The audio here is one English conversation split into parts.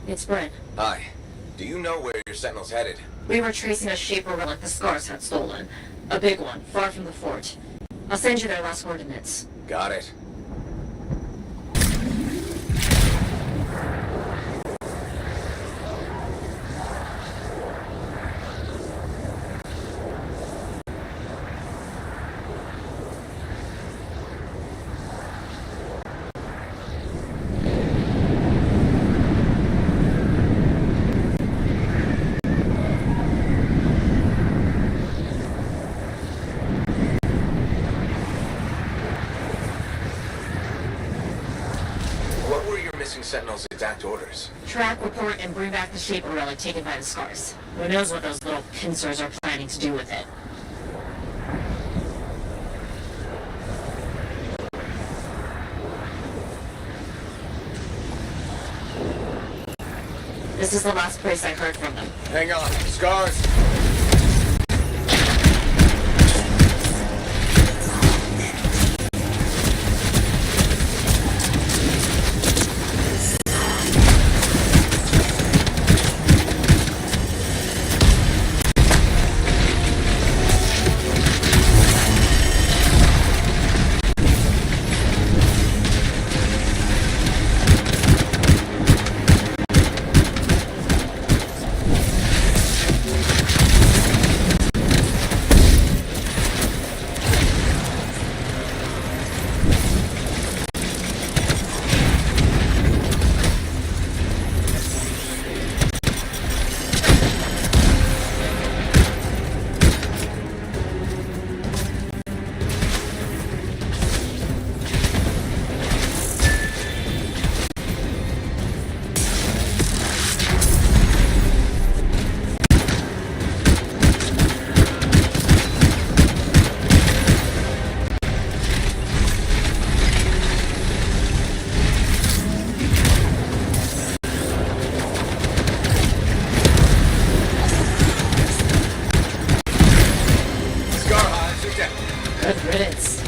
it's Brent. Hi. Do you know where your sentinel's headed? We were tracing a shaper relic the Scars had stolen. A big one, far from the fort. I'll send you their last coordinates. Got it. Sentinel's exact orders. Track, report, and bring back the shaper relic taken by the Scars. Who knows what those little pincers are planning to do with it. This is the last place I heard from them. Hang on, Scars! Good riddance.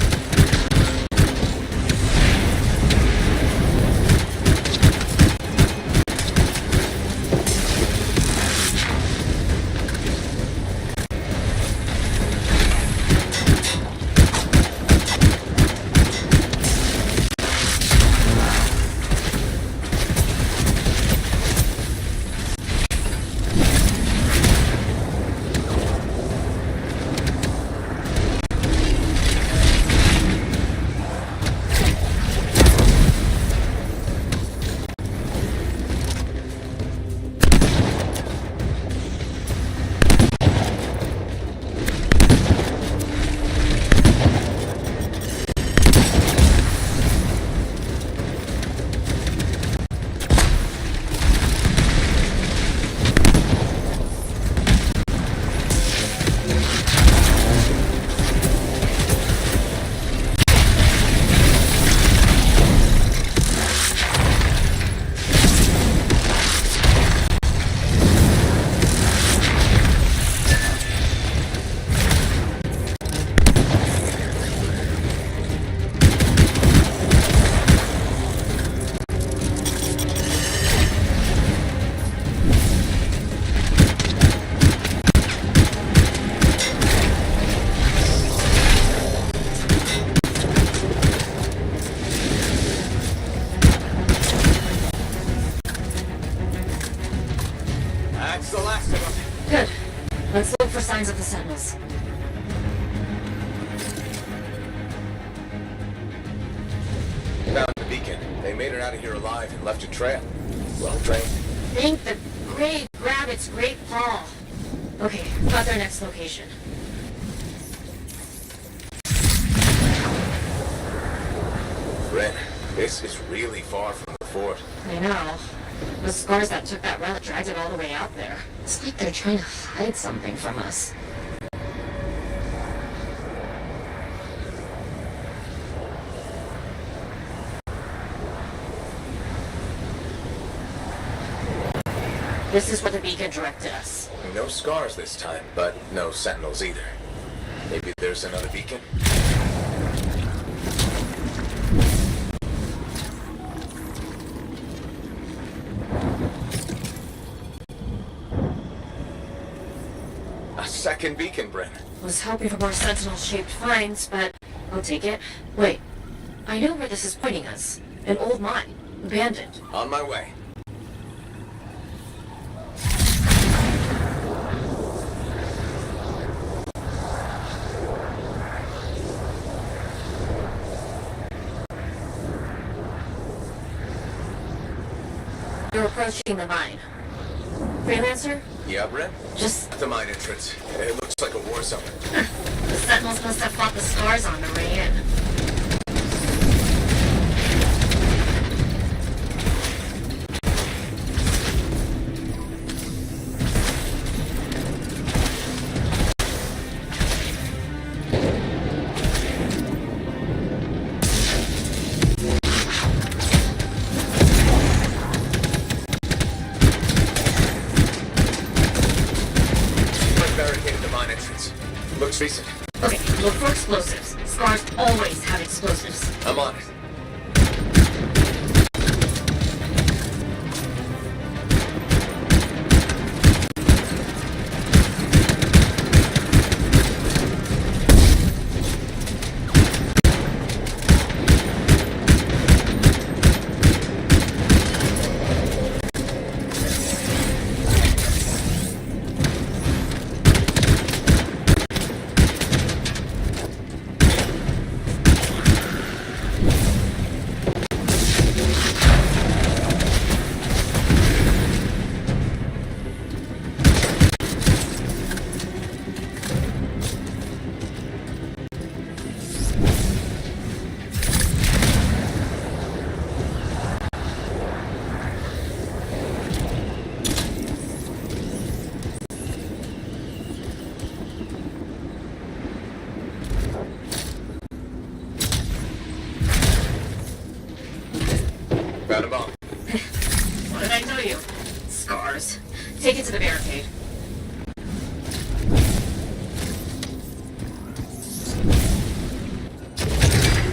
That's the last of them. Good. Let's look for signs of the Sentinels. Found the beacon. They made it out of here alive and left a trail. Well trained. Thank the great rabbit's great paw. Okay, got their next location. Ren, this is really far from the fort. I know. The Scars that took that relic dragged it all the way out there. It's like they're trying to hide something from us. This is where the beacon directed us. No Scars this time, but no Sentinels either. Maybe there's another beacon? second beacon, Bryn. Was hoping for more sentinel-shaped finds, but I'll take it. Wait, I know where this is pointing us. An old mine. Abandoned. On my way. You're approaching the mine. Freelancer? Yeah, Bryn? Just... The mine entrance. It looks like a war zone. The sentinels must have fought the scars on their way in. Barricaded the mine entrance. Looks recent. Okay, look for explosives. Scars always have explosives. I'm on it. Found a bomb. What did I tell you? Scars. Take it to the barricade.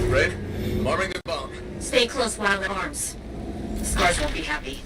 Bryn, I'm arming the bomb. Stay close while it arms. The scars won't be happy.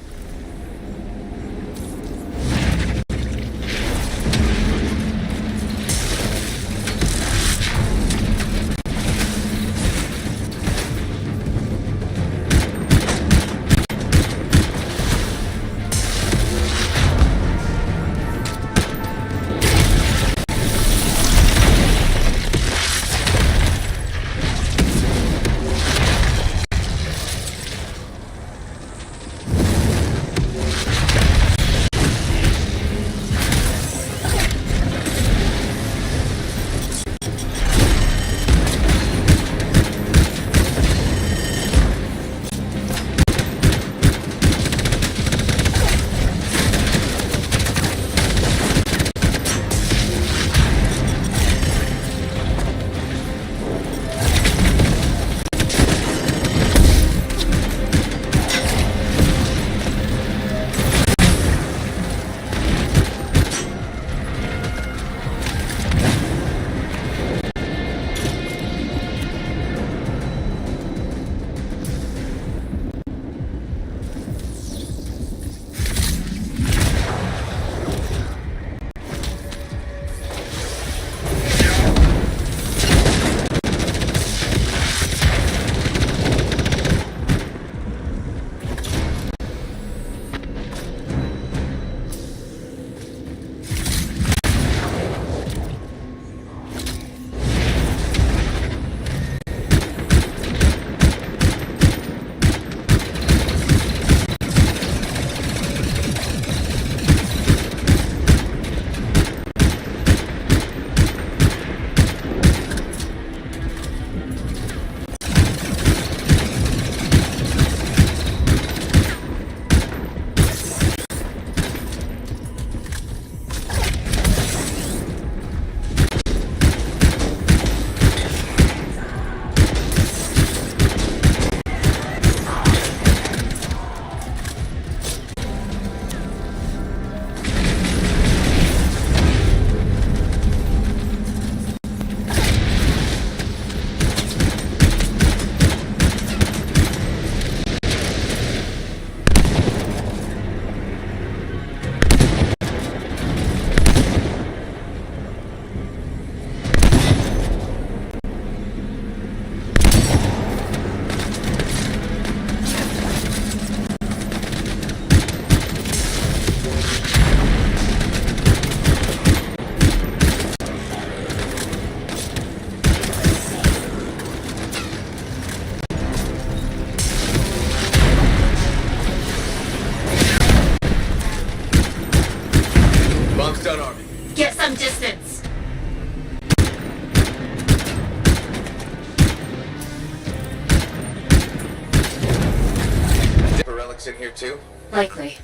relics in here too? Likely.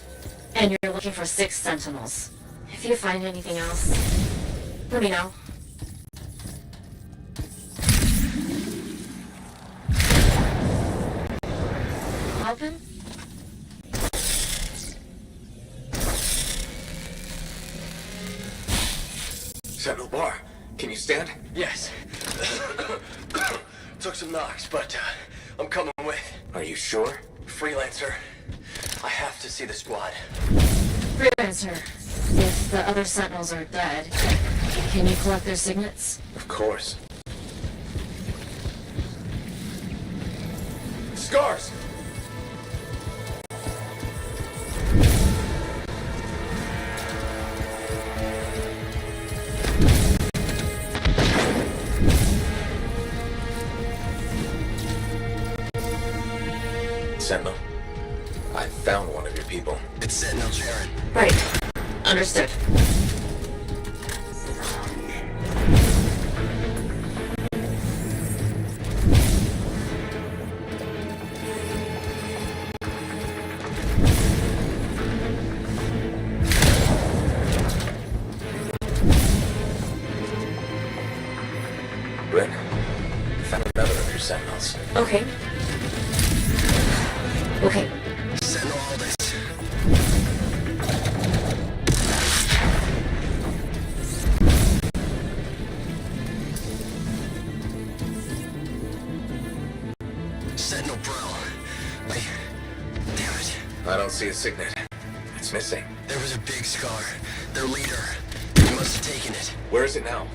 And you're looking for 6 sentinels. If you find anything else, let me know. Help him? Sentinel Bar, can you stand? Yes. Took some knocks, but I'm coming with. Are you sure? Freelancer. I have to see the squad. Freelancer, if the other sentinels are dead, can you collect their signets? Of course. Scars! Sentinel, I found one of your people. It's Sentinel Sharon. Right. Understood. Bryn, found another of your sentinels. Okay. Okay. Sentinel Aldous. Sentinel Brill. Damn it. I don't see a signet. It's missing. There was a big scar. Their leader. He must have taken it. Where is it now?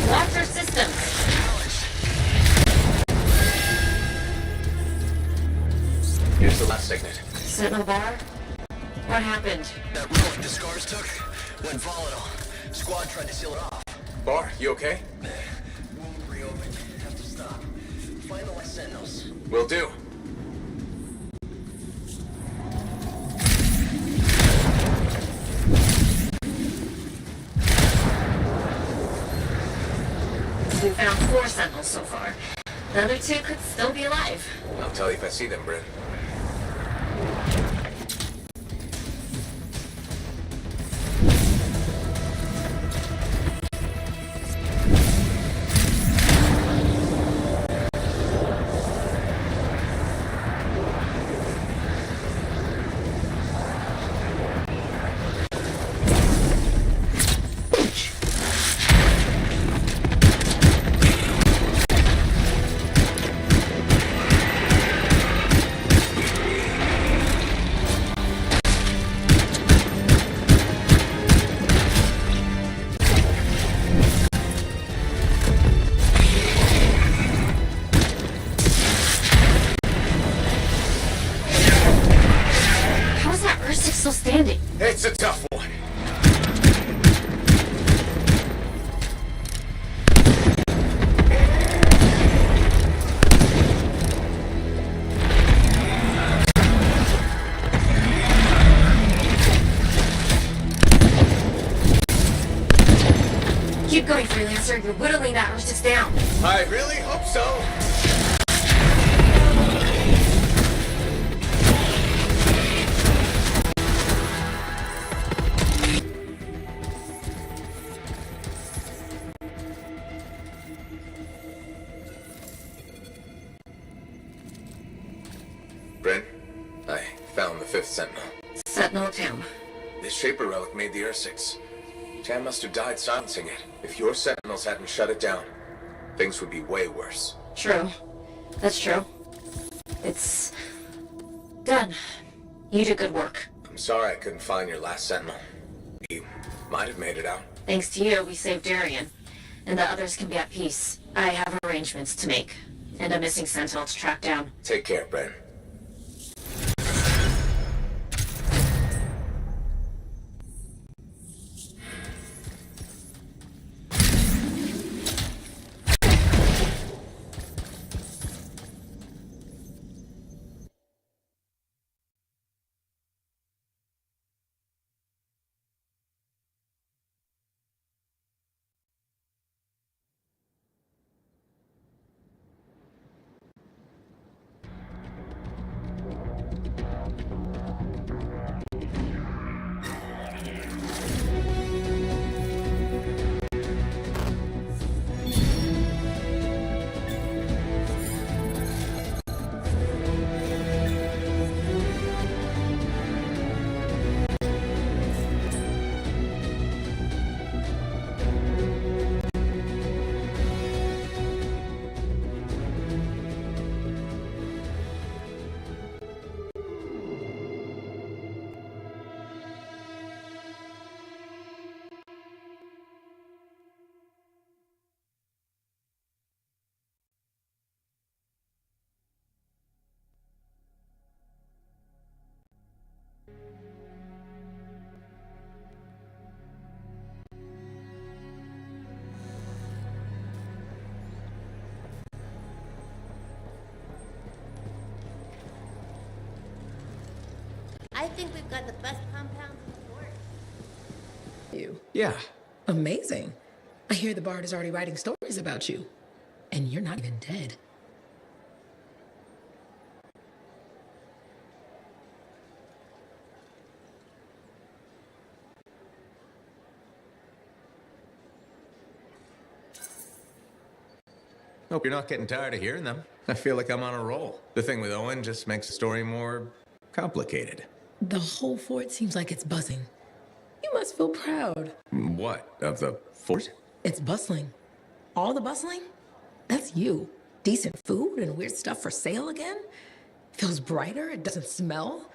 Watch your systems. Here's the last signet. Sentinel Bar? What happened? That relic the scars took went volatile. Squad tried to seal it off. Bar, you okay? Wound reopened. Have to stop. Find the last sentinels. Will do. We found 4 sentinels so far. The other 2 could still be alive. I'll tell you if I see them, Bryn. Still standing. It's a tough one. Keep going, Freelancer. You're whittling that Ursus down. I really hope so. Bryn, I found the 5th Sentinel. Sentinel Town. This Shaper relic made the Ursix. Chan must have died silencing it. If your Sentinels hadn't shut it down, things would be way worse. True. That's true. It's done. You did good work. I'm sorry I couldn't find your last Sentinel. He might have made it out. Thanks to you, we saved Darien. And the others can be at peace. I have arrangements to make. And a missing Sentinel to track down. Take care, Bryn. I think we've got the best compounds in the world. You. Yeah. Amazing. I hear the Bard is already writing stories about you. And you're not even dead. Hope you're not getting tired of hearing them. I feel like I'm on a roll. The thing with Owen just makes the story more complicated. The whole fort seems like it's buzzing. You must feel proud. What? Of the fort? It's bustling. All the bustling? That's you. Decent food and weird stuff for sale again? Feels brighter, it doesn't smell.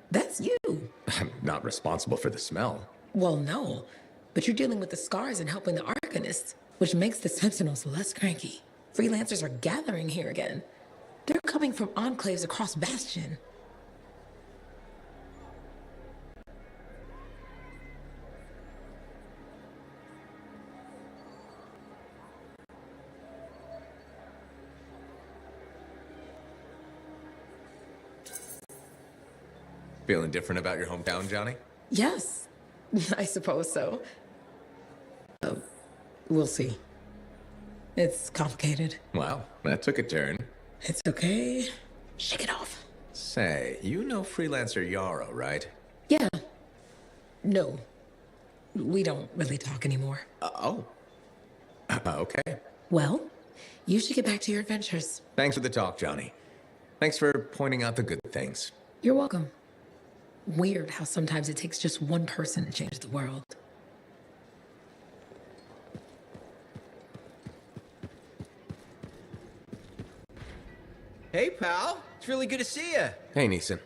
That's you. I'm not responsible for the smell. Well, no. But you're dealing with the scars and helping the Arcanists, which makes the Sentinels less cranky. Freelancers are gathering here again. They're coming from enclaves across Bastion. Feeling different about your hometown, Johnny? Yes, I suppose so. We'll see. It's complicated. Wow, that took a turn. It's okay. Shake it off. Say, you know Freelancer Yarrow, right? Yeah. No. We don't really talk anymore. Okay. Well, you should get back to your adventures. Thanks for the talk, Johnny. Thanks for pointing out the good things. You're welcome. Weird how sometimes it takes just one person to change the world. Hey, pal. It's really good to see you. Hey, Neeson.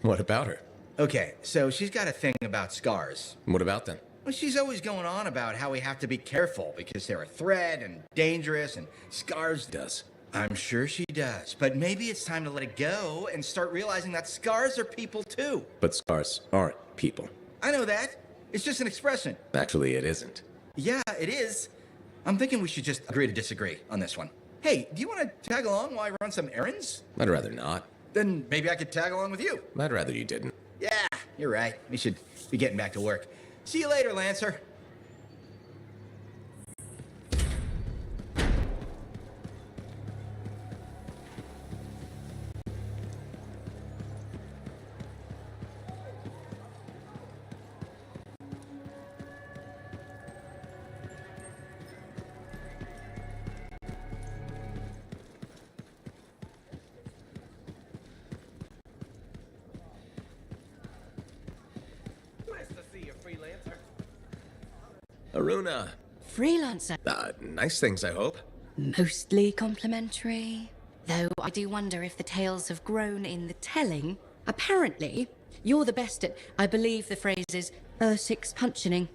What about her? Okay, so she's got a thing about scars. What about them? Well, she's always going on about how we have to be careful because they're a threat and dangerous, and scars Does. I'm sure she does, but maybe it's time to let it go and start realizing that scars are people too. But scars aren't people. I know that. It's just an expression. Actually, it isn't. Yeah, it is. I'm thinking we should just agree to disagree on this one. Hey, do you want to tag along while I run some errands? I'd rather not. Then maybe I could tag along with you. I'd rather you didn't. Yeah, you're right. We should be getting back to work. See you later, Lancer. Aruna. Freelancer. Nice things, I hope. Mostly complimentary. Though I do wonder if the tales have grown in the telling. Apparently, you're the best at, I believe the phrase is, six punching.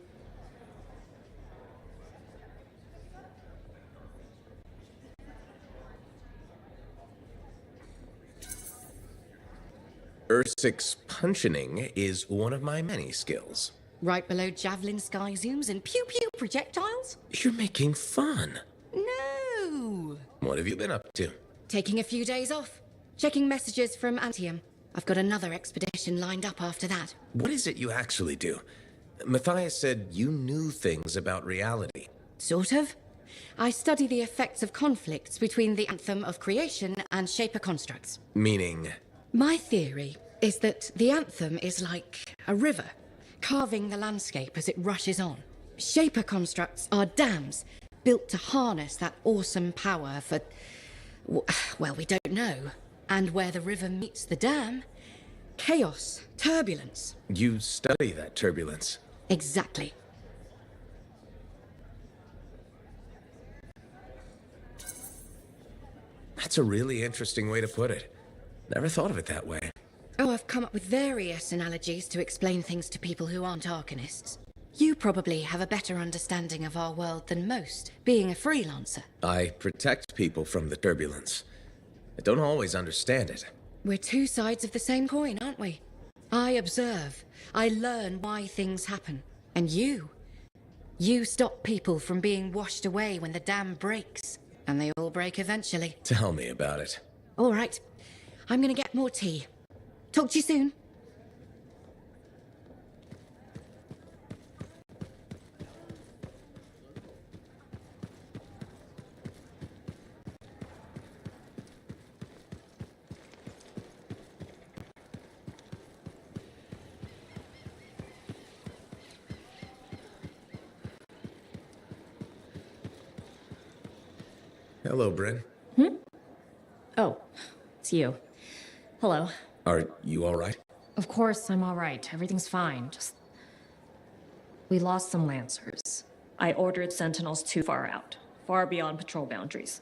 Ursix punching is one of my many skills. Right below javelin sky zooms and pew-pew projectiles? You're making fun. No! What have you been up to? Taking a few days off. Checking messages from Anthem. I've got another expedition lined up after that. What is it you actually do? Matthias said you knew things about reality. Sort of. I study the effects of conflicts between the Anthem of creation and Shaper constructs. Meaning? My theory is that the Anthem is like a river, carving the landscape as it rushes on. Shaper constructs are dams built to harness that awesome power for, well, we don't know. And where the river meets the dam, chaos, turbulence. You study that turbulence. Exactly. That's a really interesting way to put it. Never thought of it that way. Oh, I've come up with various analogies to explain things to people who aren't Arcanists. You probably have a better understanding of our world than most, being a freelancer. I protect people from the turbulence. I don't always understand it. We're two sides of the same coin, aren't we? I observe. I learn why things happen. And you stop people from being washed away when the dam breaks. And they all break eventually. Tell me about it. All right. I'm gonna get more tea. Talk to you soon. Hello, Bryn. Oh, it's you. Hello. Are you all right? Of course, I'm all right. Everything's fine. Just. We lost some Lancers. I ordered Sentinels too far out, far beyond patrol boundaries.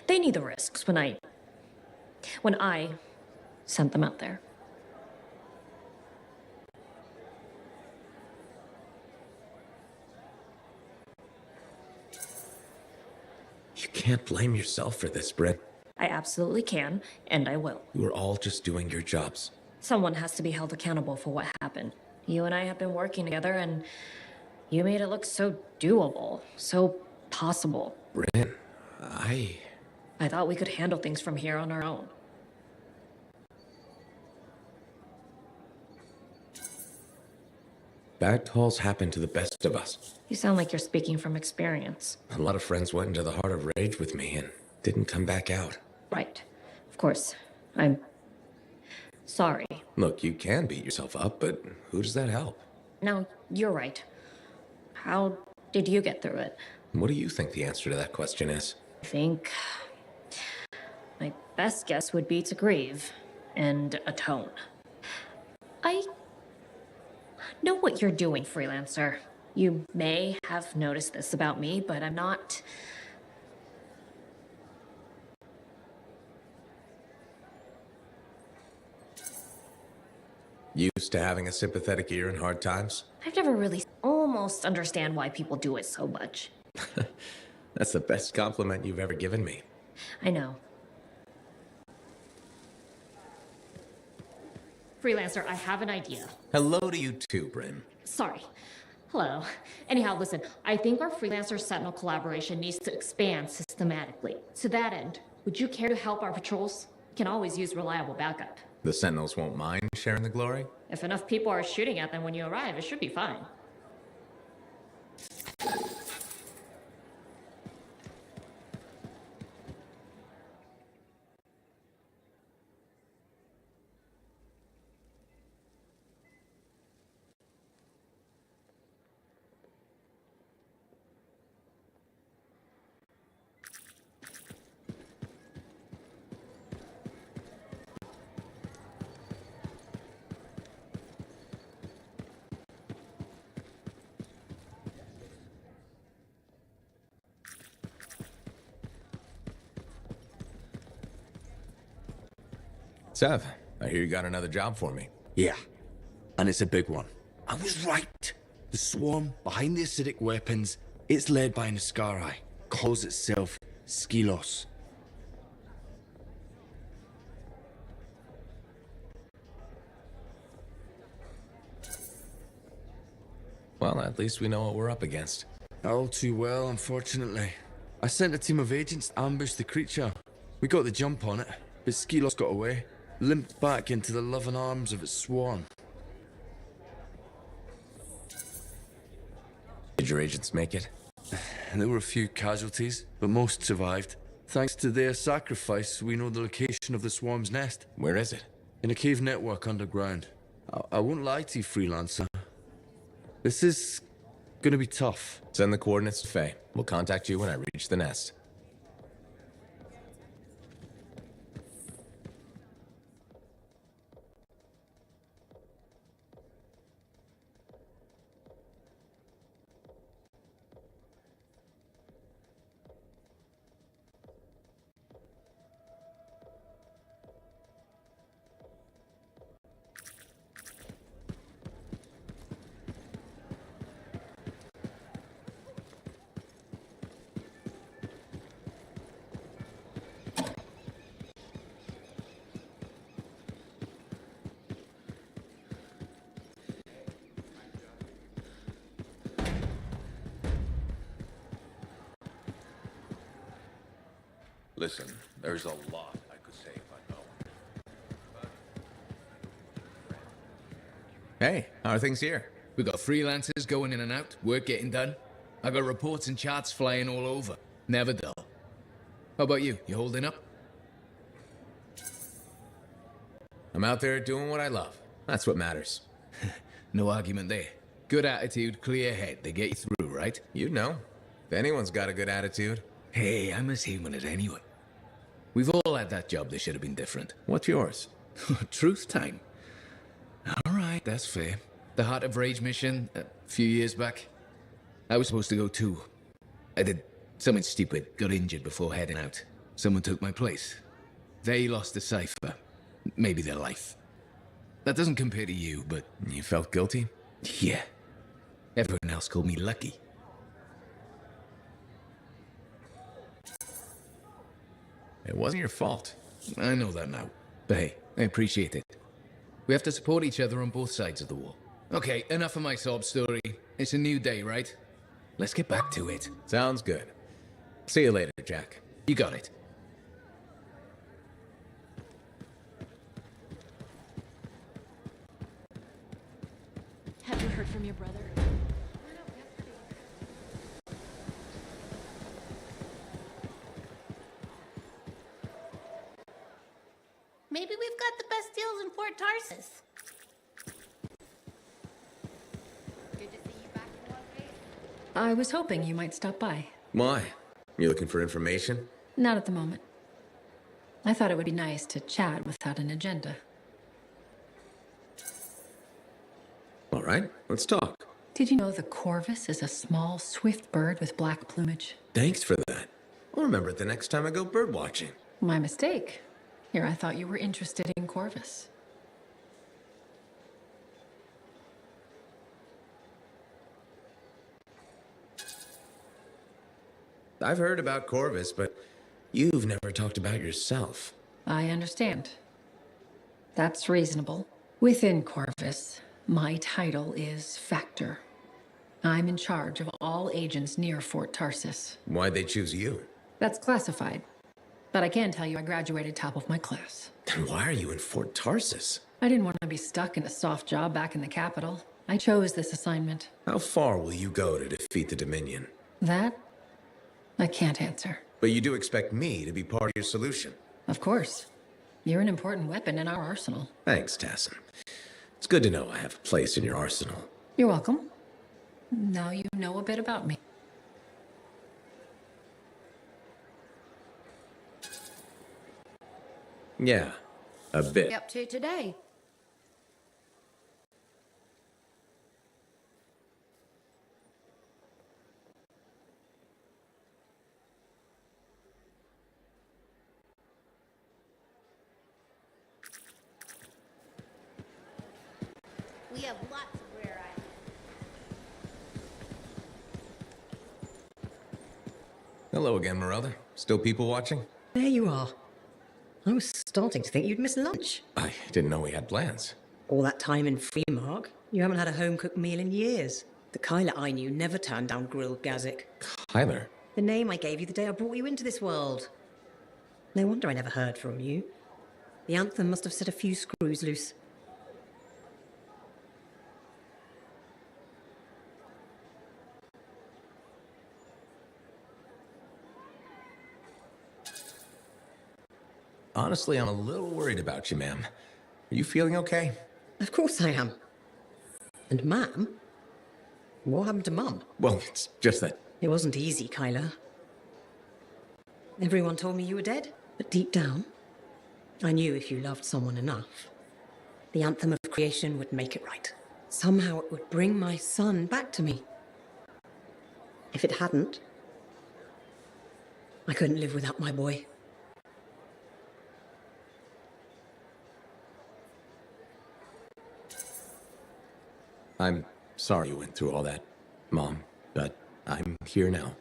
They need the risks when I sent them out there. You can't blame yourself for this, Bryn. I absolutely can, and I will. You were all just doing your jobs. Someone has to be held accountable for what happened. You and I have been working together, and you made it look so doable, so possible. Bryn, I thought we could handle things from here on our own. Bad calls happen to the best of us. You sound like you're speaking from experience. A lot of friends went into the heart of rage with me and didn't come back out. Right. Of course. I'm sorry. Look, you can beat yourself up, but who does that help? No, you're right. How did you get through it? What do you think the answer to that question is? I think my best guess would be to grieve and atone. I know what you're doing, freelancer. You may have noticed this about me, but I'm not... Used to having a sympathetic ear in hard times? I've never really almost understand why people do it so much. That's the best compliment you've ever given me. I know. Freelancer, I have an idea. Hello to you too, Bryn. Sorry. Hello. Anyhow, listen, I think our Freelancer Sentinel collaboration needs to expand systematically. To that end, would you care to help our patrols? Can always use reliable backup. The Sentinels won't mind sharing the glory? If enough people are shooting at them when you arrive, it should be fine. Sev, I hear you got another job for me. Yeah, and it's a big one. I was right. The swarm behind the acidic weapons, it's led by an Ascarai. Calls itself Skilos. Well, at least we know what we're up against. All too well, unfortunately. I sent a team of agents to ambush the creature. We got the jump on it, but Skilos got away, limped back into the loving arms of its swarm. Did your agents make it? There were a few casualties, but most survived. Thanks to their sacrifice, we know the location of the swarm's nest. Where is it? In a cave network underground. I won't lie to you, freelancer. This is gonna be tough. Send the coordinates to Faye. We'll contact you when I reach the nest. Listen, there's a lot I could say if I know. Hey, how are things here? We got freelancers going in and out, work getting done. I got reports and charts flying all over. Never dull. How about you? You holding up? I'm out there doing what I love. That's what matters. No argument there. Good attitude, clear head. They get you through, right? You know. If anyone's got a good attitude. Hey, I'm as human as anyone. We've all had that job that should have been different. What's yours? Truth time. All right, that's fair. The Heart of Rage mission, a few years back. I was supposed to go too. I did something stupid, got injured before heading out. Someone took my place. They lost the cipher. Maybe their life. That doesn't compare to you, but... You felt guilty? Yeah. Everyone else called me lucky. It wasn't your fault. I know that now. But hey, I appreciate it. We have to support each other on both sides of the war. Okay, enough of my sob story. It's a new day, right? Let's get back to it. Sounds good. See you later, Jack. You got it. Have you heard from your brother? Maybe we've got the best deals in Fort Tarsus. Good to see you back in one piece. I was hoping you might stop by. Why? You looking for information? Not at the moment. I thought it would be nice to chat without an agenda. All right, let's talk. Did you know the corvus is a small, swift bird with black plumage? Thanks for that. I'll remember it the next time I go bird watching. My mistake. Here, I thought you were interested in corvus. I've heard about Corvus, but you've never talked about yourself. I understand. That's reasonable. Within Corvus, my title is Factor. I'm in charge of all agents near Fort Tarsus. Why'd they choose you? That's classified. But I can tell you I graduated top of my class. Then why are you in Fort Tarsus? I didn't want to be stuck in a soft job back in the capital. I chose this assignment. How far will you go to defeat the Dominion? That? I can't answer. But you do expect me to be part of your solution. Of course. You're an important weapon in our arsenal. Thanks, Tassin. It's good to know I have a place in your arsenal. You're welcome. Now you know a bit about me. Yeah, a bit. What are you up to today? We have lots of rare items. Hello again, Merelda. Still people watching? There you are. I was starting to think you'd miss lunch. I didn't know we had plans. All that time in Freemark, you haven't had a home-cooked meal in years. The Kyla I knew never turned down grilled gazik. Kyler? The name I gave you the day I brought you into this world. No wonder I never heard from you. The Anthem must have set a few screws loose. Honestly, I'm a little worried about you, ma'am. Are you feeling okay? Of course I am. And Ma'am? What happened to Mum? Well, it's just that... It wasn't easy, Kyla. Everyone told me you were dead, but deep down, I knew if you loved someone enough, the Anthem of creation would make it right. Somehow it would bring my son back to me. If it hadn't, I couldn't live without my boy. I'm sorry you went through all that, Mom, but I'm here now.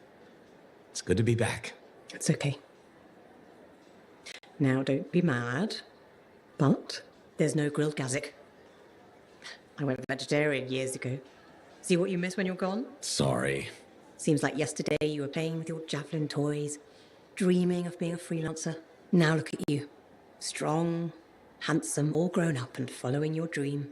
It's good to be back. It's okay. Now, don't be mad, but there's no grilled gazik. I went vegetarian years ago. See what you miss when you're gone? Sorry. Seems like yesterday you were playing with your javelin toys, dreaming of being a freelancer. Now look at you. Strong, handsome, all grown up and following your dream.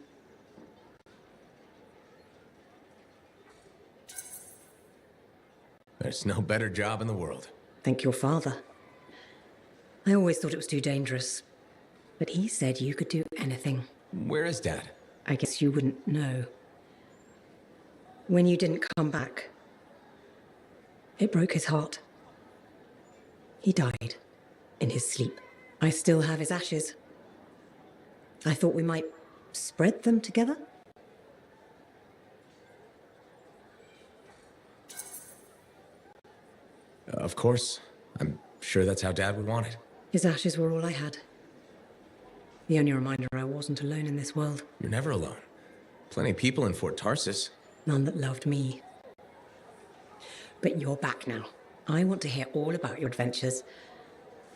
There's no better job in the world. Thank your father. I always thought it was too dangerous. But he said you could do anything. Where is Dad? I guess you wouldn't know. When you didn't come back, it broke his heart. He died in his sleep. I still have his ashes. I thought we might spread them together. Of course. I'm sure that's how Dad would want it. His ashes were all I had. The only reminder I wasn't alone in this world. You're never alone. Plenty of people in Fort Tarsis. None that loved me. But you're back now. I want to hear all about your adventures.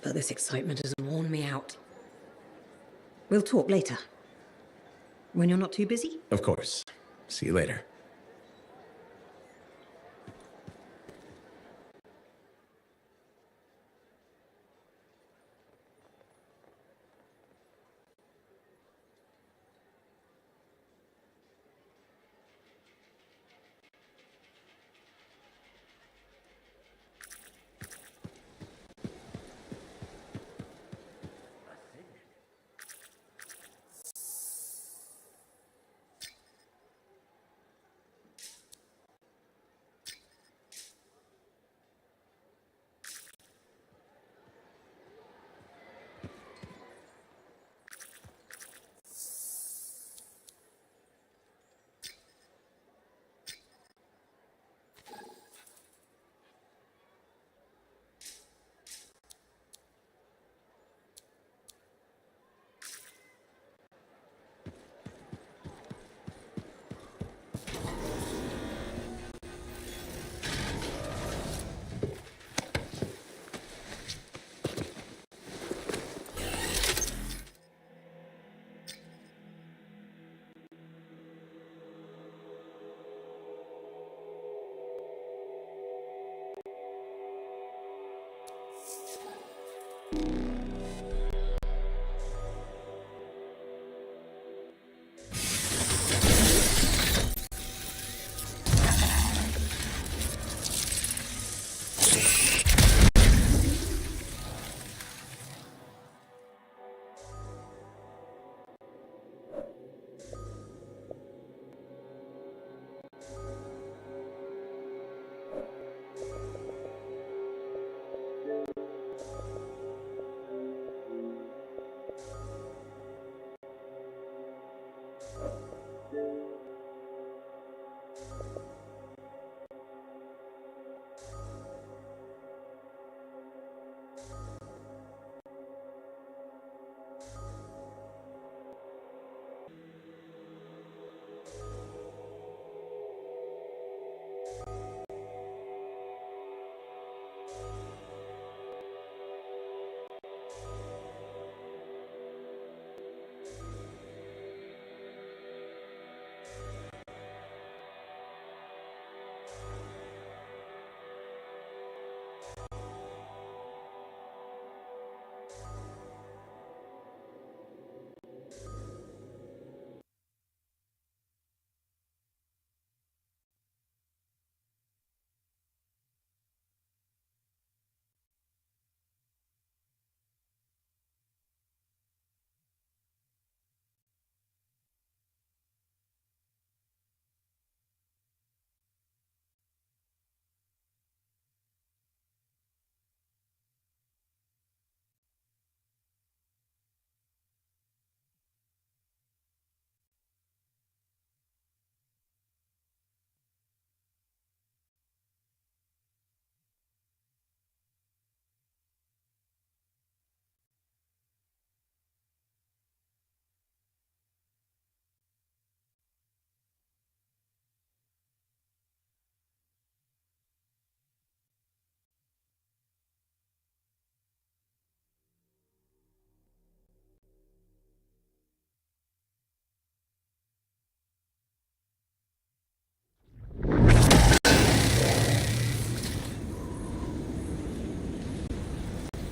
But this excitement has worn me out. We'll talk later. When you're not too busy? Of course. See you later.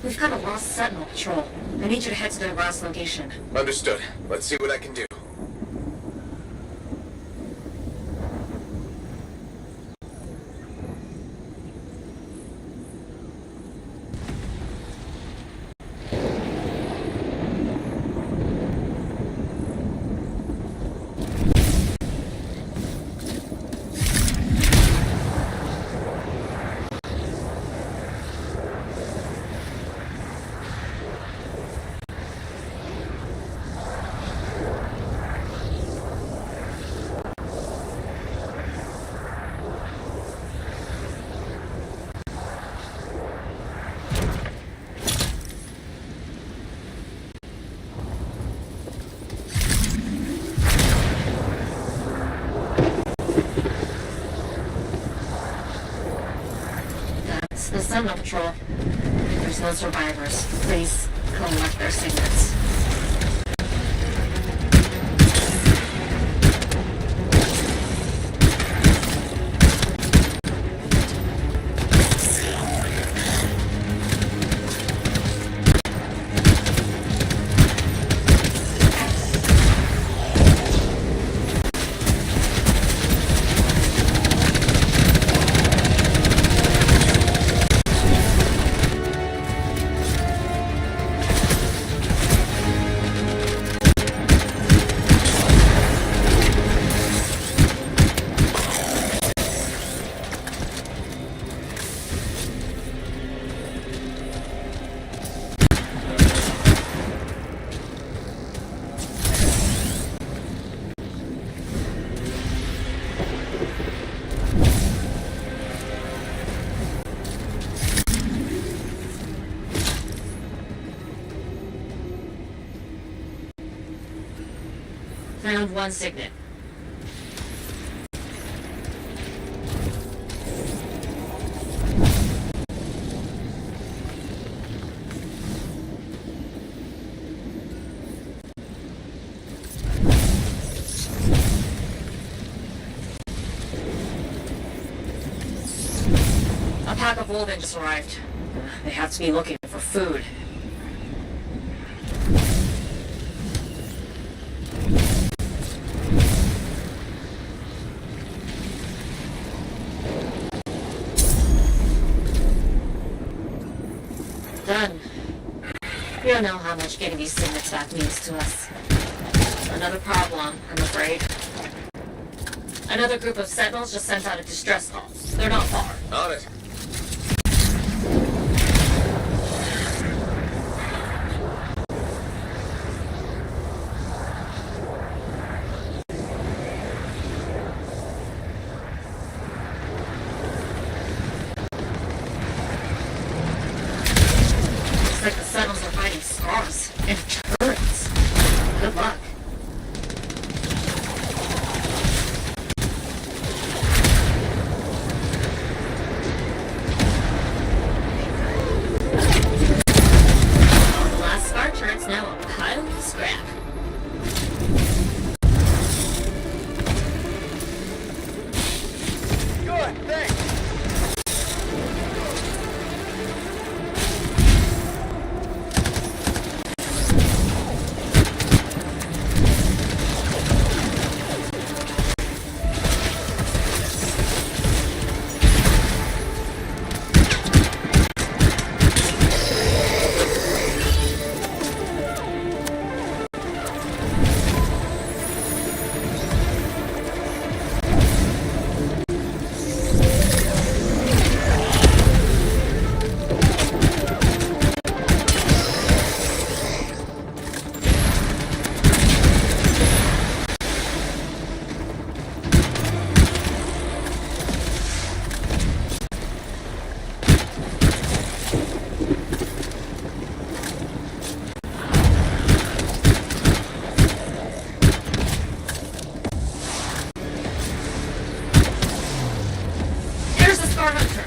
We've got a lost Sentinel patrol. I need you to head to their last location. Understood. Let's see what I can do. That's the Sentinel patrol. There's no survivors. Please collect their signets. Found one signet. A pack of wolven just arrived. They have to be looking for food. Done. You don't know how much getting these signets back means to us. Another problem, I'm afraid. Another group of Sentinels just sent out a distress call. They're not far. On it. Looks like the Sentinels are fighting scars and turrets. Good luck. The last scar turret's now a pile of scrap. Good, thanks. Here's the Scar Hunter.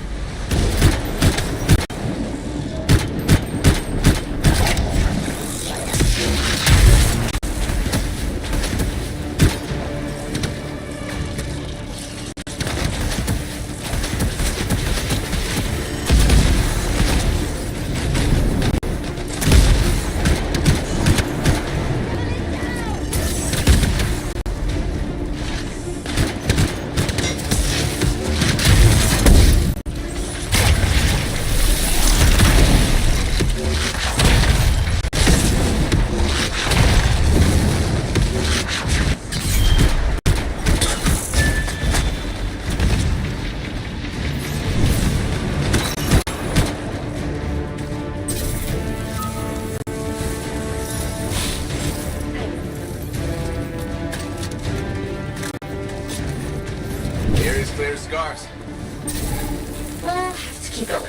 Stays clear of scars. We'll have to keep going.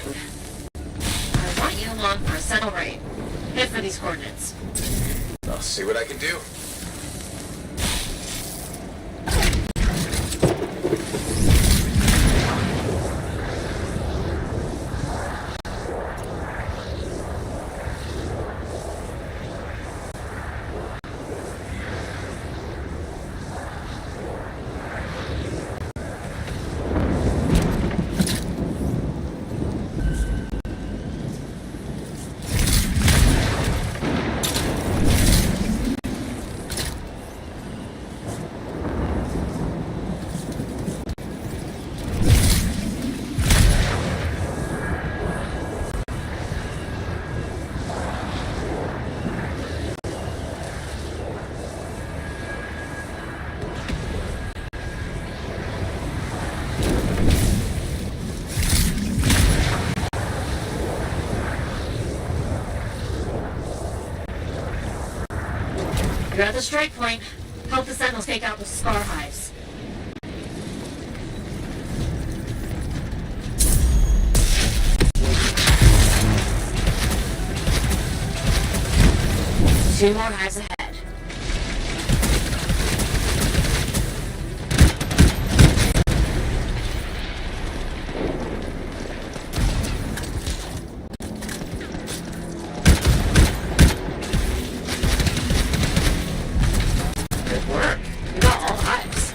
I want you along for a Sentinel raid. Head for these coordinates. I'll see what I can do. You're at the strike point. Help the Sentinels take out the scar hives. Two more hives ahead. Good work. You got all the hives.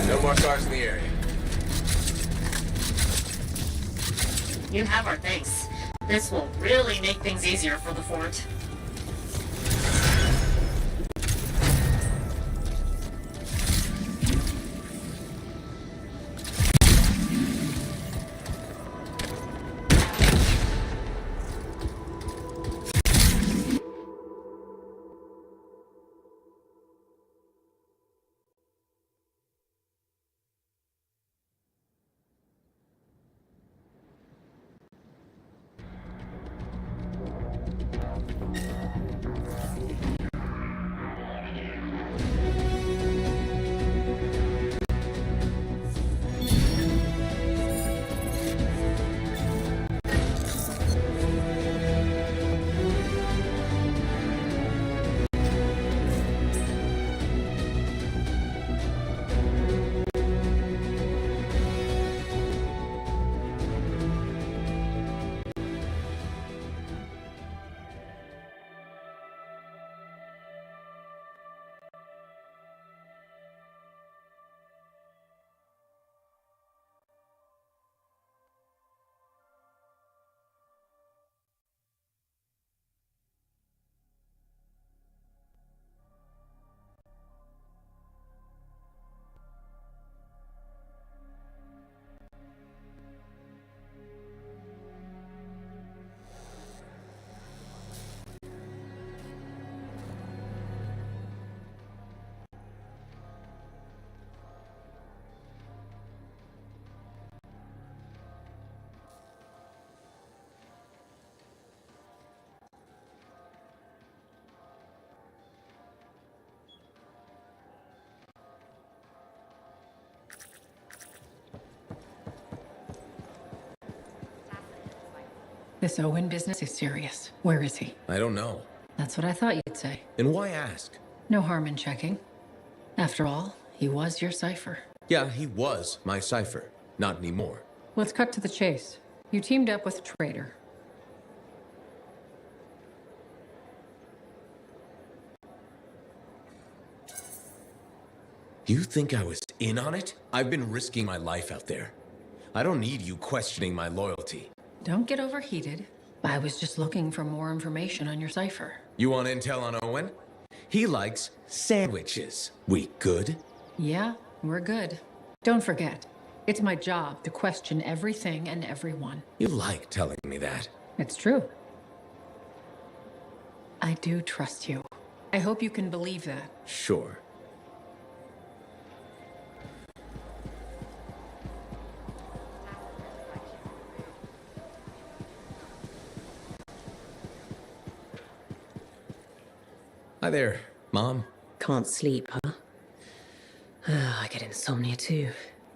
No more scars in the area. You have our thanks. This will really make things easier for the fort. This Owen business is serious. Where is he? I don't know. That's what I thought you'd say. And why ask? No harm in checking. After all, he was your cipher. Yeah, he was my cipher. Not anymore. Let's cut to the chase. You teamed up with a traitor. You think I was in on it? I've been risking my life out there. I don't need you questioning my loyalty. Don't get overheated. I was just looking for more information on your cipher. You want intel on Owen? He likes sandwiches. We good? Yeah, we're good. Don't forget, It's my job to question everything and everyone. You like telling me that. It's true. I do trust you. I hope you can believe that. Sure. Hi there, Mom. Can't sleep, huh? I get insomnia too.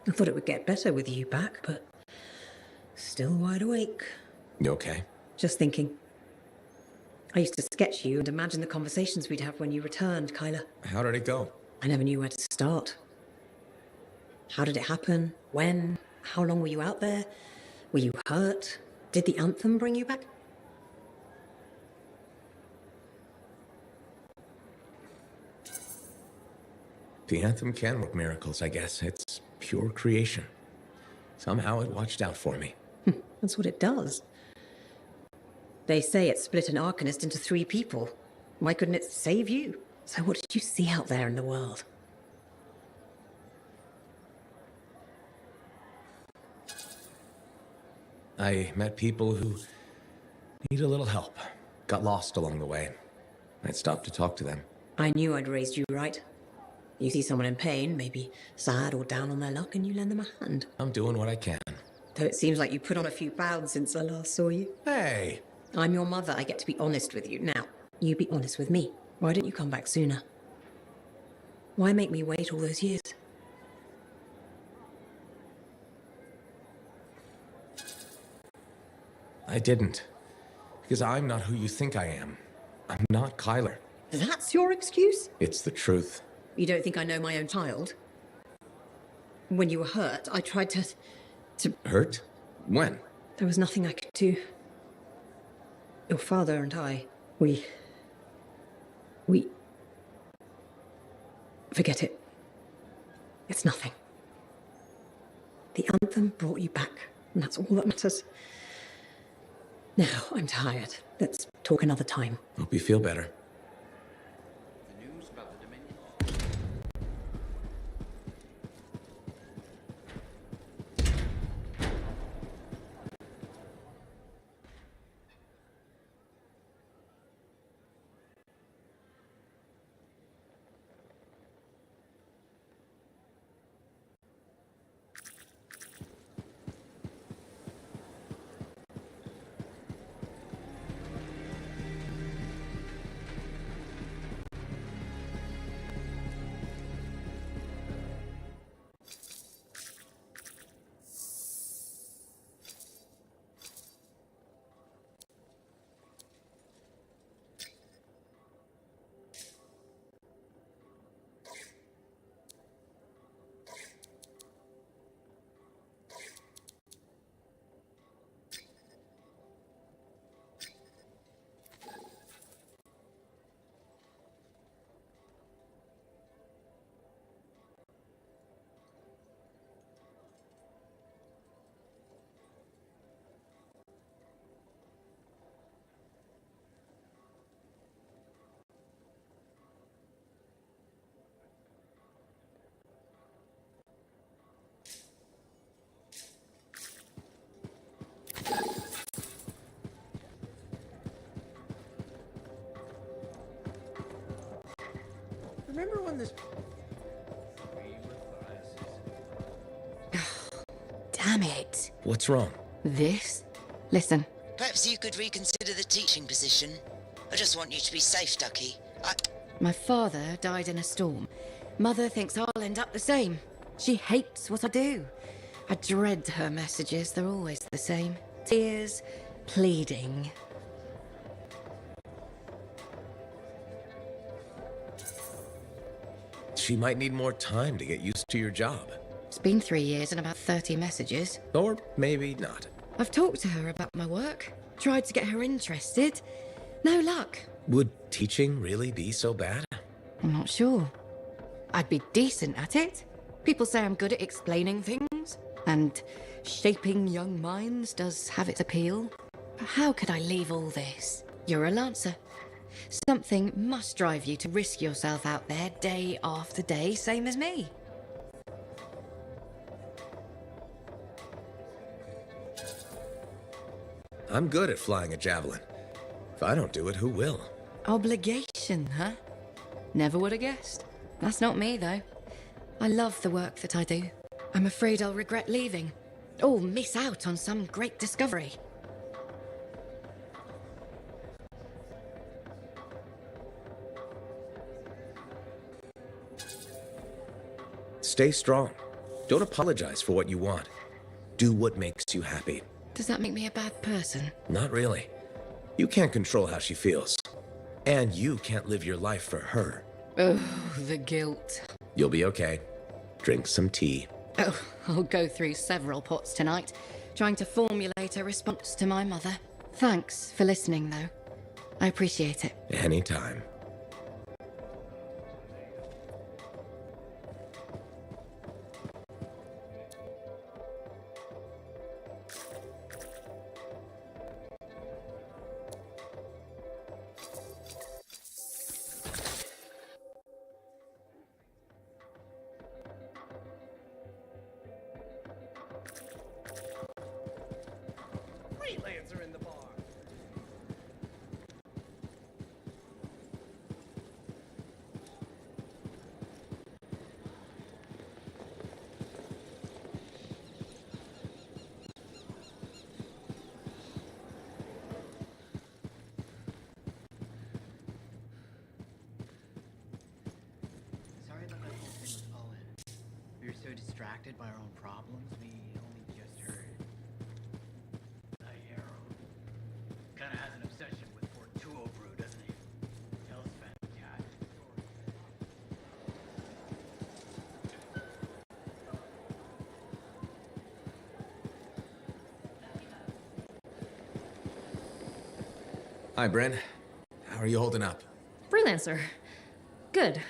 I thought it would get better with you back, but still wide awake. You okay? Just thinking. I used to sketch you and imagine the conversations we'd have when you returned, Kyla. How did it go? I never knew where to start. How did it happen? When? How long were you out there? Were you hurt? Did the Anthem bring you back? The Anthem can work miracles, I guess. It's pure creation. Somehow it watched out for me. That's what it does. They say it split an Arcanist into 3 people. Why couldn't it save you? So what did you see out there in the world? I met people who need a little help. Got lost along the way. I'd stopped to talk to them. I knew I'd raised you right. You see someone in pain, maybe sad or down on their luck, and you lend them a hand. I'm doing what I can. Though it seems like you put on a few pounds since I last saw you. Hey! I'm your mother. I get to be honest with you. Now, you be honest with me. Why didn't you come back sooner? Why make me wait all those years? I didn't. Because I'm not who you think I am. I'm not Kyler. That's your excuse? It's the truth. You don't think I know my own child? When you were hurt, I tried to... Hurt? When? There was nothing I could do. Your father and I, we... Forget it. It's nothing. The Anthem brought you back, and that's all that matters. Now, I'm tired. Let's talk another time. Hope you feel better. Remember when this... Damn it. What's wrong? This? Listen. Perhaps you could reconsider the teaching position. I just want you to be safe, Ducky. My father died in a storm. Mother thinks I'll end up the same. She hates what I do. I dread her messages. They're always the same. Tears, pleading. She might need more time to get used to your job. It's been 3 years and about 30 messages. Or maybe not. I've talked to her about my work. Tried to get her interested. No luck. Would teaching really be so bad? I'm not sure. I'd be decent at it. People say I'm good at explaining things. And shaping young minds does have its appeal. But how could I leave all this? You're a Lancer. Something must drive you to risk yourself out there day after day, same as me. I'm good at flying a javelin. If I don't do it, who will? Obligation, huh? Never would have guessed. That's not me, though. I love the work that I do. I'm afraid I'll regret leaving. Or miss out on some great discovery. Stay strong. Don't apologize for what you want. Do what makes you happy. Does that make me a bad person? Not really. You can't control how she feels. And you can't live your life for her. Oh, the guilt. You'll be okay. Drink some tea. Oh, I'll go through several pots tonight, trying to formulate a response to my mother. Thanks for listening, though. I appreciate it. Anytime. Freelancer in the bar. Sorry about that whole thing with Owen. We were so distracted by our own problems, we only just heard. Kinda has an obsession with Fortuo brew, doesn't he? Tell us about the cat. Hi, Bryn. How are you holding up? Freelancer. Good.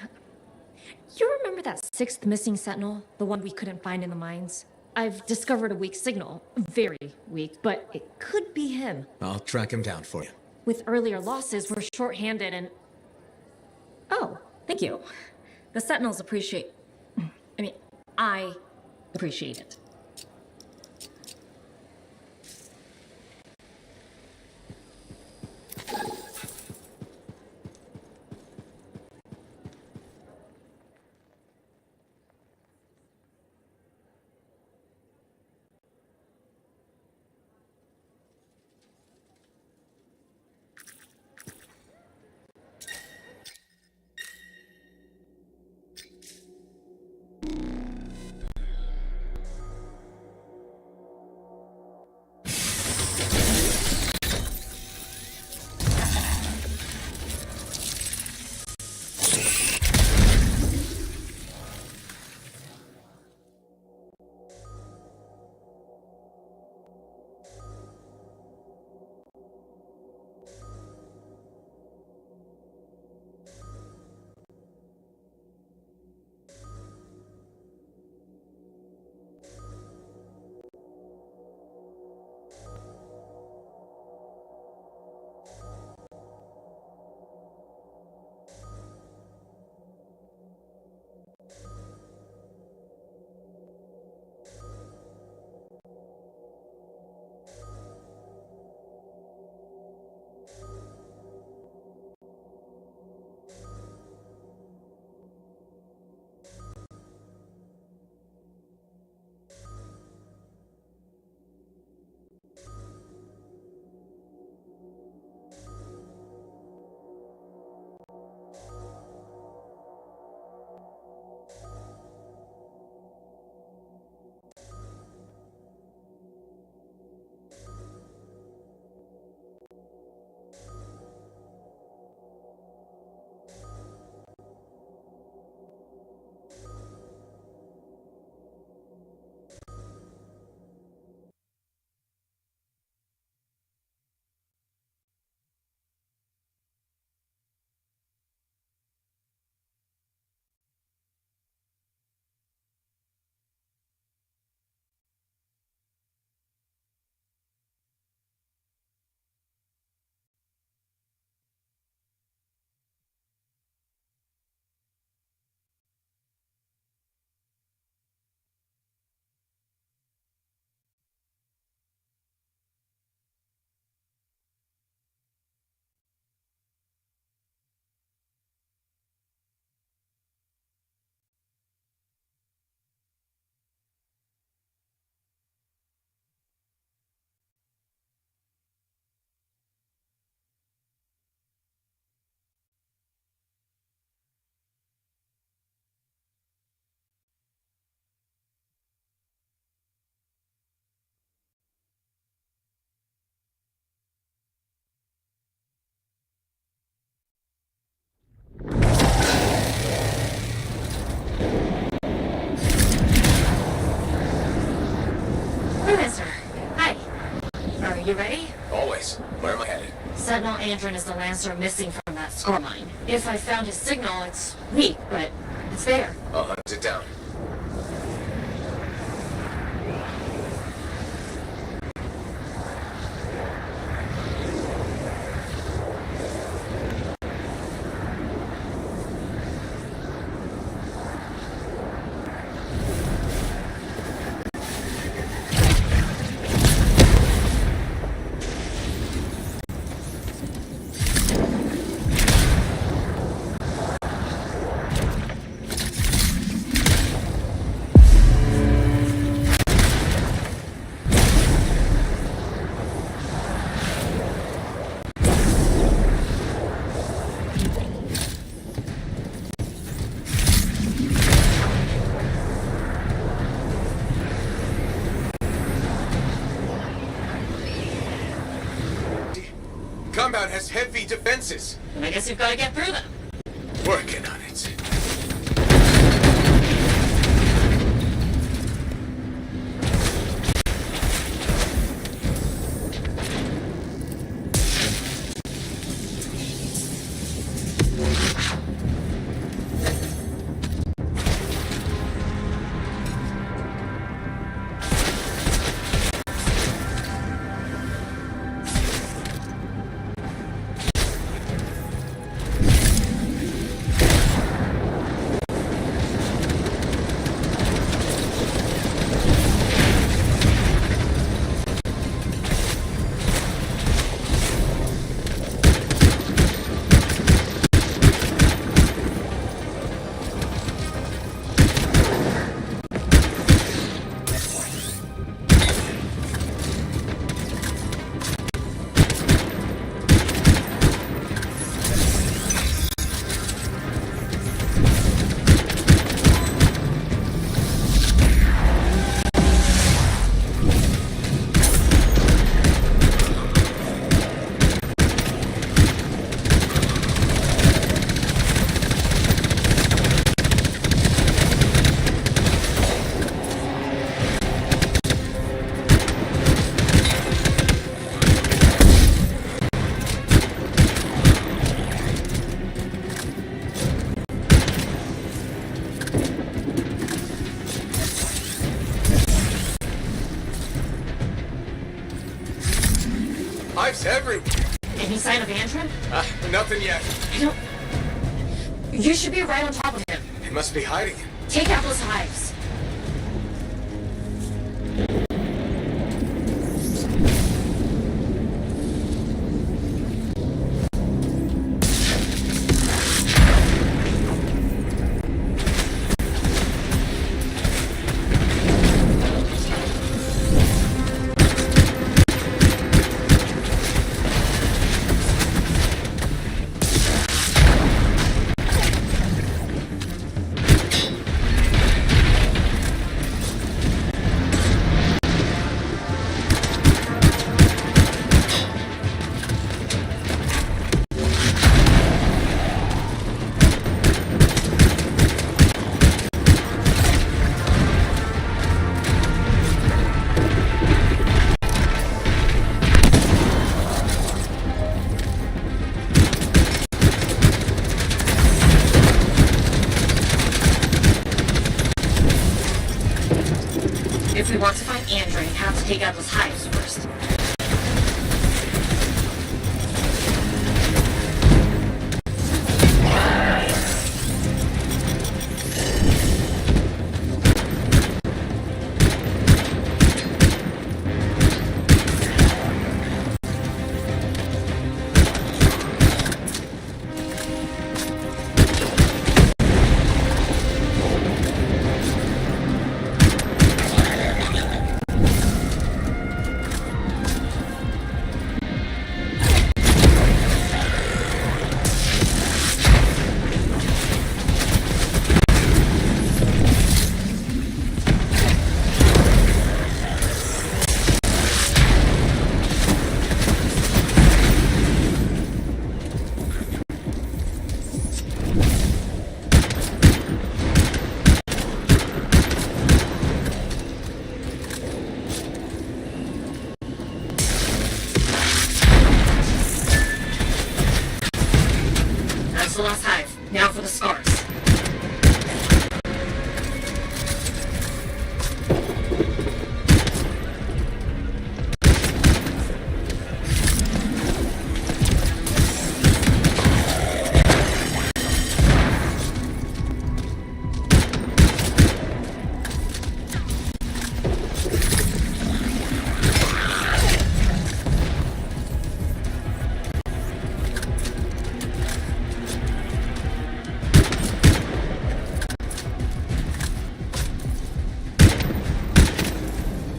You remember that sixth missing sentinel? The one we couldn't find in the mines? I've discovered a weak signal. Very weak, but it could be him. I'll track him down for you. With earlier losses, we're short-handed and... Oh, thank you. The sentinels appreciate... I appreciate it. You ready? Always. Where am I headed? Sentinel Andron is the Lancer missing from that score mine. If I found his signal, it's weak, but it's there. I'll hunt it down. Compound has heavy defenses. I guess you've got to get through them. Working on it. Hives everywhere. Any sign of Andron? Nothing yet. I don't... You should be right on top of him. He must be hiding. Take out those hives. If we want to find Andron, you have to take out those hives first. There's the last hive. Now for the scars.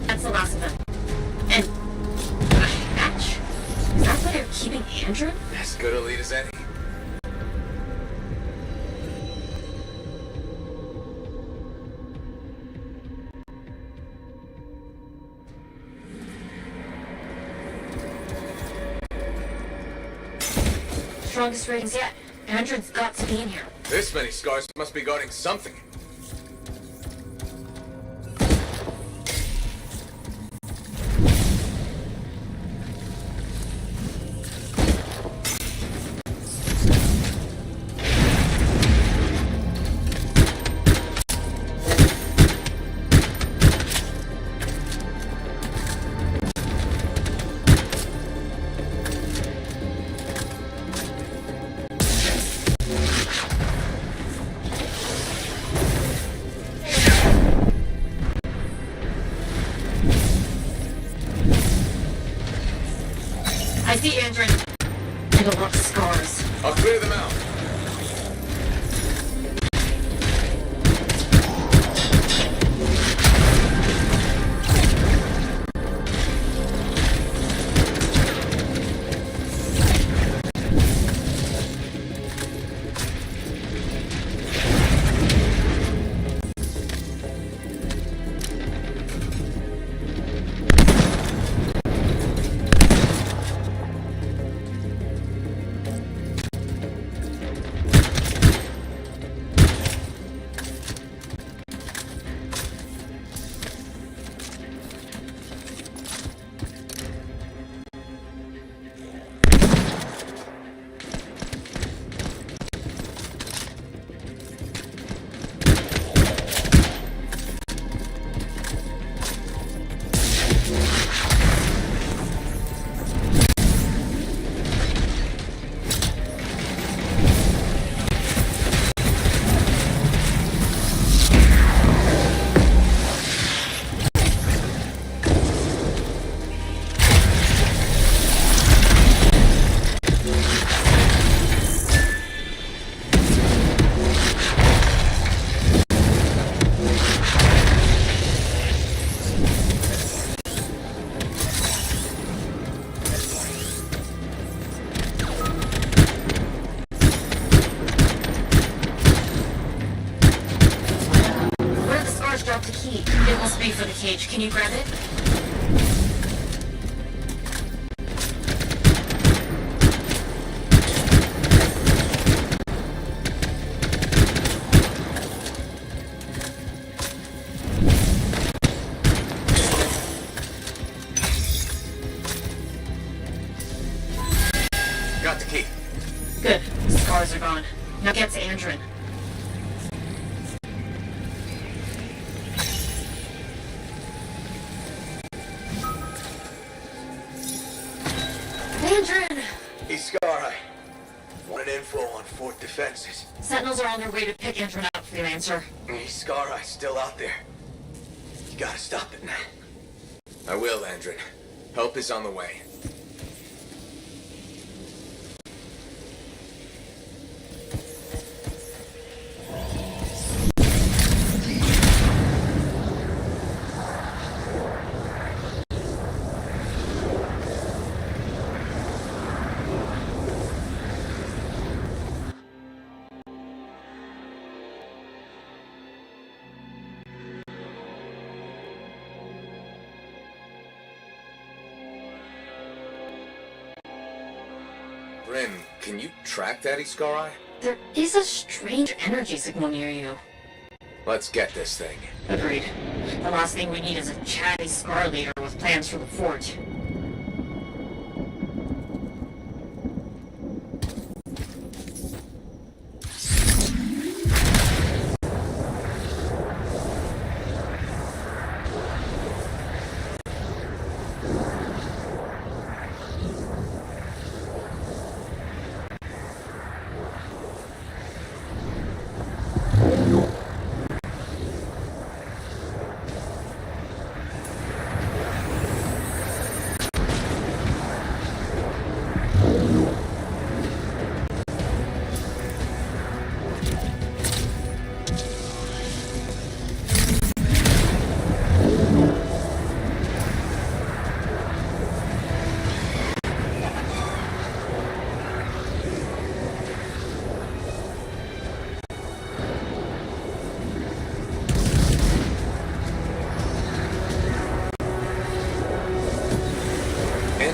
That's the last of them. And a hatch? Is that where they're keeping Andrew? As good a lead as any. Strongest ratings yet. Andrew's got to be in here. This many scars must be guarding something. I see Andrew. And a lot of scars. I'll clear them out. dropped a key. It must be for the cage. Can you grab it? Got the key. Good. Scars are gone. Now get to Andrin. Andrin! He's Scar. Wanted info on Fort defenses. Sentinels are on their way to pick Andrin up, Freelancer. He's Scar. Still out there. You gotta stop it, man. I will, Andrin. Help is on the way. Bryn, can you track that Iskari? There is a strange energy signal near you. Let's get this thing. Agreed. The last thing we need is a chatty Scar leader with plans for the fort.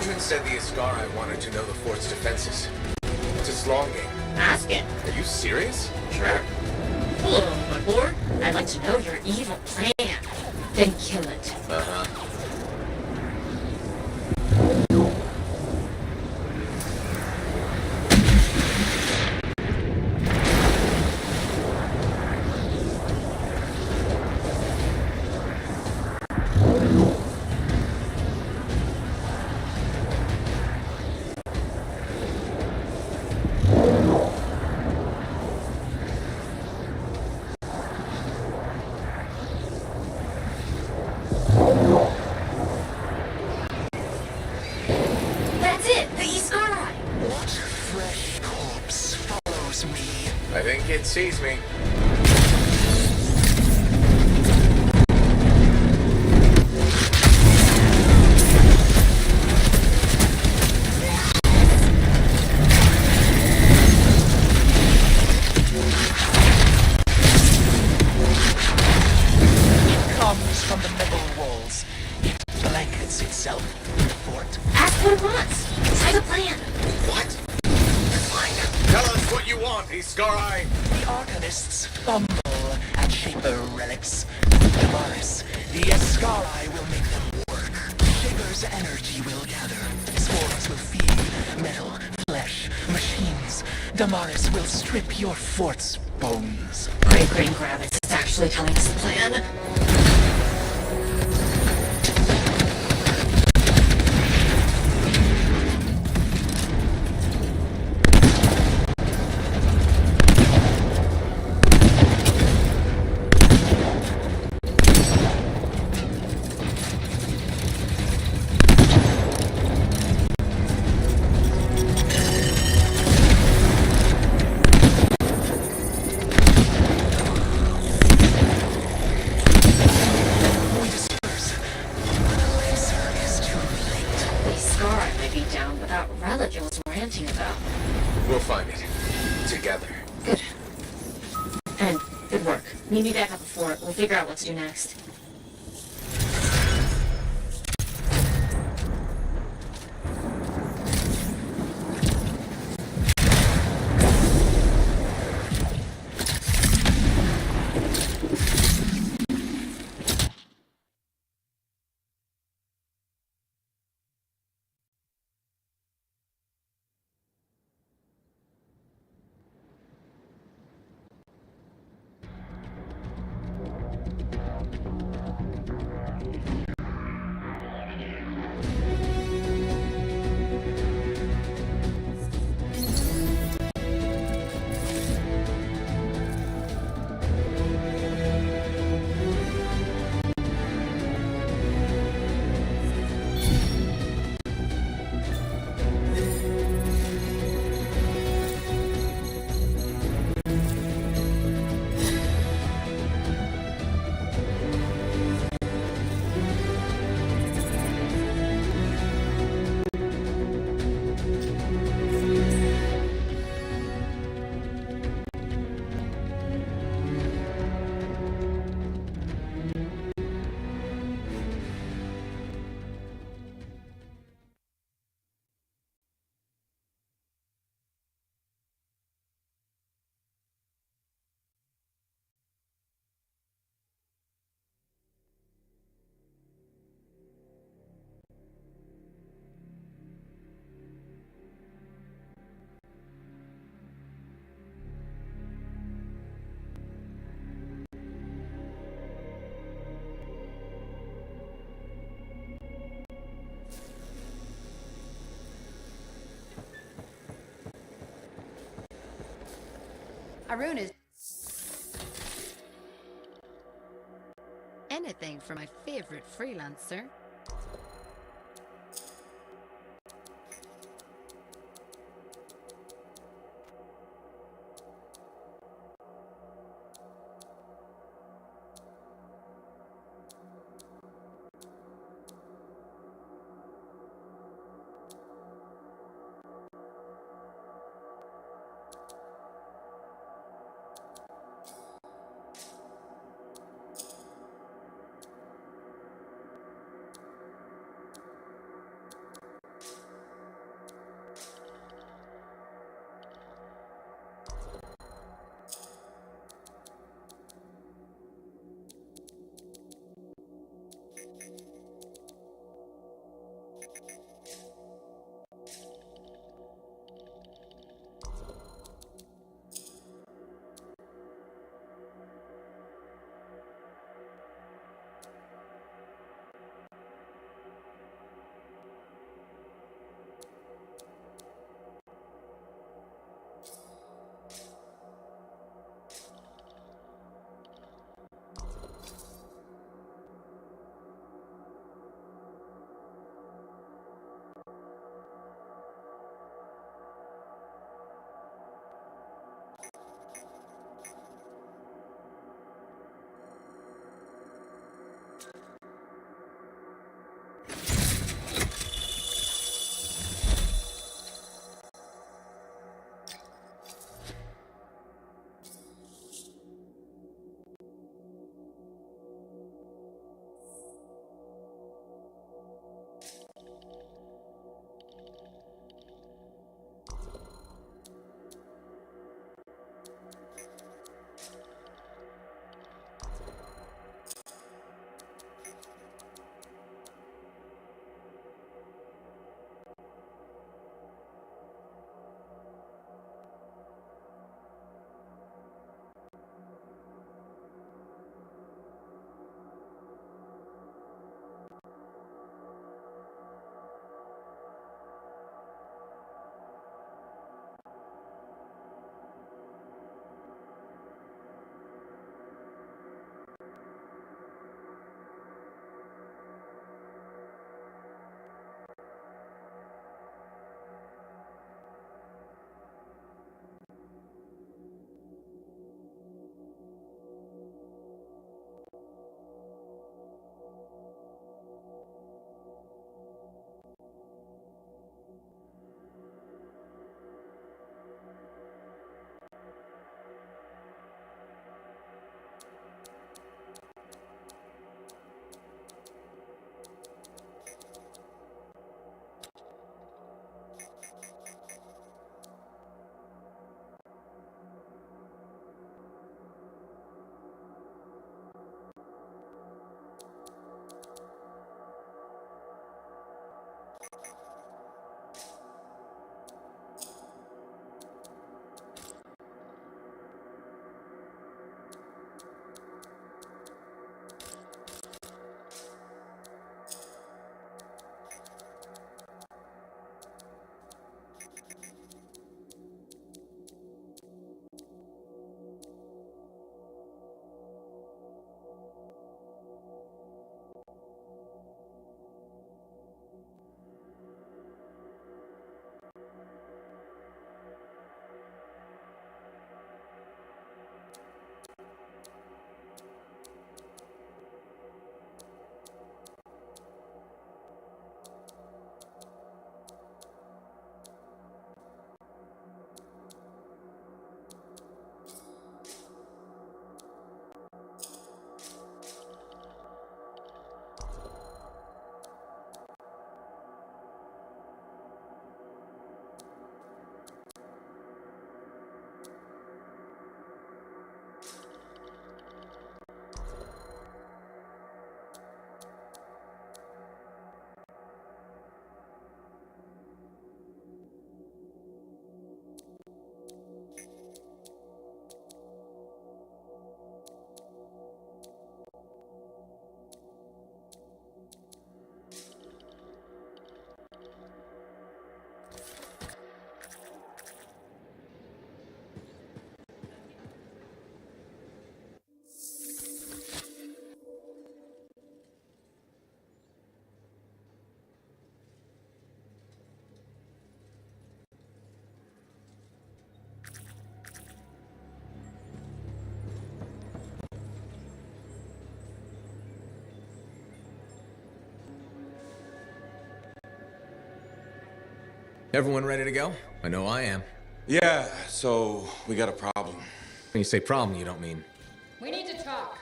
Benjamin said the Iskari wanted to know the fort's defenses. What's its long game? Ask it. Are you serious? Sure. Hello, my lord. I'd like to know your evil plan. Then kill it. Uh-huh. That's it! The Iskari! What fresh corpse follows me? I think it sees me. It comes from the metal walls. It blankets itself in the fort. Ask what it wants. Try the plan. What? Fine. Tell us what you want, Iskari. The Arcanists fumble at Shaper relics. Damaris, the Iskari will make them work. Shaper's energy will gather. Spores will feed metal, flesh, machines. Damaris will strip your fort's bones. Great Green Gravitz is actually telling us the plan. We disperse. The laser is too late. The Iskari may be down, but that relic it was ranting about. We'll find it. Together. Good. And good work. Meet me back at the fort. We'll figure out what to do next. Arun is anything for my favorite freelancer. Everyone ready to go? I know I am. Yeah, so we got a problem. When you say problem, you don't mean... We need to talk.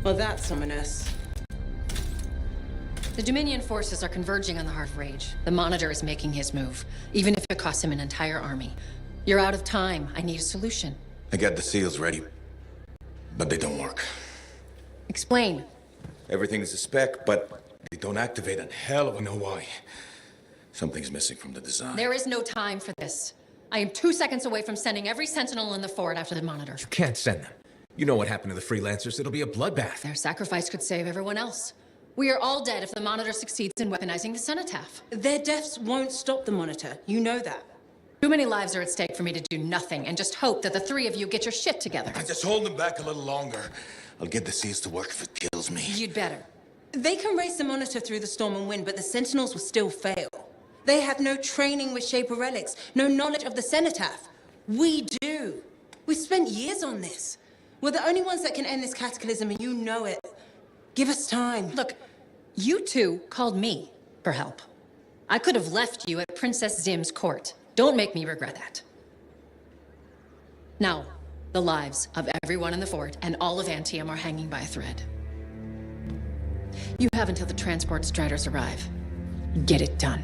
Well, that's ominous. The Dominion forces are converging on the Heart of Rage. The Monitor is making his move, even if it costs him an entire army. You're out of time. I need a solution. I got the seals ready, but they don't work. Explain. Everything is a spec, but they don't activate, and hell if I know why. Something's missing from the design. There is no time for this. I am 2 seconds away from sending every Sentinel in the fort after the Monitor. You can't send them. You know what happened to the freelancers. It'll be a bloodbath. Their sacrifice could save everyone else. We are all dead if the Monitor succeeds in weaponizing the Cenotaph. Their deaths won't stop the Monitor. You know that. Too many lives are at stake for me to do nothing and just hope that the three of you get your shit together. I just hold them back a little longer. I'll get the seals to work if it kills me. You'd better. They can race the Monitor through the storm and win, but the Sentinels will still fail. They have no training with Shaper relics, no knowledge of the Cenotaph. We do. We've spent years on this. We're the only ones that can end this cataclysm, and you know it. Give us time. Look, you two called me for help. I could have left you at Princess Zim's court. Don't make me regret that. Now, the lives of everyone in the fort and all of Anthem are hanging by a thread. You have until the transport striders arrive. Get it done.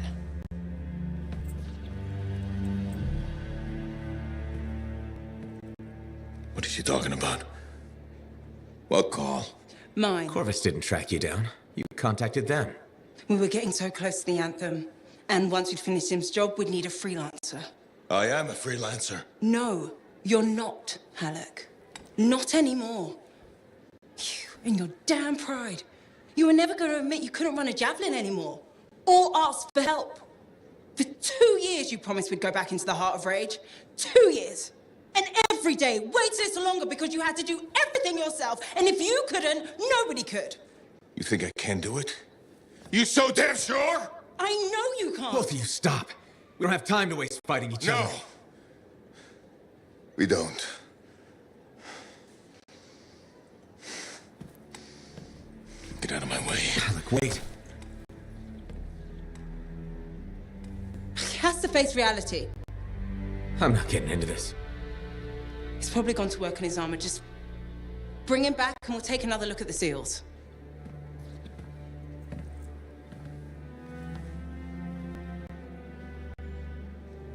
What is she talking about? What call? Mine. Corvus didn't track you down. You contacted them. We were getting so close to the Anthem. And once we'd finished Sim's job, we'd need a freelancer. I am a freelancer. No, you're not, Halleck. Not anymore. You and your damn pride. You were never going to admit you couldn't run a javelin anymore. Or ask for help. For 2 years, you promised we'd go back into the Heart of Rage. 2 years. And every day, wait a little longer because you had to do everything yourself. And if you couldn't, nobody could. You think I can do it? You so damn sure? I know you can't. Both of you, stop. We don't have time to waste fighting each other. No. We don't. Get out of my way. Alec, wait. He has to face reality. I'm not getting into this. He's probably gone to work on his armor. Just bring him back and we'll take another look at the seals.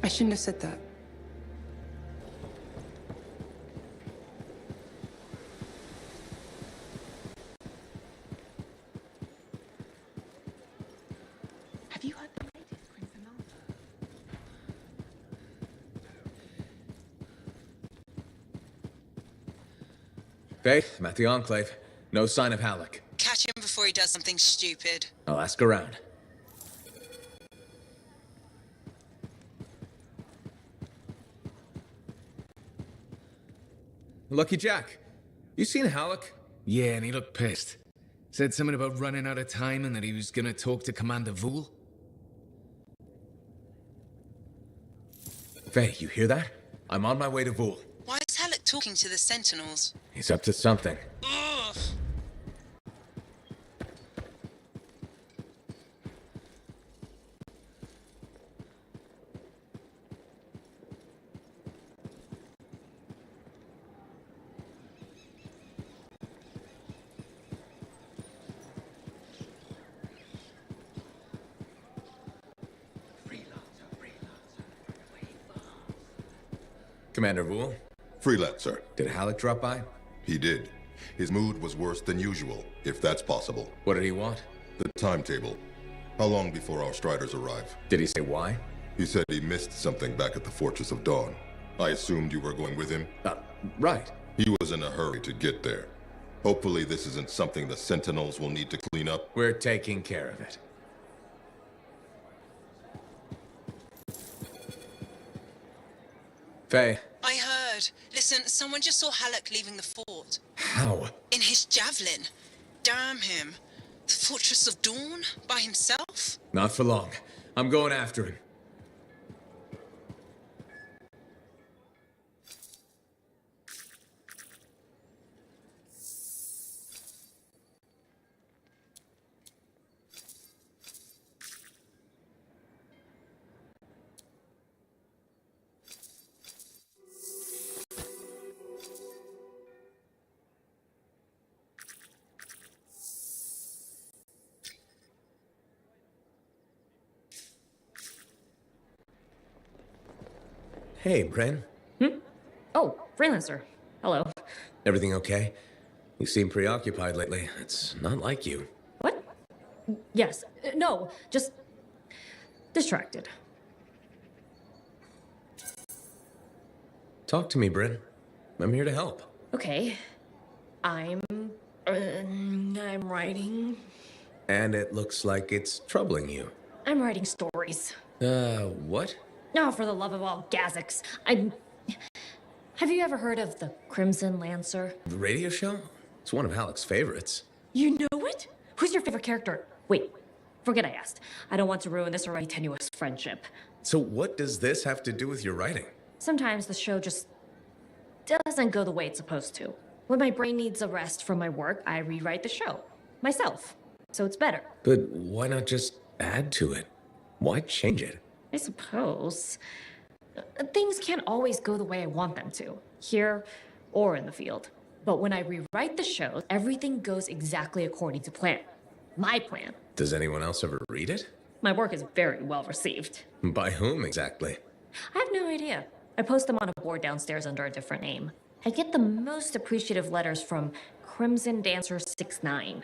I shouldn't have said that. Have you heard the latest Crimson Answer? Faith, I'm at the Enclave. No sign of Halleck. Catch him before he does something stupid. I'll ask around. Lucky Jack, you seen Halleck? Yeah, and he looked pissed. Said something about running out of time and that he was gonna talk to Commander Vool. Faye, you hear that? I'm on my way to Vool. Why is Halleck talking to the Sentinels? He's up to something. Ugh. Commander Vool? Freelancer. Did Halleck drop by? He did. His mood was worse than usual, if that's possible. What did he want? The timetable. How long before our Striders arrive? Did he say why? He said he missed something back at the Fortress of Dawn. I assumed you were going with him? Right. He was in a hurry to get there. Hopefully this isn't something the Sentinels will need to clean up. We're taking care of it. Faye. I heard. Listen, someone just saw Halleck leaving the fort. How? In his javelin. Damn him. The Fortress of Dawn? By himself? Not for long. I'm going after him. Hey, Bren. Oh, freelancer. Hello. Everything okay? You seem preoccupied lately. It's not like you. What? Yes. No, just distracted. Talk to me, Bren. I'm here to help. Okay. I'm writing. And it looks like it's troubling you. I'm writing stories. What? No, for the love of all Gazics. Have you ever heard of the Crimson Lancer? The radio show? It's one of Halleck's favorites. You know it? Who's your favorite character? Wait, forget I asked. I don't want to ruin this already tenuous friendship. So what does this have to do with your writing? Sometimes the show just doesn't go the way it's supposed to. When my brain needs a rest from my work, I rewrite the show. Myself. So it's better. But why not just add to it? Why change it? I suppose. Things can't always go the way I want them to, here or in the field. But when I rewrite the show, everything goes exactly according to plan. My plan. Does anyone else ever read it? My work is very well received. By whom exactly? I have no idea. I post them on a board downstairs under a different name. I get the most appreciative letters from Crimson Dancer 69.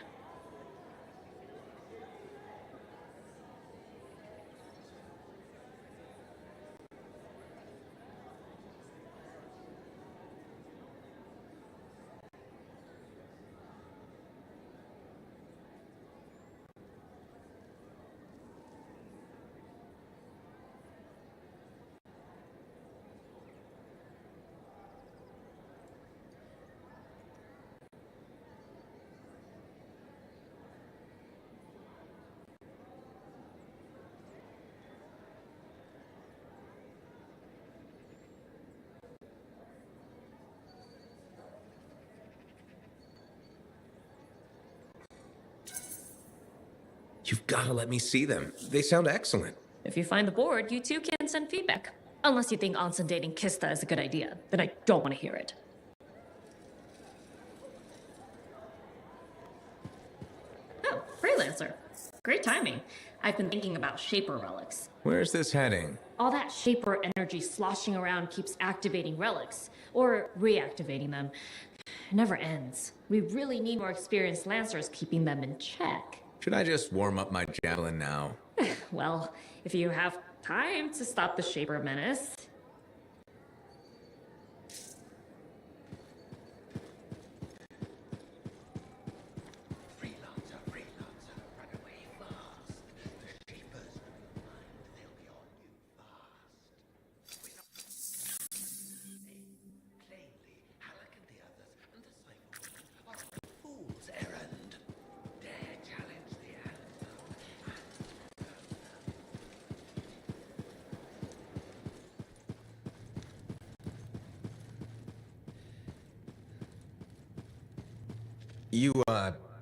You've got to let me see them. They sound excellent. If you find the board, you too can send feedback. Unless you think Anson dating Kista is a good idea, then I don't want to hear it. Oh, freelancer. Great timing. I've been thinking about Shaper relics. Where's this heading? All that Shaper energy sloshing around keeps activating relics, or reactivating them. It never ends. We really need more experienced Lancers keeping them in check. Should I just warm up my javelin now? Well, if you have time to stop the Shaper menace. You,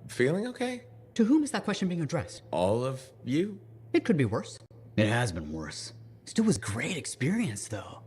feeling okay? To whom is that question being addressed? All of you? It could be worse. It has been worse. Still was great experience, though.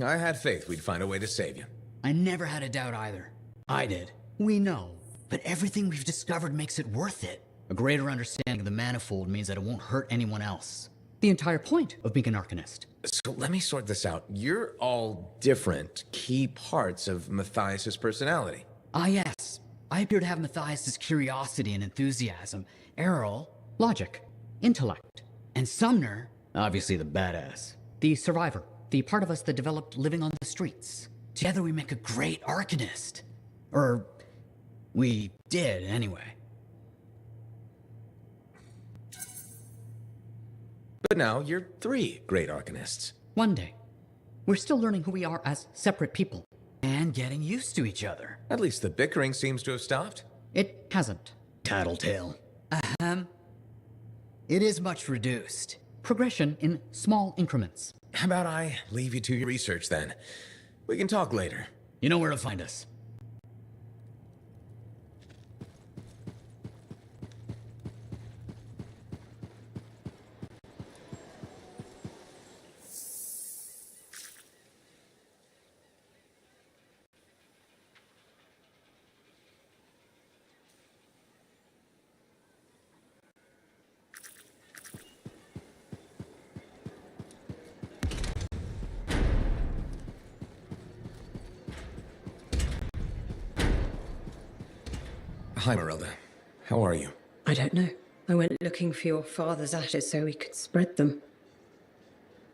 I had faith we'd find a way to save you. I never had a doubt either. I did. We know. But everything we've discovered makes it worth it. A greater understanding of the manifold means that it won't hurt anyone else. The entire point of being an Arcanist. So let me sort this out. You're all different key parts of Matthias's personality. Ah, yes. I appear to have Matthias's curiosity and enthusiasm. Errol, logic, intellect. And Sumner, obviously the badass. The survivor. The part of us that developed living on the streets. Together we make a great Arcanist. Or, we did, anyway. But now you're 3 great Arcanists. One day. We're still learning who we are as separate people. And getting used to each other. At least the bickering seems to have stopped. It hasn't. Tattletale. It is much reduced. Progression in small increments. How about I leave you to your research then? We can talk later. You know where to find us. Hi, Merelda. How are you? I don't know. I went looking for your father's ashes so we could spread them.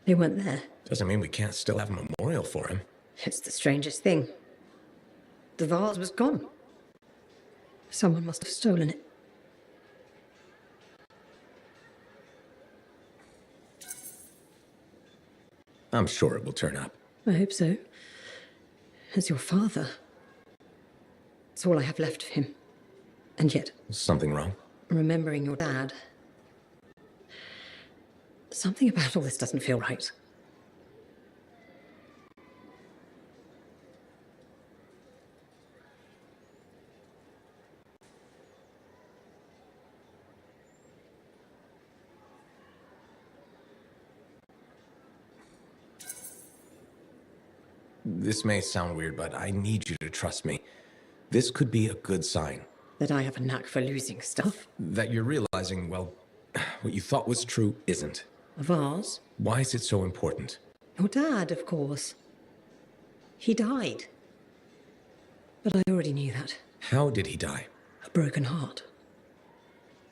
They weren't there. Doesn't mean we can't still have a memorial for him. It's the strangest thing. The vase was gone. Someone must have stolen it. I'm sure it will turn up. I hope so. As your father. It's all I have left of him. And yet, Something wrong? remembering your dad, something about all this doesn't feel right. This may sound weird, but I need you to trust me. This could be a good sign. That I have a knack for losing stuff. That you're realizing, well, what you thought was true isn't. A vase? Why is it so important? Your dad, of course. He died. But I already knew that. How did he die? A broken heart.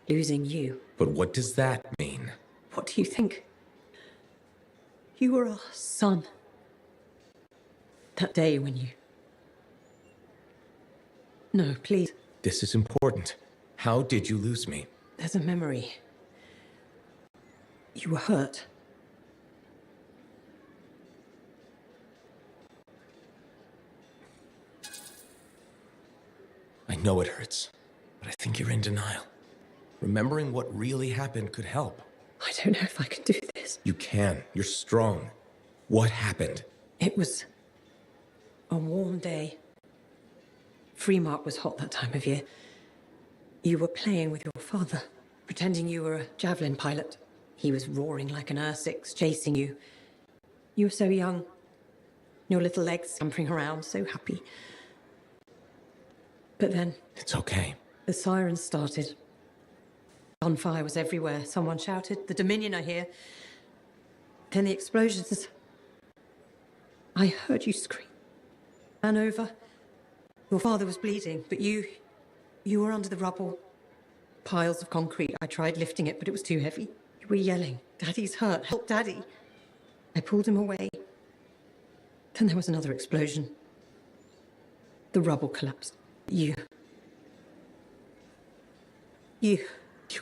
Losing you. But what does that mean? What do you think? You were our son. That day when you... No, please. This is important. How did you lose me? There's a memory. You were hurt. I know it hurts, but I think you're in denial. Remembering what really happened could help. I don't know if I can do this. You can. You're strong. What happened? It was a warm day. Fremont was hot that time of year. You were playing with your father, pretending you were a javelin pilot. He was roaring like an Ursix, chasing you. You were so young. Your little legs scampering around, so happy. But then... It's okay. The sirens started. Gunfire was everywhere. Someone shouted, "The Dominion are here." Then the explosions. I heard you scream. Ran over. Your father was bleeding, but you were under the rubble. Piles of concrete. I tried lifting it, but it was too heavy. You were yelling, "Daddy's hurt, help Daddy." I pulled him away. Then there was another explosion. The rubble collapsed. You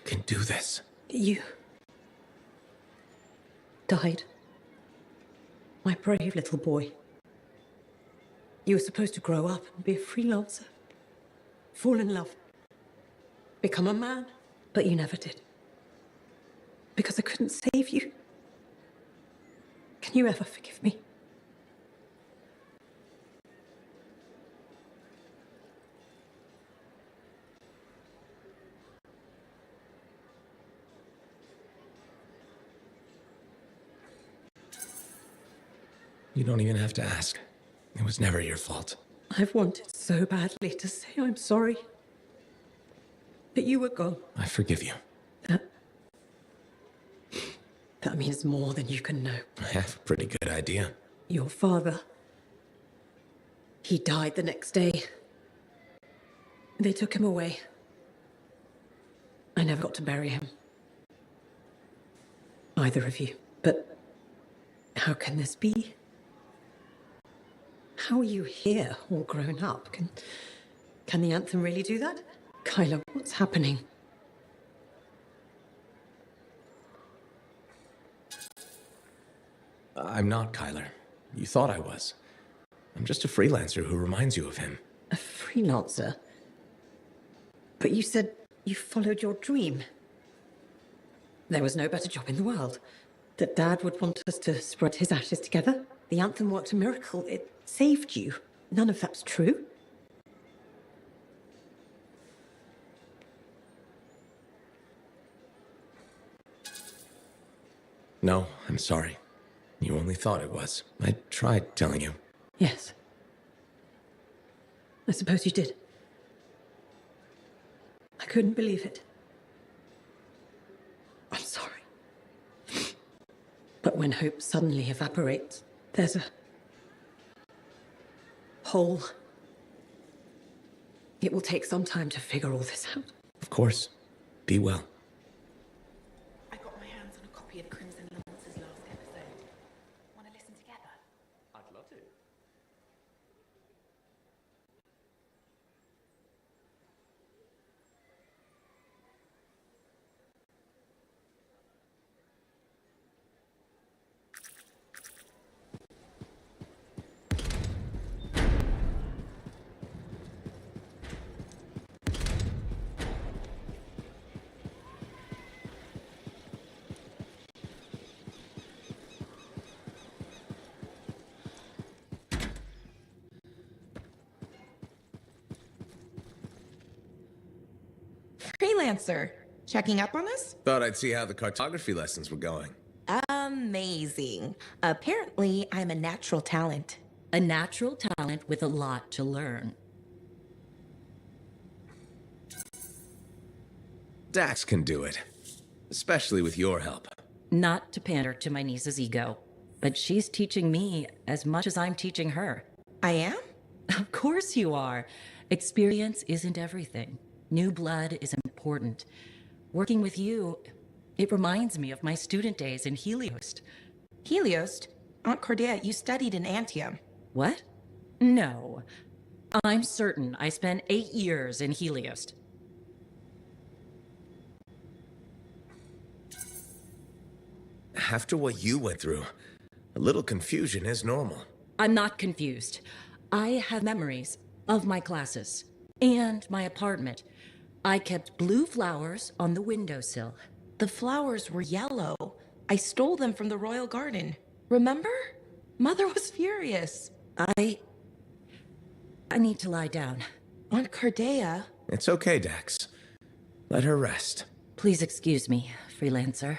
can do this. You died. My brave little boy. You were supposed to grow up and be a freelancer. Fall in love. Become a man. But you never did. Because I couldn't save you. Can you ever forgive me? You don't even have to ask. It was never your fault. I've wanted so badly to say I'm sorry. But you were gone. I forgive you. That means more than you can know. I have a pretty good idea. Your father. He died the next day. They took him away. I never got to bury him. Either of you. But how can this be? How are you here, all grown up? Can the Anthem really do that? Kyla, what's happening? I'm not, Kyler. You thought I was. I'm just a freelancer who reminds you of him. A freelancer? But you said you followed your dream. There was no better job in the world. That Dad would want us to spread his ashes together. The Anthem worked a miracle. It saved you. None of that's true. No, I'm sorry. You only thought it was. I tried telling you. Yes. I suppose you did. I couldn't believe it. I'm sorry. But when hope suddenly evaporates, there's a hole It will take some time to figure all this out. Of course. Be well. I got my hands on a copy of Crimson Lance's last episode. Want to listen together? I'd love to. Freelancer, checking up on us? Thought I'd see how the cartography lessons were going. Amazing. Apparently, I'm a natural talent. A natural talent with a lot to learn. Dax can do it. Especially with your help. Not to pander to my niece's ego, but she's teaching me as much as I'm teaching her. I am? Of course you are. Experience isn't everything. New blood is important. Working with you, it reminds me of my student days in Heliost. Heliost? Aunt Cordia, you studied in Anthem. What? No. I'm certain I spent 8 years in Heliost. After what you went through, a little confusion is normal. I'm not confused. I have memories of my classes and my apartment. I kept blue flowers on the windowsill. The flowers were yellow. I stole them from the royal garden. Remember? Mother was furious. I need to lie down. Aunt Cordia. It's okay, Dax. Let her rest. Please excuse me, freelancer.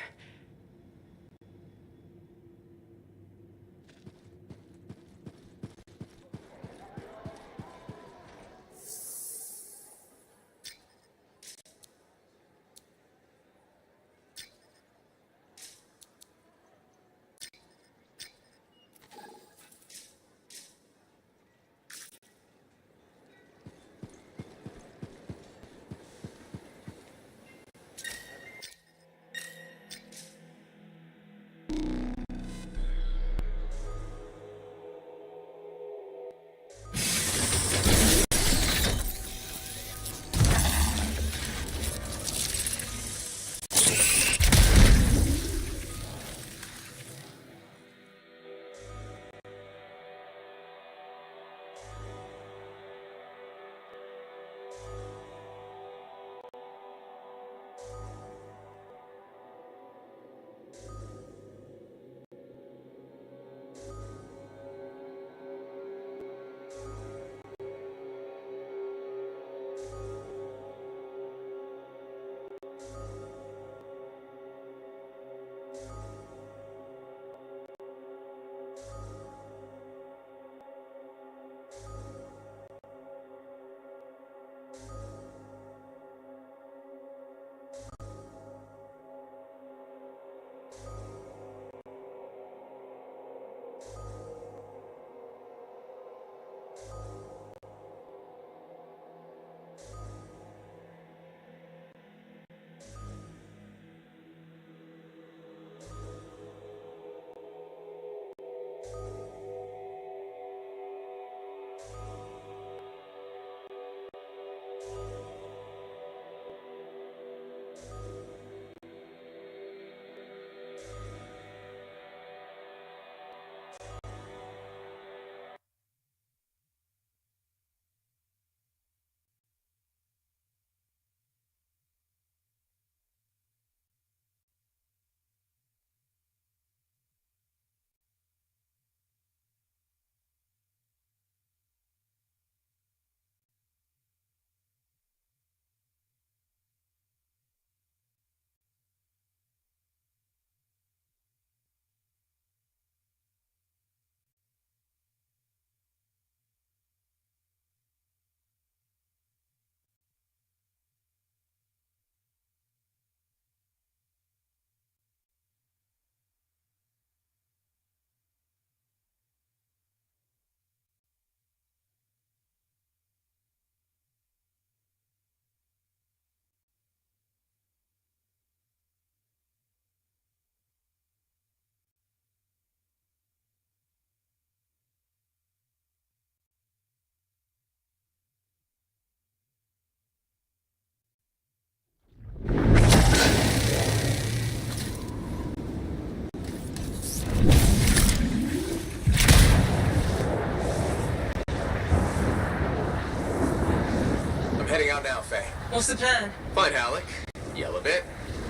What's the plan? Find Halleck, yell a bit,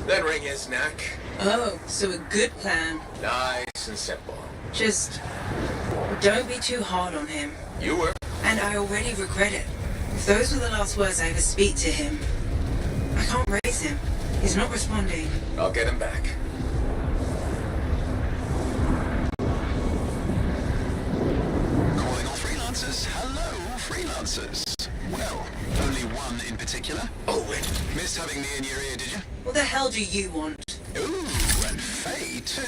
then wring his neck. Oh, so a good plan. Nice and simple. Just don't be too hard on him. You were. And I already regret it. If those were the last words I ever speak to him, I can't raise him. He's not responding. I'll get him back. Calling all freelancers. Hello, freelancers. Well, only one in particular. Owen. Missed having me in your ear, did you? What the hell do you want? Ooh, and Faye, too.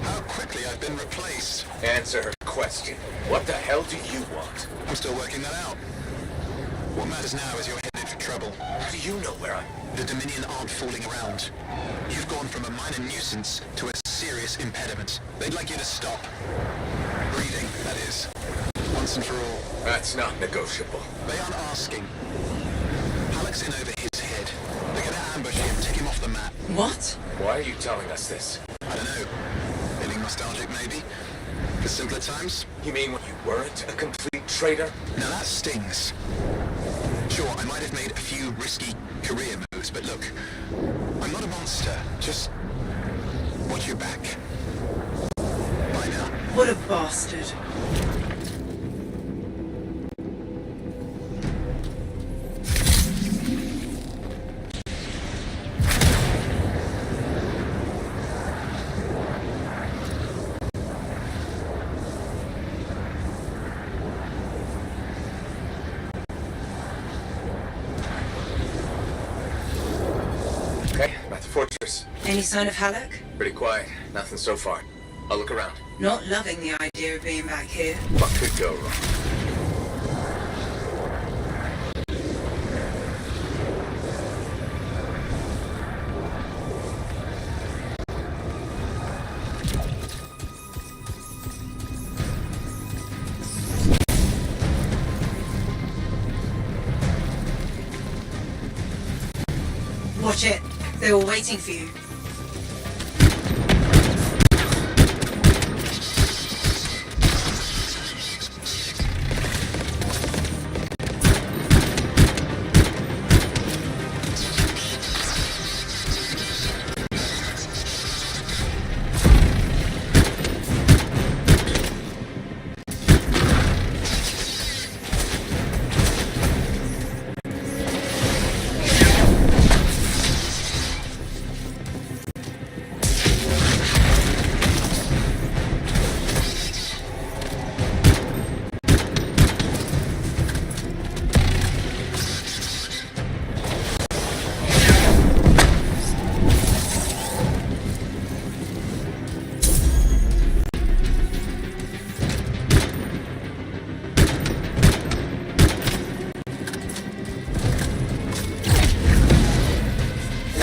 How quickly I've been replaced. Answer her question. What the hell do you want? I'm still working that out. What matters now is you're headed for trouble. How do you know where I'm? The Dominion aren't fooling around. You've gone from a minor nuisance to a serious impediment. They'd like you to stop. Breathing, that is. Once and for all. That's not negotiable. They aren't asking. Halleck's in over his head. They're gonna ambush him, take him off the map. What? Why are you telling us this? I don't know. Feeling nostalgic, maybe? For simpler times? You mean when you weren't a complete traitor? Now that stings. Sure, I might have made a few risky career moves, but look, I'm not a monster. Just watch your back. Bye now. What a bastard. Okay, at the fortress. Any sign of Halleck? Pretty quiet. Nothing so far. I'll look around. Not loving the idea of being back here. What could go wrong? Watch it. They were waiting for you.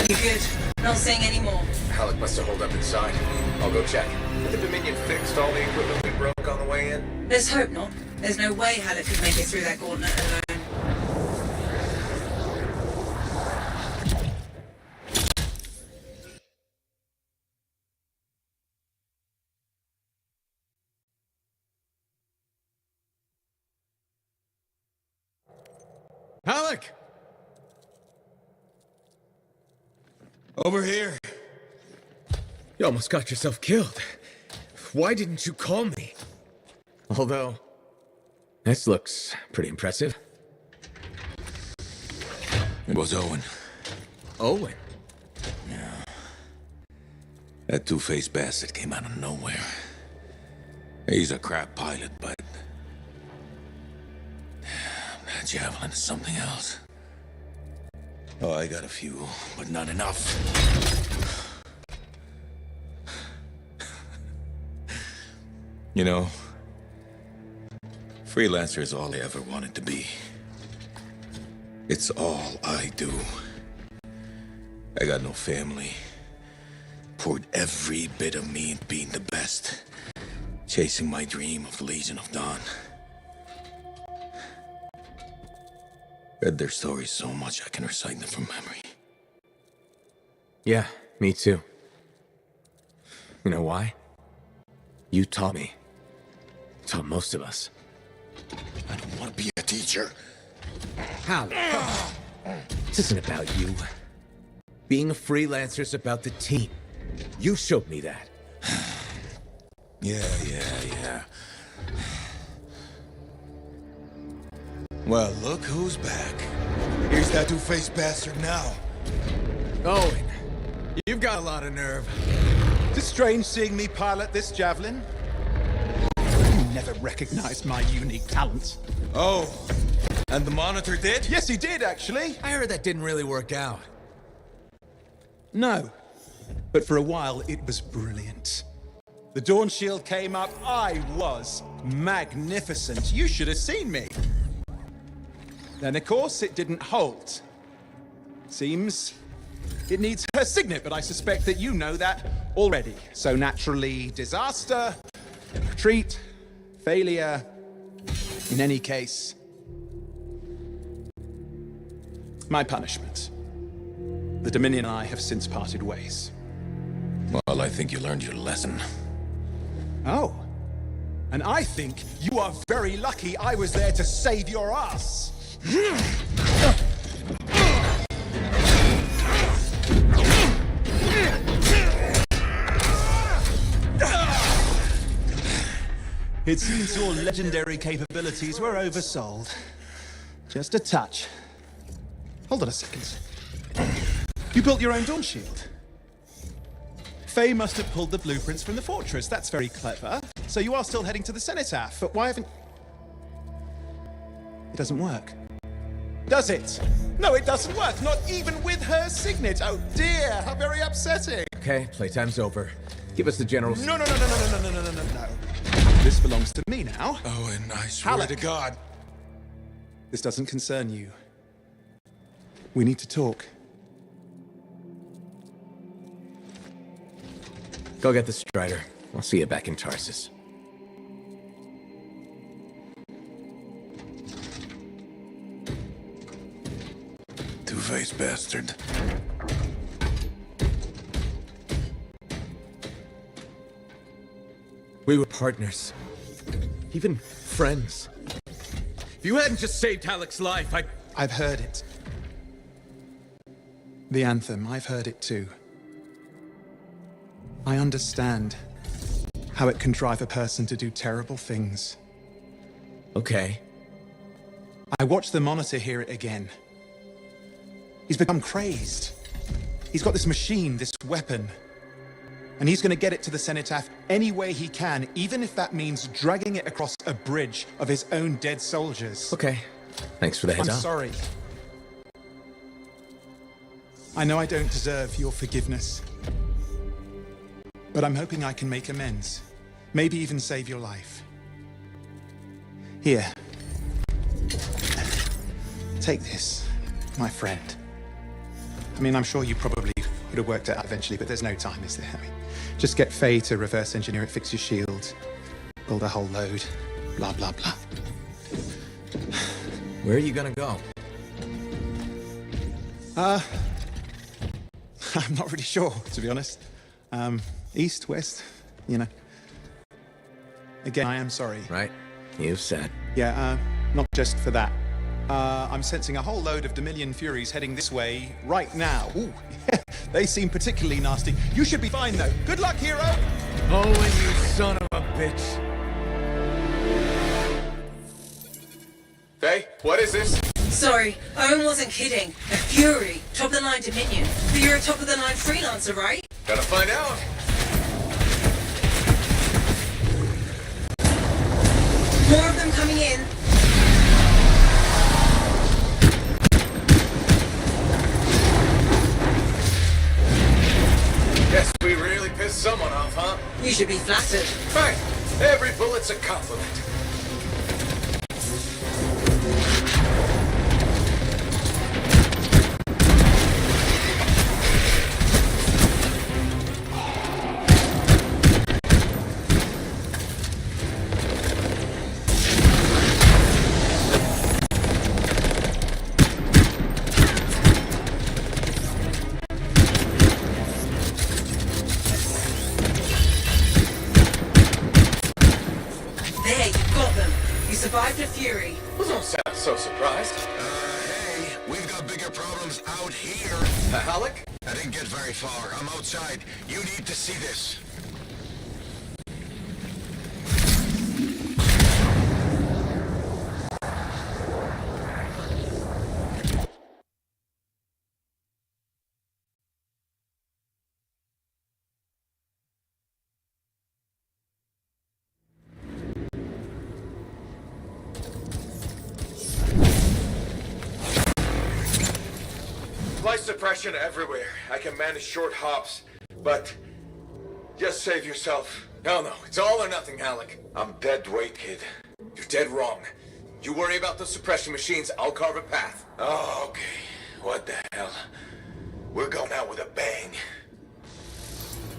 You good? Not seeing any more. Halleck must have holed up inside. I'll go check. Have the Dominion fixed all the equipment we broke on the way in? Let's hope not. There's no way Halleck could make it through that gauntlet alone. Halleck! Over here. You almost got yourself killed. Why didn't you call me? Although, this looks pretty impressive. It was Owen. Owen? Yeah. That two-faced bastard came out of nowhere. He's a crap pilot, but that javelin is something else. Oh, I got a few, but not enough. You know, freelancer is all I ever wanted to be. It's all I do. I got no family. Poured every bit of me into being the best. Chasing my dream of the Legion of Dawn. Read their stories so much I can recite them from memory. Yeah, me too. You know why? You taught me. Taught most of us. I don't want to be a teacher. Halleck, This isn't about you. Being a freelancer's about the team. You showed me that. Yeah. Well, look who's back. Here's that two-faced bastard now. Owen, you've got a lot of nerve. Is it strange seeing me pilot this javelin? You never recognized my unique talents. Oh, and the monitor did? Yes, he did, actually. I heard that didn't really work out. No, but for a while it was brilliant. The Dawn Shield came up, I was magnificent. You should have seen me. Then, of course, it didn't hold. Seems it needs her signet, but I suspect that you know that already. So naturally, disaster, retreat, failure. In any case, my punishment. The Dominion and I have since parted ways. Well, I think you learned your lesson. Oh. And I think you are very lucky I was there to save your ass. It seems your legendary capabilities were oversold. Just a touch. Hold on a second. You built your own Dawn Shield. Faye must have pulled the blueprints from the fortress. That's very clever. So you are still heading to the Cenotaph, but why haven't... It doesn't work. Does it? No, it doesn't work. Not even with her signet. Oh dear, how very upsetting. Okay, playtime's over. Give us the general... No. This belongs to me now. Oh, and I swear to God. This doesn't concern you. We need to talk. Go get the Strider. I'll see you back in Tarsus. Two-faced bastard. We were partners. Even friends. If you hadn't just saved Halleck's life, I've heard it. The Anthem, I've heard it too. I understand how it can drive a person to do terrible things. Okay. I watched the Monitor hear it again. He's become crazed. He's got this machine, this weapon. And he's going to get it to the Cenotaph any way he can, even if that means dragging it across a bridge of his own dead soldiers. Okay. Thanks for the heads up. I'm sorry. I know I don't deserve your forgiveness. But I'm hoping I can make amends. Maybe even save your life. Here. Take this, my friend. I mean, I'm sure you probably would have worked it out eventually, but there's no time, is there? I mean, just get Faye to reverse engineer it, fix your shield, build a whole load, blah, blah, blah. Where are you gonna go? I'm not really sure, to be honest. East, west, you know. Again, I am sorry. Right. You've said. Yeah, not just for that. I'm sensing a whole load of Dominion Furies heading this way right now. Ooh, they seem particularly nasty. You should be fine, though. Good luck, hero! Owen, you son of a bitch. Faye, what is this? Sorry, Owen wasn't kidding. A Fury, top-of-the-line Dominion. But you're a top-of-the-line freelancer, right? Gotta find out. More of them coming in. Guess we really pissed someone off, huh? You should be flattered. Fine. Every bullet's a compliment. There, you got them. You survived a Fury. Well, don't sound so surprised. Hey, We've got bigger problems out here. Alec? I didn't get very far. I'm outside. You need to see this. Flight suppression everywhere. I can manage short hops, but just save yourself. No, it's all or nothing, Alec. I'm dead weight, kid. You're dead wrong. You worry about the suppression machines, I'll carve a path. Oh, okay. What the hell? We're going out with a bang.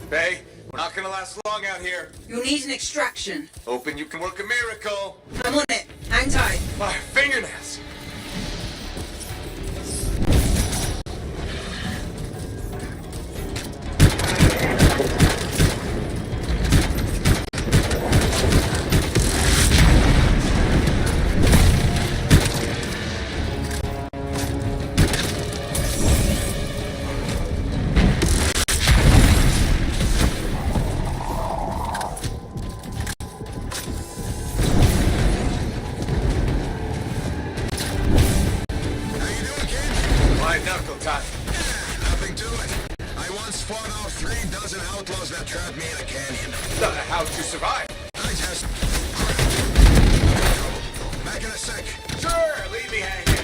Faye, we're not gonna last long out here. You'll need an extraction. Hoping you can work a miracle. I'm on it. Hang tight. My fingernails. Nothing to it. I once fought off 3 dozen outlaws that trapped me in a canyon. How'd you survive? I just... Back in a sec. Sure, leave me hanging.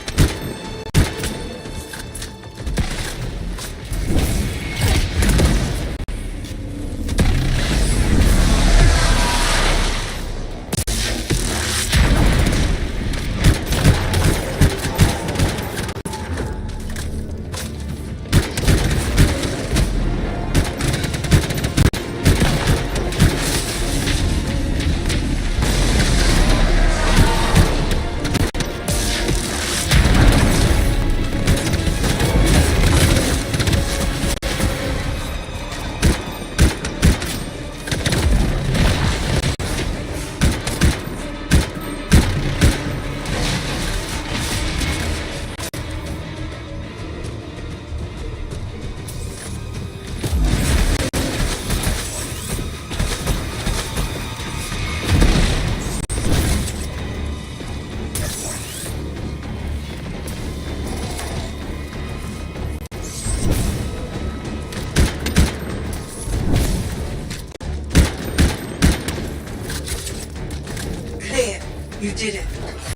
You did it.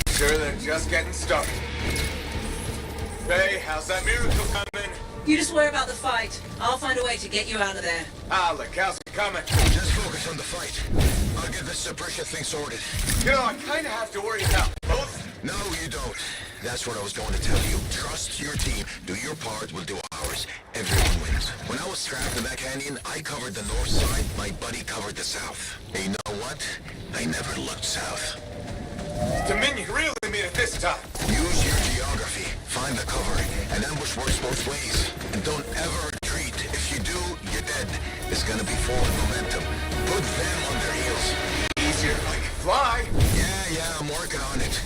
Sure, they're just getting started. Faye, how's that miracle coming? You just worry about the fight. I'll find a way to get you out of there. Alec, how's it coming? Just focus on the fight. I'll get this suppression thing sorted. You know, I kind of have to worry about both. No, you don't. That's what I was going to tell you. Trust your team. Do your part, we'll do ours. Everyone wins. When I was trapped in that canyon, I covered the north side, my buddy covered the south. And you know what? I never looked south. Dominion really made it this time. Use your geography. Find the cover. An ambush works both ways. And don't ever retreat. If you do, you're dead. It's gonna be forward momentum. Put them on their heels. Easier if I can fly. Yeah, I'm working on it.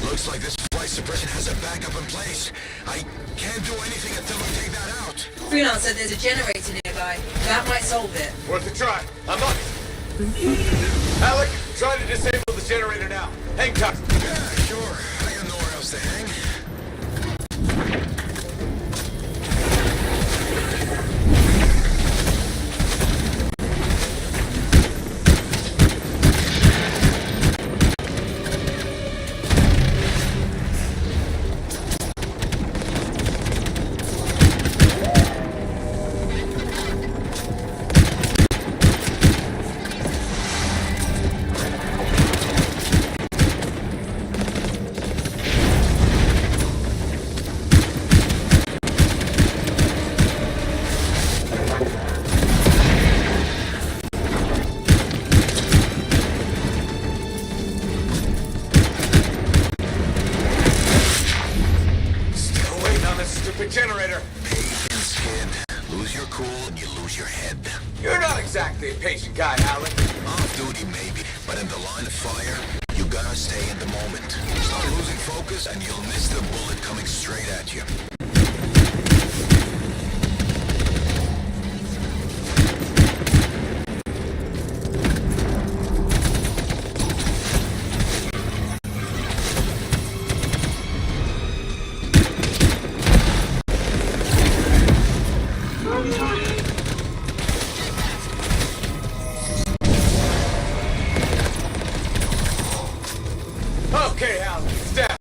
Looks like this flight suppression has a backup in place. I can't do anything until I take that out. Freelance said there's a generator nearby. That might solve it. Worth a try. I'm on it. Alec, try to disable the generator now. Hang tight. Yeah, sure. I got nowhere else to hang. Generator. Patience, kid. Lose your cool and you lose your head. You're not exactly a patient guy, Alec. Off duty, maybe, but in the line under fire, you gotta stay in the moment. Start losing focus and you'll miss the bullet coming straight at you. Okay, Al, it's down.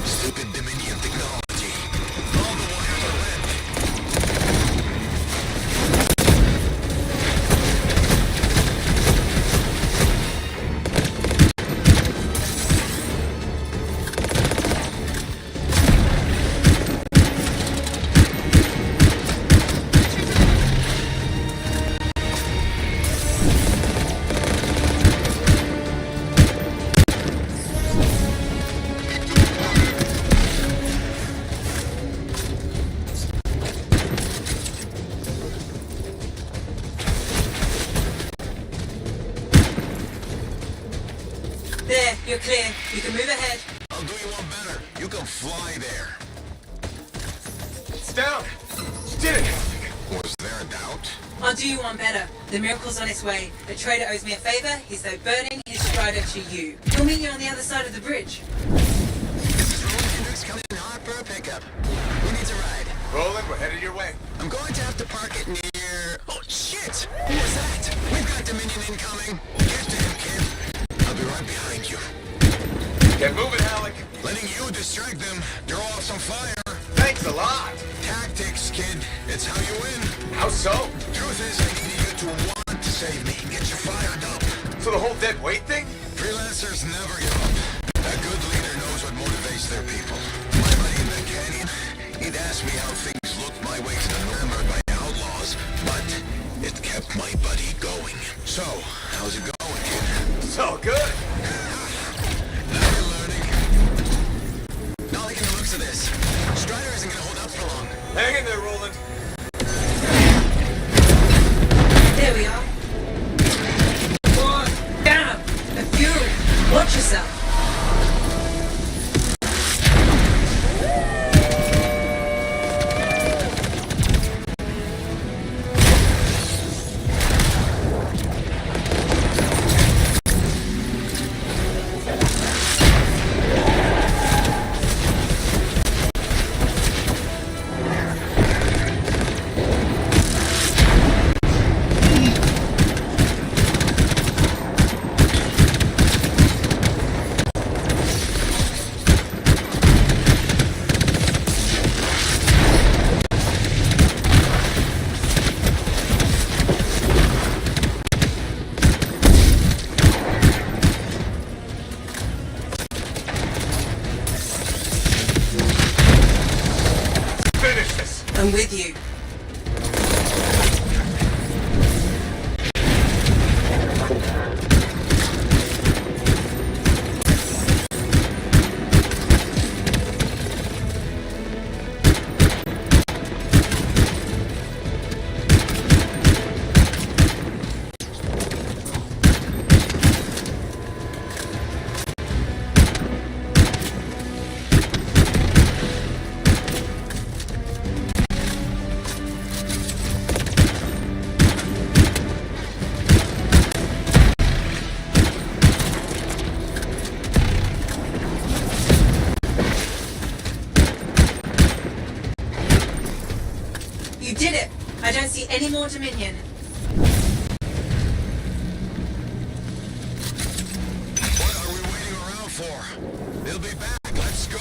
Stupid Dominion technology. All the wires are red. There, you're clear. You can move ahead. I'll do you one better. You can fly there. It's down. You did it. Was there a doubt? I'll do you one better. The miracle's on its way. The trader owes me a favor. He's though burning his strider to you. He'll meet you on the other side of the bridge. This is Roland Hendricks coming in hot for a pickup. Who needs a ride? Roland, we're headed your way. I'm going to have to park it near... Oh, shit! Who was that? We've got Dominion incoming. Get to him, kid. I'll be right behind you. Get moving, Alec. Letting you distract them, draw off some fire. Thanks a lot. Tactics, kid. It's how you win. How so? Truth is, I need you to want to save me. Get you fired up. So the whole dead weight thing? Freelancers never give up. A good leader knows what motivates their people. My buddy in the canyon, he'd ask me how things looked my way to the murmured by outlaws, but it kept my buddy going. So, how's it going, kid? So good. Now you're learning. Not liking the looks of this. Strider isn't gonna hold up for long. Hang in there, Roland. There we are. One, down. A fury. Watch yourself. I'm with you. You did it! I don't see any more Dominion. What are we waiting around for? They'll be back. Let's go.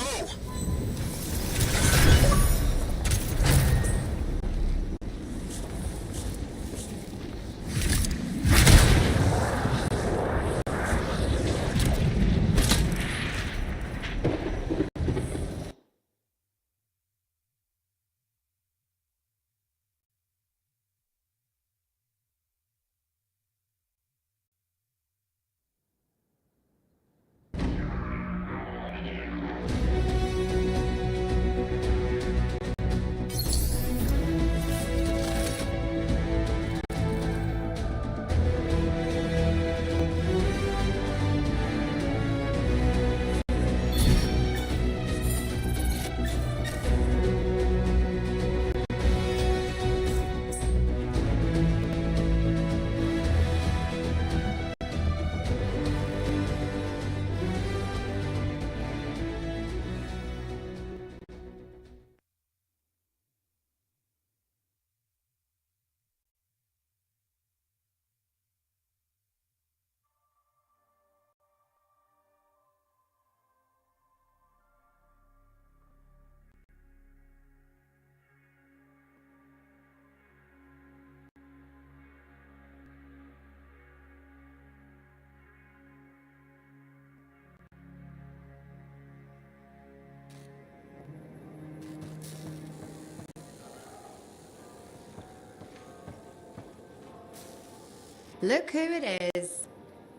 Look who it is.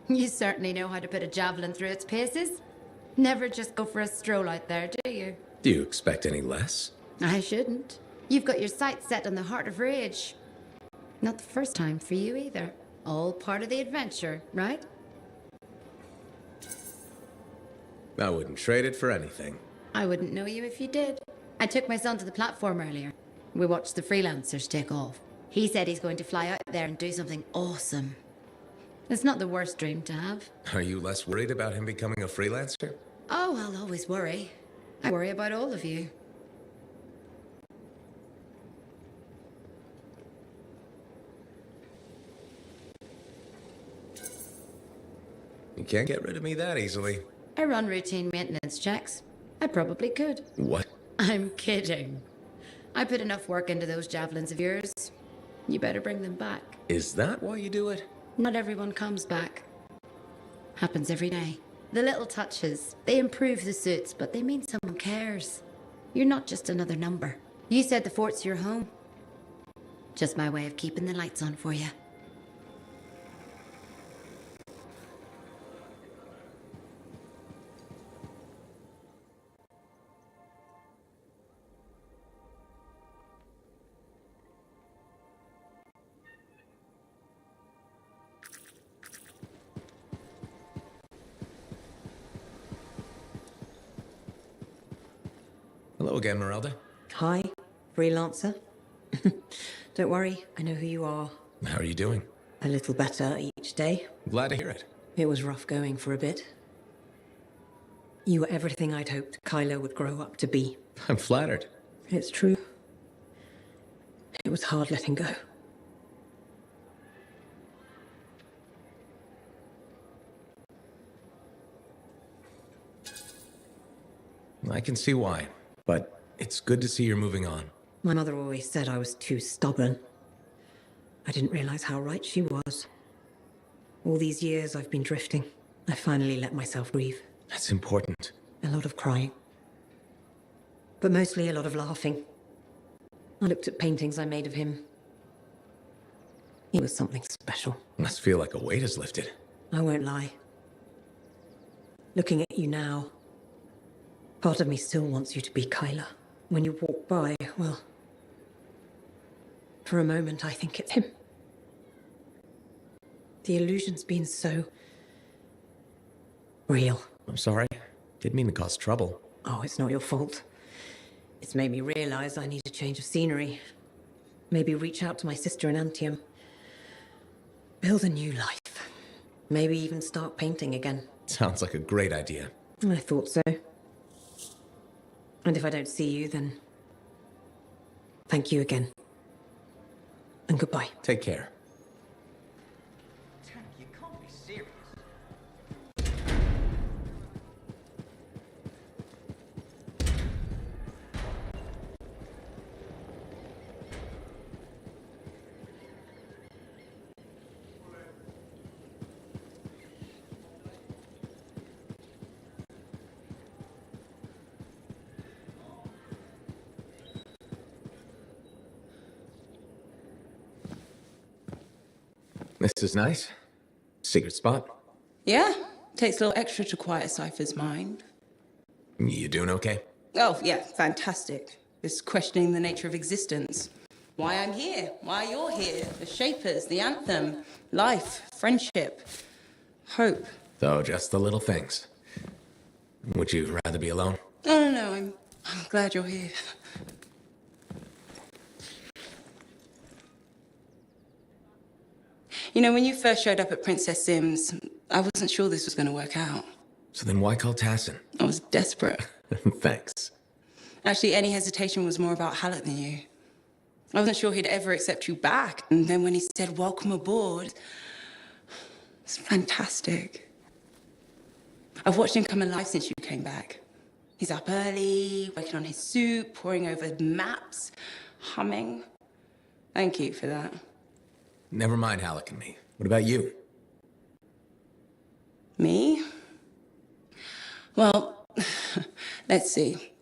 You certainly know how to put a javelin through its paces. Never just go for a stroll out there, do you? Do you expect any less? I shouldn't. You've got your sights set on the Heart of Rage. Not the first time for you either. All part of the adventure, right? I wouldn't trade it for anything. I wouldn't know you if you did. I took my son to the platform earlier. We watched the freelancers take off. He said he's going to fly out there and do something awesome. It's not the worst dream to have. Are you less worried about him becoming a freelancer? Oh, I'll always worry. I worry about all of you. You can't get rid of me that easily. I run routine maintenance checks. I probably could. What? I'm kidding. I put enough work into those javelins of yours. You better bring them back. Is that why you do it? Not everyone comes back. Happens every day. The little touches, they improve the suits, but they mean someone cares. You're not just another number. You said the fort's your home. Just my way of keeping the lights on for you. Hello again, Merelda. Hi, freelancer. Don't worry, I know who you are. How are you doing? A little better each day. Glad to hear it. It was rough going for a bit. You were everything I'd hoped Kylo would grow up to be. I'm flattered. It's true. It was hard letting go. I can see why, but it's good to see you're moving on. My mother always said I was too stubborn. I didn't realize how right she was. All these years I've been drifting. I finally let myself grieve. That's important. A lot of crying. But mostly a lot of laughing. I looked at paintings I made of him. He was something special. Must feel like a weight is lifted. I won't lie. Looking at you now, part of me still wants you to be Kyla. When you walk by, well, for a moment I think it's him. The illusion's been so real. I'm sorry. Didn't mean to cause trouble. Oh, it's not your fault. It's made me realize I need a change of scenery. Maybe reach out to my sister in Anthem. Build a new life. Maybe even start painting again. Sounds like a great idea. I thought so. And if I don't see you, then thank you again. And goodbye. Take care. You can't be serious. This is nice. Secret spot. Yeah, takes a little extra to quiet Cypher's mind. You doing okay? Oh, yeah, fantastic. Just questioning the nature of existence. Why I'm here, why you're here, the Shapers, the Anthem, life, friendship, hope. So just the little things. Would you rather be alone? No, I'm glad you're here. You know, when you first showed up at Princess Sim's, I wasn't sure this was going to work out. So then why call Tassin? I was desperate. Thanks. Actually, any hesitation was more about Halleck than you. I wasn't sure he'd ever accept you back. And then when he said, welcome aboard, it's fantastic. I've watched him come alive since you came back. He's up early, working on his suit, poring over maps, humming. Thank you for that. Never mind Halleck and me. What about you? Me? Well, let's see.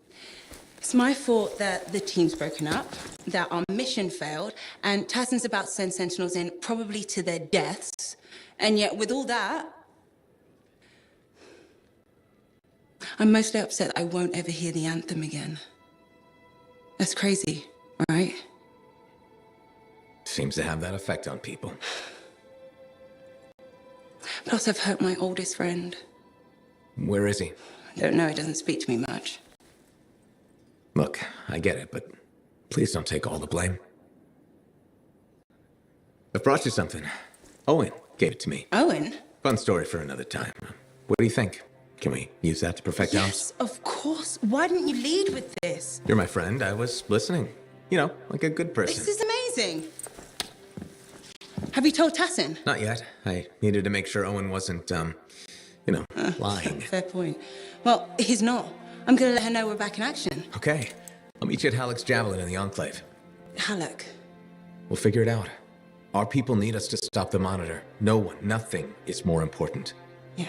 It's my fault that the team's broken up, that our mission failed, and Tassin's about to send Sentinels in, probably to their deaths. And yet, with all that, I'm mostly upset I won't ever hear the anthem again. That's crazy, right? Seems to have that effect on people. Plus, I've hurt my oldest friend. Where is he? I don't know, he doesn't speak to me much. Look, I get it, but please don't take all the blame. I've brought you something. Owen gave it to me. Owen? Fun story for another time. What do you think? Can we use that to perfect ours? Yes, of course. Why didn't you lead with this? You're my friend. I was listening. You know, like a good person. This is amazing. Have you told Tassin? Not yet. I needed to make sure Owen wasn't, lying. Fair point. Well, he's not. I'm gonna let her know we're back in action. Okay. I'll meet you at Halleck's Javelin in the Enclave. Halleck. We'll figure it out. Our people need us to stop the Monitor. No one, nothing is more important. Yeah.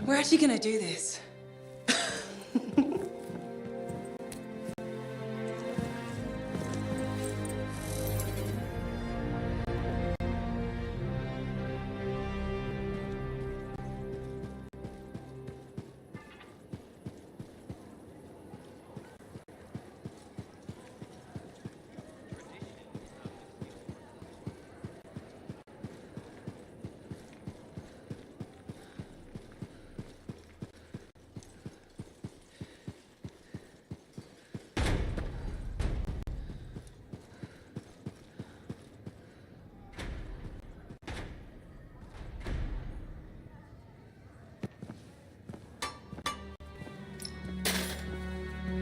We're actually gonna do this.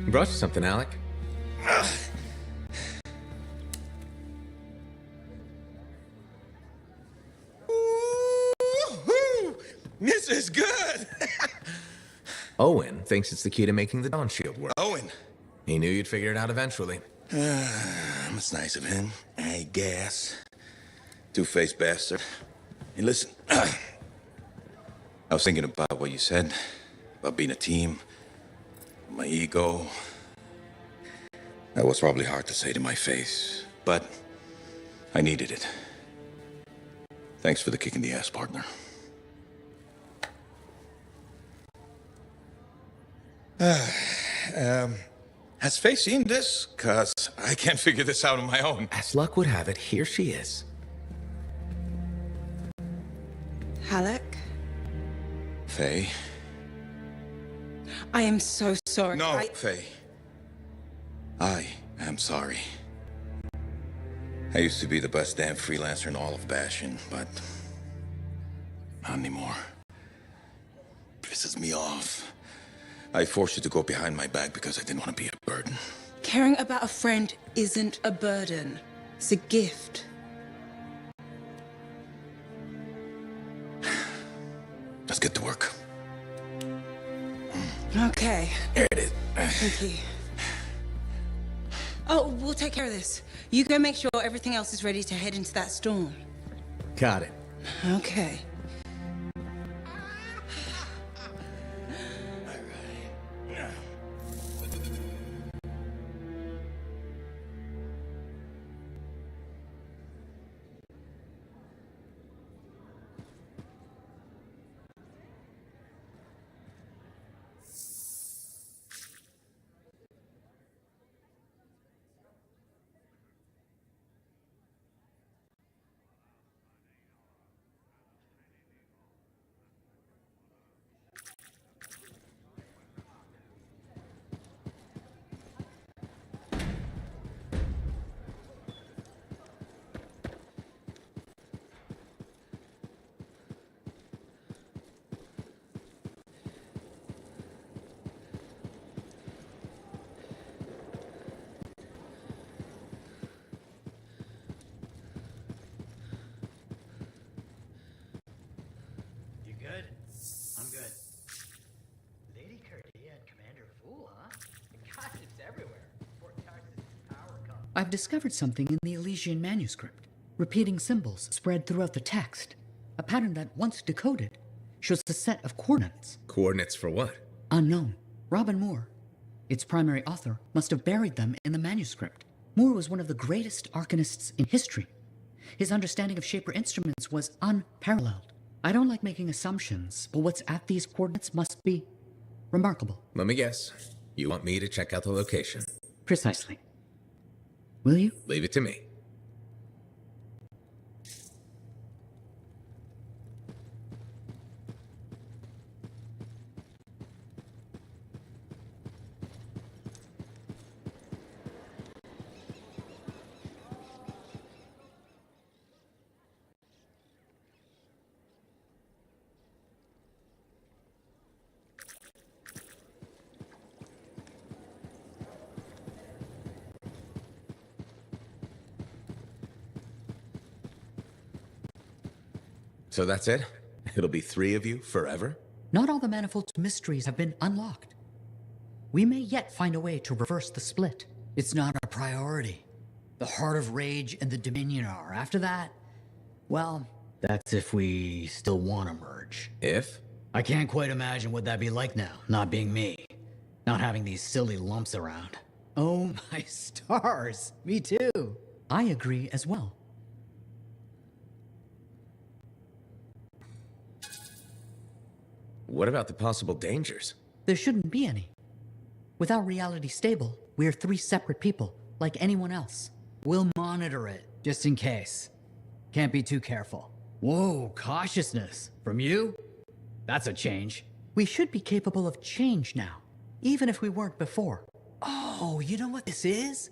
Brought you something, Alec. Woo-hoo! This is good! Owen thinks it's the key to making the Dawn Shield work. Owen! He knew you'd figure it out eventually. That's nice of him, I guess. Two-faced bastard. Hey, listen. I was thinking about what you said, about being a team, my ego. That was probably hard to say to my face, but I needed it. Thanks for the kick in the ass, partner. Has Faye seen this? 'Cause I can't figure this out on my own. As luck would have it, here she is. Halleck? Faye? I am so sorry. No, Faye. I am sorry. I used to be the best damn freelancer in all of Bastion, but not anymore. Pisses me off. I forced you to go behind my back because I didn't want to be a burden. Caring about a friend isn't a burden. It's a gift. Let's get to work. Okay. Here it is. Thank you. Oh, we'll take care of this. You go make sure everything else is ready to head into that storm. Got it. Okay. I've discovered something in the Elysian manuscript. Repeating symbols spread throughout the text. A pattern that, once decoded, shows a set of coordinates. Coordinates for what? Unknown. Robin Moore, its primary author, must have buried them in the manuscript. Moore was one of the greatest arcanists in history. His understanding of Shaper instruments was unparalleled. I don't like making assumptions, but what's at these coordinates must be remarkable. Let me guess. You want me to check out the location? Precisely. Will you? Leave it to me. So that's it? It'll be 3 of you forever? Not all the Manifold's mysteries have been unlocked. We may yet find a way to reverse the split. It's not a priority. The Heart of Rage and the Dominion are. After that, well, that's if we still want to merge. If? I can't quite imagine what that'd be like now, not being me. Not having these silly lumps around. Oh my stars, me too. I agree as well. What about the possible dangers? There shouldn't be any. Without reality stable, we're 3 separate people, like anyone else. We'll monitor it, just in case. Can't be too careful. Whoa, cautiousness. From you? That's a change. We should be capable of change now, even if we weren't before. Oh, you know what this is?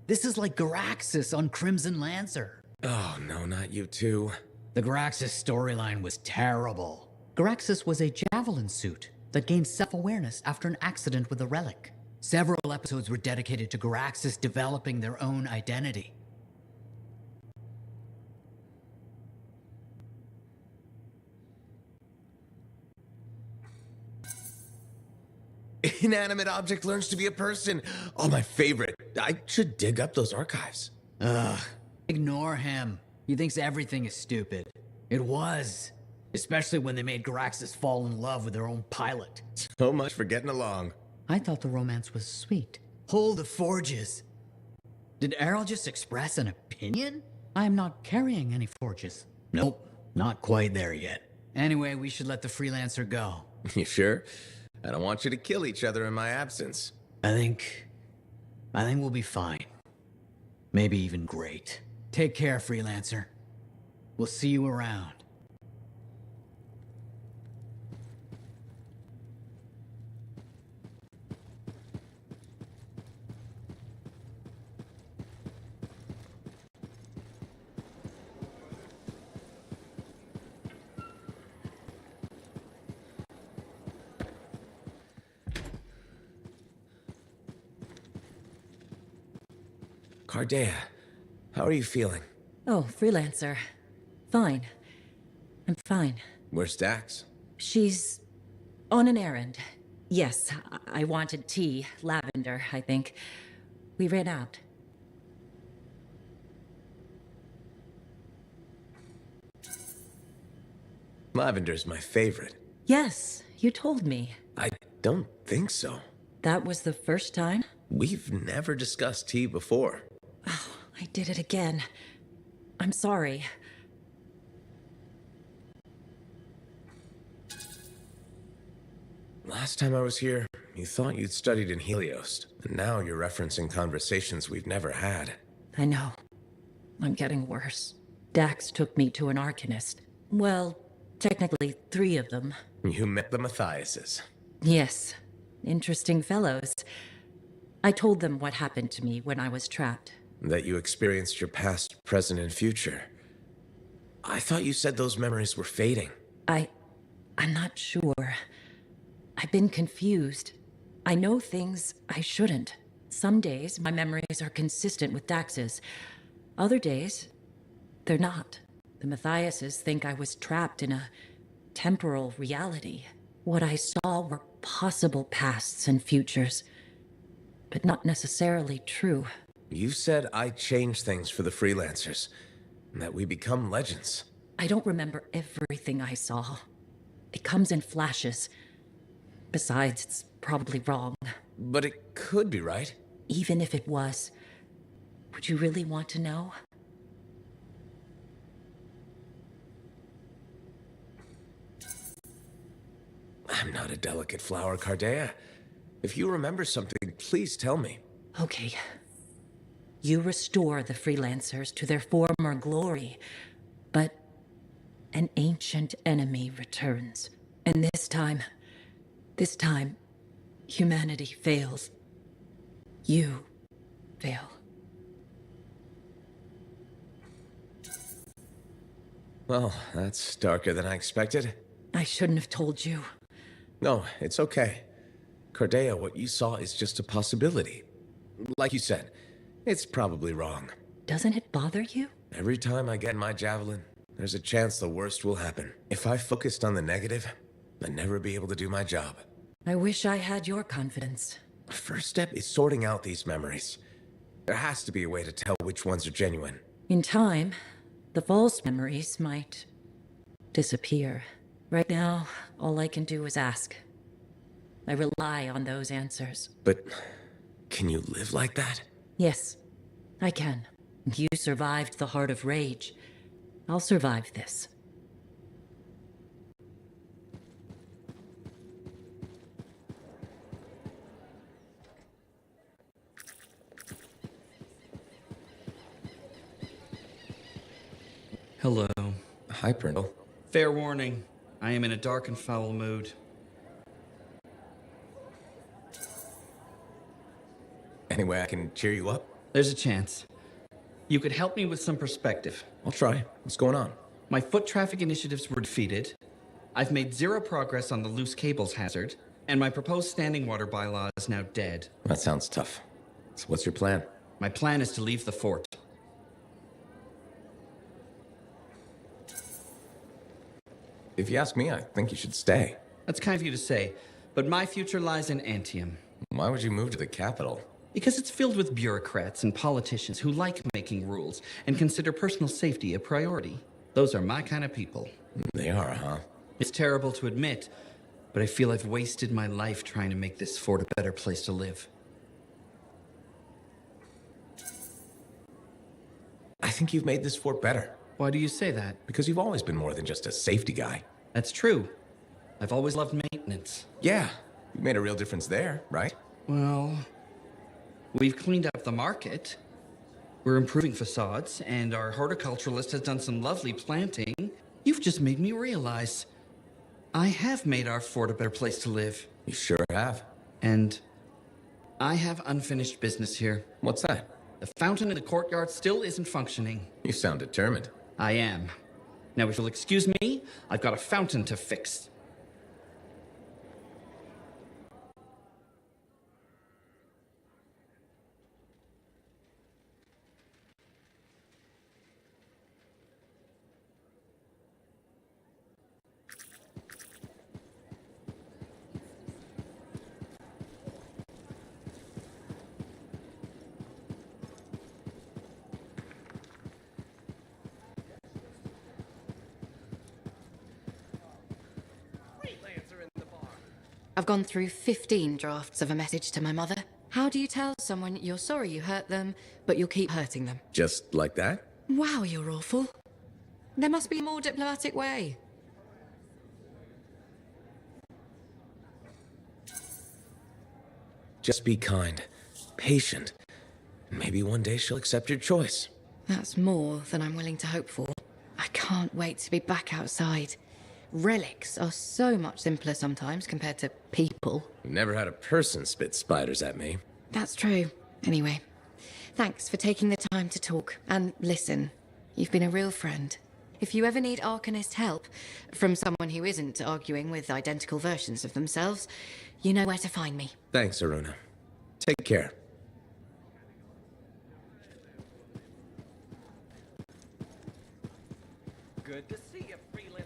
This is like Garaxus on Crimson Lancer. Oh, no, not you too. The Garaxus storyline was terrible. Garaxus was a javelin suit that gained self-awareness after an accident with a relic. Several episodes were dedicated to Garaxus developing their own identity. Inanimate object learns to be a person. Oh, my favorite. I should dig up those archives. Ugh. Ignore him. He thinks everything is stupid. It was. Especially when they made Garaxus fall in love with their own pilot. So much for getting along. I thought the romance was sweet. Hold the forges. Did Errol just express an opinion? I'm not carrying any forges. Nope, not quite there yet. Anyway, we should let the freelancer go. You sure? I don't want you to kill each other in my absence. I think we'll be fine. Maybe even great. Take care, freelancer. We'll see you around. Cardea, how are you feeling? Oh, freelancer. Fine. I'm fine. Where's Dax? She's on an errand. Yes, I wanted tea. Lavender, I think. We ran out. Lavender's my favorite. Yes, you told me. I don't think so. That was the first time? We've never discussed tea before. Oh, I did it again. I'm sorry. Last time I was here, you thought you'd studied in Helios, and now you're referencing conversations we've never had. I know. I'm getting worse. Dax took me to an Arcanist. Well, technically 3 of them. You met the Matthiases. Yes. Interesting fellows. I told them what happened to me when I was trapped. That you experienced your past, present, and future. I thought you said those memories were fading. I'm not sure. I've been confused. I know things I shouldn't. Some days, my memories are consistent with Dax's. Other days, they're not. The Matthiases think I was trapped in a temporal reality. What I saw were possible pasts and futures, but not necessarily true. You said I changed things for the freelancers, and that we become legends. I don't remember everything I saw. It comes in flashes. Besides, it's probably wrong. But it could be right. Even if it was, would you really want to know? I'm not a delicate flower, Cardea. If you remember something, please tell me. Okay. You restore the freelancers to their former glory, but an ancient enemy returns. And this time, humanity fails. You fail. Well, that's darker than I expected. I shouldn't have told you. No, it's okay. Cardea, what you saw is just a possibility. Like you said, it's probably wrong. Doesn't it bother you? Every time I get my javelin, there's a chance the worst will happen. If I focused on the negative, I'd never be able to do my job. I wish I had your confidence. The first step is sorting out these memories. There has to be a way to tell which ones are genuine. In time, the false memories might disappear. Right now, all I can do is ask. I rely on those answers. But can you live like that? Yes, I can. You survived the Heart of Rage. I'll survive this. Hello. Hi, Brindle. Fair warning, I am in a dark and foul mood. Any way I can cheer you up? There's a chance. You could help me with some perspective. I'll try. What's going on? My foot traffic initiatives were defeated. I've made zero progress on the loose cables hazard, and my proposed standing water bylaw is now dead. That sounds tough. So what's your plan? My plan is to leave the fort. If you ask me, I think you should stay. That's kind of you to say, but my future lies in Anthem. Why would you move to the capital? Because it's filled with bureaucrats and politicians who like making rules and consider personal safety a priority. Those are my kind of people. They are, huh? It's terrible to admit, but I feel I've wasted my life trying to make this fort a better place to live. I think you've made this fort better. Why do you say that? Because you've always been more than just a safety guy. That's true. I've always loved maintenance. Yeah, you made a real difference there, right? Well, we've cleaned up the market. We're improving facades, and our horticulturalist has done some lovely planting. You've just made me realize I have made our fort a better place to live. You sure have. And I have unfinished business here. What's that? The fountain in the courtyard still isn't functioning. You sound determined. I am. Now, if you'll excuse me, I've got a fountain to fix. I've gone through 15 drafts of a message to my mother. How do you tell someone you're sorry you hurt them, but you'll keep hurting them? Just like that? Wow, you're awful. There must be a more diplomatic way. Just be kind, patient. Maybe one day she'll accept your choice. That's more than I'm willing to hope for. I can't wait to be back outside. Relics are so much simpler sometimes compared to people. Never had a person spit spiders at me. That's true. Anyway, thanks for taking the time to talk and listen. You've been a real friend. If you ever need Arcanist help from someone who isn't arguing with identical versions of themselves, you know where to find me. Thanks, Aruna. Take care. Good to see you, freelancer.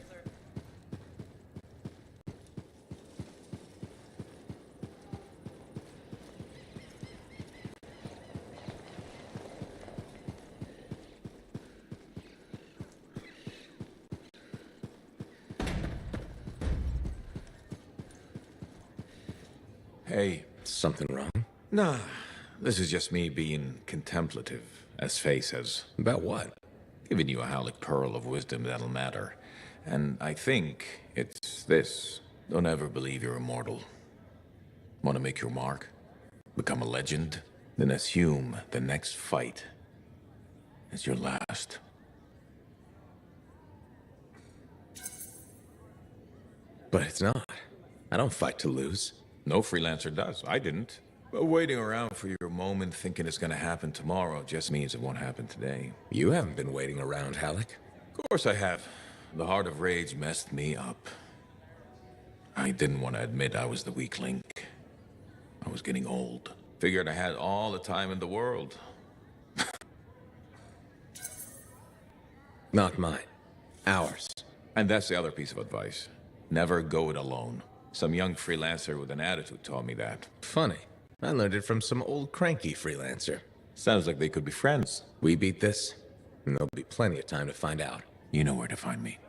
Hey. Something wrong? Nah, this is just me being contemplative, as Faye says. About what? Giving you a Halleck pearl of wisdom that'll matter. And I think it's this. Don't ever believe you're immortal. Want to make your mark? Become a legend? Then assume the next fight is your last. But it's not. I don't fight to lose. No freelancer does. I didn't. But waiting around for your moment thinking it's gonna happen tomorrow just means it won't happen today. You haven't been waiting around, Halleck. Of course I have. The Heart of Rage messed me up. I didn't want to admit I was the weak link. I was getting old. Figured I had all the time in the world. Not mine. Ours. And that's the other piece of advice. Never go it alone. Some young freelancer with an attitude taught me that. Funny. I learned it from some old cranky freelancer. Sounds like they could be friends. We beat this, and there'll be plenty of time to find out. You know where to find me.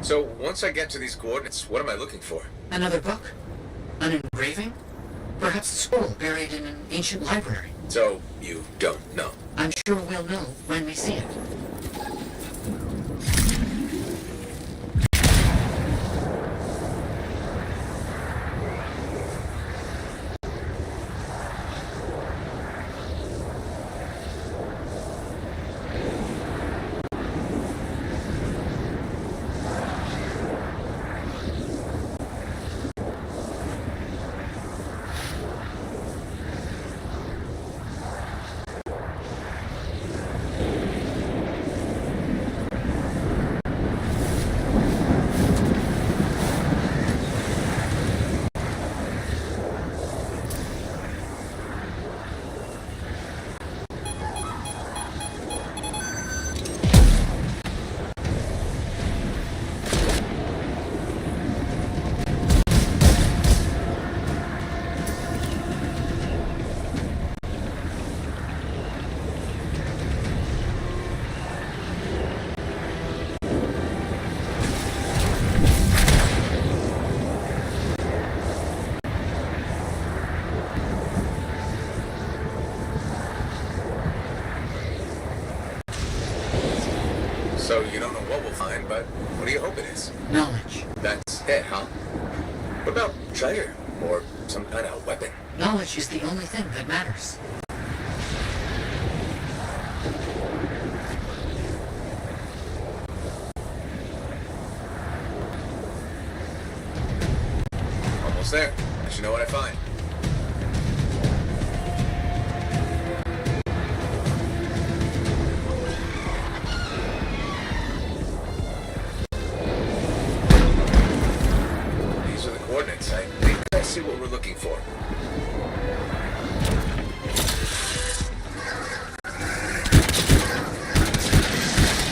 So, once I get to these coordinates, what am I looking for? Another book? An engraving? Perhaps a scroll buried in an ancient library. So, you don't know? I'm sure we'll know when we see it. is. Knowledge. That's it, huh? What about treasure? Or some kind of weapon? Knowledge is the only thing that matters. Almost there. I should know what I find. These are the coordinates. I think I see what we're looking for.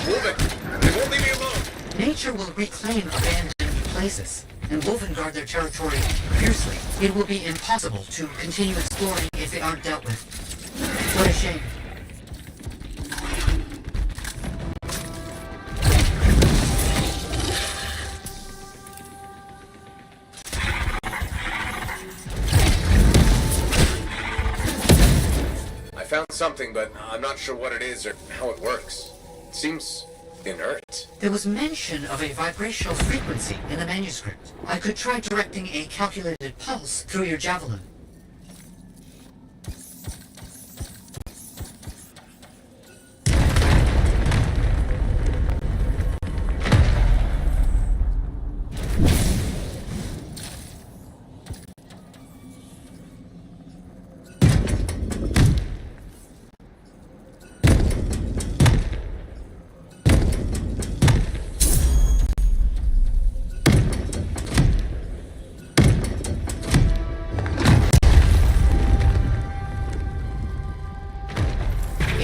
Move it! They won't leave me alone! Nature will reclaim abandoned places and Wolven guard their territory fiercely. It will be impossible to continue exploring if they aren't dealt with. What a shame. I found something, but I'm not sure what it is or how it works. It seems inert. There was mention of a vibrational frequency in the manuscript. I could try directing a calculated pulse through your javelin.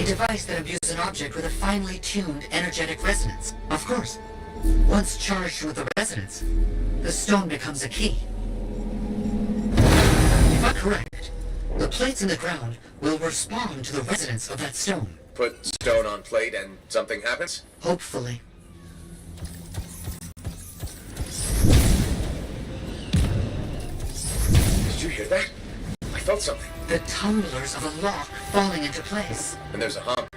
Device that imbues an object with a finely tuned energetic resonance. Of course. Once charged with the resonance, the stone becomes a key. If I'm correct, the plates in the ground will respond to the resonance of that stone. Put stone on plate and something happens? Hopefully. Did you hear that? I felt something. The tumblers of a lock falling into place. And there's a hum.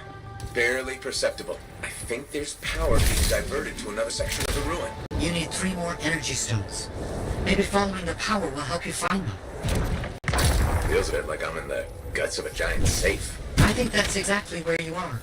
Barely perceptible. I think there's power being diverted to another section of the ruin. You need 3 more energy stones. Maybe following the power will help you find them. Feels a bit like I'm in the guts of a giant safe. I think that's exactly where you are.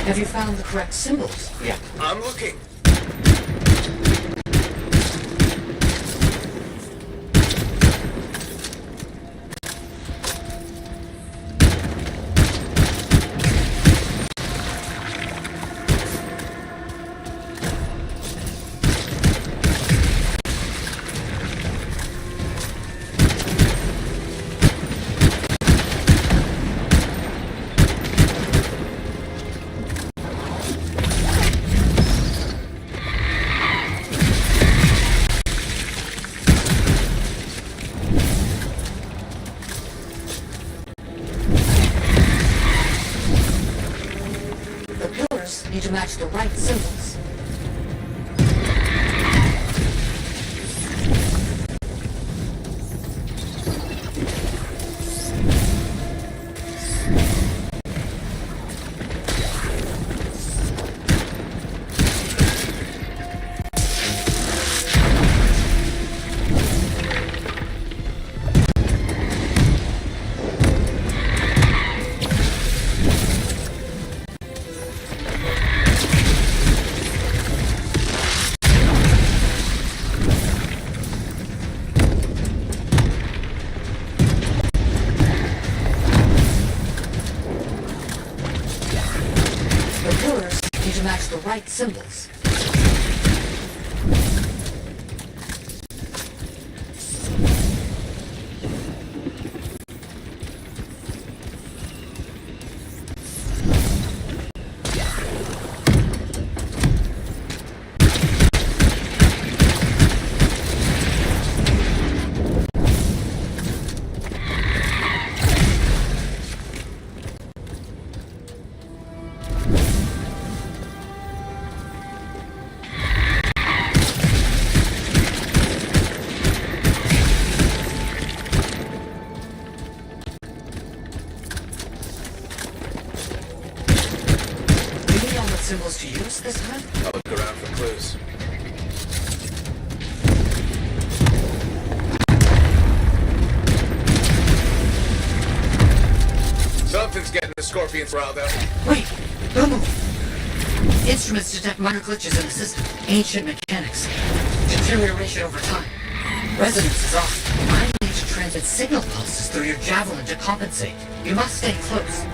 Have you found the correct symbols? Yeah, I'm looking. Need to match the right symbols. The right symbols. symbols to use this time? I'll look around for clues. Something's getting the scorpions riled up. Wait, don't move. Instruments detect minor glitches in the system. Ancient mechanics. Deterioration over time. Resonance is off. I need to transmit signal pulses through your javelin to compensate. You must stay close.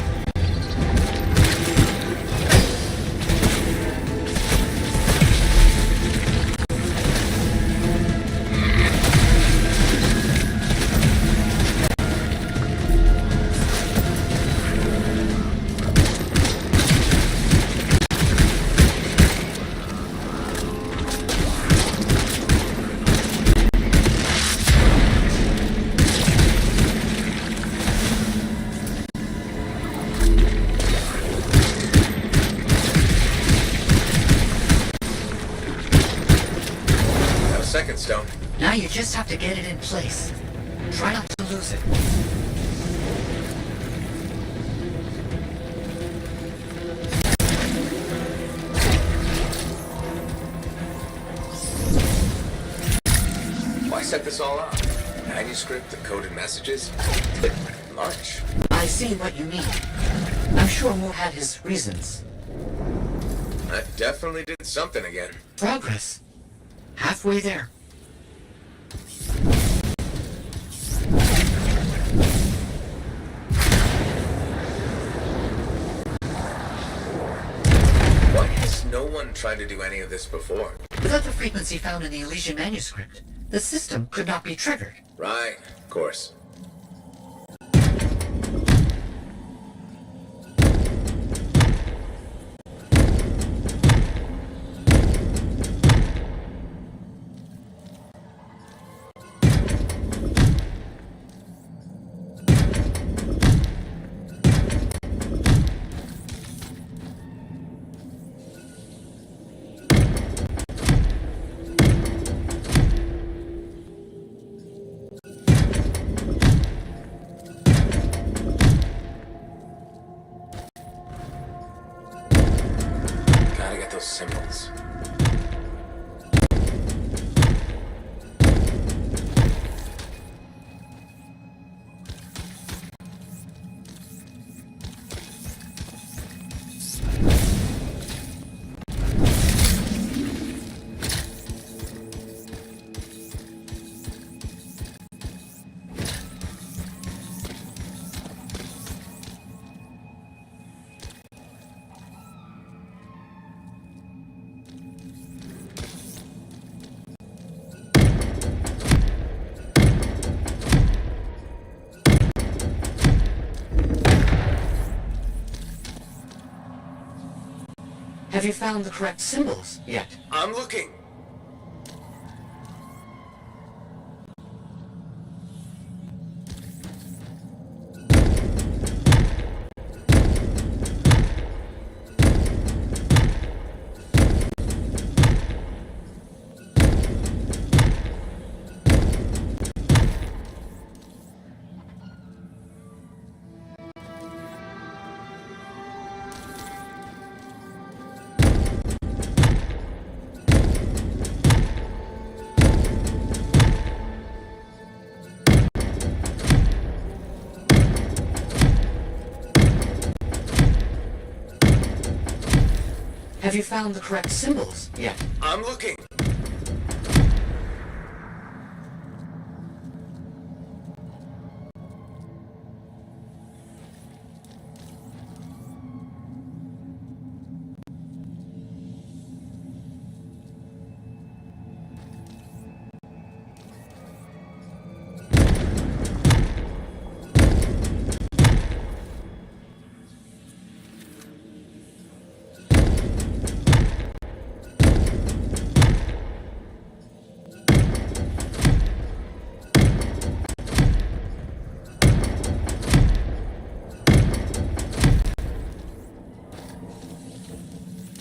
Second stone. Now you just have to get it in place. Try not to lose it. Why set this all up? Manuscript, the coded messages? It's a bit much. I see what you mean. I'm sure Moore had his reasons. That definitely did something again. Progress. Halfway there. Why has no one tried to do any of this before? Without the frequency found in the Elysian manuscript, the system could not be triggered. Right, of course. Gotta get those symbols. Have you found the correct symbols yet? I'm looking. Have you found the correct symbols yet? I'm looking.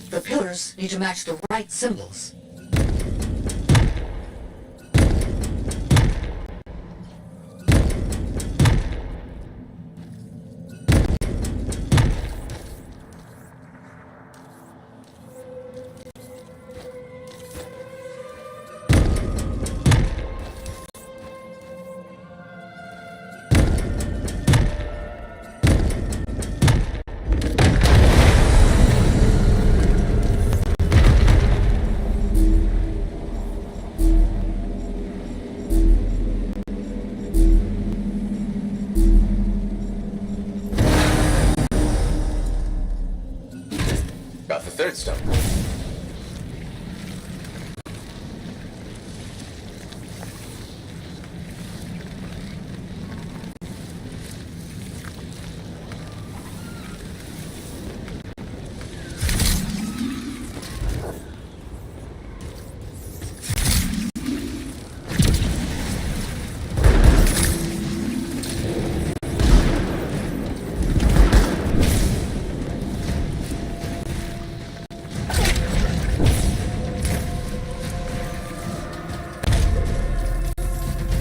The pillars need to match the right symbols. Third stone.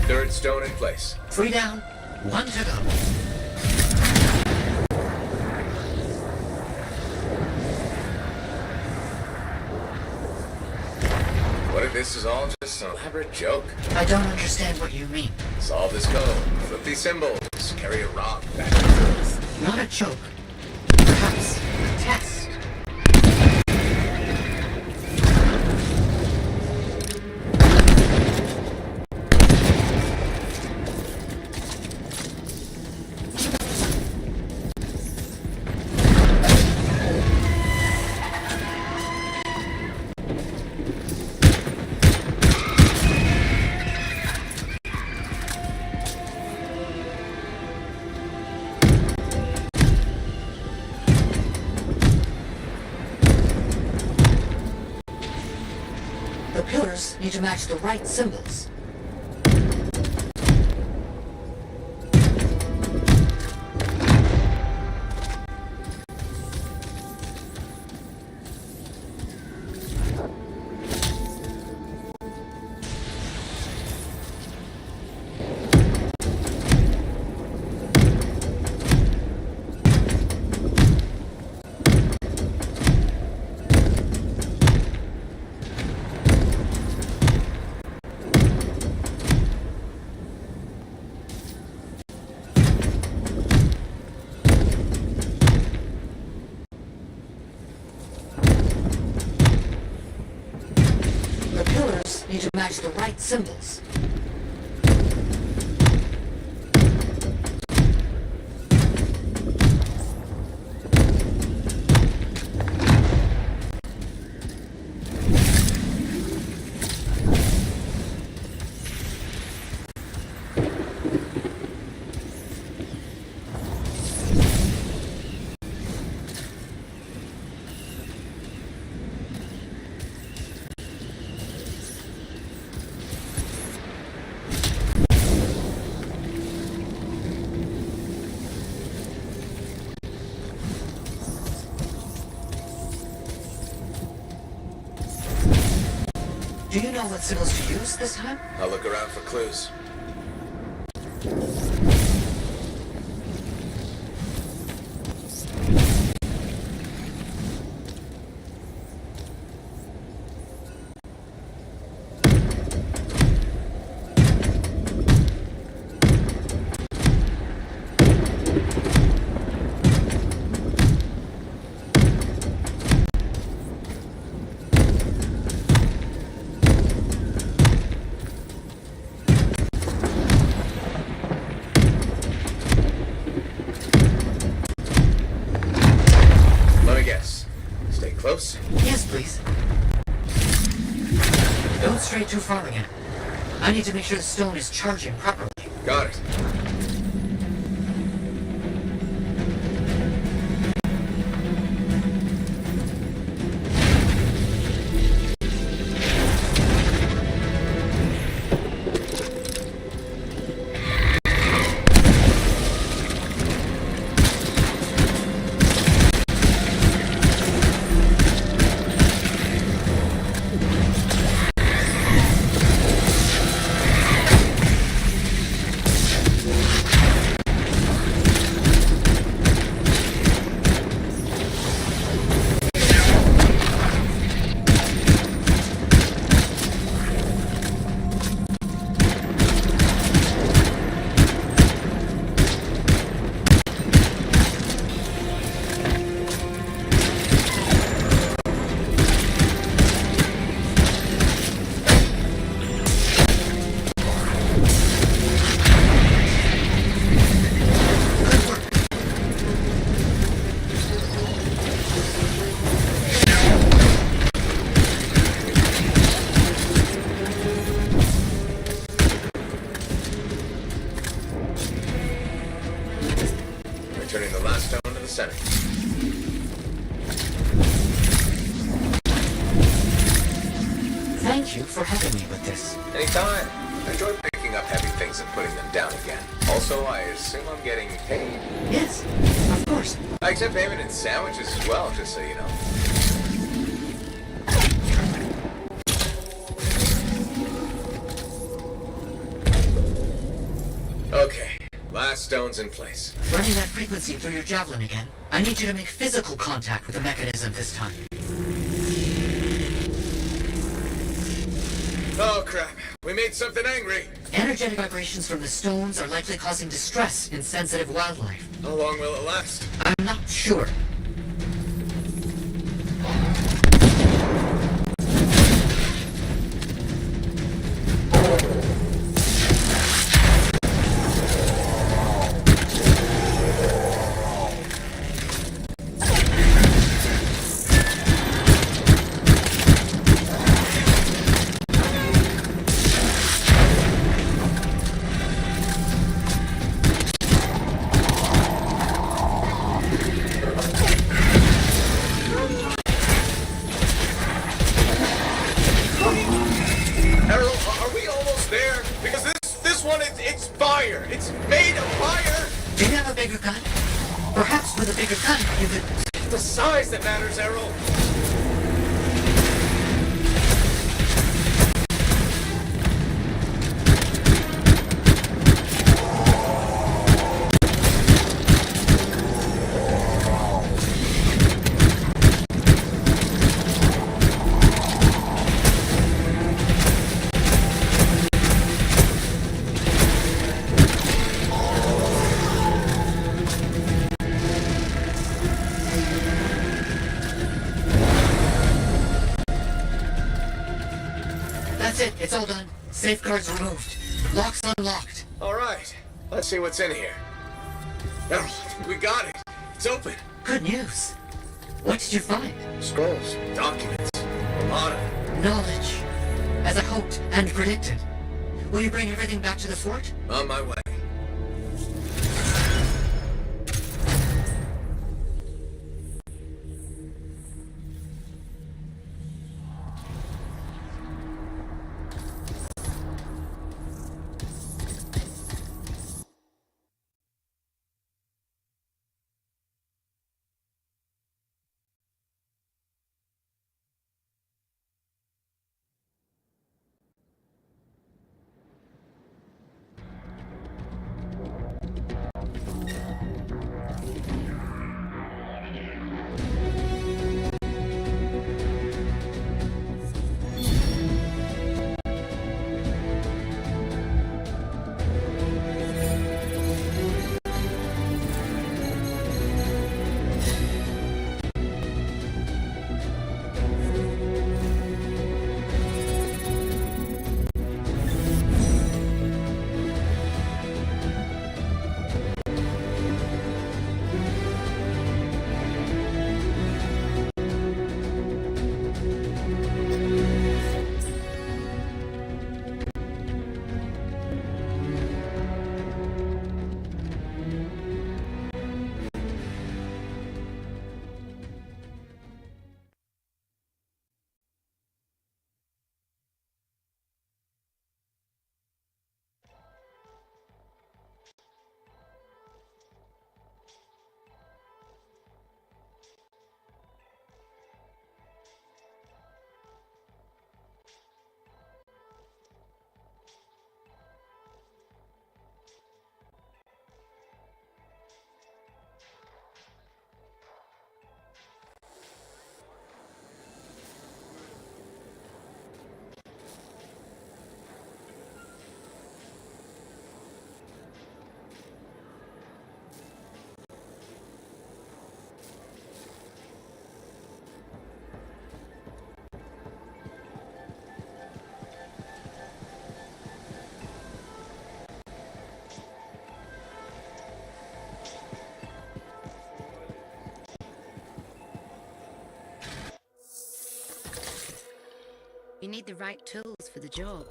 Third stone in place. 3 down, 1 to go. What if this is all just an elaborate joke? I don't understand what you mean. Solve this code, flip these symbols, carry a rock back and forth. Not a joke. Perhaps a test. The pillars need to match the right symbols. Need to match the right symbols. Do you know what symbols to use this time? I'll look around for clues. Close? Yes, please. Don't stray too far again. I need to make sure the stone is charging properly. Got it. you for helping me with this. Anytime. I enjoy picking up heavy things and putting them down again. Also, I assume I'm getting paid. Yes, of course. I accept payment in sandwiches as well, just so you know. Okay, last stone's in place. Running that frequency through your javelin again. I need you to make physical contact with the mechanism this time. Oh crap, we made something angry. Energetic vibrations from the stones are likely causing distress in sensitive wildlife. How long will it last? I'm not sure. It's made of fire! Do you have a bigger gun? Perhaps with a bigger gun you could... It's the size that matters, Errol. That's it. It's all done. Safeguards removed. Locks unlocked. All right. Let's see what's in here. Errol, we got it. It's open. Good news. What did you find? Scrolls, documents, a lot of them. Knowledge. As I hoped and predicted. Will you bring everything back to the fort? On my way. You need the right tools for the job.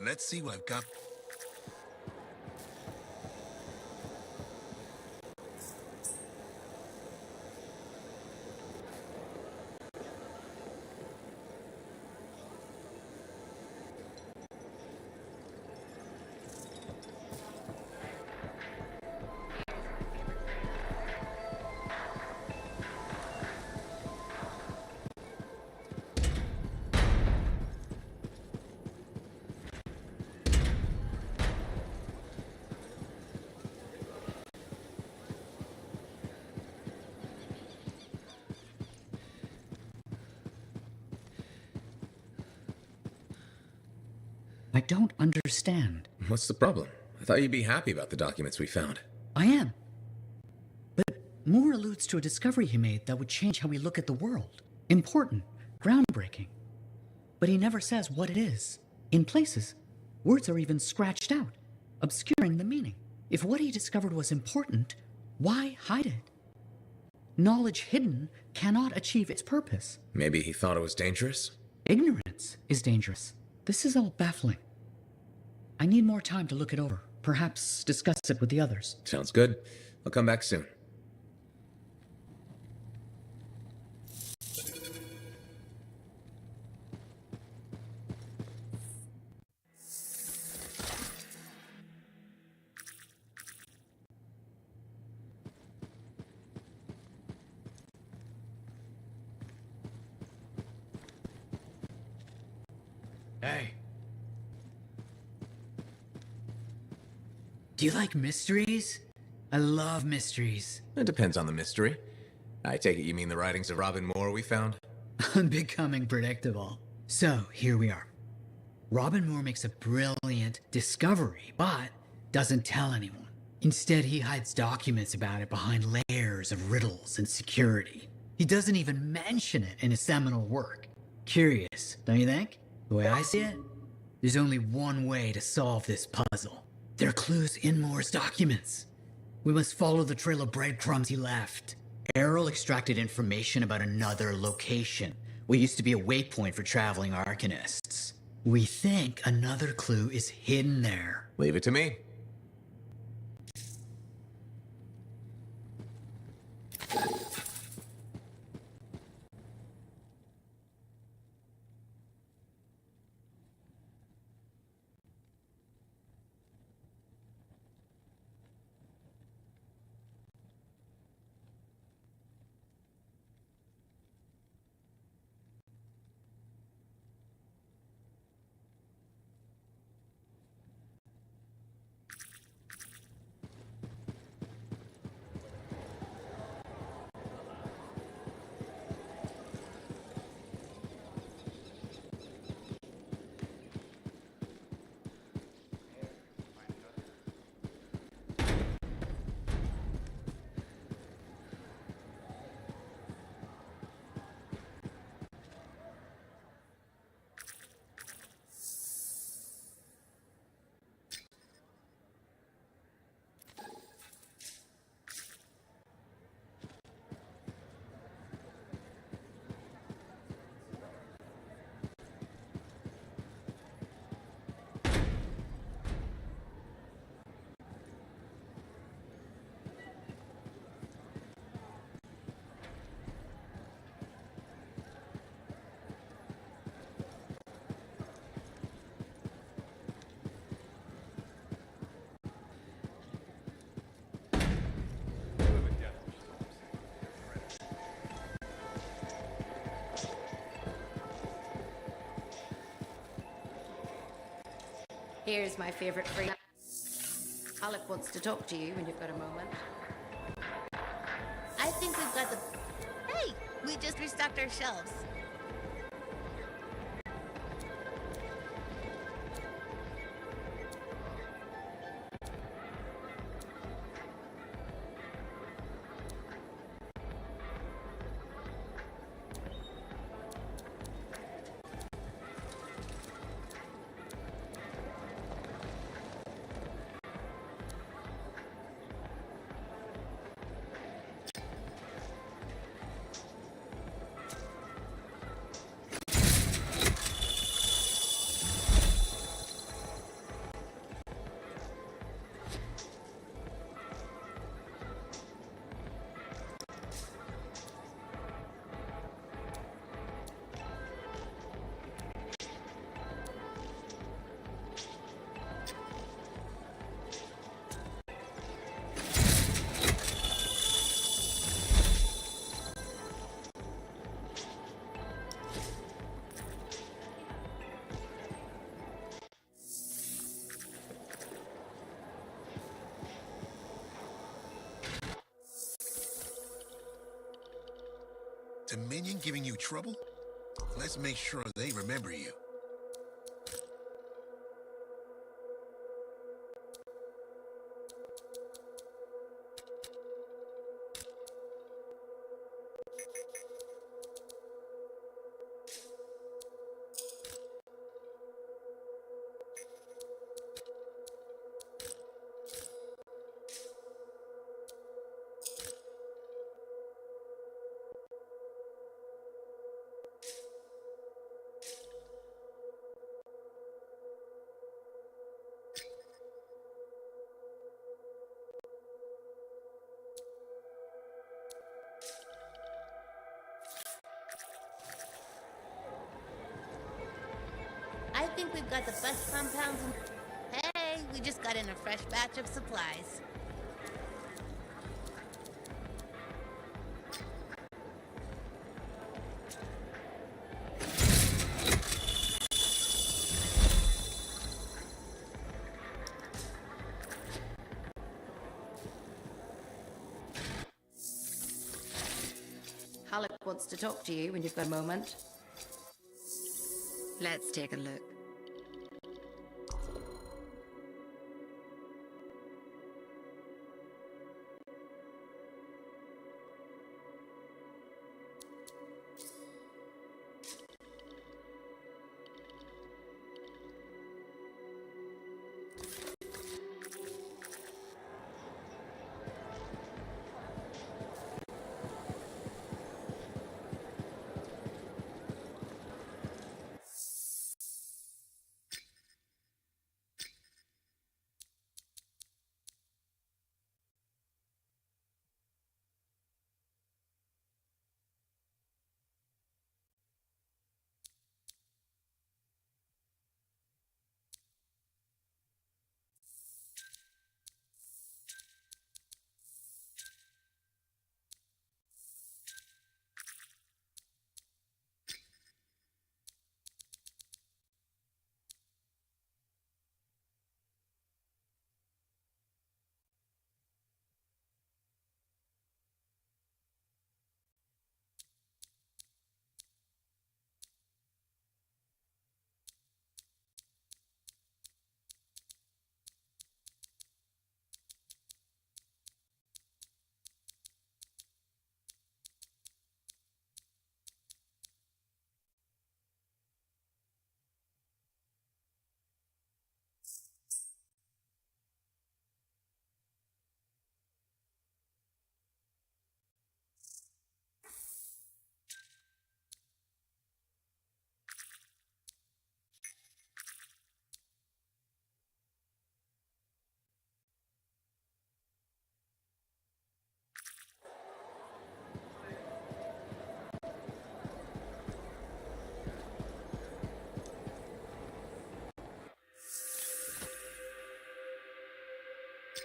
Let's see what I've got. I don't understand. What's the problem? I thought you'd be happy about the documents we found. I am. But Moore alludes to a discovery he made that would change how we look at the world. Important, groundbreaking. But he never says what it is. In places, words are even scratched out, obscuring the meaning. If what he discovered was important, why hide it? Knowledge hidden cannot achieve its purpose. Maybe he thought it was dangerous? Ignorance is dangerous. This is all baffling. I need more time to look it over. Perhaps discuss it with the others. Sounds good. I'll come back soon. Hey. Do you like mysteries? I love mysteries. It depends on the mystery. I take it you mean the writings of Robin Moore we found? I'm becoming predictable. So, here we are. Robin Moore makes a brilliant discovery, but doesn't tell anyone. Instead, he hides documents about it behind layers of riddles and security. He doesn't even mention it in his seminal work. Curious, don't you think? The way I see it, there's only one way to solve this puzzle. There are clues in Moore's documents. We must follow the trail of breadcrumbs he left. Errol extracted information about another location, what used to be a waypoint for traveling arcanists. We think another clue is hidden there. Leave it to me. Here's my favorite free. Alec wants to talk to you when you've got a moment. I think we've got the... Hey, we just restocked our shelves. Dominion giving you trouble? Let's make sure they remember you. I think we've got the best compounds in... Hey, we just got in a fresh batch of supplies. Halleck wants to talk to you when you've got a moment. Let's take a look.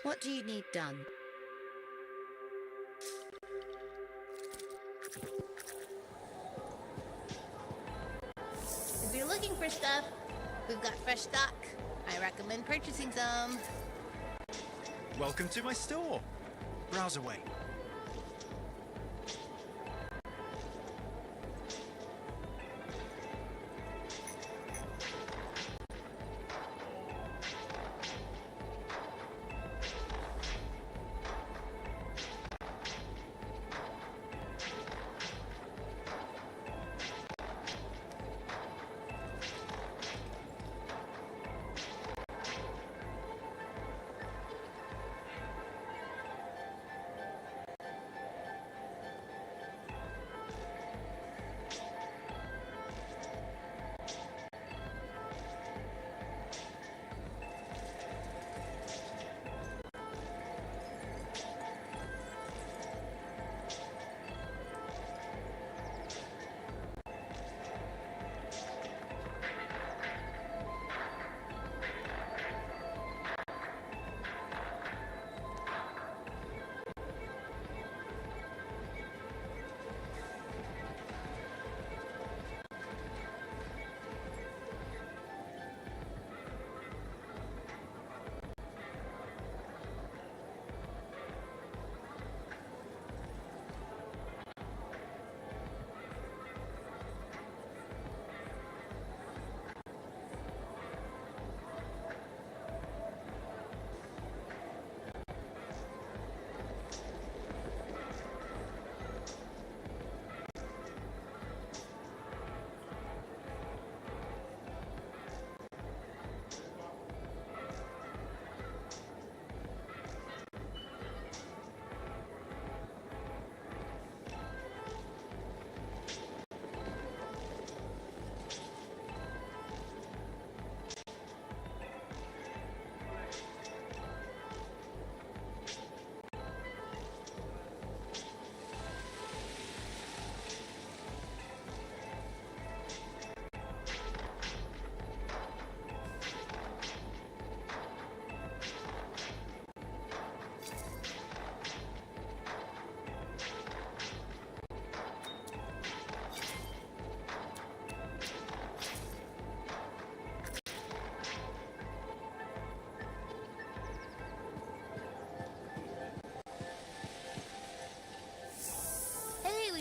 What do you need done? If you're looking for stuff, we've got fresh stock. I recommend purchasing some. Welcome to my store. Browse away.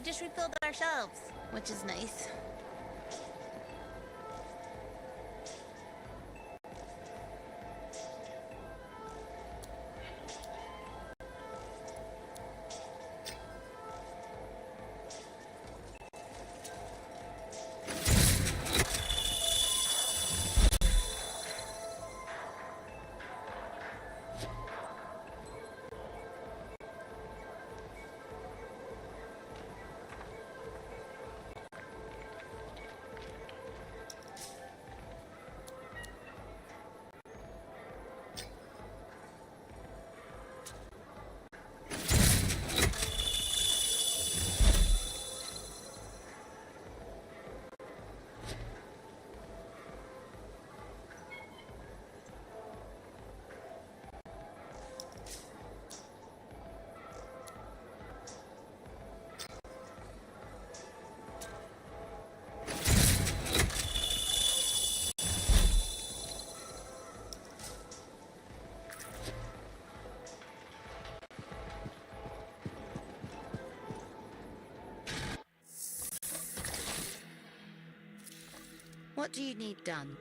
just refilled our shelves, which is nice. What do you need done?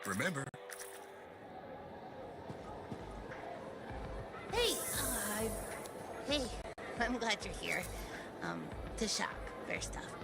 Remember, Hey, hey, I'm glad you're here. To shop, first off.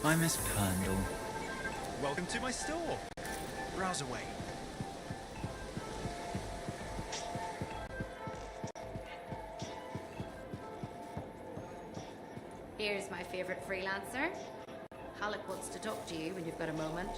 Hi, Miss Pundle. Welcome to my store. Browse away. Here's my favorite freelancer. Halleck wants to talk to you when you've got a moment.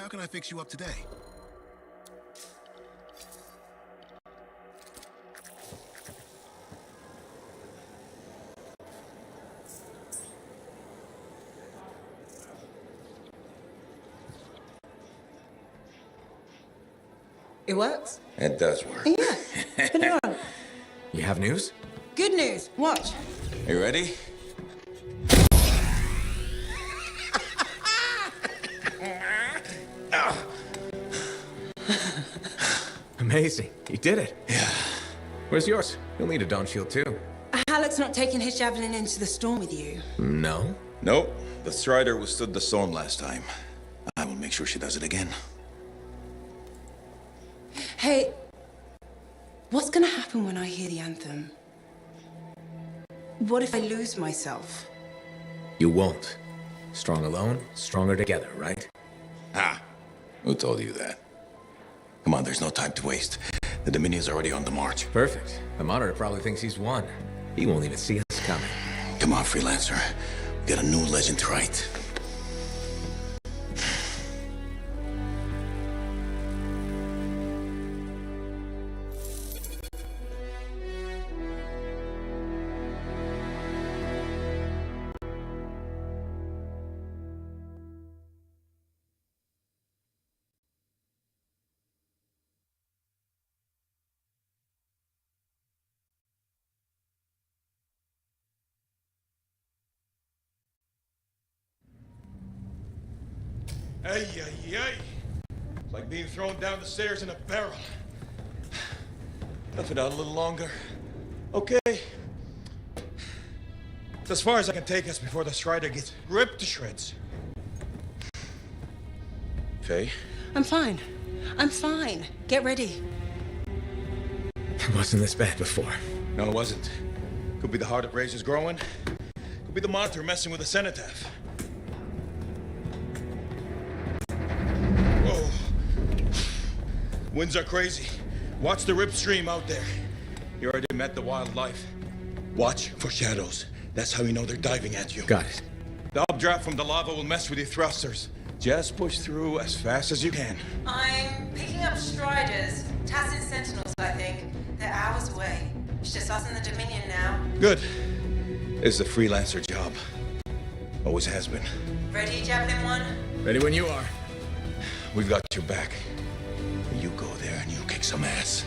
How can I fix you up today? It works? It does work. Yeah. Put it on. You have news? Good news. Watch. You ready? Amazing. You did it. Yeah. Where's yours? You'll need a dawn shield too. Halleck's not taking his javelin into the storm with you. No? Nope. The Strider withstood the storm last time. I will make sure she does it again. Hey, what's gonna happen when I hear the anthem? What if I lose myself? You won't. Strong alone, stronger together, right? Ah, who told you that? Come on, there's no time to waste. The Dominion's already on the march. Perfect. The Monitor probably thinks he's won. He won't even see us coming. Come on, Freelancer. We got a new legend to write. Ay, ay, ay. It's like being thrown down the stairs in a barrel. Tough it out a little longer. Okay. It's as far as I can take us before the Strider gets ripped to shreds. Faye? I'm fine. I'm fine. Get ready. It wasn't this bad before. No, it wasn't. Could be the heart of Razor's growing. Could be the Monitor messing with the cenotaph. Whoa. Winds are crazy. Watch the rip stream out there. You already met the wildlife. Watch for shadows. That's how you know they're diving at you. Got it. The updraft from the lava will mess with your thrusters. Just push through as fast as you can. I'm picking up Striders. Tacit Sentinels, I think. They're hours away. It's just us and the Dominion now. Good. It's a freelancer job. Always has been. Ready, Javelin 1? Ready when you are. We've got your back. You go there and you kick some ass.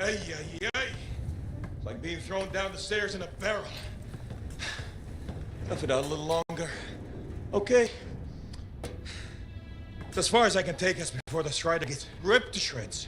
Ay, ay, ay. It's like being thrown down the stairs in a barrel. Tough it out a little longer. Okay. It's as far as I can take us before the Strider gets ripped to shreds.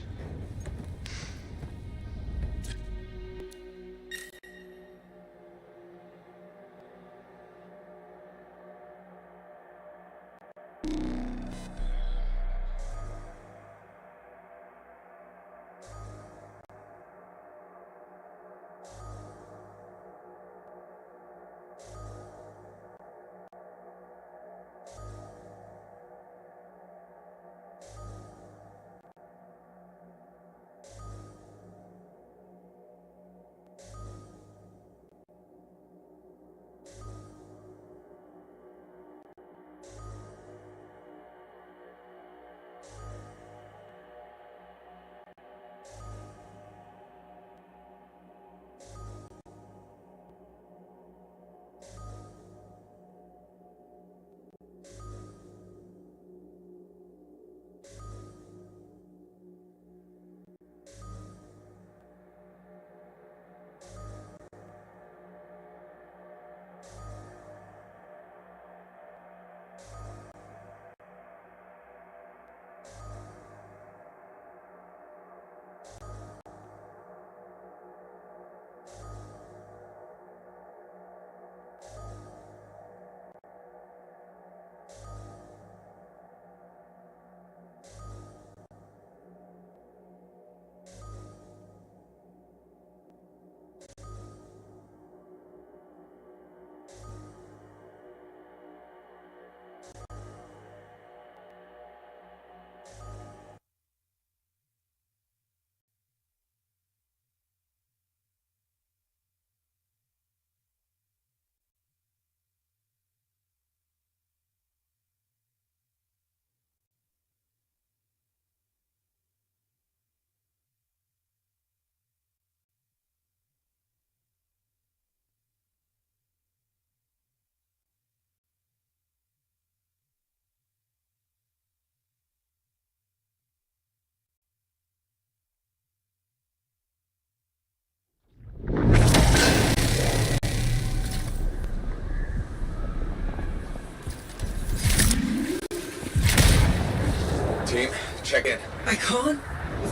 Team, check in. I can't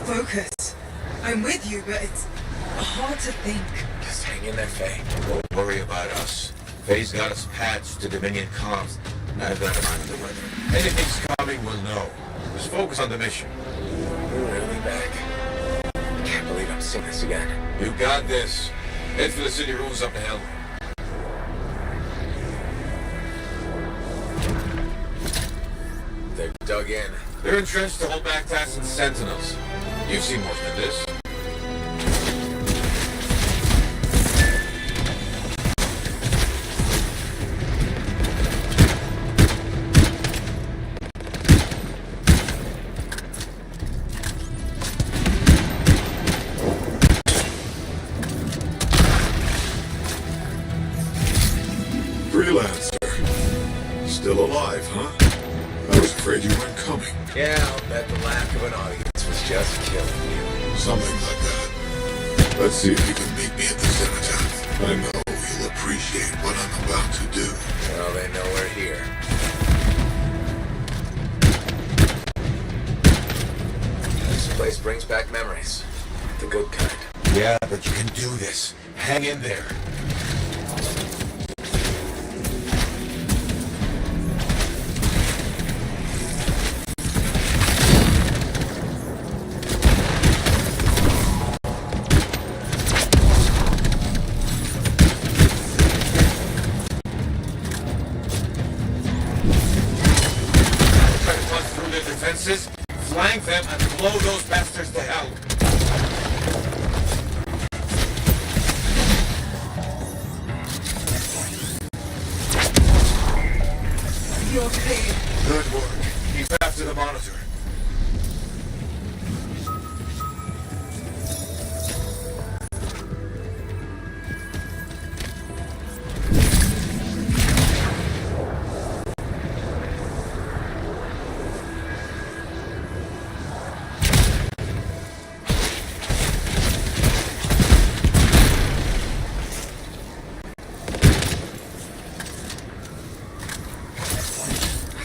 focus. I'm with you, but it's hard to think. Just hang in there, Faye. Don't worry about us. Faye's got us patched to Dominion comms. I've got an eye on the weather. Anything's coming, we'll know. Just focus on the mission. We're really back. I can't believe I'm seeing this again. You got this. Head for the city rooms up ahead. They're dug in. They're entrenched to hold back Tassin's sentinels. You've seen worse than this. Freelancer. Still alive, huh? I was afraid you weren't coming. Yeah, I'll bet the lack of an audience was just killing you. Something like that. Let's see if you can meet me at the cenotaph. I know you'll appreciate what I'm about to do. Well, they know we're here. This place brings back memories. The good kind. Yeah, but you can do this. Hang in there. Flank them and blow those bastards to hell. You okay? Good work. Keep after the monitor.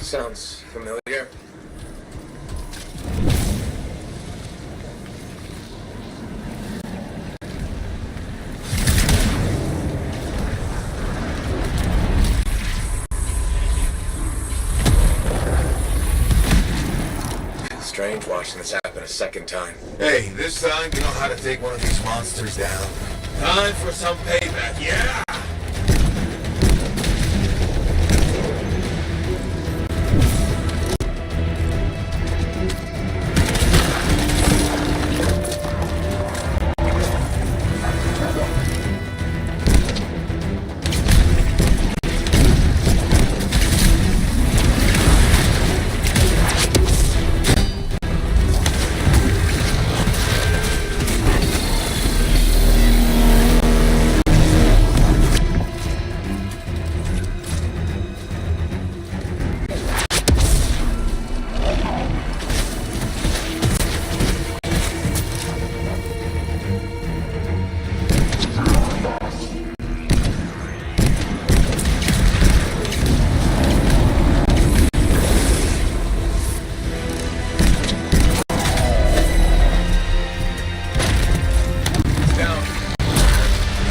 Sounds familiar. Strange watching this happen a second time. Hey, this time you know how to take one of these monsters down. Time for some payback, yeah!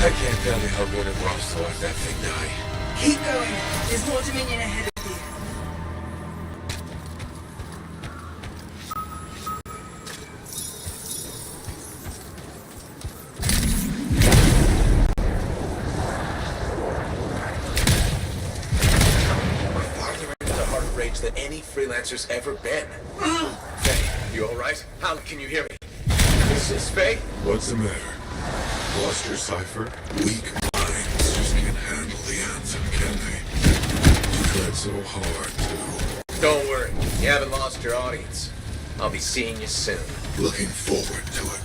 I can't tell you how good it was to watch that thing die. Keep going. There's more Dominion ahead of you. We're farther into the heart of rage than any freelancer's ever been. Faye, you alright? How can you hear me? This is Faye? What's the matter? Lost your cipher? Weak minds just can't handle the anthem, can they? You tried so hard to. Don't worry, you haven't lost your audience. I'll be seeing you soon. Looking forward to it.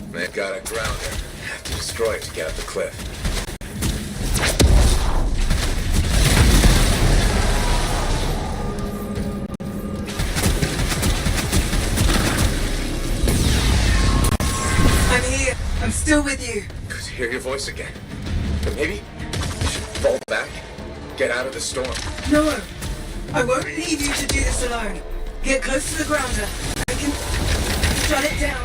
They've got a grounder. Have to destroy it to get up the cliff. I'm here. I'm still with you. Good to hear your voice again. But maybe you should fall back, get out of the storm. No, I won't leave you to do this alone. Get close to the grounder. I can shut it down.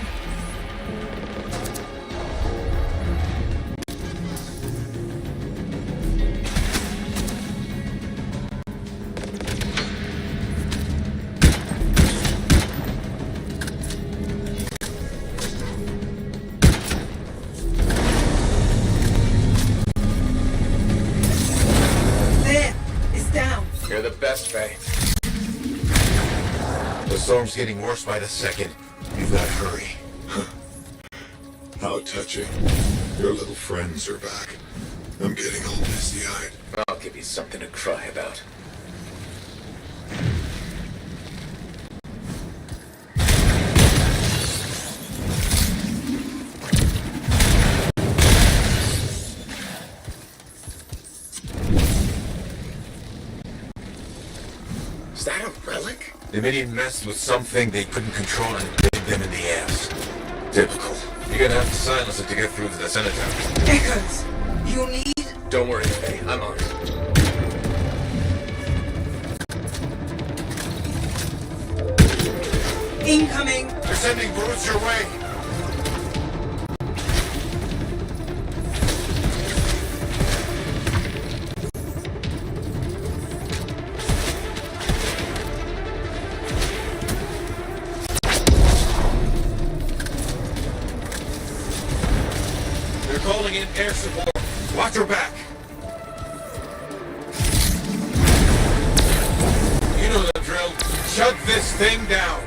You're the best, Faye. The storm's getting worse by the second. You've got to hurry. How touching. Your little friends are back. I'm getting all misty-eyed. I'll give you something to cry about. Is that a relic? The Dominion messed with something they couldn't control and bit them in the ass. Typical. You're gonna have to silence it to get through to the Cenotaph. Echoes, you'll need... Don't worry, Faye. I'm on it. Incoming! They're sending bullets your way! calling in air support. Watch your back. You know the drill. Shut this thing down.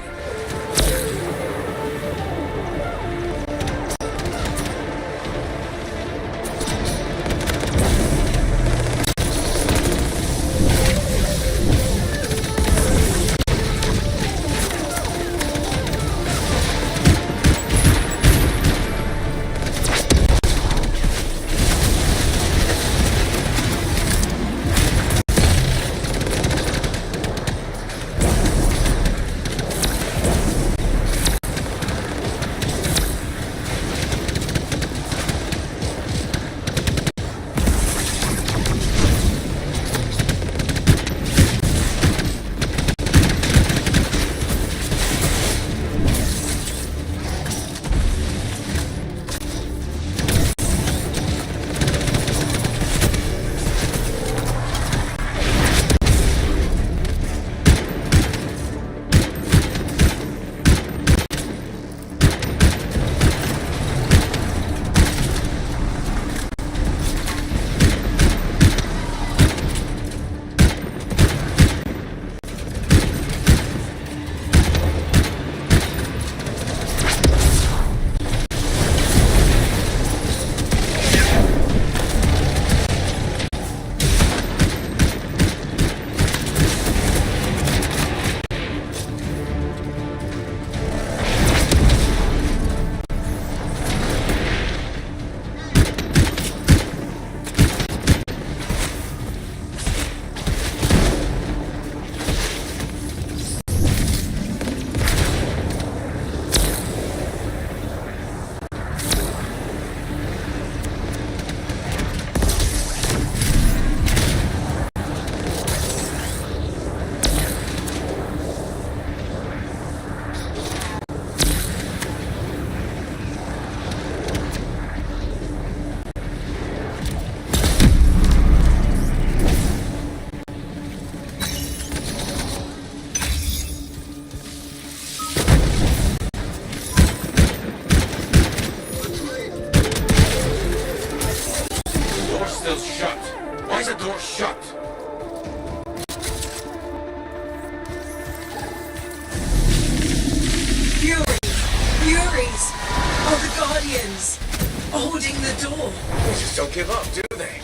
Holding the door. They just don't give up, do they?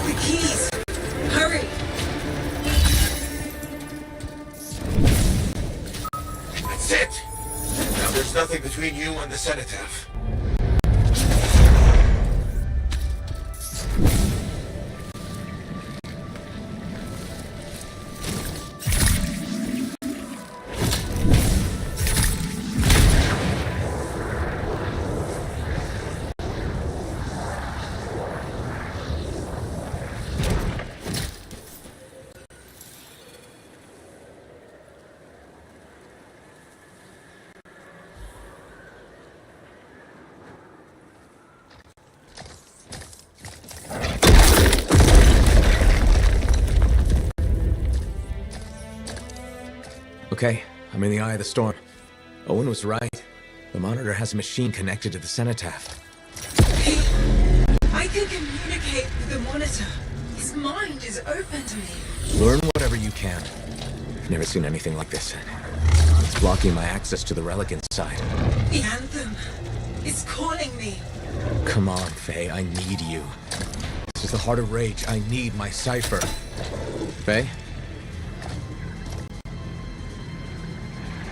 The keys. Hurry. That's it. Now there's nothing between you and the cenotaph. Okay, I'm in the eye of the storm. Owen was right. The monitor has a machine connected to the cenotaph. I can communicate with the monitor. His mind is open to me. Learn whatever you can. I've never seen anything like this. It's blocking my access to the relic inside. The Anthem is calling me. Come on, Faye, I need you. This is the heart of rage. I need my cipher. Faye?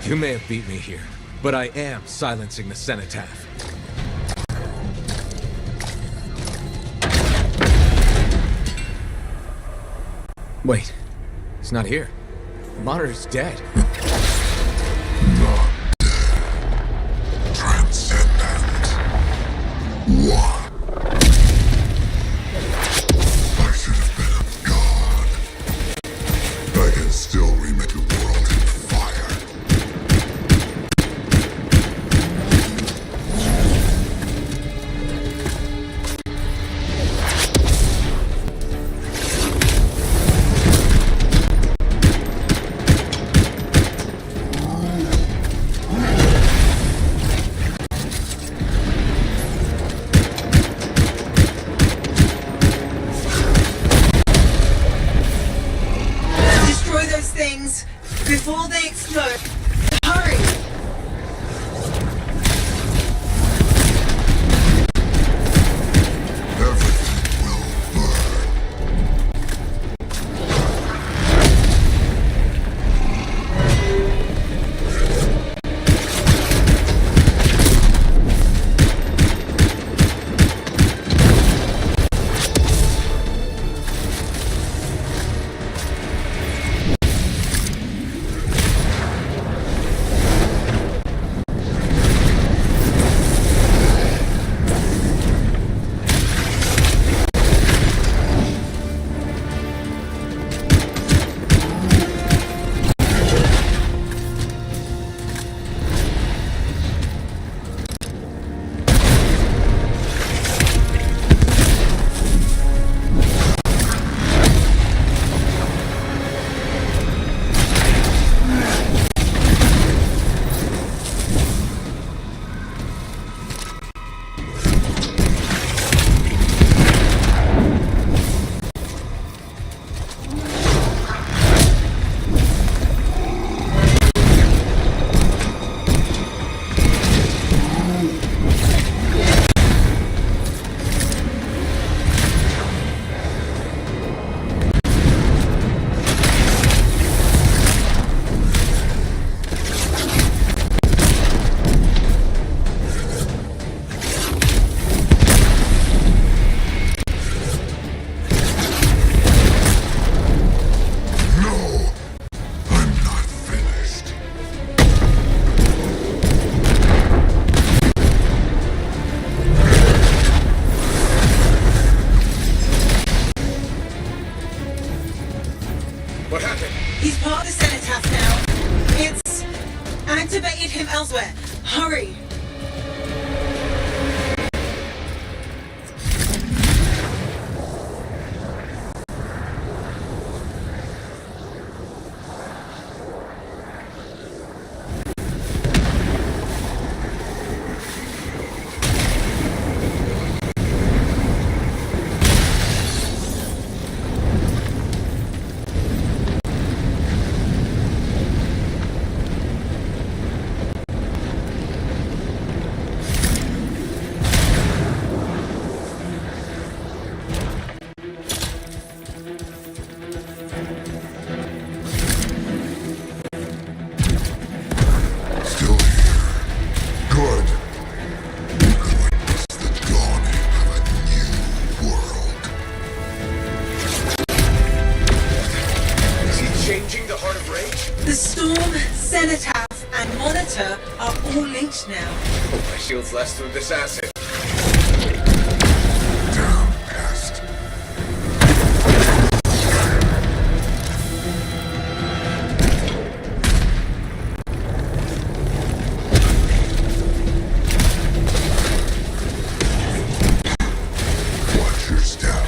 You may have beat me here, but I am silencing the cenotaph. Wait, it's not here. The monitor's dead. Not dead. Transcendent. One. I should have been a god. I can still remake the world in fire. before they explode. Hurry! What happened? He's part of the cenotaph now. It's activated him elsewhere. Hurry! Changing the Heart of Rage? The Storm, Cenotaph, and Monitor are all linked now. Hope my shield's last through this acid. Watch your step,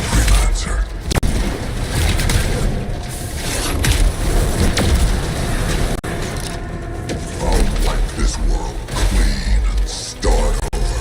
Freelancer. I'll wipe this world clean and start over.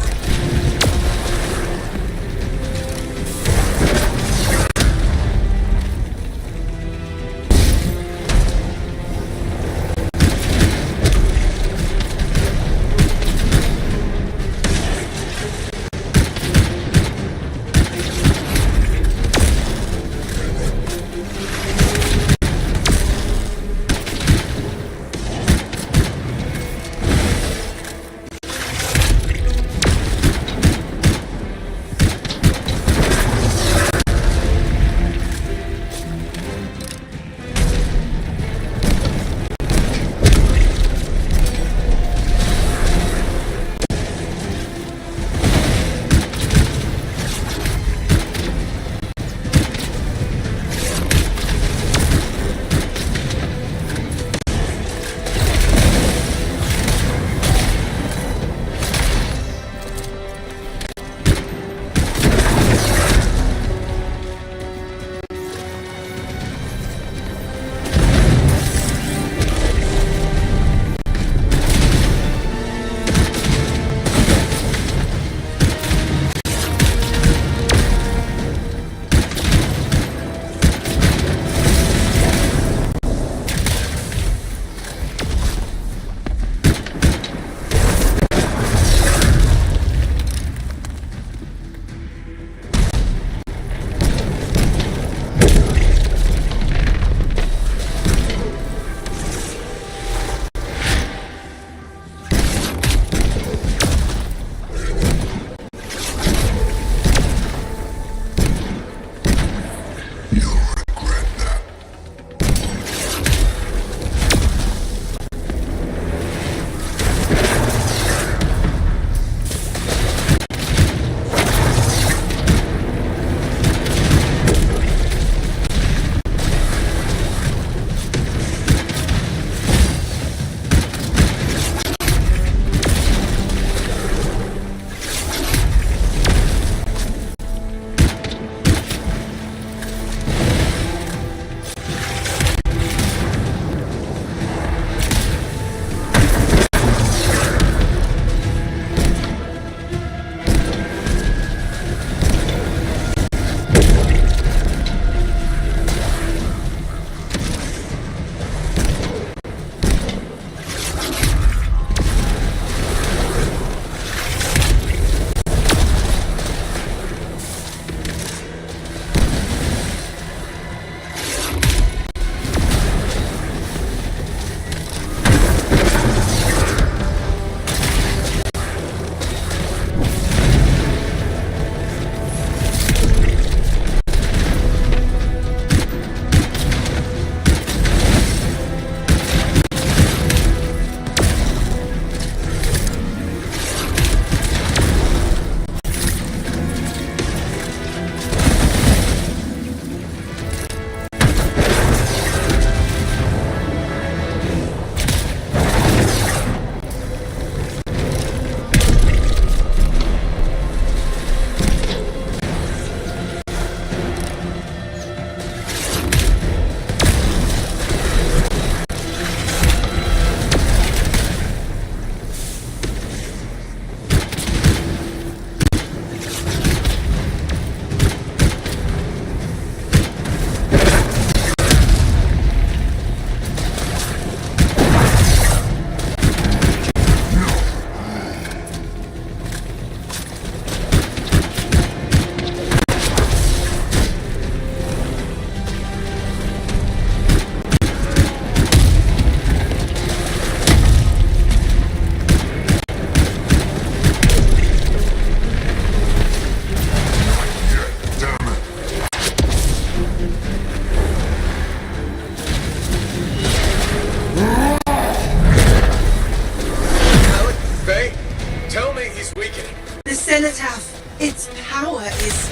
cenotaph, its power is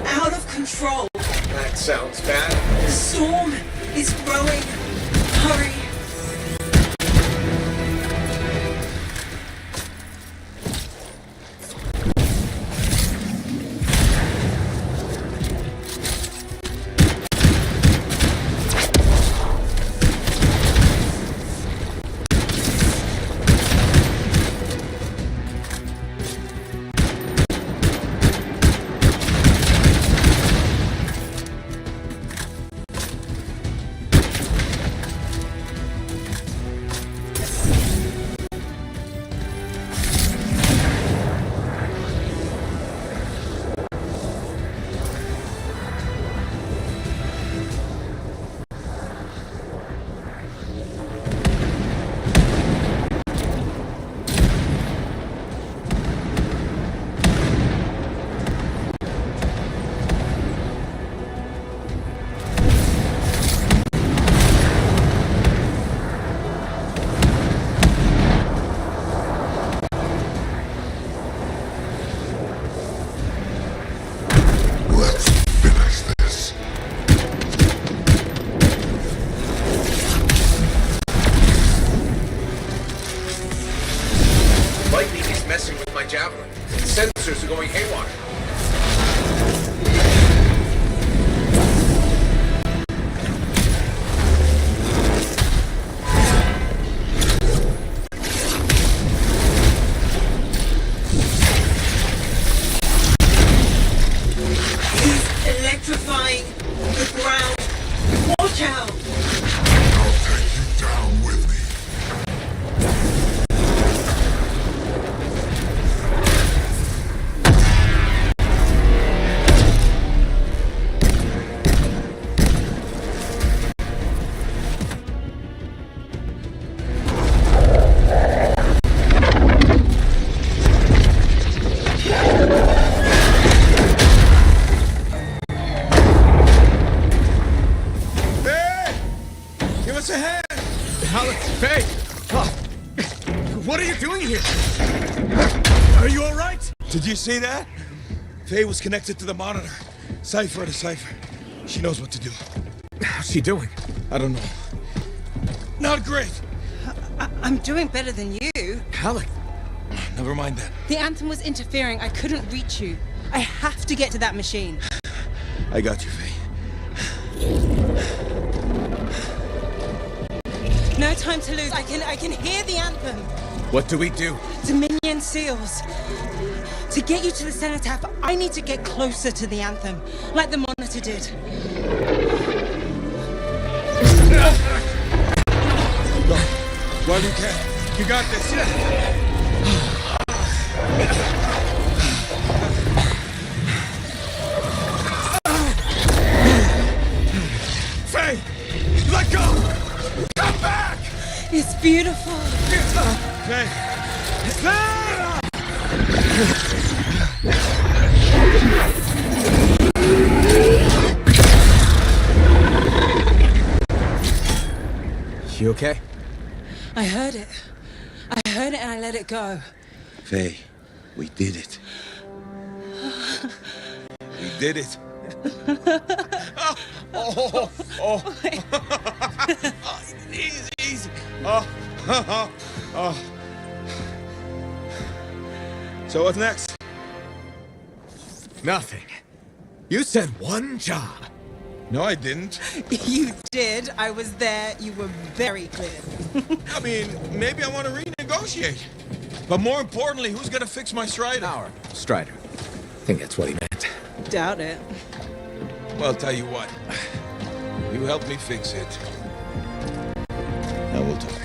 out of control. That sounds bad. The storm is growing. Hurry. Lightning is messing with my javelin. Sensors are going haywire. He's electrifying the ground. Watch out! I'll take you down with me. Give us a hand! Alex, Faye! What are you doing here? Are you alright? Did you see that? Faye was connected to the monitor. Cipher to cipher. She knows what to do. How's she doing? I don't know. Not great. I'm doing better than you. Alec! Never mind that. The Anthem was interfering. I couldn't reach you. I have to get to that machine. I got you, Faye. No time to lose. I can hear the Anthem. What do we do? Dominion seals. To get you to the cenotaph, I need to get closer to the Anthem, like the monitor did. Go. While you can. You got this. Faye! Let go! Come back! It's beautiful. Faye! You okay? I heard it. I heard it and I let it go. Faye, we did it. We did it. Oh. Easy, easy. Oh. So what's next? Nothing. You said one job. No, I didn't. You did. I was there. You were very clear. I mean, maybe I want to renegotiate. But more importantly, who's gonna fix my Strider? Strider. I think that's what he meant. Doubt it. Well, I'll tell you what. You help me fix it. And we'll talk.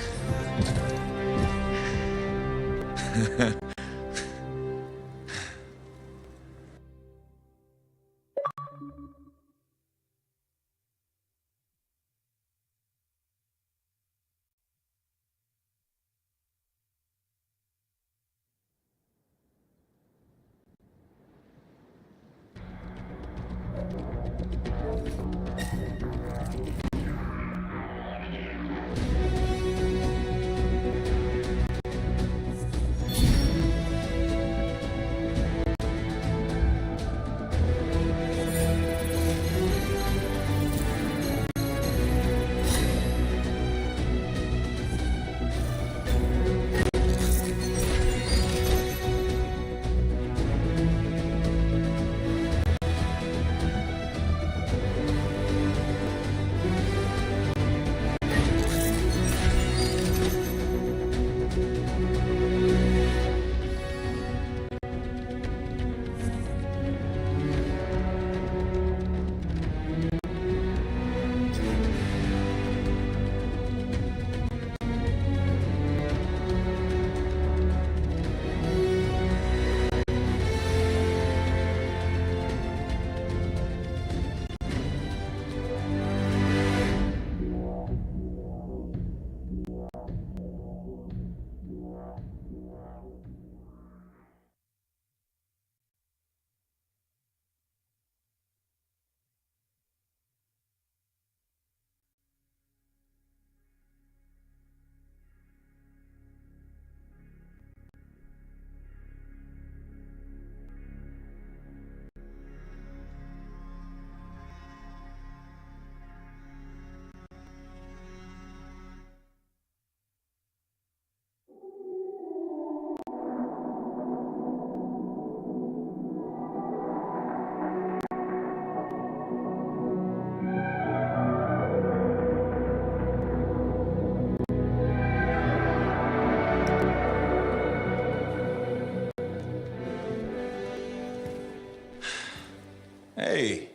Hey.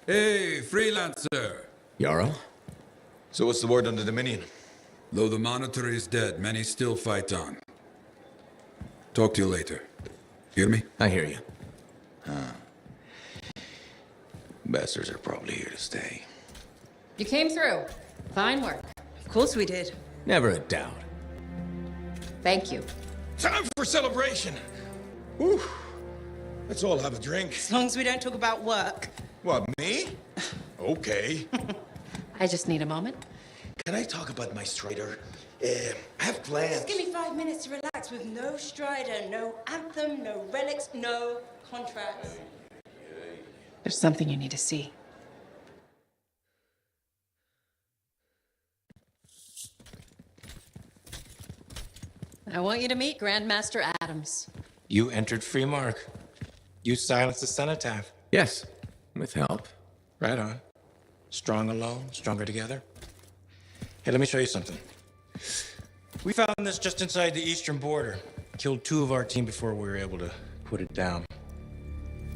Hey, freelancer. Jarl? So what's the word on the Dominion? Though the Monitor is dead, many still fight on. Talk to you later. Hear me? I hear you. Bastards are probably here to stay. You came through. Fine work. Of course we did. Never a doubt. Thank you. Time for celebration. Whew. Let's all have a drink. As long as we don't talk about work. What, me? Okay. I just need a moment. Can I talk about my Strider? I have plans. Just give me 5 minutes to relax with no Strider, no Anthem, no relics, no contracts. There's something you need to see. I want you to meet Grandmaster Adams. You entered Freemark. You silenced the cenotaph. Yes, with help. Right on. Strong alone, stronger together. Hey, let me show you something. We found this just inside the eastern border. Killed 2 of our team before we were able to put it down.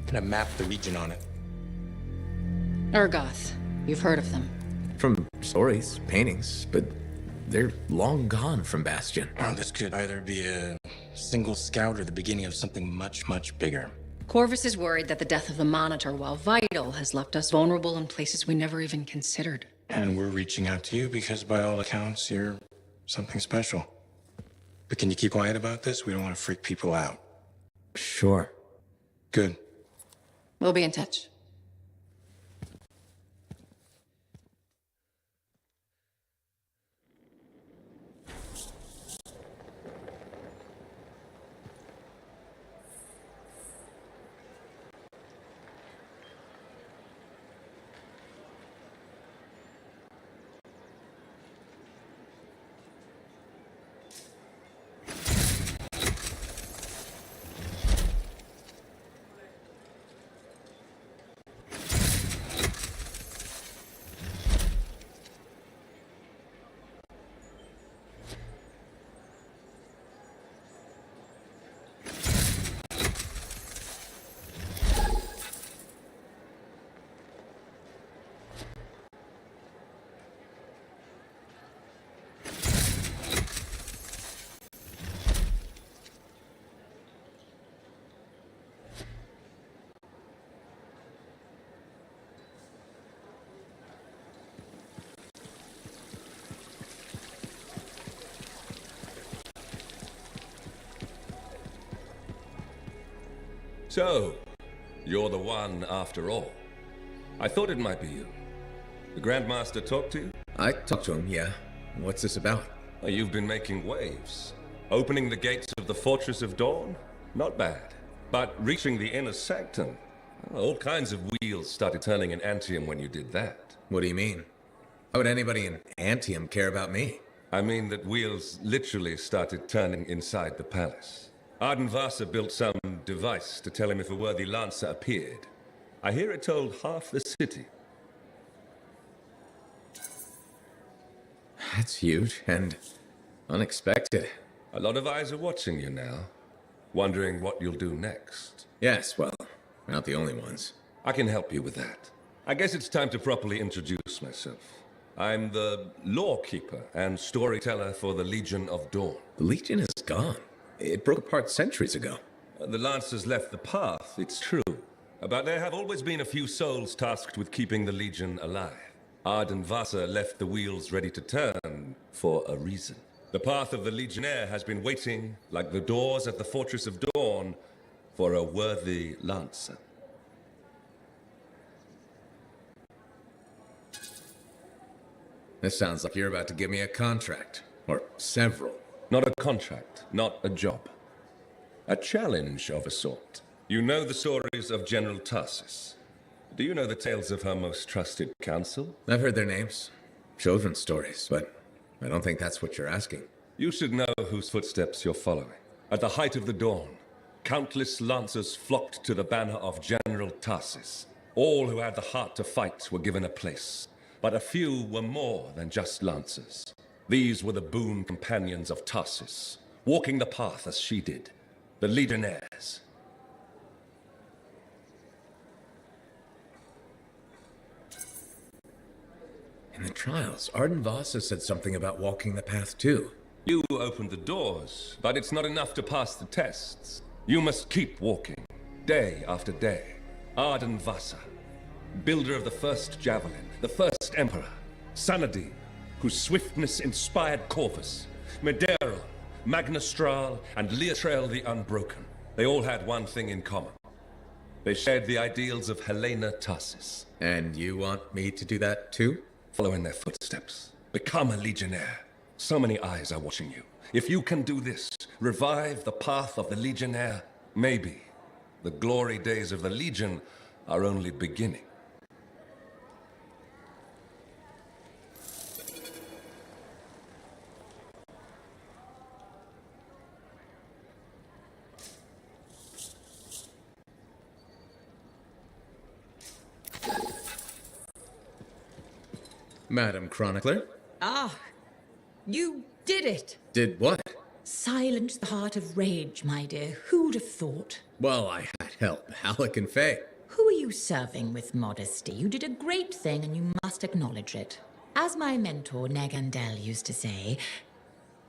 And I mapped the region on it. Urgoth. You've heard of them. From stories, paintings, but they're long gone from Bastion. Oh, this could either be a single scout or the beginning of something much, much bigger. Corvus is worried that the death of the Monitor, while vital, has left us vulnerable in places we never even considered. And we're reaching out to you because, by all accounts, you're something special. But can you keep quiet about this? We don't want to freak people out. Sure. Good. We'll be in touch. So, you're the one after all. I thought it might be you. The Grandmaster talked to you? I talked to him, yeah. What's this about? You've been making waves. Opening the gates of the Fortress of Dawn? Not bad. But reaching the inner sanctum? All kinds of wheels started turning in Anthem when you did that. What do you mean? Why would anybody in Anthem care about me? I mean that wheels literally started turning inside the palace. Ardenvasa built some device to tell him if a worthy lancer appeared. I hear it told half the city. That's huge and unexpected. A lot of eyes are watching you now, wondering what you'll do next. Yes, well, we're not the only ones. I can help you with that. I guess it's time to properly introduce myself. I'm the lawkeeper and storyteller for the Legion of Dawn. The Legion is gone. It broke apart centuries ago. The Lancers left the path, it's true. But there have always been a few souls tasked with keeping the Legion alive. Ardenvasa left the wheels ready to turn for a reason. The path of the Legionnaire has been waiting, like the doors at the Fortress of Dawn, for a worthy Lancer. This sounds like you're about to give me a contract. Or several. Not a contract, not a job. A challenge of a sort. You know the stories of General Tarsus. Do you know the tales of her most trusted counsel? I've heard their names. Children's stories, but I don't think that's what you're asking. You should know whose footsteps you're following. At the height of the dawn, countless lancers flocked to the banner of General Tarsus. All who had the heart to fight were given a place. But a few were more than just lancers. These were the boon companions of Tarsus, walking the path as she did. The Legionnaires. In the trials, Arden Vasa said something about walking the path too. You opened the doors, but it's not enough to pass the tests. You must keep walking, day after day. Arden Vasa, builder of the first javelin, the first emperor. Sanadin, whose swiftness inspired Corvus. Medero, Magnastral, and Leotrail the Unbroken. They all had one thing in common. They shared the ideals of Helena Tarsis. And you want me to do that too? Follow in their footsteps. Become a legionnaire. So many eyes are watching you. If you can do this, revive the path of the legionnaire, maybe the glory days of the Legion are only beginning. Madam Chronicler? Ah, you did it! Did what? Silence the heart of rage, my dear. Who'd have thought? Well, I had help. Halleck and Faye. Who are you serving with modesty? You did a great thing and you must acknowledge it. As my mentor, Negandel, used to say,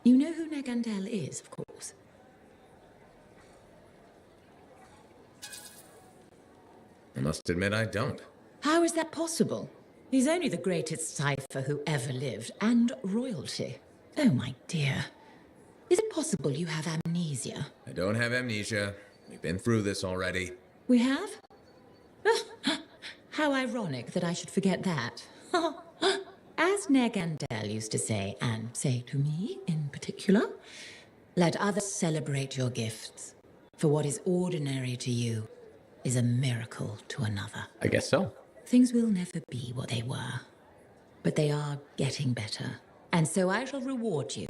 you know who Negandel is, of course. I must admit I don't. How is that possible? He's only the greatest cipher who ever lived, and royalty. Oh, my dear. Is it possible you have amnesia? I don't have amnesia. We've been through this already. We have? How ironic that I should forget that. As Negandel used to say, and say to me in particular, let others celebrate your gifts, for what is ordinary to you is a miracle to another. I guess so. Things will never be what they were, but they are getting better. And so I shall reward you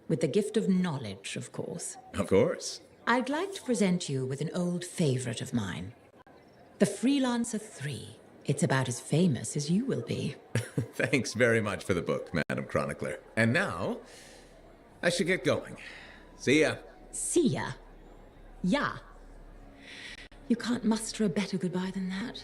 with the gift of knowledge, of course. Of course. I'd like to present you with an old favorite of mine, the Freelancer 3. It's about as famous as you will be. Thanks very much for the book, Madam Chronicler. And now, I should get going. See ya. See ya? Yeah. You can't muster a better goodbye than that.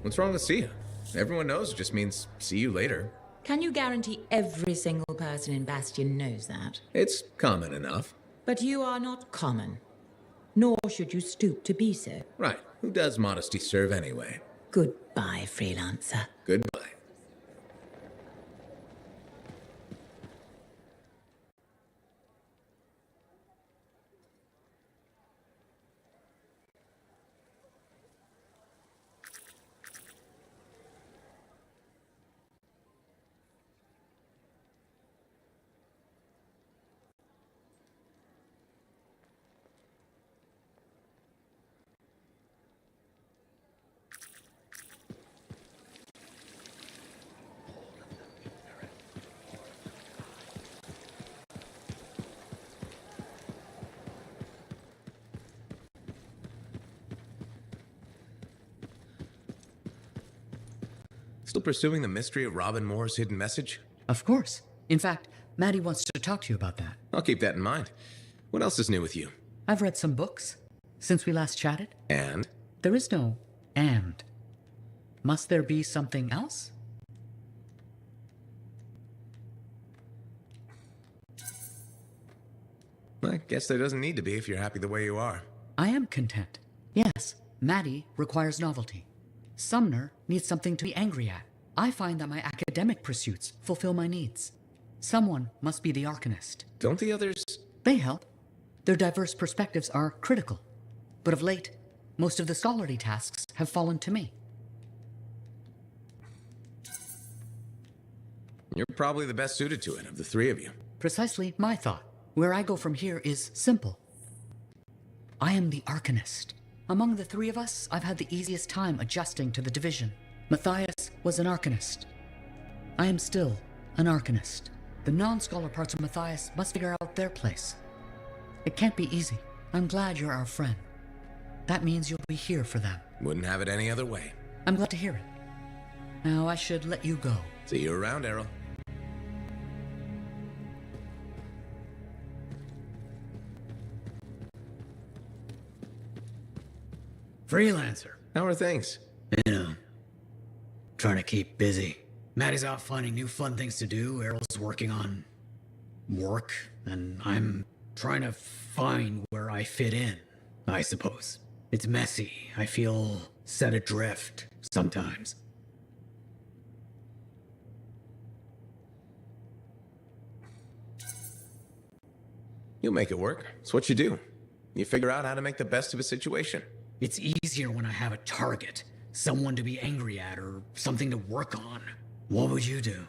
What's wrong with see ya? Everyone knows it just means see you later. Can you guarantee every single person in Bastion knows that? It's common enough. But you are not common. Nor should you stoop to be so. Right. Who does modesty serve anyway? Goodbye, Freelancer. Goodbye. Still pursuing the mystery of Robin Moore's hidden message? Of course. In fact, Maddie wants to talk to you about that. I'll keep that in mind. What else is new with you? I've read some books since we last chatted. And? There is no and. Must there be something else? I guess there doesn't need to be if you're happy the way you are. I am content. Yes, Maddie requires novelty. Sumner needs something to be angry at. I find that my academic pursuits fulfill my needs. Someone must be the Arcanist. Don't the others? They help. Their diverse perspectives are critical. But of late, most of the scholarly tasks have fallen to me. You're probably the best suited to it of the three of you. Precisely my thought. Where I go from here is simple. I am the Arcanist. Among the three of us, I've had the easiest time adjusting to the division. Matthias was an Arcanist. I am still an Arcanist. The non-scholar parts of Matthias must figure out their place. It can't be easy. I'm glad you're our friend. That means you'll be here for them. Wouldn't have it any other way. I'm glad to hear it. Now I should let you go. See you around, Errol. Freelancer. How are things? You know, trying to keep busy. Maddie's out finding new fun things to do. Errol's working on work, and I'm trying to find where I fit in, I suppose. It's messy. I feel set adrift sometimes. You'll make it work. It's what you do. You figure out how to make the best of a situation. It's easier when I have a target, someone to be angry at or something to work on. What would you do?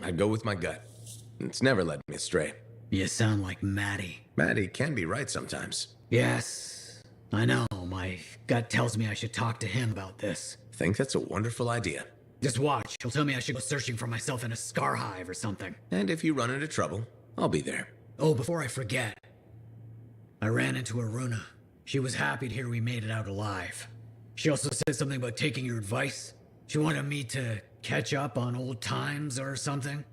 I'd go with my gut. It's never led me astray. You sound like Maddie. Maddie can be right sometimes. Yes, I know. My gut tells me I should talk to him about this. Think that's a wonderful idea. Just watch. He'll tell me I should go searching for myself in a scar hive or something. And if you run into trouble, I'll be there. Oh, before I forget, I ran into Aruna. She was happy to hear we made it out alive. She also said something about taking your advice. She wanted me to catch up on old times or something.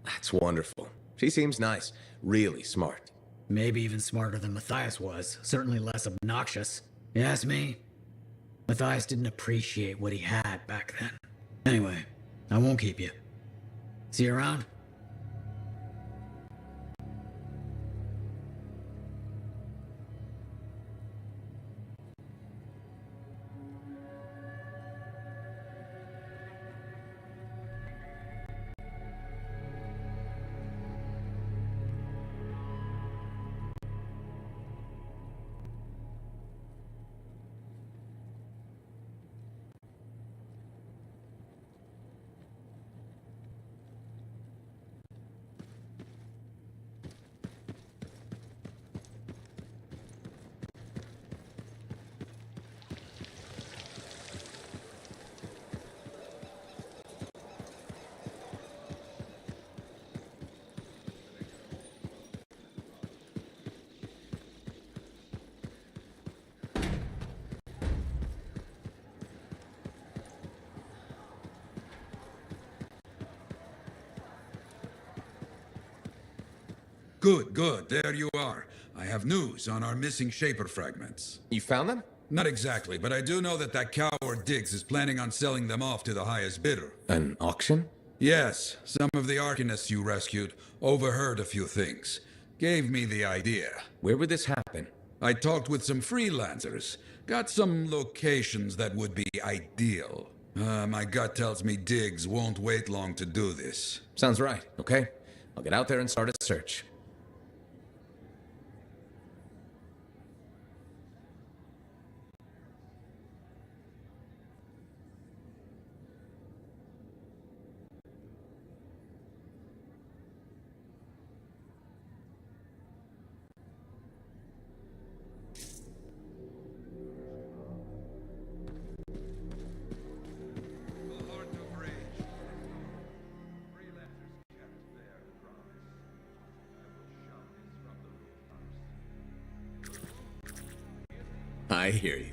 That's wonderful. She seems nice. Really smart. Maybe even smarter than Matthias was. Certainly less obnoxious. You ask me? Matthias didn't appreciate what he had back then. Anyway, I won't keep you. See you around? Good, good. There you are. I have news on our missing Shaper fragments. You found them? Not exactly, but I do know that coward Diggs is planning on selling them off to the highest bidder. An auction? Yes, some of the Arcanists you rescued overheard a few things. Gave me the idea. Where would this happen? I talked with some freelancers. Got some locations that would be ideal. My gut tells me Diggs won't wait long to do this. Sounds right, okay? I'll get out there and start a search. I hear you.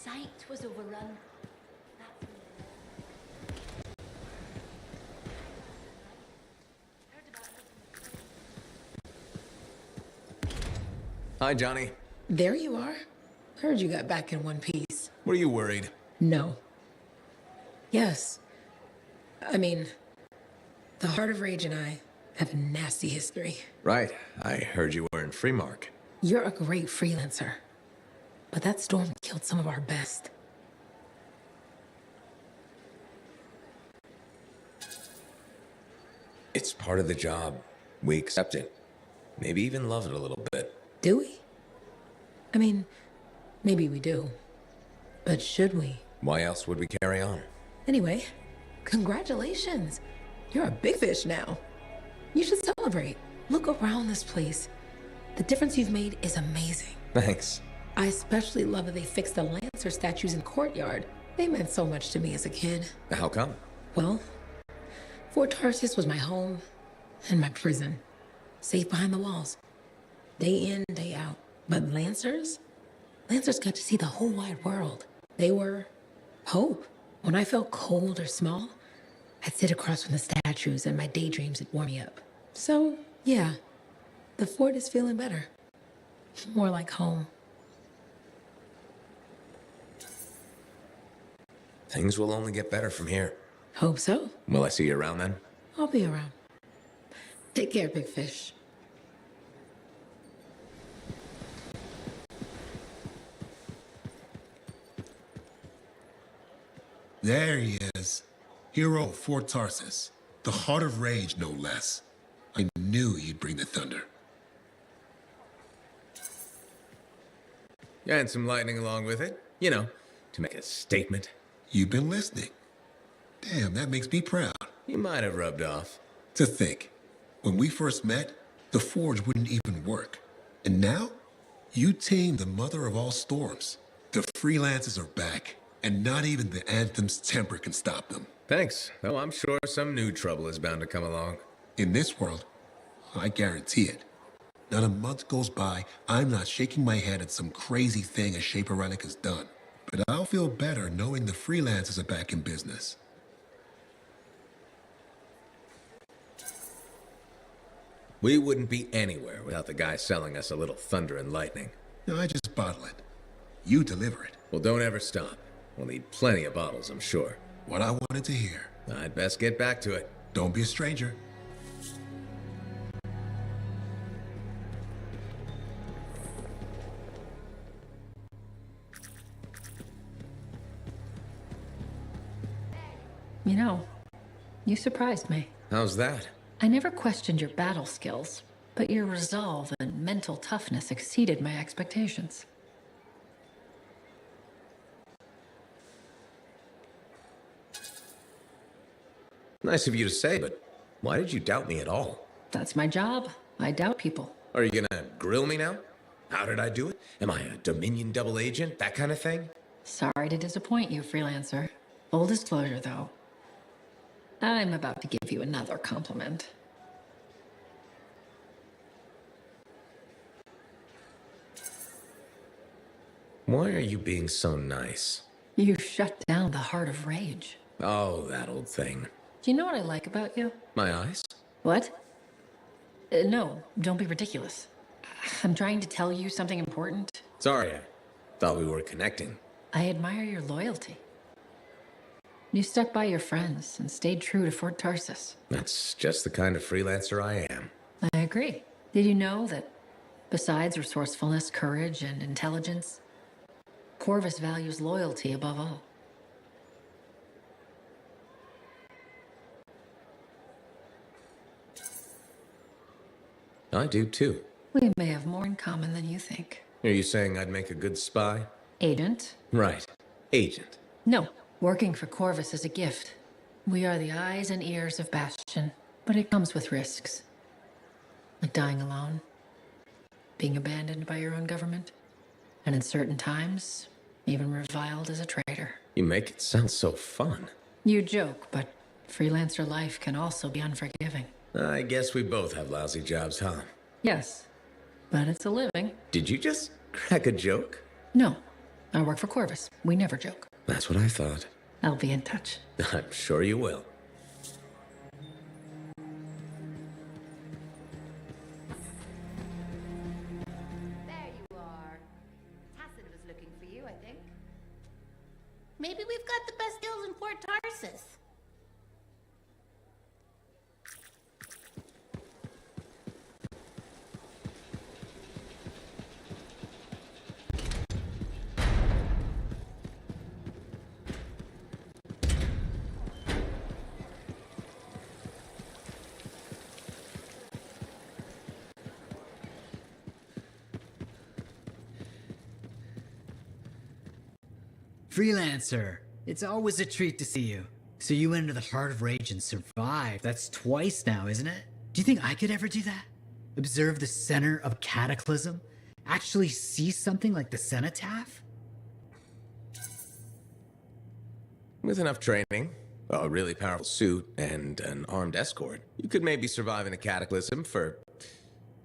site was overrun. Hi, Johnny. There you are. Heard you got back in one piece. Were you worried? No. Yes. I mean, the Heart of Rage and I have a nasty history. Right. I heard you were in Freemark. You're a great freelancer. But that storm killed some of our best. It's part of the job. We accept it. Maybe even love it a little bit. Do we? I mean, maybe we do. But should we? Why else would we carry on? Anyway, congratulations. You're a big fish now. You should celebrate. Look around this place. The difference you've made is amazing. Thanks. I especially love that they fixed the Lancer statues in the courtyard. They meant so much to me as a kid. How come? Well, Fort Tarsis was my home and my prison. Safe behind the walls. Day in, day out. But Lancers got to see the whole wide world. They were hope. When I felt cold or small, I'd sit across from the statues and my daydreams would warm me up. So, yeah, the fort is feeling better. More like home. Things will only get better from here. Hope so. Will I see you around then? I'll be around. Take care, big fish. There he is. Hero of Fort Tarsis. The Heart of Rage, no less. I knew he'd bring the thunder. And some lightning along with it. You know, to make a statement. You've been listening. Damn, that makes me proud. You might have rubbed off. To think, when we first met, the forge wouldn't even work. And now, you tamed the mother of all storms. The freelancers are back, and not even the Anthem's temper can stop them. Thanks, though I'm sure some new trouble is bound to come along. In this world, I guarantee it. Not a month goes by, I'm not shaking my head at some crazy thing a Shaper Relic has done. But I'll feel better knowing the freelancers are back in business. We wouldn't be anywhere without the guy selling us a little thunder and lightning. No, I just bottle it. You deliver it. Well, don't ever stop. We'll need plenty of bottles, I'm sure. What I wanted to hear. I'd best get back to it. Don't be a stranger. You know, you surprised me. How's that? I never questioned your battle skills, but your resolve and mental toughness exceeded my expectations. Nice of you to say, but why did you doubt me at all? That's my job. I doubt people. Are you gonna grill me now? How did I do it? Am I a Dominion double agent? That kind of thing? Sorry to disappoint you, freelancer. Full disclosure, though. I'm about to give you another compliment. Why are you being so nice? You shut down the Heart of Rage. Oh, that old thing. Do you know what I like about you? My eyes? What? No, don't be ridiculous. I'm trying to tell you something important. Sorry, I thought we were connecting. I admire your loyalty. You stuck by your friends and stayed true to Fort Tarsis. That's just the kind of freelancer I am. I agree. Did you know that besides resourcefulness, courage, and intelligence, Corvus values loyalty above all? I do too. We may have more in common than you think. Are you saying I'd make a good spy? Agent? Right. Agent. No. Working for Corvus is a gift. We are the eyes and ears of Bastion, but it comes with risks. Like dying alone, being abandoned by your own government, and in certain times, even reviled as a traitor. You make it sound so fun. You joke, but freelancer life can also be unforgiving. I guess we both have lousy jobs, huh? Yes, but it's a living. Did you just crack a joke? No, I work for Corvus. We never joke. That's what I thought. I'll be in touch. I'm sure you will. There you are. Tacit was looking for you, I think. Maybe we've got the best deals in Port Tarsus. Freelancer, it's always a treat to see you. So you went into the Heart of Rage and survived. That's twice now, isn't it? Do you think I could ever do that? Observe the center of a cataclysm? Actually see something like the cenotaph? With enough training, a really powerful suit, and an armed escort, you could maybe survive in a cataclysm for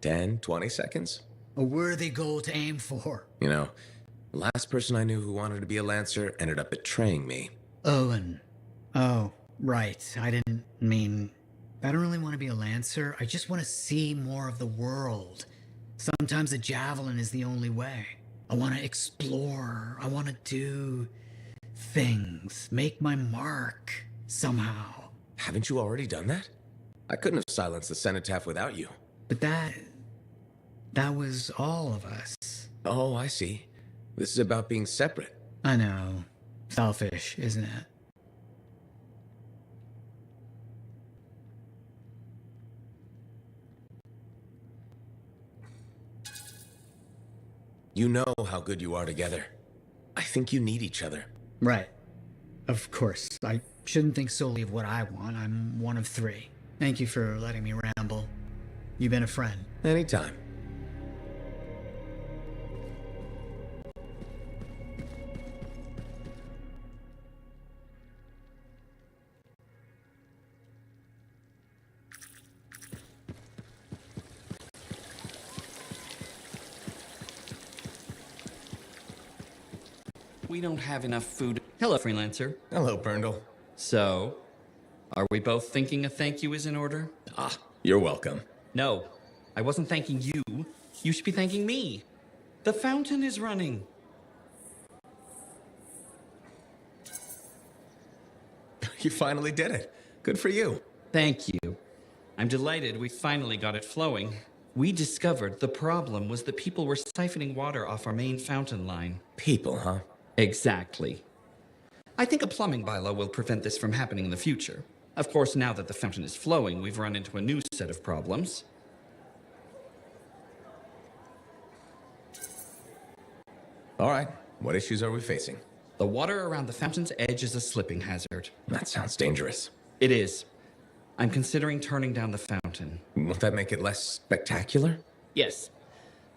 10, 20 seconds. A worthy goal to aim for. You know, the last person I knew who wanted to be a Lancer ended up betraying me. Owen. Oh, right. I didn't mean... I don't really want to be a Lancer. I just want to see more of the world. Sometimes a javelin is the only way. I want to explore. I want to do things. Make my mark. Somehow. Haven't you already done that? I couldn't have silenced the cenotaph without you. But that was all of us. Oh, I see. This is about being separate. I know. Selfish, isn't it? You know how good you are together. I think you need each other. Right. Of course. I shouldn't think solely of what I want. I'm one of three. Thank you for letting me ramble. You've been a friend. Anytime. We don't have enough food. Hello, Freelancer. Hello, Brundle. So, are we both thinking a thank you is in order? Ah, you're welcome. No, I wasn't thanking you. You should be thanking me. The fountain is running. You finally did it. Good for you. Thank you. I'm delighted we finally got it flowing. We discovered the problem was that people were siphoning water off our main fountain line. People, huh? Exactly. I think a plumbing bylaw will prevent this from happening in the future. Of course, now that the fountain is flowing, we've run into a new set of problems. All right. What issues are we facing? The water around the fountain's edge is a slipping hazard. That sounds dangerous. It is. I'm considering turning down the fountain. Won't that make it less spectacular? Yes.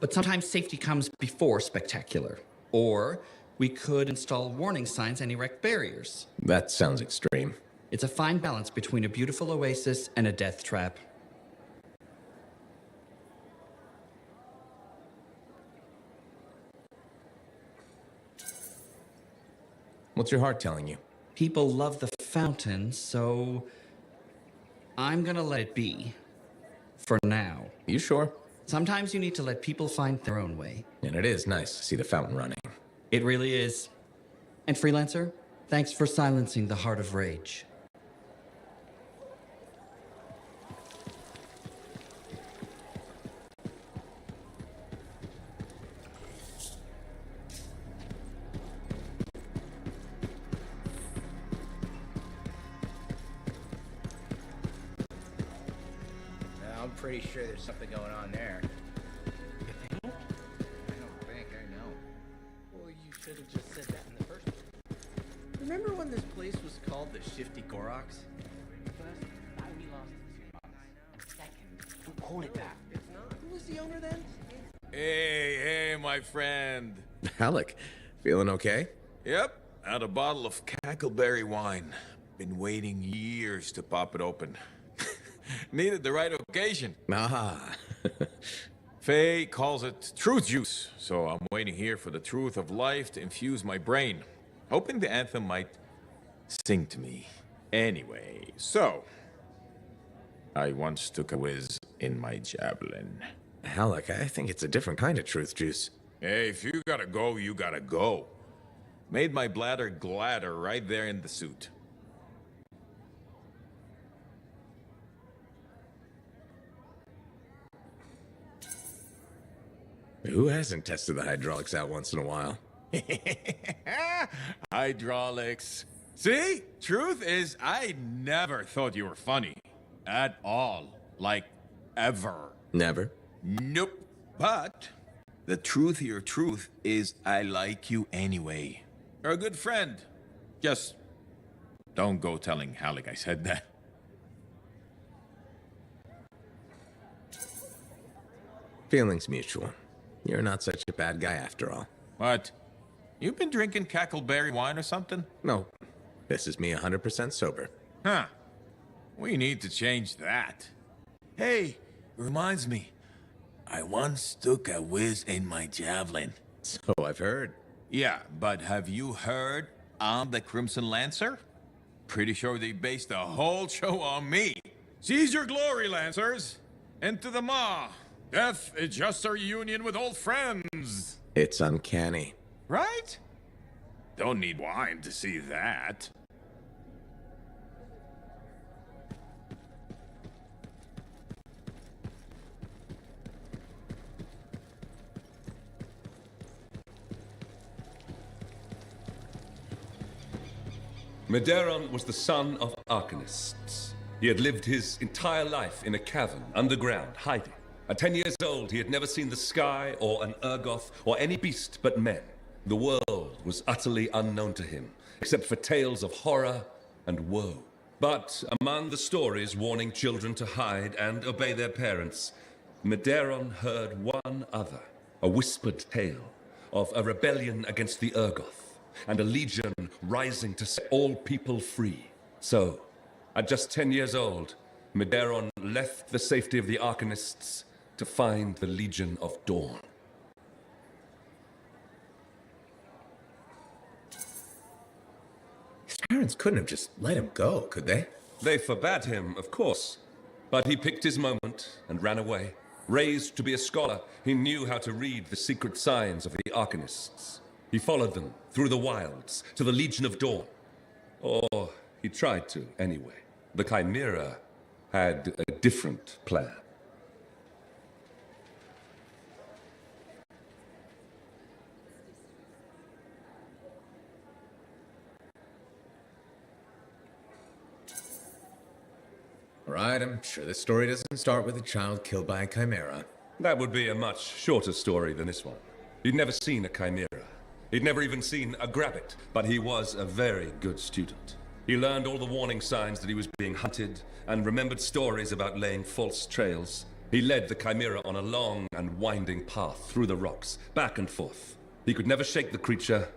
But sometimes safety comes before spectacular. Or we could install warning signs and erect barriers. That sounds extreme. It's a fine balance between a beautiful oasis and a death trap. What's your heart telling you? People love the fountain, so I'm gonna let it be. For now. You sure? Sometimes you need to let people find their own way. And it is nice to see the fountain running. It really is. And Freelancer, thanks for silencing the Heart of Rage. I'm pretty sure there's something going on there. You think? I don't think I know. Well, you should have just said that in the first place. Remember when this place was called the Shifty Goroks? First, why we lost 2 months. And second, who owned it back? It's not. Who was the owner then? Hey, my friend. Alec, feeling okay? Yep, had a bottle of cackleberry wine. Been waiting years to pop it open. Needed the right occasion. Ah, Faye calls it truth juice, so I'm waiting here for the truth of life to infuse my brain, hoping the anthem might sing to me. Anyway, so I once took a whiz in my javelin. Halleck, I think it's a different kind of truth juice. Hey, if you gotta go, you gotta go. Made my bladder gladder right there in the suit. Who hasn't tested the hydraulics out once in a while? Hydraulics. See? Truth is, I never thought you were funny. At all. Like, ever. Never? Nope. But the truthier truth is I like you anyway. You're a good friend. Just don't go telling Halleck I said that. Feelings mutual. You're not such a bad guy after all. What? You've been drinking cackleberry wine or something? No. This is me 100% sober. Huh. We need to change that. Hey, reminds me. I once took a whiz in my javelin. So I've heard. Yeah, but have you heard I'm the Crimson Lancer? Pretty sure they based the whole show on me. Seize your glory, Lancers! Into the maw! Death is just our union with old friends! It's uncanny. Right? Don't need wine to see that. Medeiros was the son of arcanists. He had lived his entire life in a cavern, underground, hiding. At 10 years old, he had never seen the sky or an Urgoth or any beast but men. The world was utterly unknown to him, except for tales of horror and woe. But among the stories warning children to hide and obey their parents, Medeiros heard one other, a whispered tale of a rebellion against the Urgoth, and a legion rising to set all people free. So, at just 10 years old, Medeiros left the safety of the Arcanists to find the Legion of Dawn. His parents couldn't have just let him go, could they? They forbade him, of course, but he picked his moment and ran away. Raised to be a scholar, he knew how to read the secret signs of the Arcanists. He followed them through the wilds to the Legion of Dawn. Or he tried to, anyway. The Chimera had a different plan. Right, I'm sure this story doesn't start with a child killed by a chimera. That would be a much shorter story than this one. He'd never seen a chimera. He'd never even seen a grabbit, but he was a very good student. He learned all the warning signs that he was being hunted, and remembered stories about laying false trails. He led the chimera on a long and winding path through the rocks, back and forth. He could never shake the creature,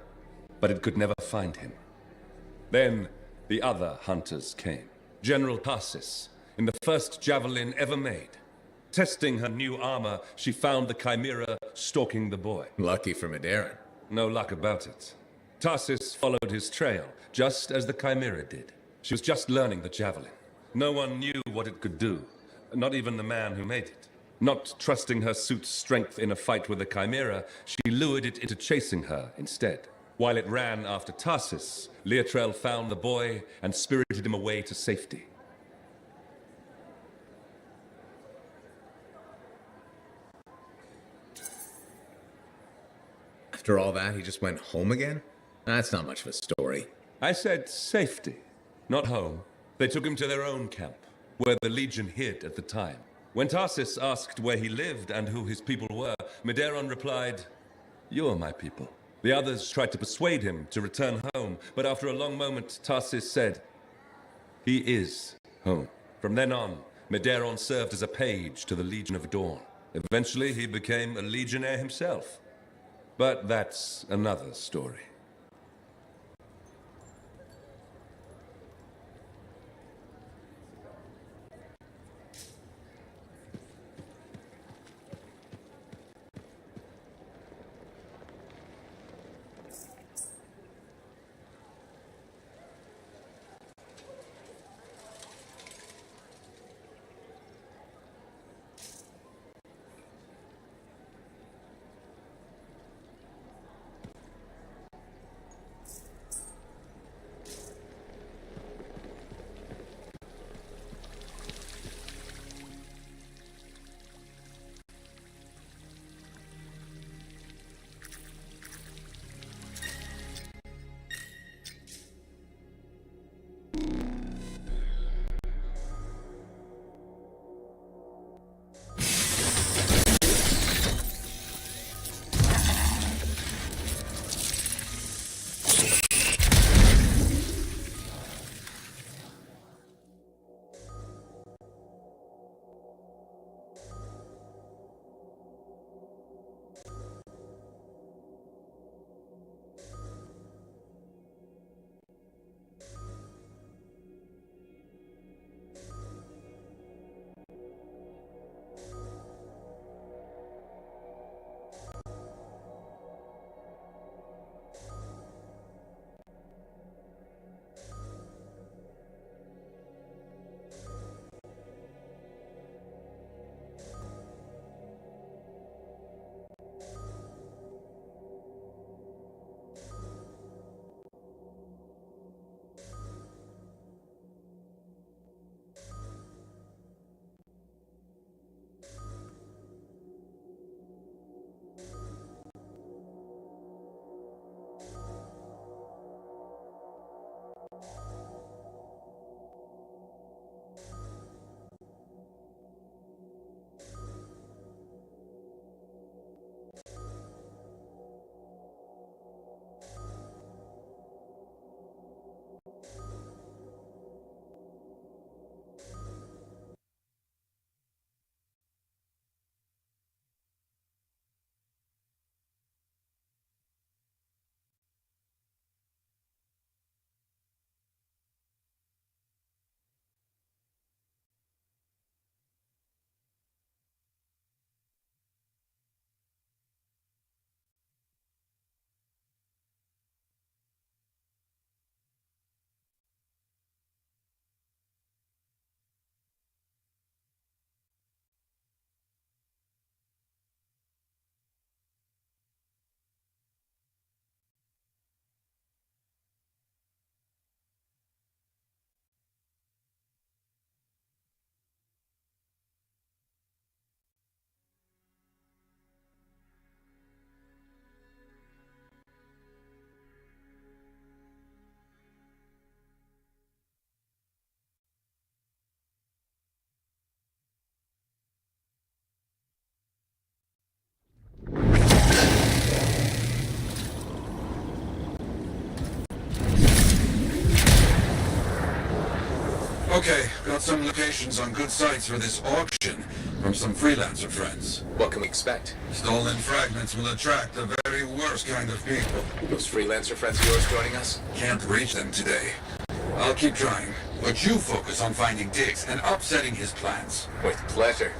but it could never find him. Then the other hunters came. General Tarsis, in the first javelin ever made. Testing her new armor, she found the chimera stalking the boy. Lucky for Medeiros. No luck about it. Tarsis followed his trail, just as the chimera did. She was just learning the javelin. No one knew what it could do, not even the man who made it. Not trusting her suit's strength in a fight with the chimera, she lured it into chasing her instead. While it ran after Tarsis, Leotrel found the boy and spirited him away to safety. After all that, he just went home again? That's not much of a story. I said safety, not home. They took him to their own camp, where the Legion hid at the time. When Tarsis asked where he lived and who his people were, Medeiros replied, "You are my people." The others tried to persuade him to return home, but after a long moment, Tarsis said, "He is home." From then on, Medeiros served as a page to the Legion of Dawn. Eventually, he became a legionnaire himself. But that's another story. Okay, got some locations on good sites for this auction from some freelancer friends. What can we expect? Stolen fragments will attract the very worst kind of people. Those freelancer friends of yours joining us? Can't reach them today. I'll keep trying, but you focus on finding Diggs and upsetting his plans. With pleasure.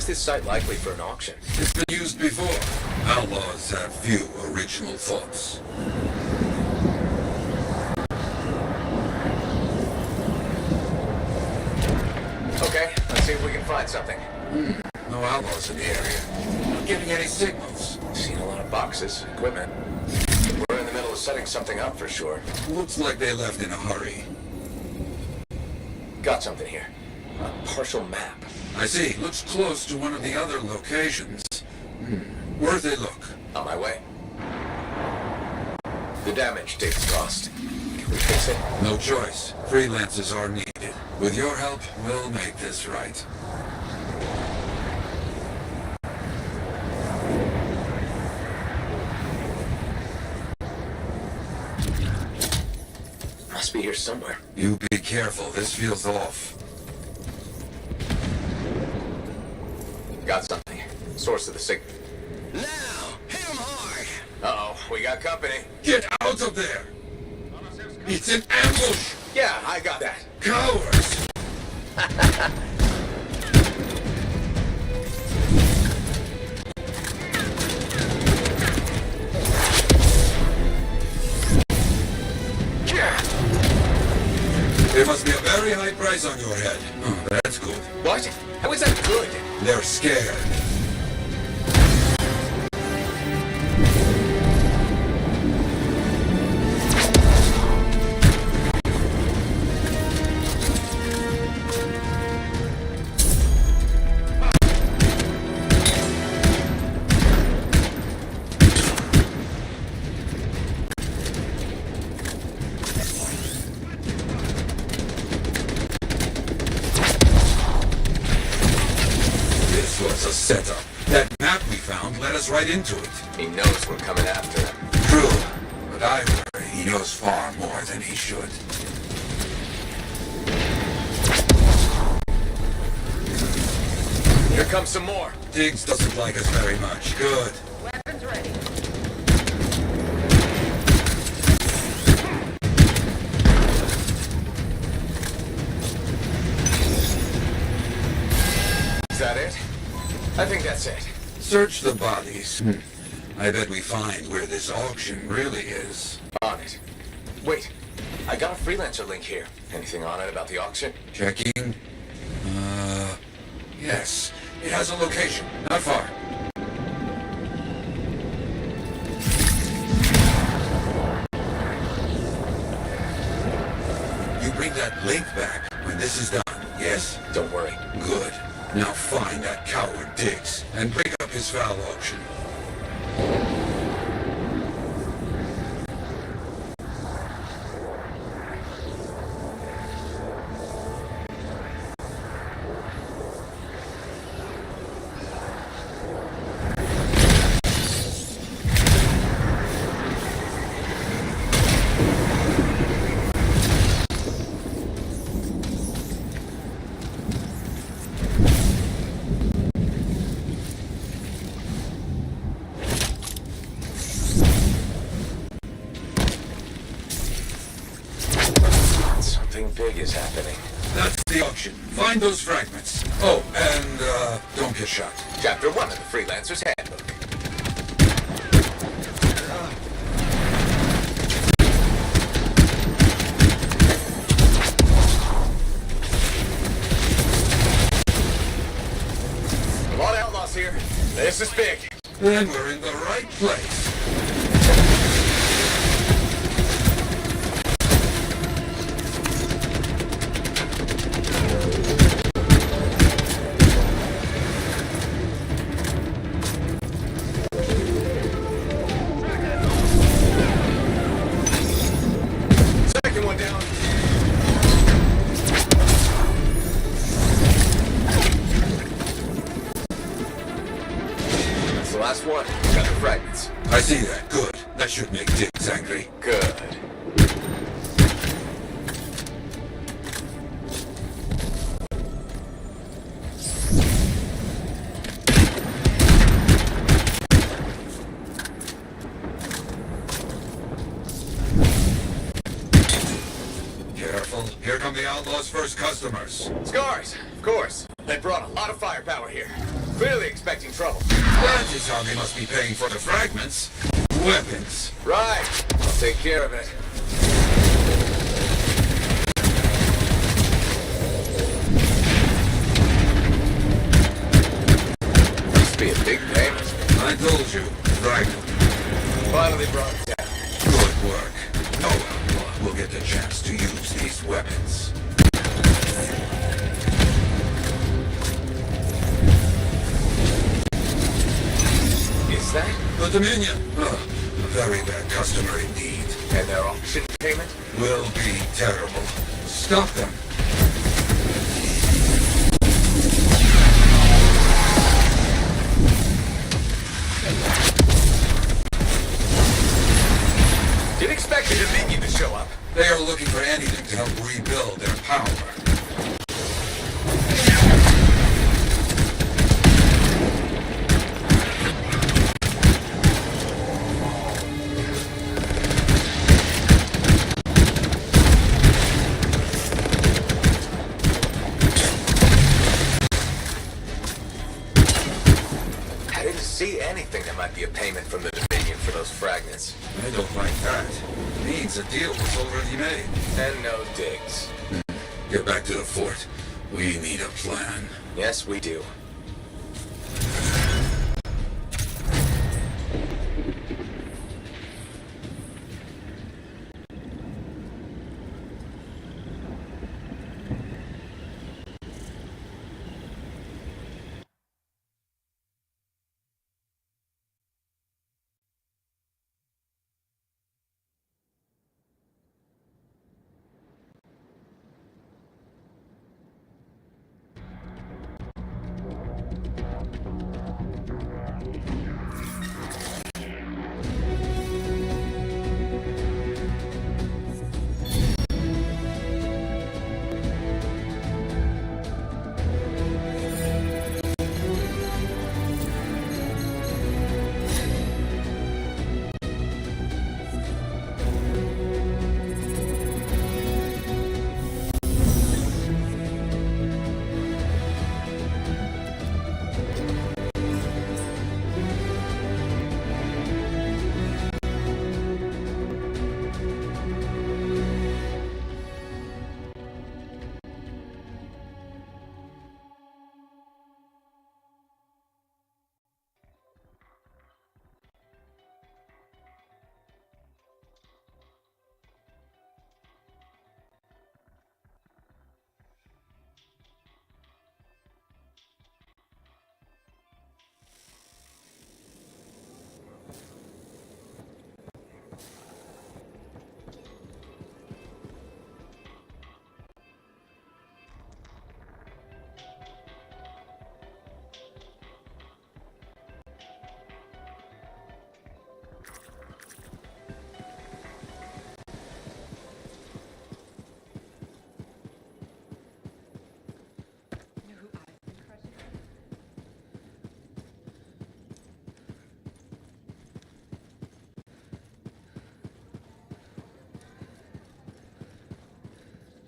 This site likely for an auction? It's been used before. Outlaws have few original thoughts. Okay, let's see if we can find something. No outlaws in the area. Not getting any signals. Seen a lot of boxes, equipment. We're in the middle of setting something up for sure. Looks like they left in a hurry. Got something here. A partial map. I see. Looks close to one of the other locations. Worth a look. On my way. The damage Diggs caused. Can we fix it? No choice. Freelancers are needed. With your help, we'll make this right. Must be here somewhere. You be careful. This feels off. Got something. Source of the signal. Now, hit him hard! Uh-oh, we got company. Get out of there! It's an ambush! Yeah, I got that. Cowards! There must be a very high price on your head. Oh, that's good. What? How is that good? They're scared. Setup. That map we found led us right into it. He knows we're coming after him. True, but I worry he knows far more than he should. Here comes some more. Diggs doesn't like us very much. Good. Weapons ready. Is that it? I think that's it. Search the bodies. I bet we find where this auction really is. On it. Wait, I got a freelancer link here. Anything on it about the auction? Checking. Yes. It has a location. Not far. You bring that link back when this is done, yes? Don't worry. Good. Now find that coward Diggs and break up his foul auction. Something big is happening. That's the auction. Find those fragments. Oh, and don't get shot. Chapter 1 of the Freelancer's Handbook. This is big. Then we're in the right place. Second one down. That's the last one. Got the fragments. I see that. Good. That should make Diggs angry. Good. Careful. Here come the Outlaws' first customers. Scars, of course. They brought a lot of firepower here. Clearly expecting trouble. That is how they must be paying for the fragments. Weapons. Right. I'll take care of it. Must be a big payment. I told you. Fragment. Finally brought it down. Good work. No outlaw will get the chance to use these weapons. Is that? The Dominion. A very bad customer indeed. And their auction payment? Will be terrible. Stop them. Didn't expect the Dominion to show up. They are looking for anything to help rebuild their power. I didn't see anything that might be a payment from the Dominion for those fragments. I don't like that. Means a deal was already made. And no digs. Get back to the fort. We need a plan. Yes, we do.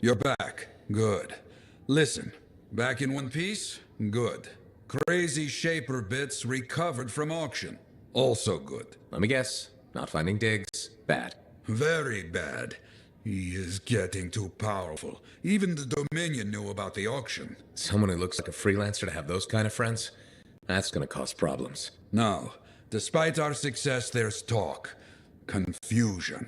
You're back. Good. Listen, back in one piece? Good. Crazy Shaper bits recovered from auction. Also good. Let me guess. Not finding digs. Bad. Very bad. He is getting too powerful. Even the Dominion knew about the auction. Someone who looks like a freelancer to have those kind of friends? That's gonna cause problems. No. Despite our success, there's talk. Confusion.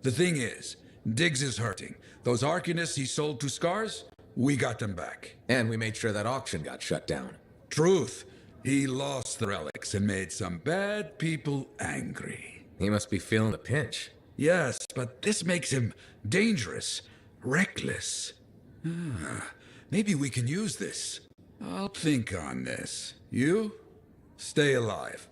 The thing is, Diggs is hurting. Those Arcanists he sold to Scars, we got them back. And we made sure that auction got shut down. Truth. He lost the relics and made some bad people angry. He must be feeling the pinch. Yes, but this makes him dangerous, reckless. Maybe we can use this. I'll think on this. You? Stay alive.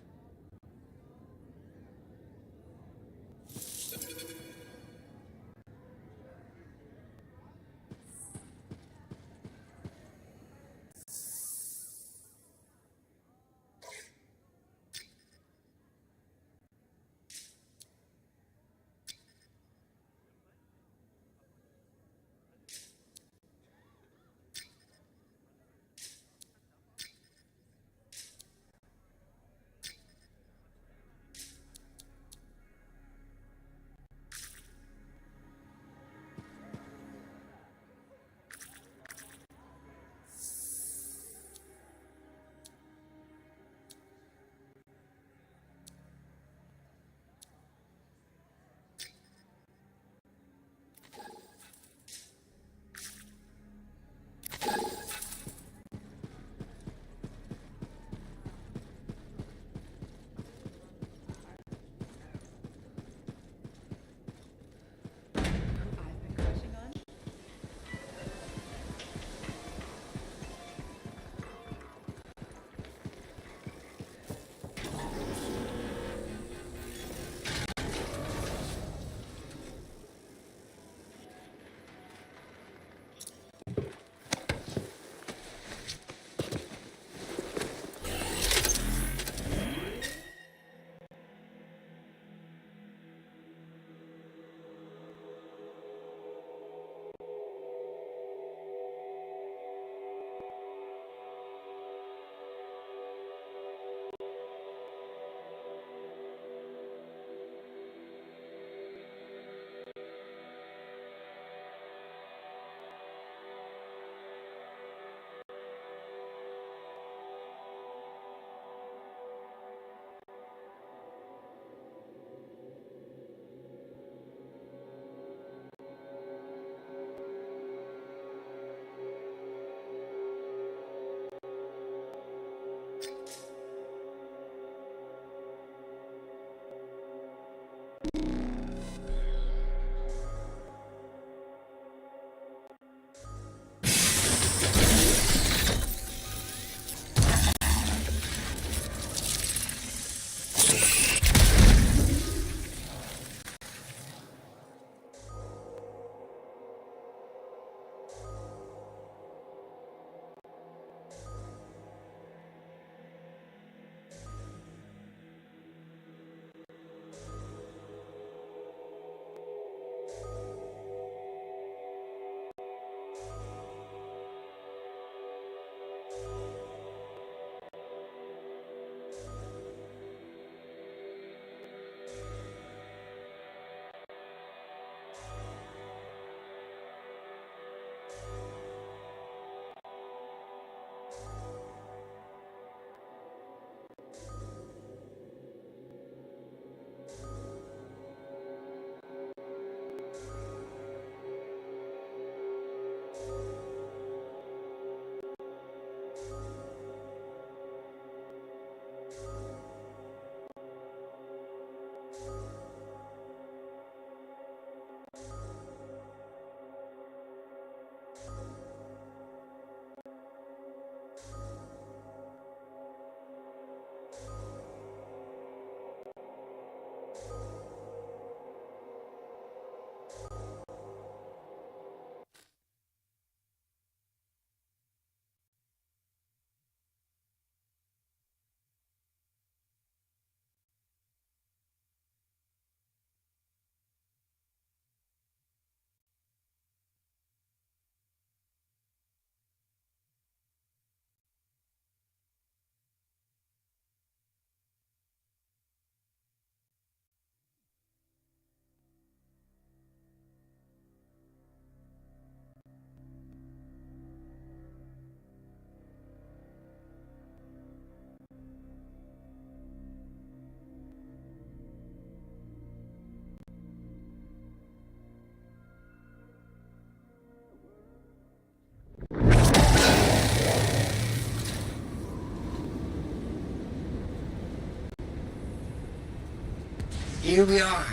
here we are,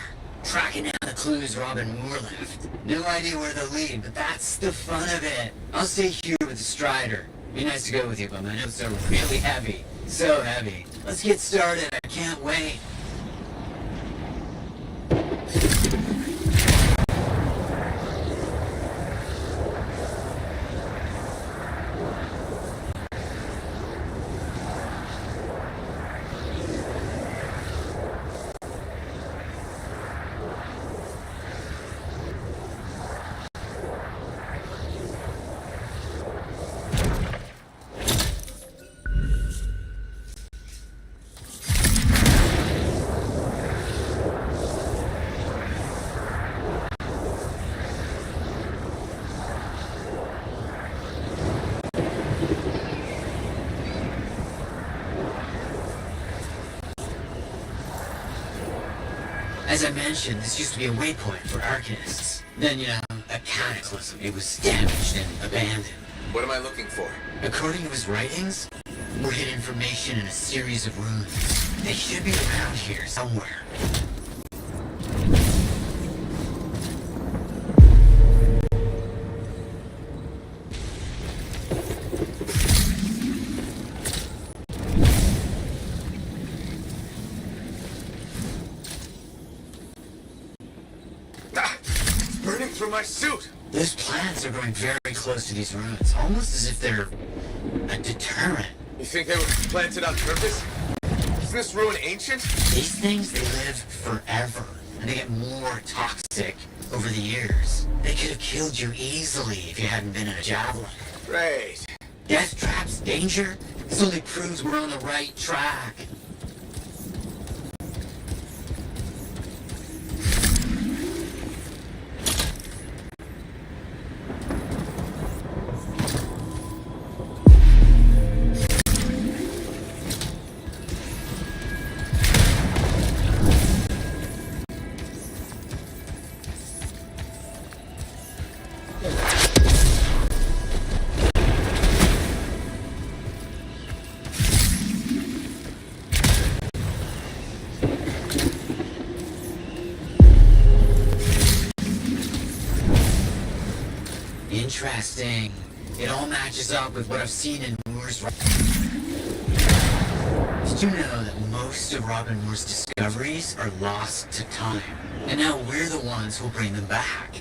tracking down the clues Robin Moore left. No idea where they'll lead, but that's the fun of it. I'll stay here with the Strider. Be nice to go with you, but my notes are really heavy. So heavy. Let's get started. I can't wait. As I mentioned, this used to be a waypoint for Arcanists. Then, a cataclysm. It was damaged and abandoned. What am I looking for? According to his writings, we're hid information in a series of runes. They should be around here somewhere. Through my suit! Those plants are growing very close to these ruins, almost as if they're a deterrent. You think they were planted on purpose? Isn't this ruin ancient? These things, they live forever, and they get more toxic over the years. They could have killed you easily if you hadn't been in a javelin. Great. Death traps, danger? This only proves we're on the right track. Interesting. It all matches up with what I've seen in Moore's writings. Did you know that most of Robin Moore's discoveries are lost to time? And now we're the ones who'll bring them back.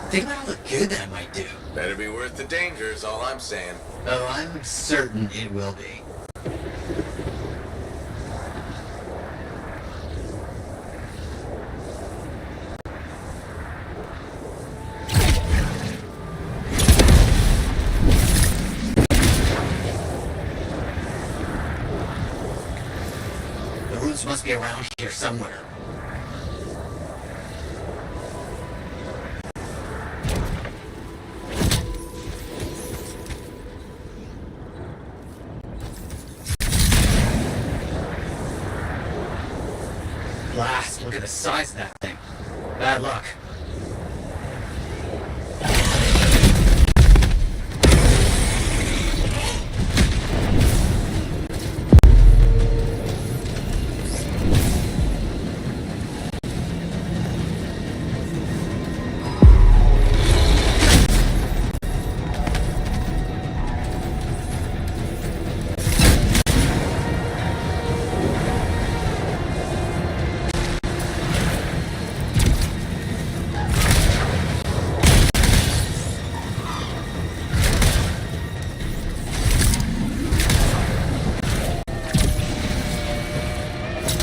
Think about all the good that might do. Better be worth the danger is all I'm saying. Oh, I'm certain it will be. Must be around here somewhere. Blast, look at the size of that thing. Bad luck.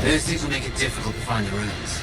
Those things will make it difficult to find the ruins.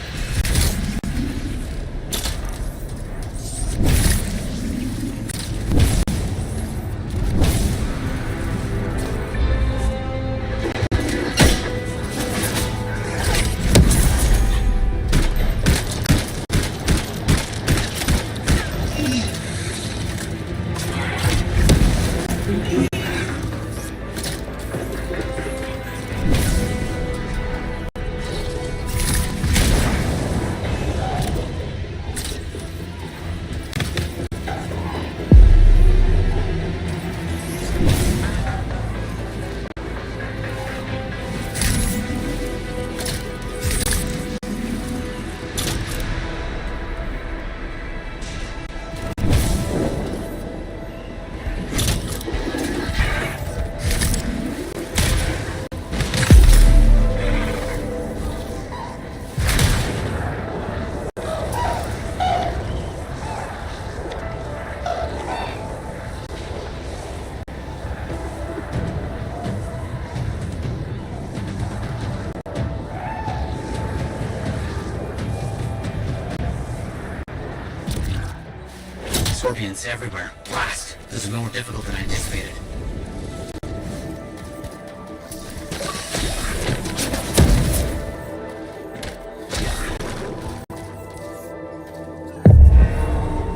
Scorpions everywhere. Blast! This is more difficult than I anticipated.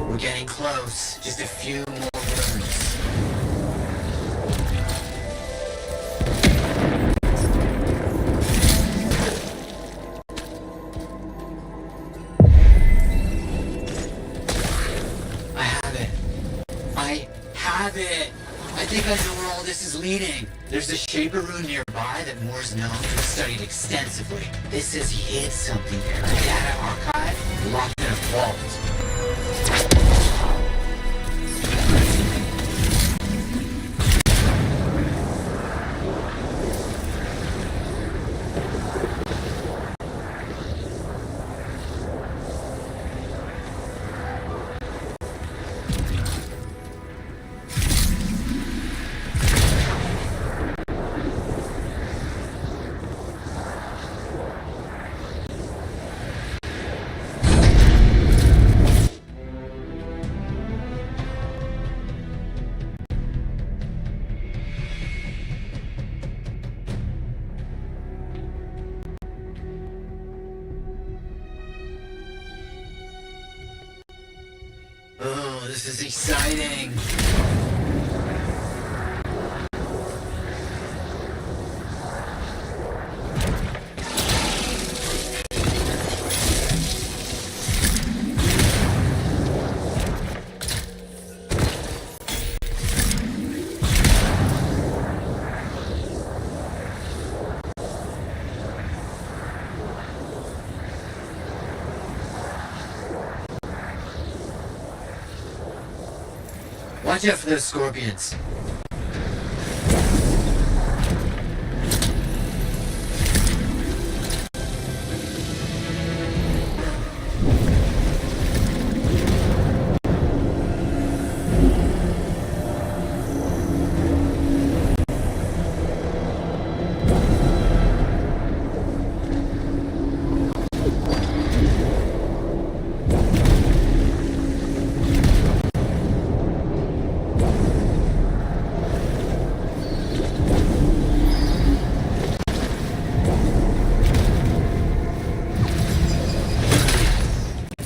We're getting close. Just a few more rooms. I think I know where all this is leading. There's a Shaper rune nearby that Moore's known to have studied extensively. This says he hid something there. A data archive locked in a vault. Oh, this is exciting. Watch out for those scorpions.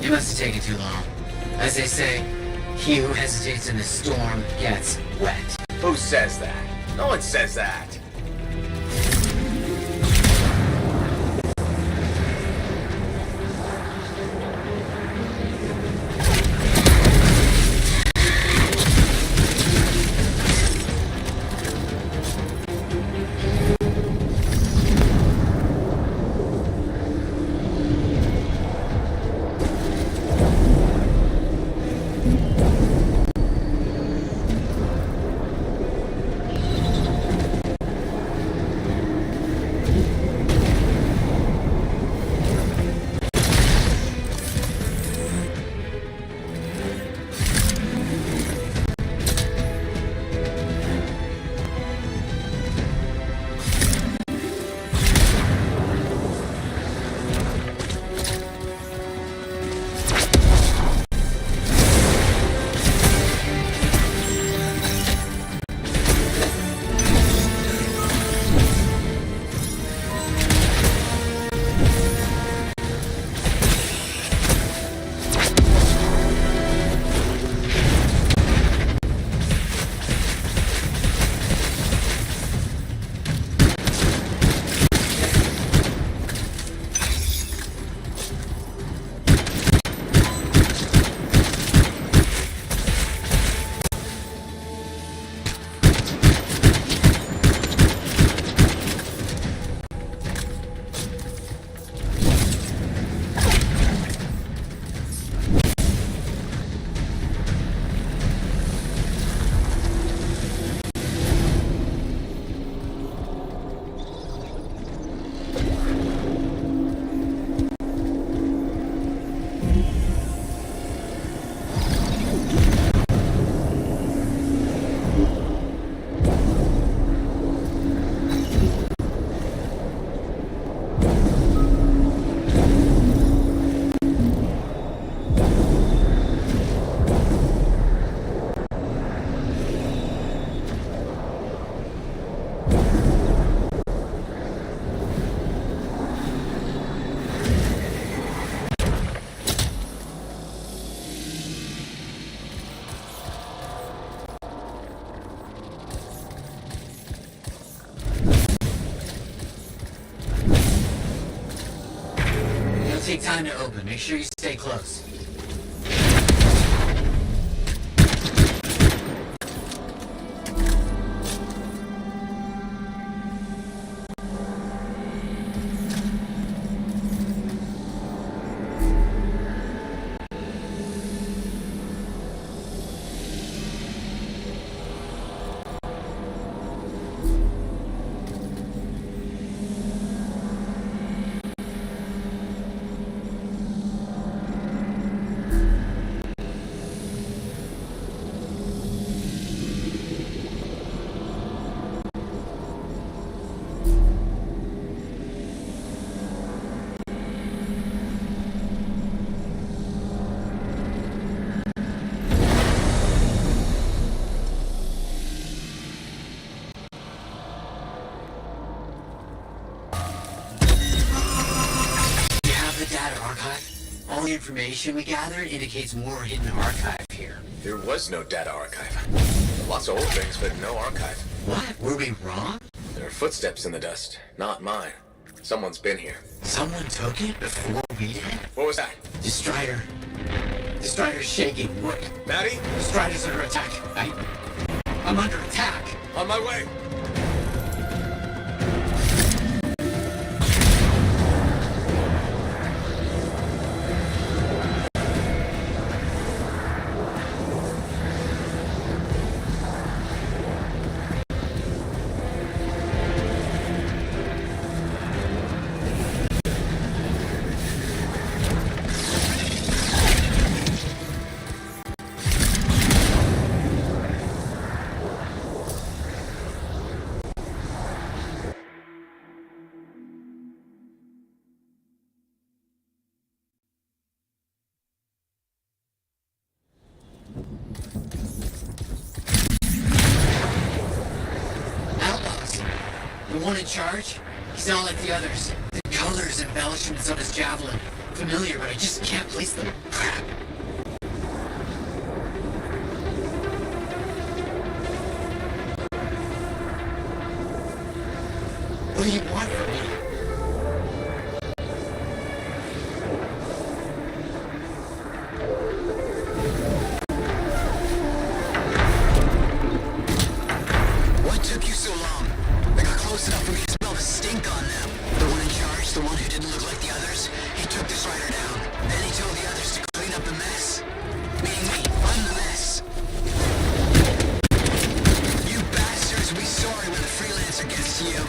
It must have taken too long. As they say, he who hesitates in the storm gets wet. Who says that? No one says that. take time to open. Make sure you stay close. All the information we gathered indicates more hidden archive here. There was no data archive. Lots of old things, but no archive. What? Were we wrong? There are footsteps in the dust. Not mine. Someone's been here. Someone took it before we did? What was that? The Strider. The Strider's shaking. What? Maddie? The Strider's under attack. I'm under attack. On my way. The one in charge? He's not like the others. The colors, embellishments on his javelin. Familiar, but I just can't place them. Crap. What do you want from me? What took you so long? I got close enough for me to smell the stink on them. The one in charge, the one who didn't look like the others, he took the Strider down. Then he told the others to clean up the mess. Meaning me, I'm the mess. You bastards will be sorry when the freelancer gets to you.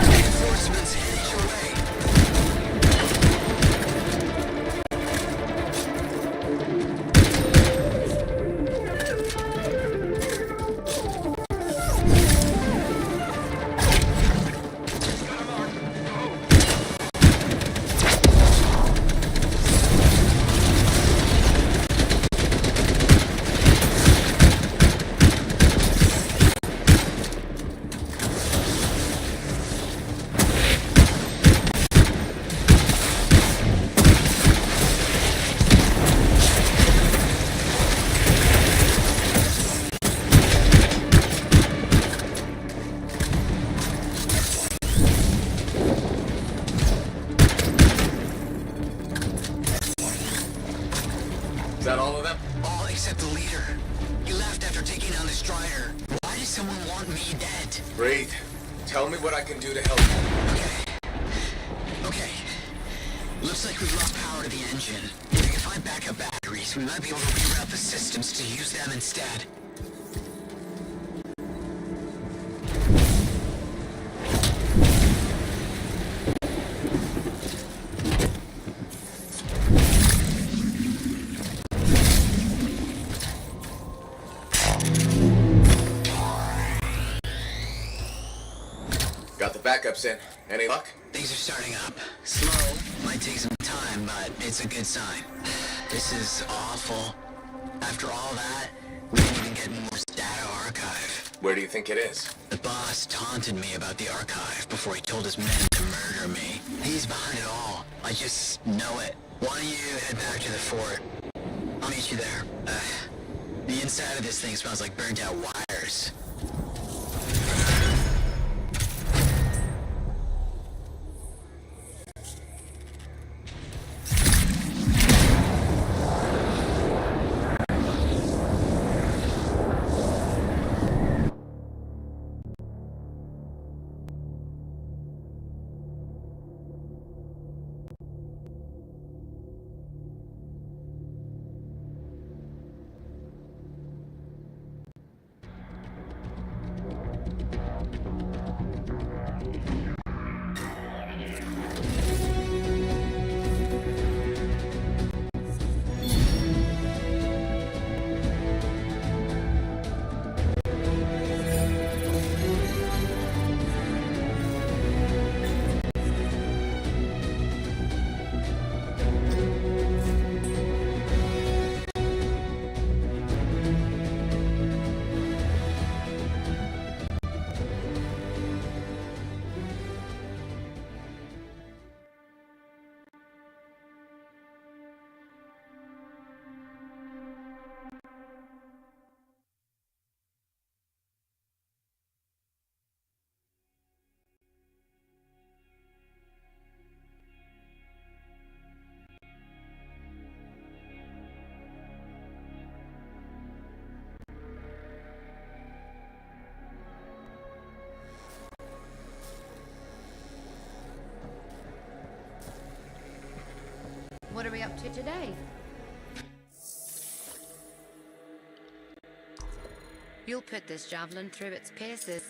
Reinforcements headed your way. Is that all of them? All except the leader. He left after taking down the Strider. Why does someone want me dead? Reed, tell me what I can do to help you. Okay. Looks like we've lost power to the engine. If we can find backup batteries, we might be able to reroute the systems to use them instead. Got the backups in. Any luck? Things are starting up. Slow, might take some time, but it's a good sign. This is awful. After all that, we didn't even get Moore's data archive. Where do you think it is? The boss taunted me about the archive before he told his men to murder me. He's behind it all. I just know it. Why don't you head back to the fort? I'll meet you there. The inside of this thing smells like burnt out wires. What are we up to today? You'll put this javelin through its paces.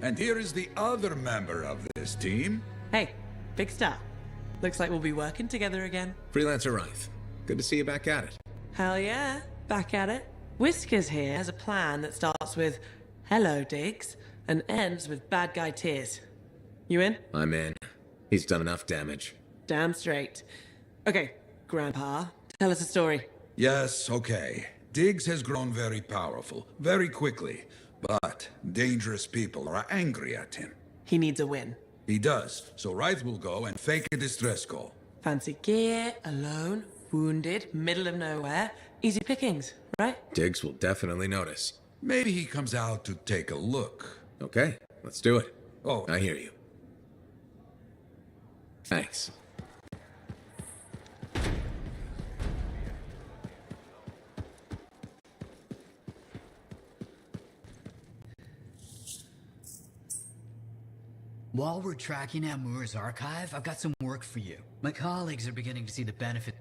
And here is the other member of this team. Hey, big star. Looks like we'll be working together again. Freelancer Wraith. Good to see you back at it. Hell yeah, back at it. Whiskers here has a plan that starts with "Hello, Diggs" and ends with "Bad guy tears." You in? I'm in. He's done enough damage. Damn straight. Okay, Grandpa, tell us a story. Yes, okay. Diggs has grown very powerful, very quickly. But dangerous people are angry at him. He needs a win. He does, so Wraith will go and fake a distress call. Fancy gear, alone, wounded, middle of nowhere. Easy pickings, right? Diggs will definitely notice. Maybe he comes out to take a look. Okay, let's do it. Oh. I hear you. Thanks. While we're tracking out Moore's archive, I've got some work for you. My colleagues are beginning to see the benefit.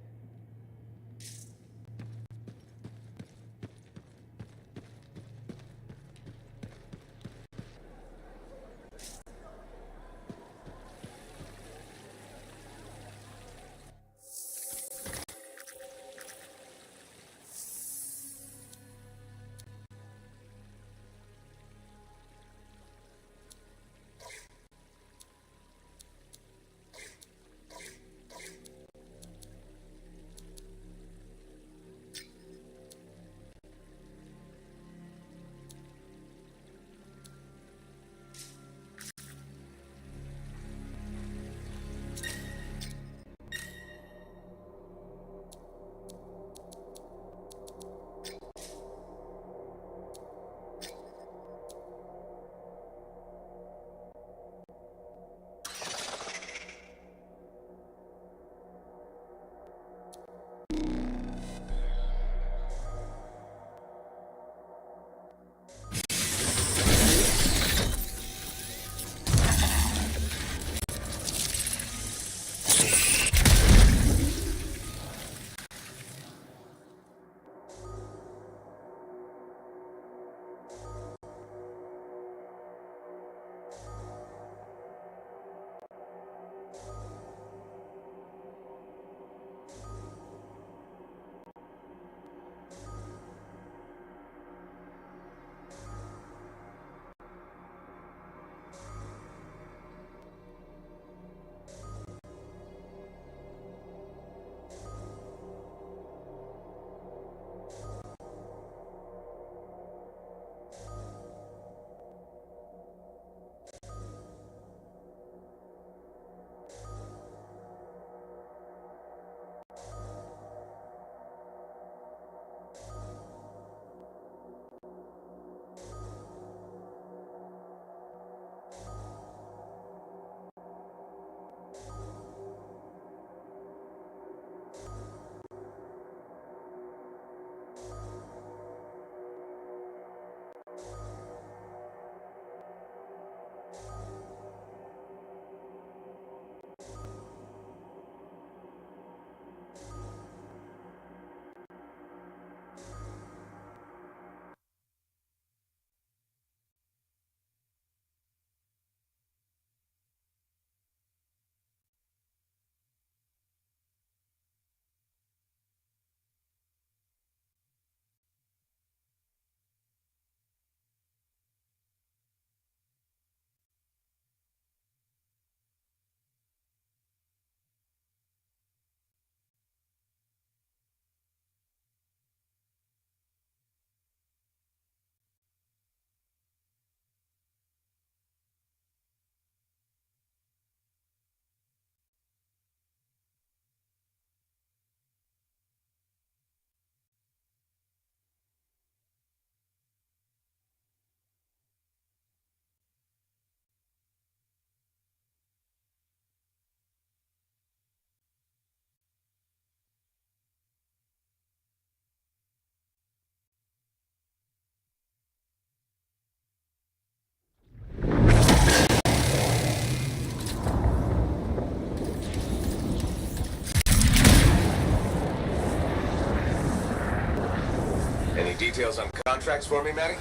Any details on contracts for me, Maddie?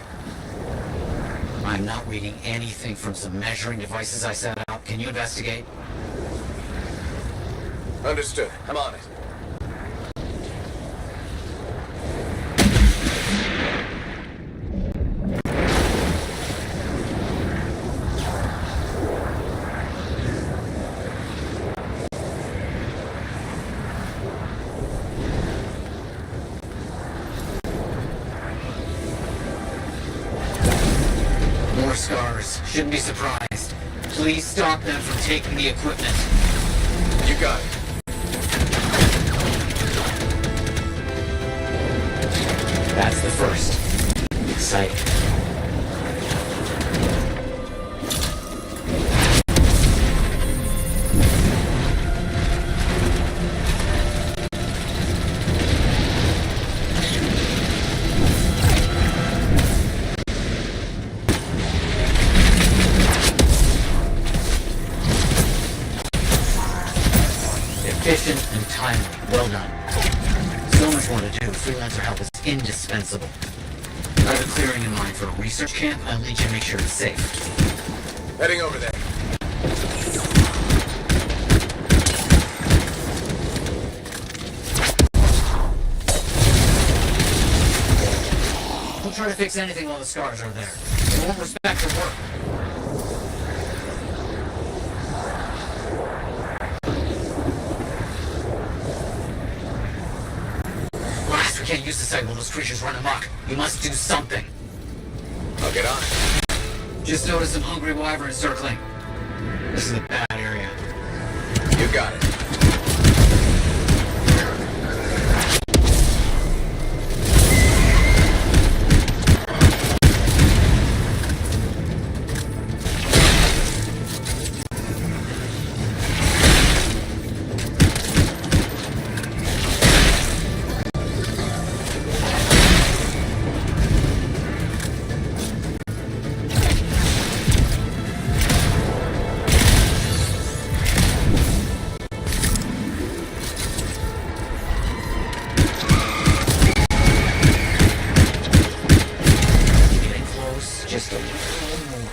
I'm not reading anything from some measuring devices I set up. Can you investigate? Understood. I'm on it. More scars. Shouldn't be surprised. Please stop them from taking the equipment. You got it. That's the first. Exciting. Efficient and timely. Well done. So much more to do. Freelancer help is indispensable. I have a clearing in mind for a research camp. I'll need you to make sure it's safe. Heading over there. Don't try to fix anything while the scars are there. They won't respect your work. Blast, we can't use the site while those creatures run amok. You must do something. I'll get on it. Just noticed some hungry wyverns circling. This is a bad area. You got it. Getting close, just a little more.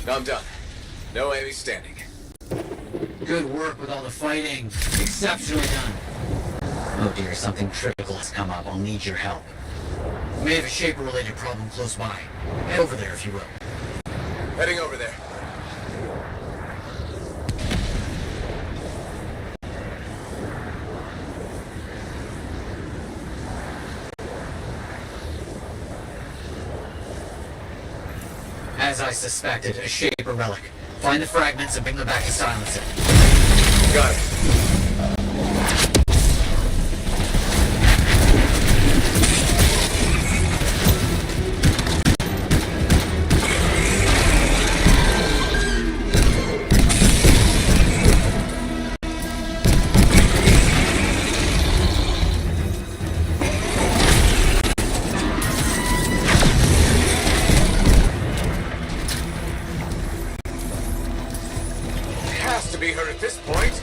I'm done. No Amy standing. Good work with all the fighting. Exceptionally done. Oh dear, something critical has come up. I'll need your help. We may have a Shaper-related problem close by. Head over there if you will. Heading over there. As I suspected, a Shaper relic. Find the fragments and bring them back to silence it. Got it. Has to be her at this point.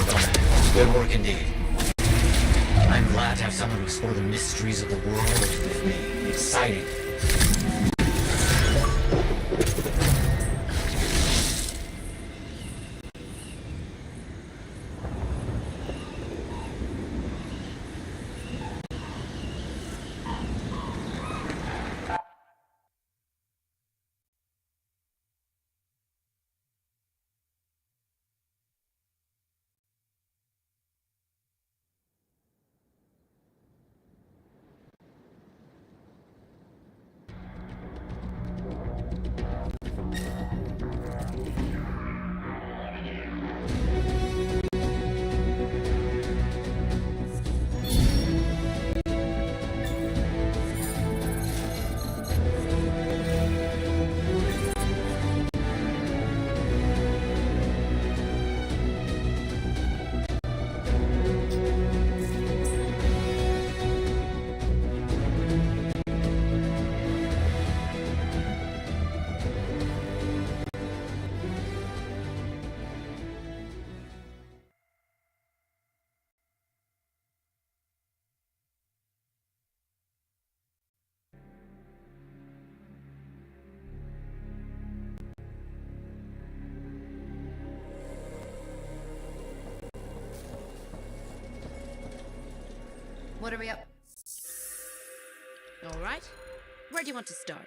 work on that. Good work indeed. I'm glad to have someone to explore the mysteries of the world with me. Exciting. What are we up? All right. Where do you want to start?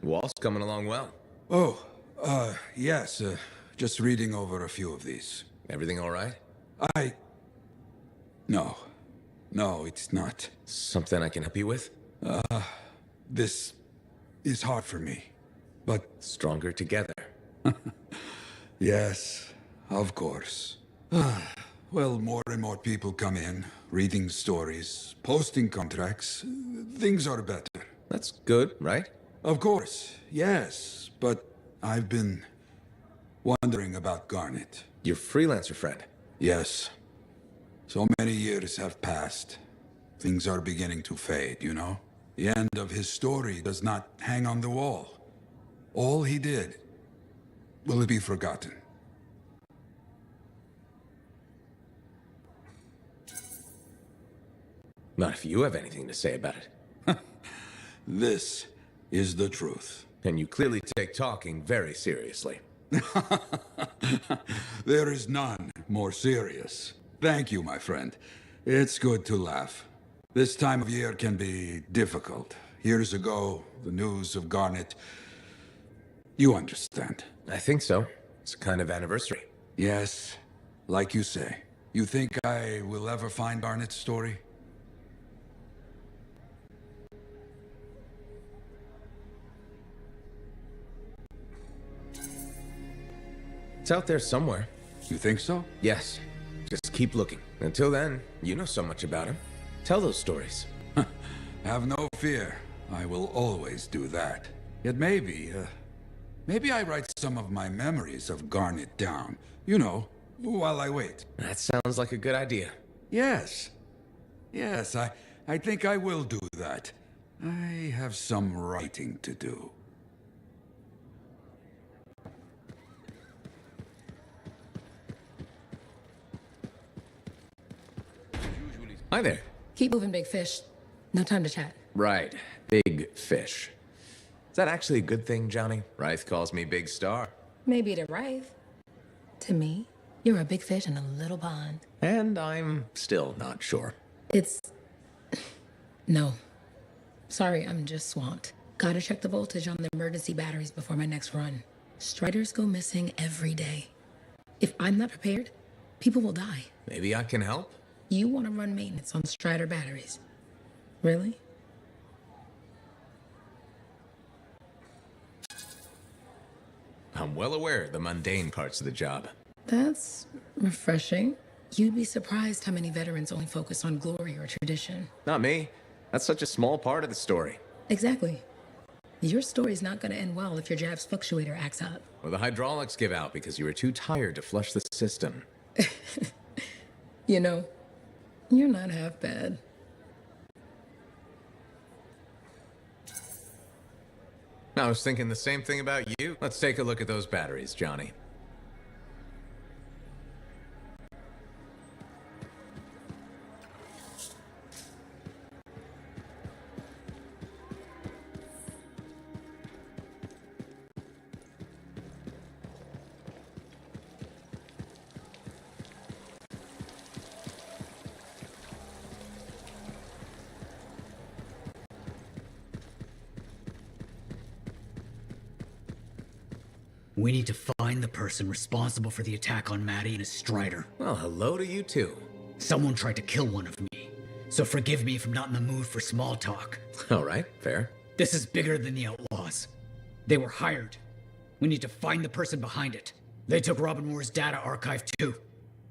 Wall's coming along well. Oh, yes. Just reading over a few of these. Everything all right? No. No, it's not. Something I can help you with? This is hard for me, but... Stronger together. Yes, of course. Well, more and more people come in, reading stories, posting contracts. Things are better. That's good, right? Of course, yes, but I've been wondering about Garnet. Your freelancer friend? Yes. So many years have passed. Things are beginning to fade, you know? The end of his story does not hang on the wall. All he did, will it be forgotten? Not if you have anything to say about it. This is the truth. And you clearly take talking very seriously. There is none more serious. Thank you, my friend. It's good to laugh. This time of year can be difficult. Years ago, the news of Garnet... You understand. I think so. It's a kind of anniversary. Yes. Like you say, you think I will ever find Garnet's story? It's out there somewhere. You think so? Yes. Just keep looking. Until then, you know so much about him. Tell those stories. Have no fear. I will always do that. Yet maybe I write some of my memories of Garnet down. You know, while I wait. That sounds like a good idea. Yes. Yes, I think I will do that. I have some writing to do. Hi there. Keep moving, big fish. No time to chat. Right. Big fish. Is that actually a good thing, Johnny? Ryth calls me Big Star. Maybe to Ryth. To me, you're a big fish in a little pond. And I'm still not sure. It's... No. Sorry, I'm just swamped. Gotta check the voltage on the emergency batteries before my next run. Striders go missing every day. If I'm not prepared, people will die. Maybe I can help? You want to run maintenance on Strider batteries? Really? I'm well aware of the mundane parts of the job. That's refreshing. You'd be surprised how many veterans only focus on glory or tradition. Not me. That's such a small part of the story. Exactly. Your story's not gonna end well if your jab's fluctuator acts up. Or the hydraulics give out because you were too tired to flush the system. You know, you're not half bad. I was thinking the same thing about you. Let's take a look at those batteries, Johnny. We need to find the person responsible for the attack on Maddie and his Strider. Well, hello to you too. Someone tried to kill one of me, so forgive me if I'm not in the mood for small talk. All right, fair. This is bigger than the Outlaws. They were hired. We need to find the person behind it. They took Robin Moore's data archive too.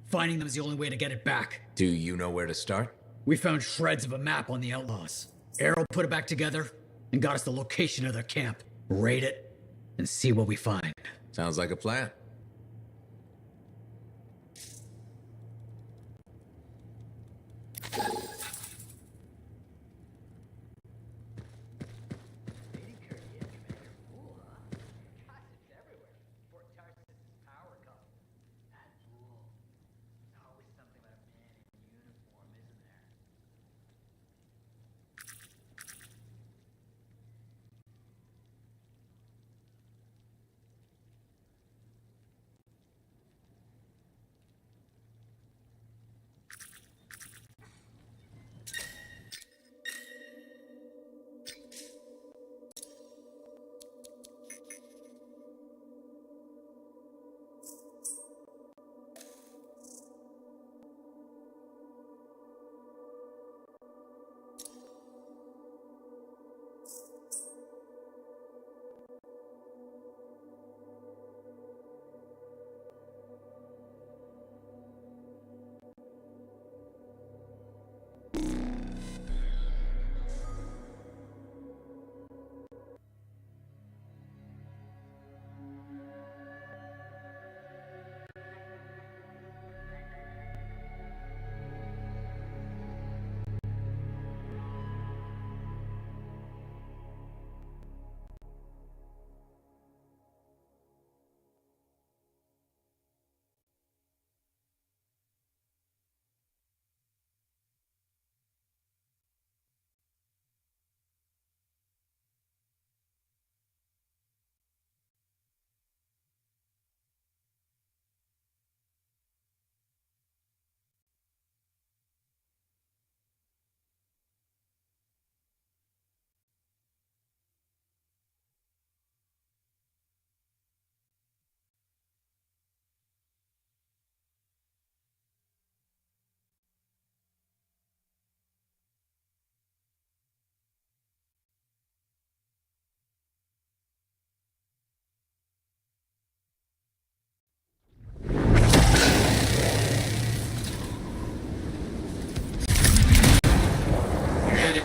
Finding them is the only way to get it back. Do you know where to start? We found shreds of a map on the Outlaws. Arrow put it back together and got us the location of their camp. Raid it and see what we find. Sounds like a plan.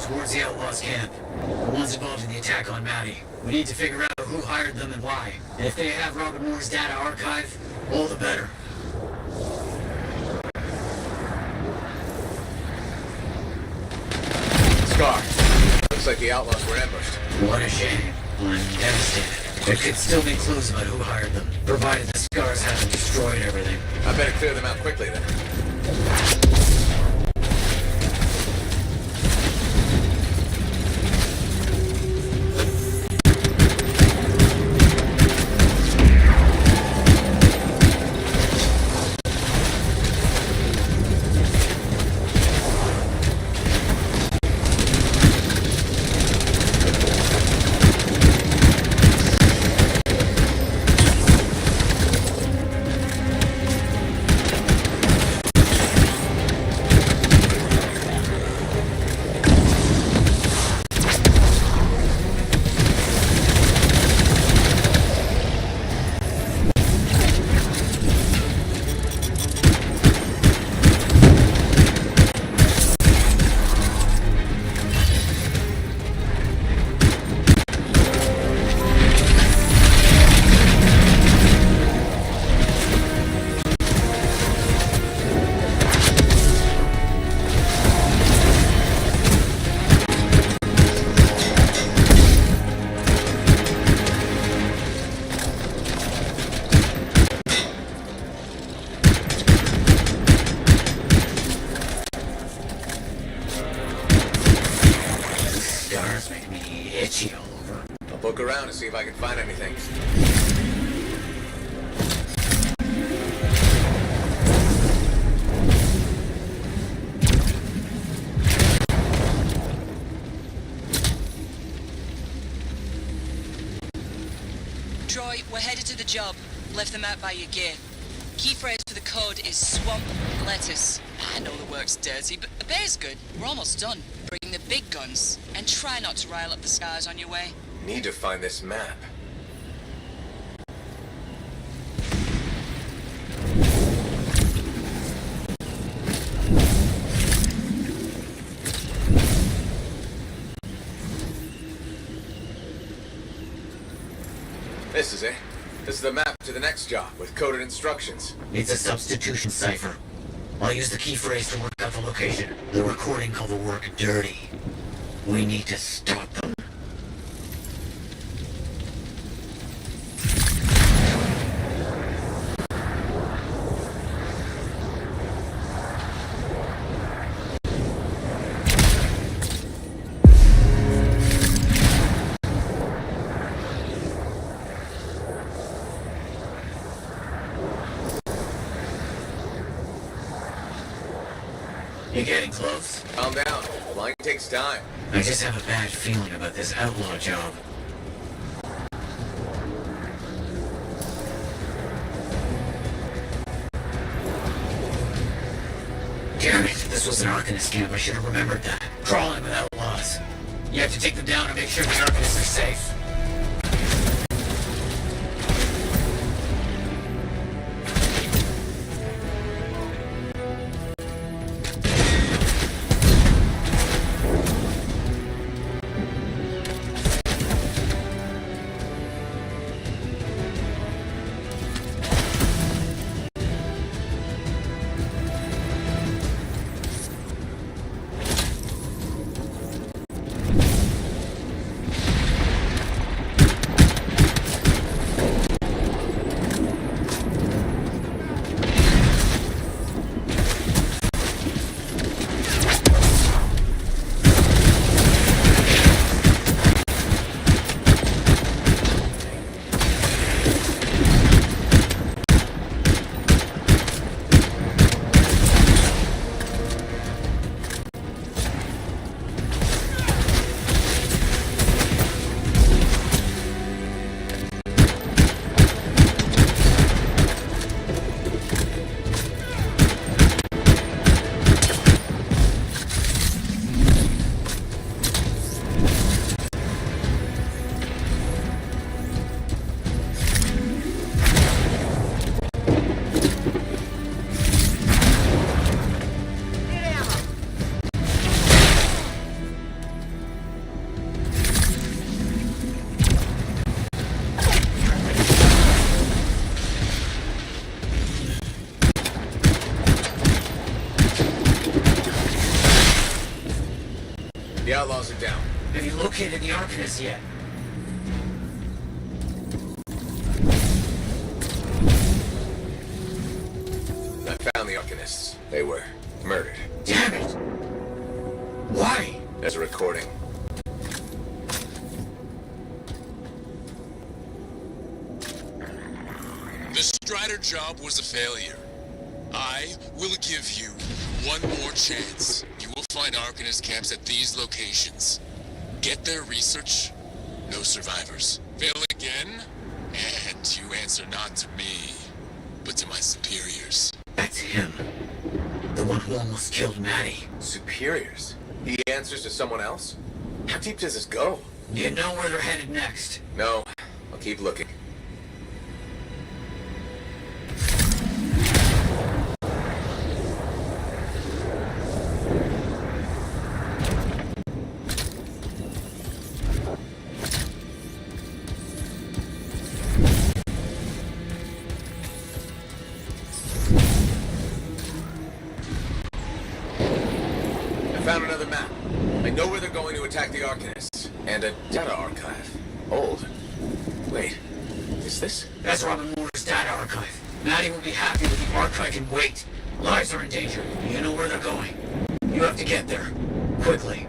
towards the Outlaws' camp. The ones involved in the attack on Maddie. We need to figure out who hired them and why. And if they have Robin Moore's data archive, all the better. Scar. Looks like the outlaws were ambushed. What a shame. I'm devastated. There could still be clues about who hired them, provided the Scars haven't destroyed everything. I better clear them out quickly then. Look around to see if I can find anything. Troy, we're headed to the job. Left them out by your gear. Key phrase for the code is swamp lettuce. I know the work's dirty, but the pay's good. We're almost done. Bring the big guns, and try not to rile up the Scars on your way. Need to find this map. This is it. This is the map to the next job with coded instructions. It's a substitution cipher. I'll use the key phrase to work out the location. The recording called the work dirty. We need to stop them. You're getting close. Calm down. Flying takes time. I just have a bad feeling about this outlaw job. Damn it, this was an Arcanist camp. I should have remembered that. Crawling with outlaws. You have to take them down and make sure the Arcanists are safe. The outlaws are down. Have you located the Arcanist yet? I found the Arcanists. They were murdered. Damn it! Why? There's a recording. The Strider job was a failure. I will give you one more chance. You will find Arcanist camps at these locations. Get their research, no survivors. Fail again, and you answer not to me, but to my superiors. That's him. The one who almost killed Maddie. Superiors? He answers to someone else? How deep does this go? Do you know where they're headed next? No. I'll keep looking. Found another map. I know where they're going to attack the Arcanists. And a data archive. Old. Wait, is this? That's Robin Moore's data archive. Maddie will be happy with the archive can wait. Lives are in danger. You know where they're going. You have to get there. Quickly.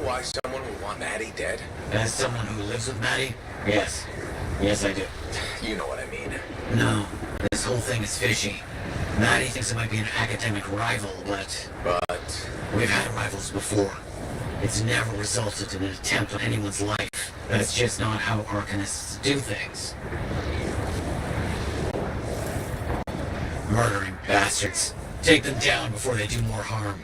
Why someone would want Maddie dead? As someone who lives with Maddie? Yes. Yes, I do. You know what I mean. No. This whole thing is fishy. Maddie thinks it might be an academic rival, but... We've had rivals before. It's never resulted in an attempt on anyone's life. That's just not how Arcanists do things. Murdering bastards. Take them down before they do more harm.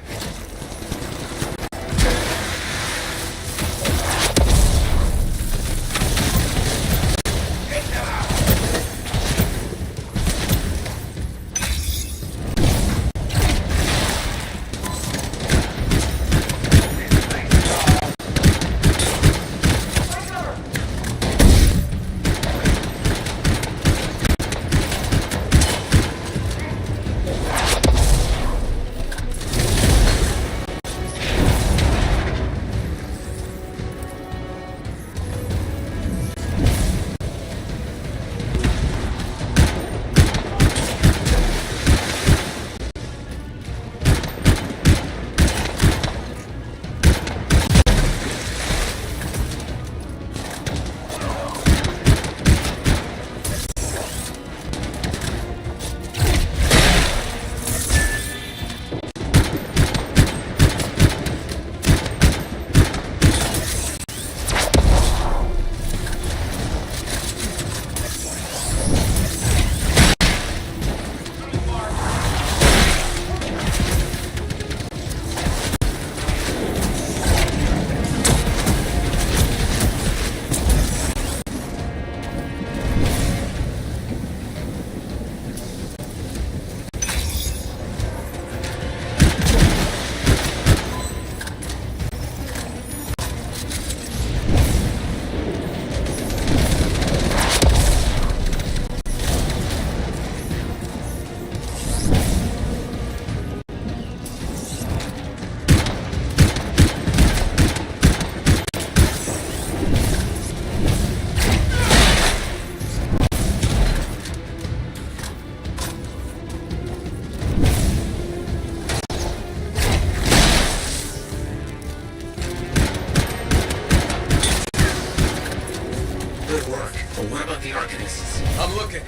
I'm looking.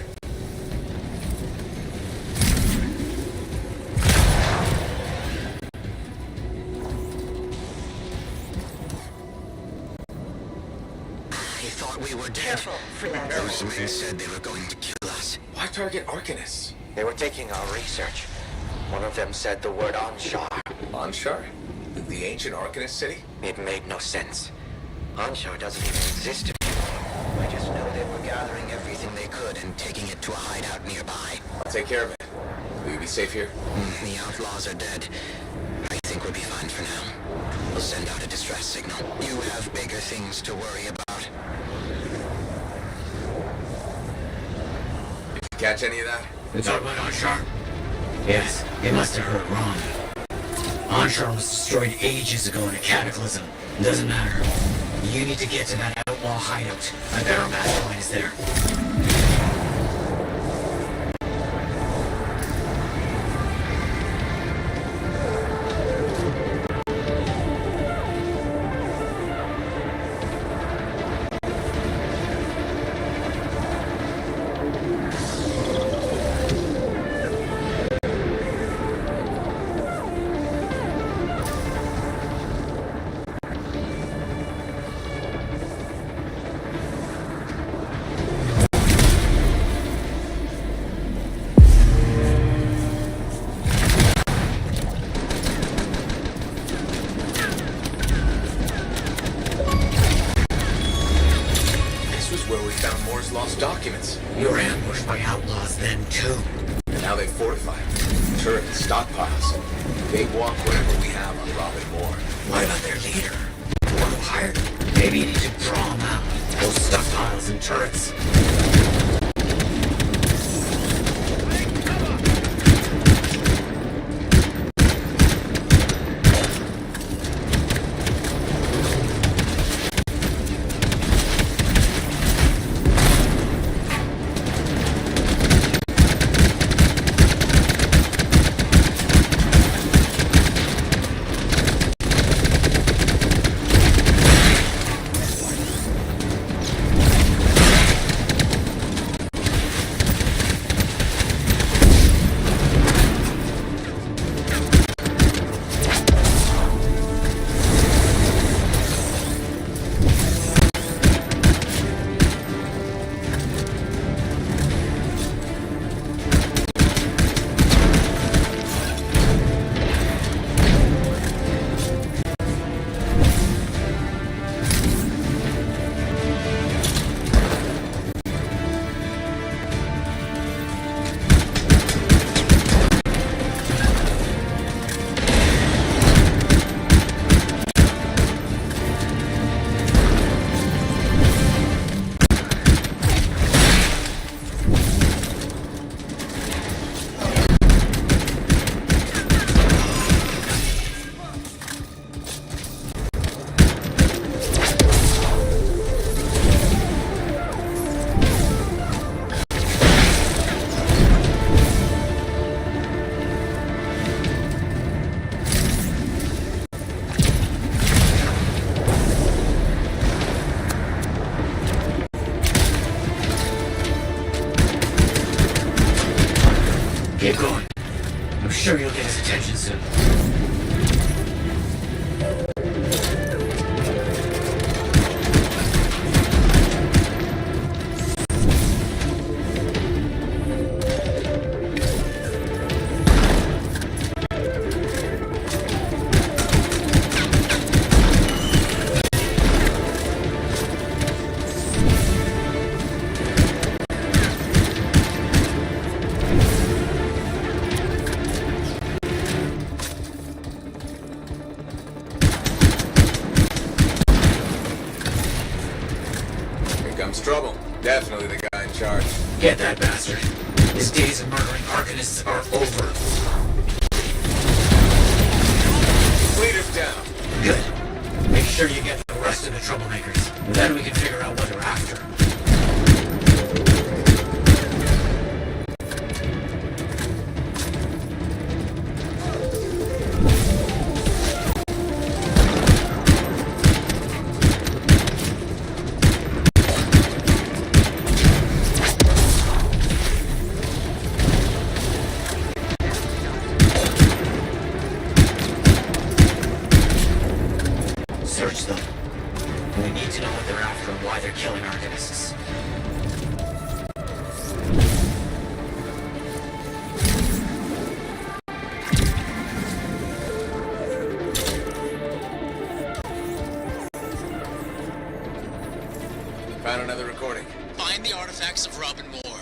They thought we were dead. Careful, those men said they were going to kill us. Why target Arcanists? They were taking our research. One of them said the word Anshar. Anshar? The ancient Arcanist city? It made no sense. Anshar doesn't even exist anymore. I just know they were gathering everything they could and taking it to a hideout nearby. I'll take care of it. Will you be safe here? The outlaws are dead. I think we'll be fine for now. We'll send out a distress signal. You have bigger things to worry about. Did you catch any of that? You talking about Onshore? Yes, it must have heard wrong. Onshore was destroyed ages ago in a cataclysm. Doesn't matter. You need to get to that outlaw hideout. I bet our mastermind is there. Lost documents. You were ambushed by outlaws then, too. And now they fortified. Turret and stockpiles. They walk whatever we have on Robin Moore. What about their leader? Or who hired them? Maybe you need to draw them out. Those stockpiles and turrets. Keep going. I'm sure you'll get his attention soon. Trouble. Definitely the guy in charge. Get that bastard. His days of murdering Arcanists are over. Leader's down. Good. Make sure you get the rest of the troublemakers. Then we can figure out what they're after. Search them. We need to know what they're after and why they're killing Arcanists. Found another recording. Find the artifacts of Robin Moore.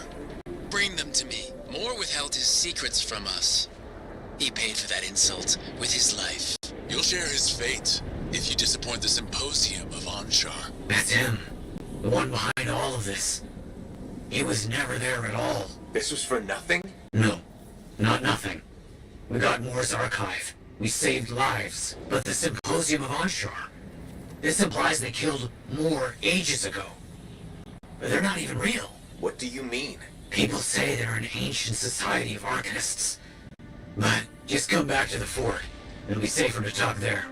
Bring them to me. Moore withheld his secrets from us. He paid for that insult with his life. You'll share his fate if you disappoint the Symposium of Anshar. That's him. The one behind all of this. He was never there at all. This was for nothing? No, not nothing. We got Moore's archive. We saved lives. But the Symposium of Anshar, this implies they killed Moore ages ago. But they're not even real. What do you mean? People say they're an ancient society of arcanists. But just come back to the fort. It'll be safer to talk there.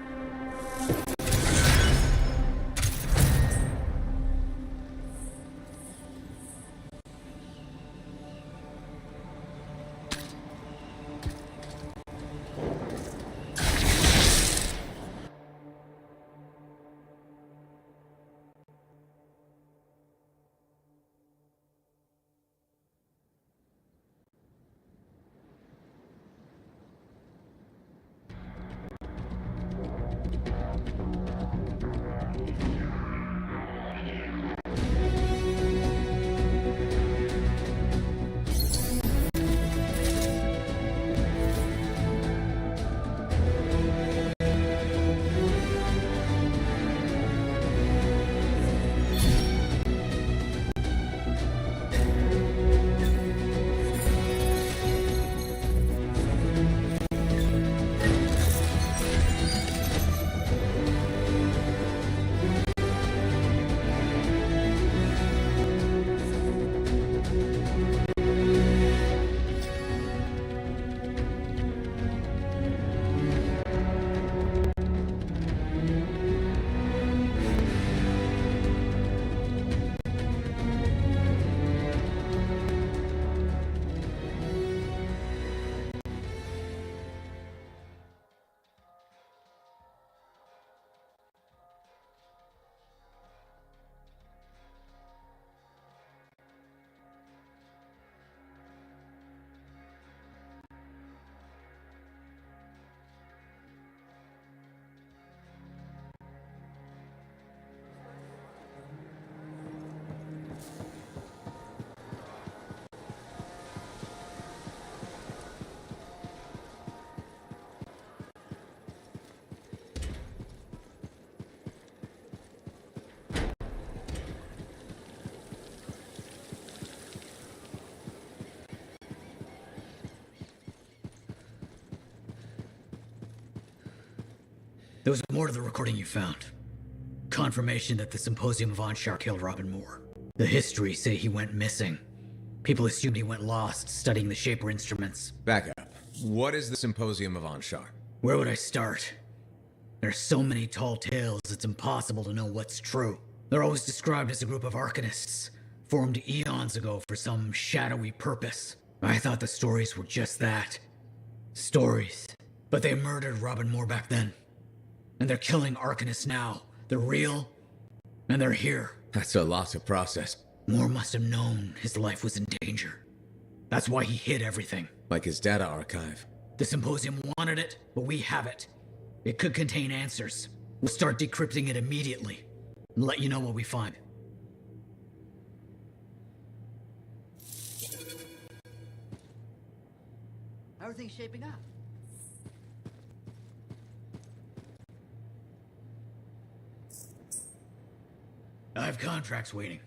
There was more to the recording you found. Confirmation that the Symposium of Anshar killed Robin Moore. The histories say he went missing. People assumed he went lost, studying the Shaper instruments. Back up. What is the Symposium of Anshar? Where would I start? There's so many tall tales, it's impossible to know what's true. They're always described as a group of arcanists, formed eons ago for some shadowy purpose. I thought the stories were just that. Stories. But they murdered Robin Moore back then. And they're killing arcanists now. They're real, and they're here. That's a lot to process. Moore must have known his life was in danger. That's why he hid everything. Like his data archive. The Symposium wanted it, but we have it. It could contain answers. We'll start decrypting it immediately, and let you know what we find. How are things shaping up? I have contracts waiting.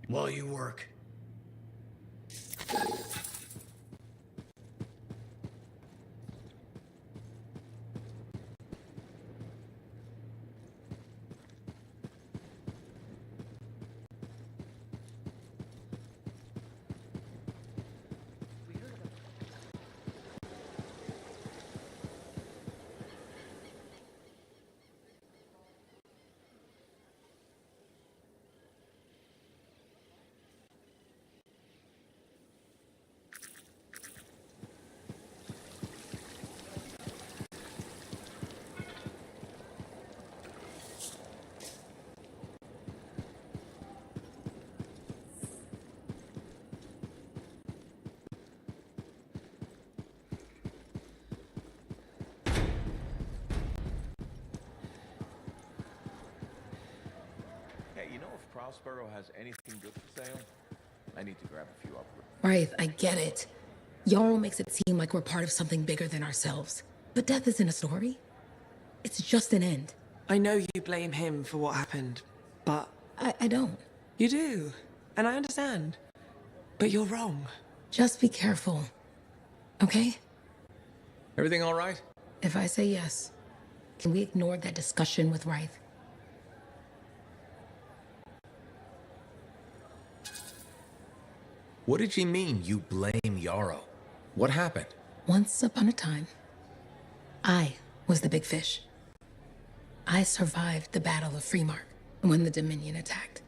While you work. Prospero has anything good for sale, I need to grab a few upgrades. Right, I get it. Jarl makes it seem like we're part of something bigger than ourselves. But death isn't a story. It's just an end. I know you blame him for what happened, but... I don't. You do, and I understand. But you're wrong. Just be careful, okay? Everything all right? If I say yes, can we ignore that discussion with Wraith? What did she mean, you blame Yarrow? What happened? Once upon a time, I was the big fish. I survived the Battle of Freemark when the Dominion attacked.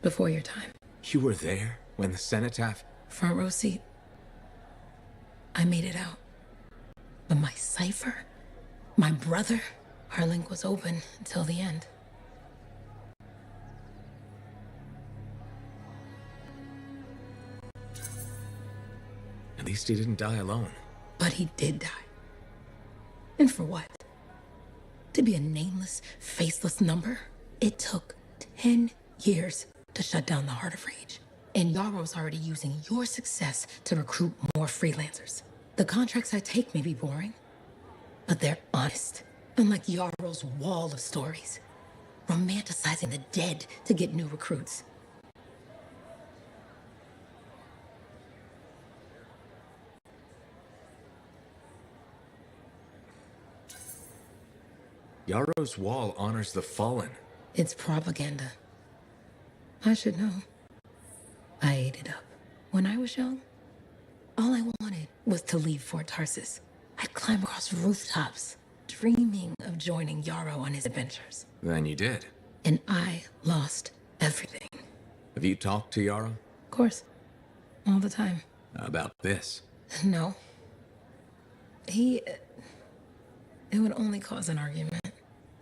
Before your time. You were there when the cenotaph... Front row seat. I made it out. But my cipher, my brother, our link was open until the end. At least he didn't die alone. But he did die. And for what? To be a nameless, faceless number? It took 10 years to shut down the Heart of Rage. And Yarrow's already using your success to recruit more freelancers. The contracts I take may be boring, but they're honest. Unlike Yarrow's wall of stories, romanticizing the dead to get new recruits. Yarrow's wall honors the fallen. It's propaganda. I should know. I ate it up. When I was young, all I wanted was to leave Fort Tarsis. I'd climb across rooftops, dreaming of joining Yarrow on his adventures. Then you did. And I lost everything. Have you talked to Yarrow? Of course. All the time. About this? No. It would only cause an argument.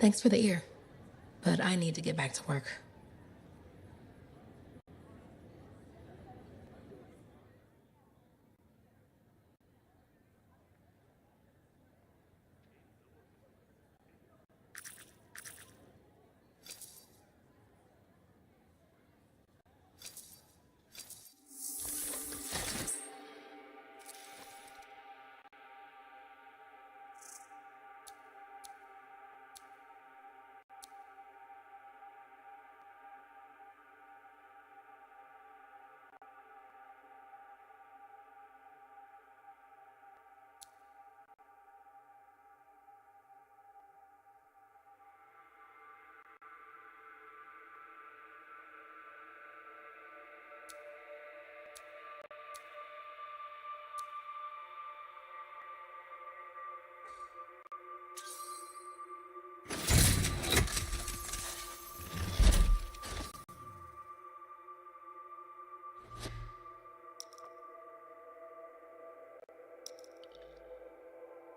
Thanks for the ear. But I need to get back to work.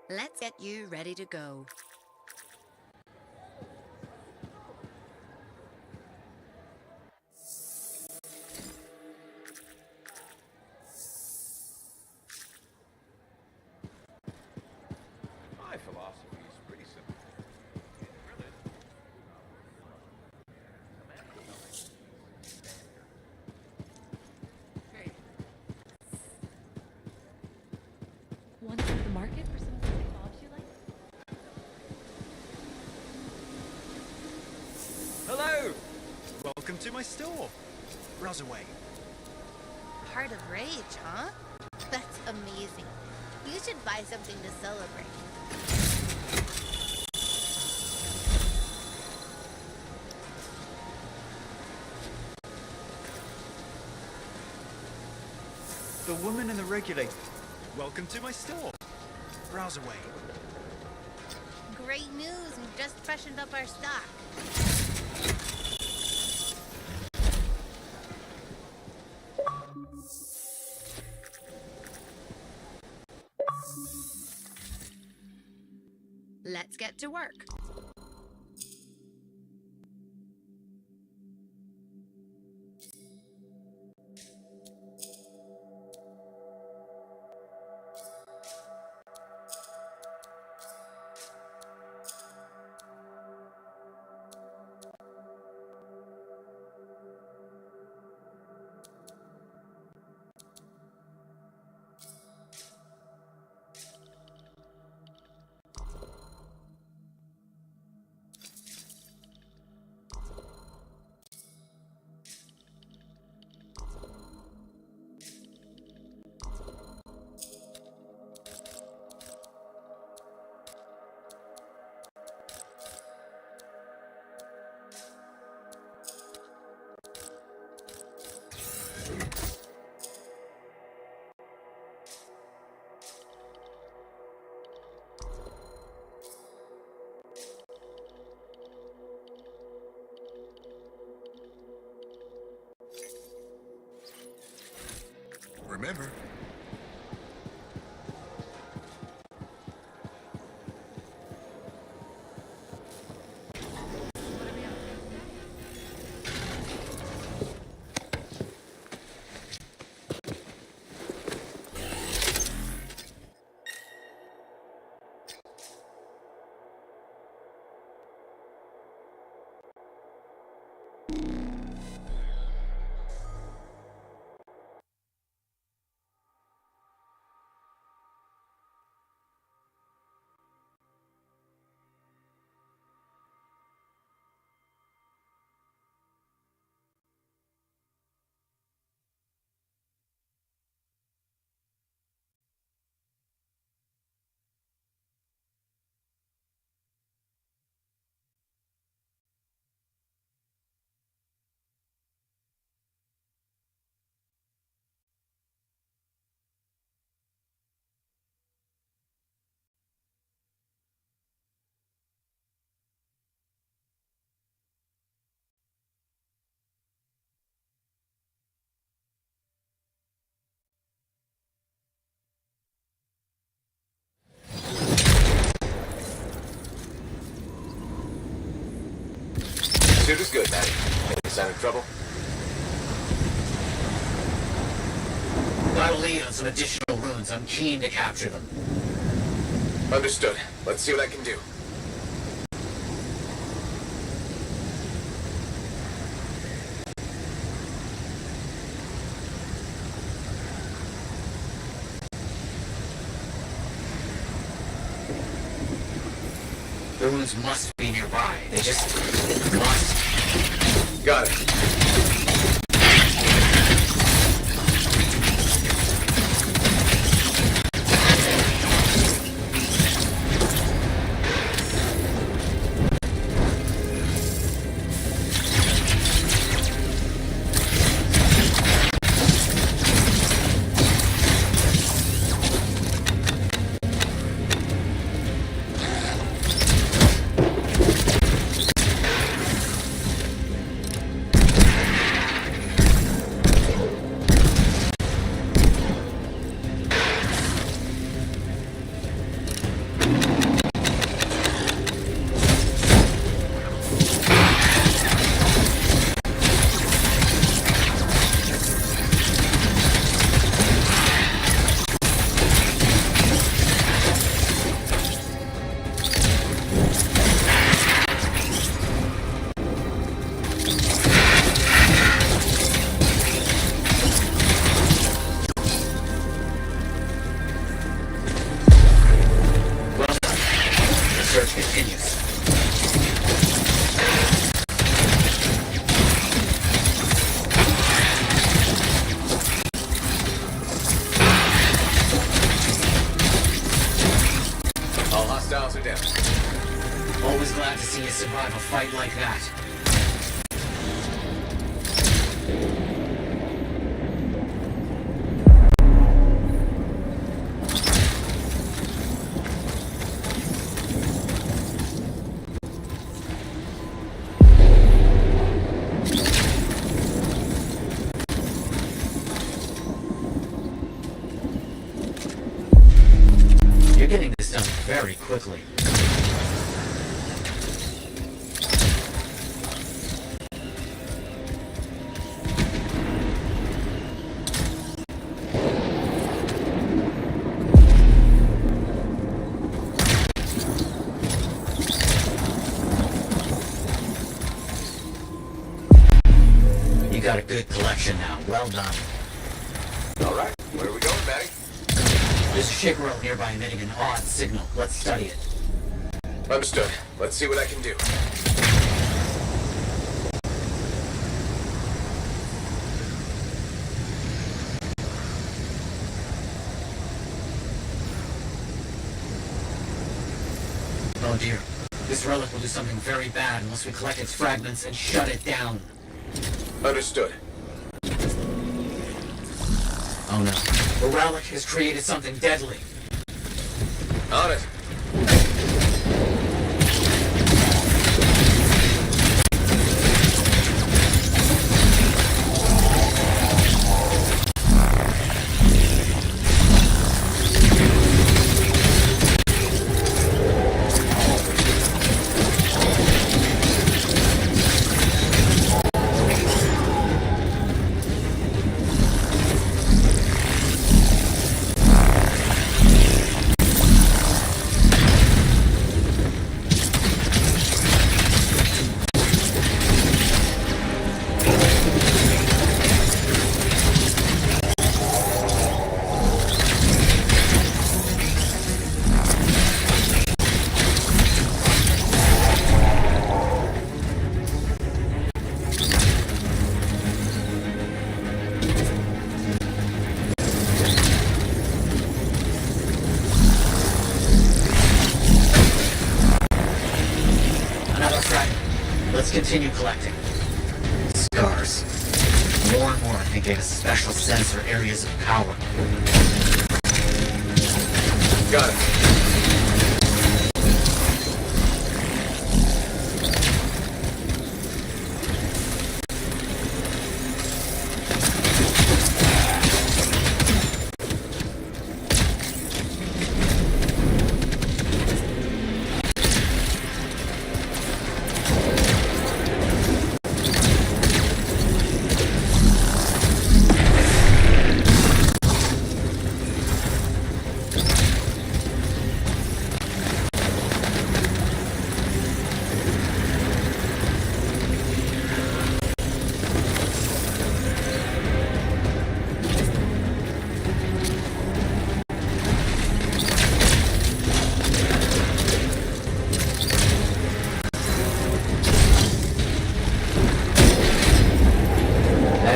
Let's get you ready to go. My philosophy is pretty simple. Hey. Want to go to the market for some of the kebabs you like? Hello! Welcome to my store. Browse away. Heart of Rage, huh? That's amazing. You should buy something to celebrate. The woman in the regulator. Welcome to my store. Browse away. Great news, we've just freshened up our stock. Let's get to work. Remember, Suit is good, Maddie. Any sign of trouble? Got a lead on some additional runes. I'm keen to capture them. Understood. Let's see what I can do. The runes must be nearby. They just must. Got it. Hostiles are down. Always glad to see you survive a fight like that. You're getting this done very quickly. You got a good collection now. Well done. All right, where are we going, Maddie? There's a shipwright nearby emitting an odd signal. Let's study it. Understood. Let's see what I can do. Oh dear. This relic will do something very bad unless we collect its fragments and shut it down. Understood. Oh no. The relic has created something deadly. On it. Let's continue collecting. Scars. More and more, I think they have a special sense or areas of power. Got it.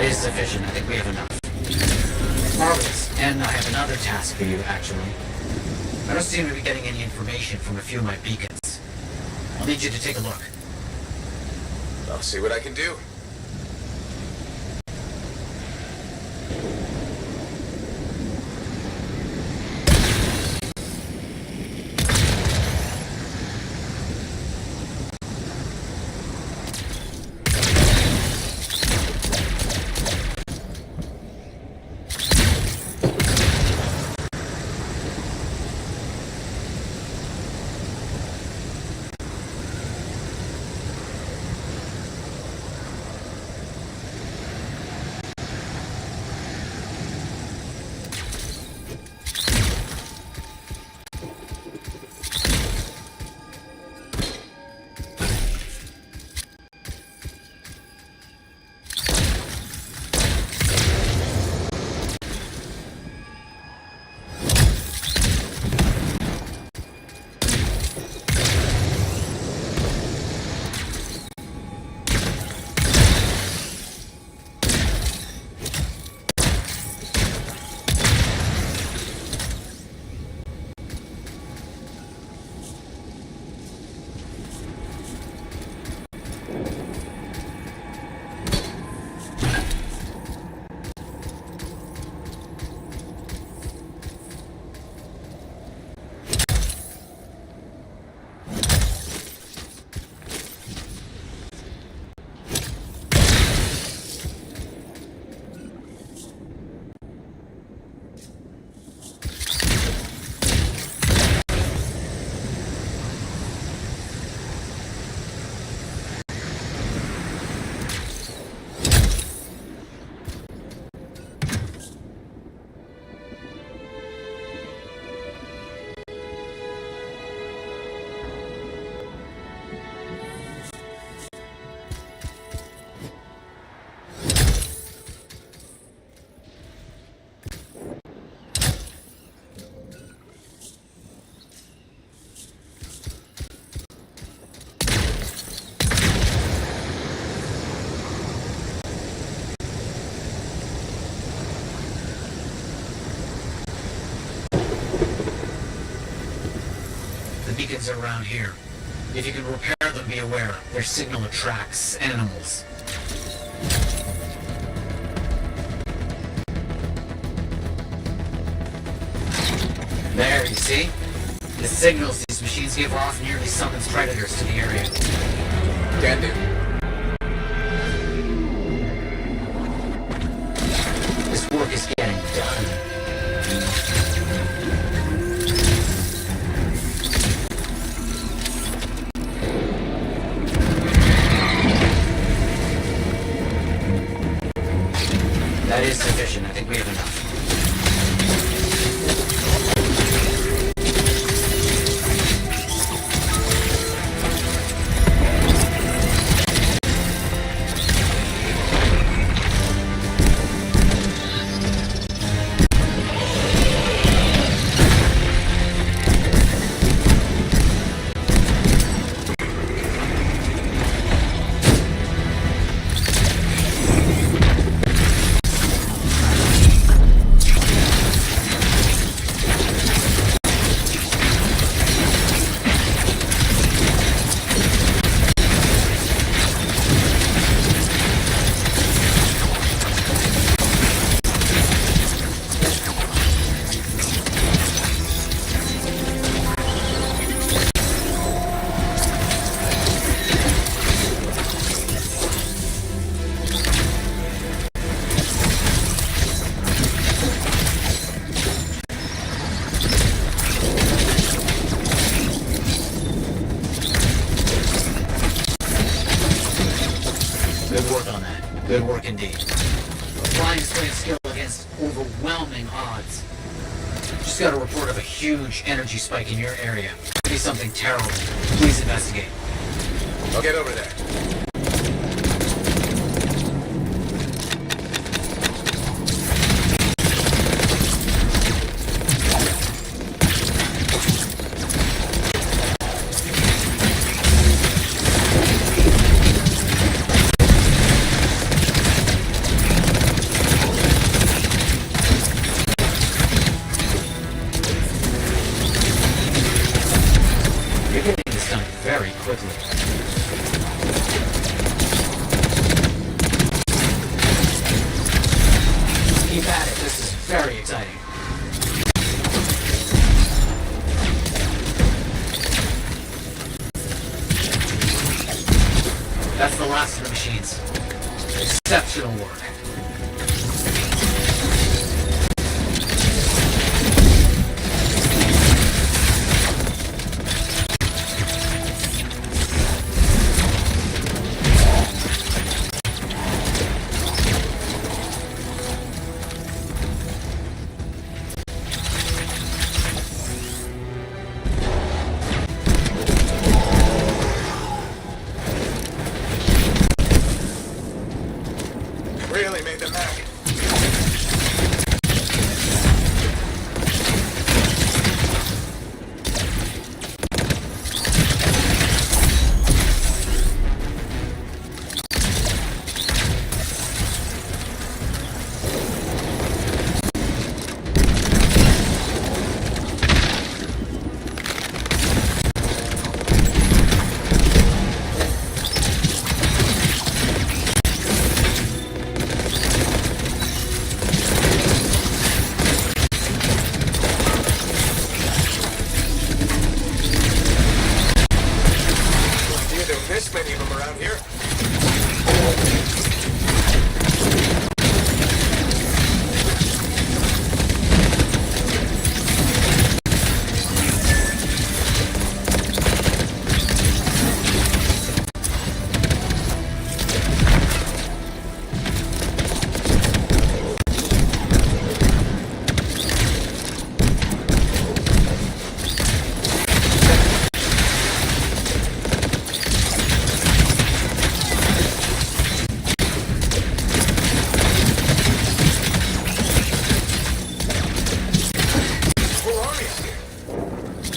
Sufficient. I think we have enough. Marvelous. And I have another task for you, actually. I don't seem to be getting any information from a few of my beacons. I'll need you to take a look. I'll see what I can do. Beacons are around here. If you can repair them, be aware. Their signal attracts animals. There, you see? The signals these machines give off nearly summons predators to the area. Can do. This work is getting done. That is sufficient. I think we have enough. Good work on that. Good work indeed. Flying straight skill against overwhelming odds. Just got a report of a huge energy spike in your area. Could be something terrible. Please investigate. I'll get over there. You're getting this done very quickly. Keep at it. This is very exciting. That's the last of the machines. Exceptional work. Really made them mad. This many of them around here.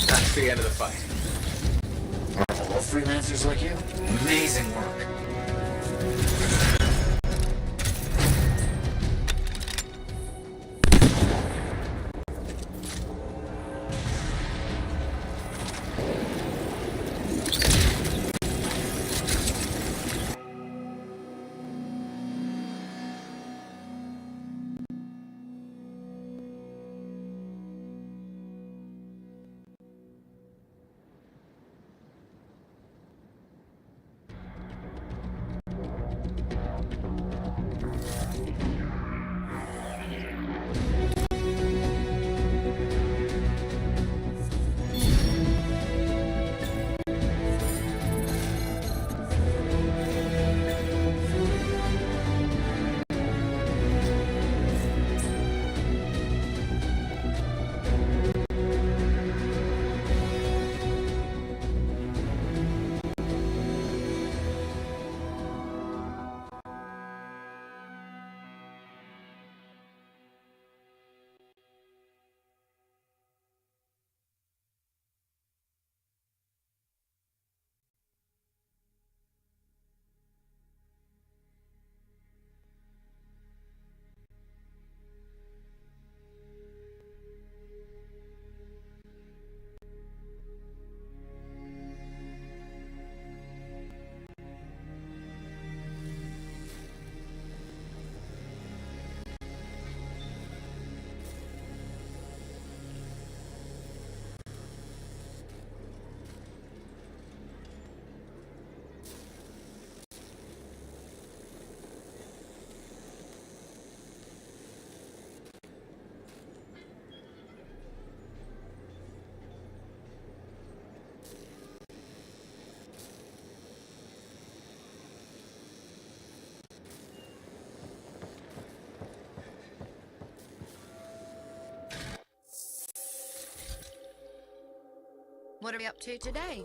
That's the end of the fight. All freelancers like you? Amazing work. What are we up to today?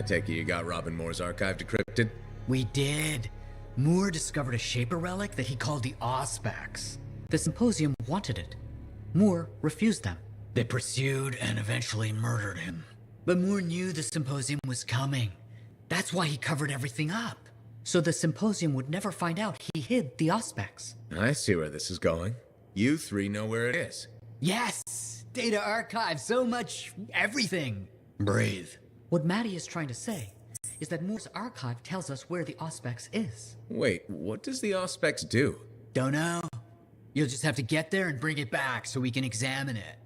I take it you got Robin Moore's archive decrypted? We did. Moore discovered a Shaper relic that he called the Auspex. The Symposium wanted it. Moore refused them. They pursued and eventually murdered him. But Moore knew the Symposium was coming. That's why he covered everything up. So the Symposium would never find out he hid the Auspex. I see where this is going. You three know where it is. Yes! Data archive, so much everything. Breathe. What Maddie is trying to say is that Moore's archive tells us where the Auspex is. Wait, what does the Auspex do? Don't know. You'll just have to get there and bring it back so we can examine it.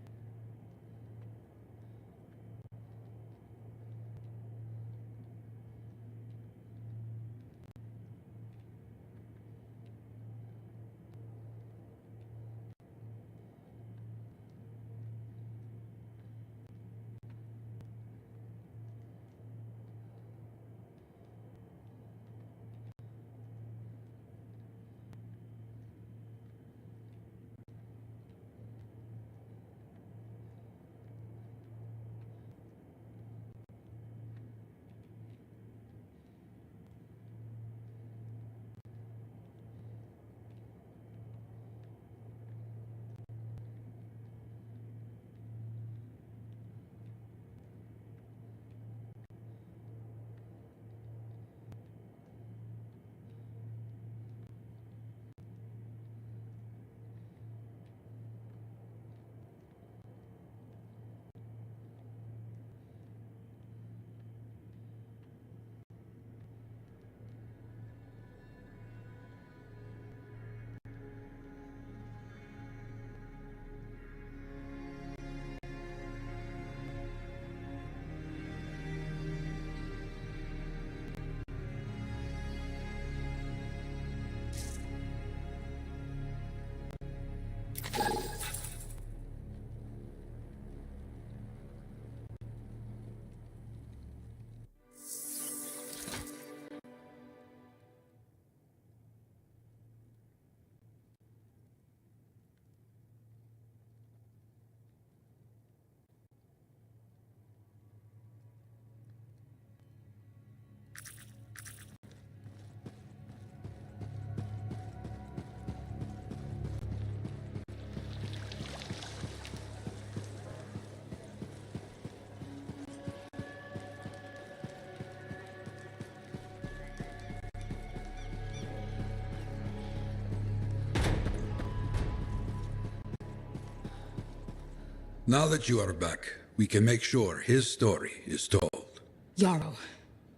Now that you are back, we can make sure his story is told. Yarrow.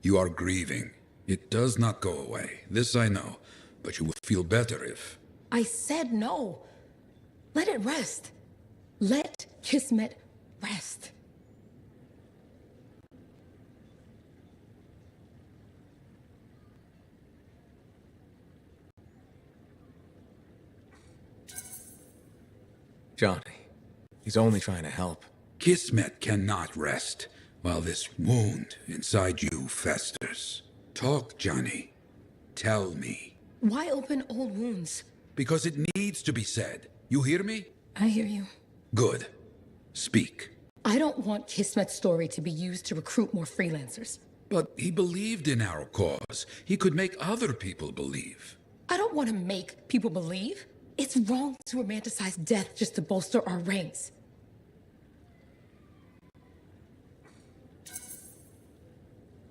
You are grieving. It does not go away. This I know. But you will feel better if... I said no. Let it rest. Let Kismet rest. Johnny, he's only trying to help. Kismet cannot rest while this wound inside you festers. Talk, Johnny. Tell me. Why open old wounds? Because it needs to be said. You hear me? I hear you. Good. Speak. I don't want Kismet's story to be used to recruit more freelancers. But he believed in our cause. He could make other people believe. I don't want to make people believe. It's wrong to romanticize death just to bolster our ranks.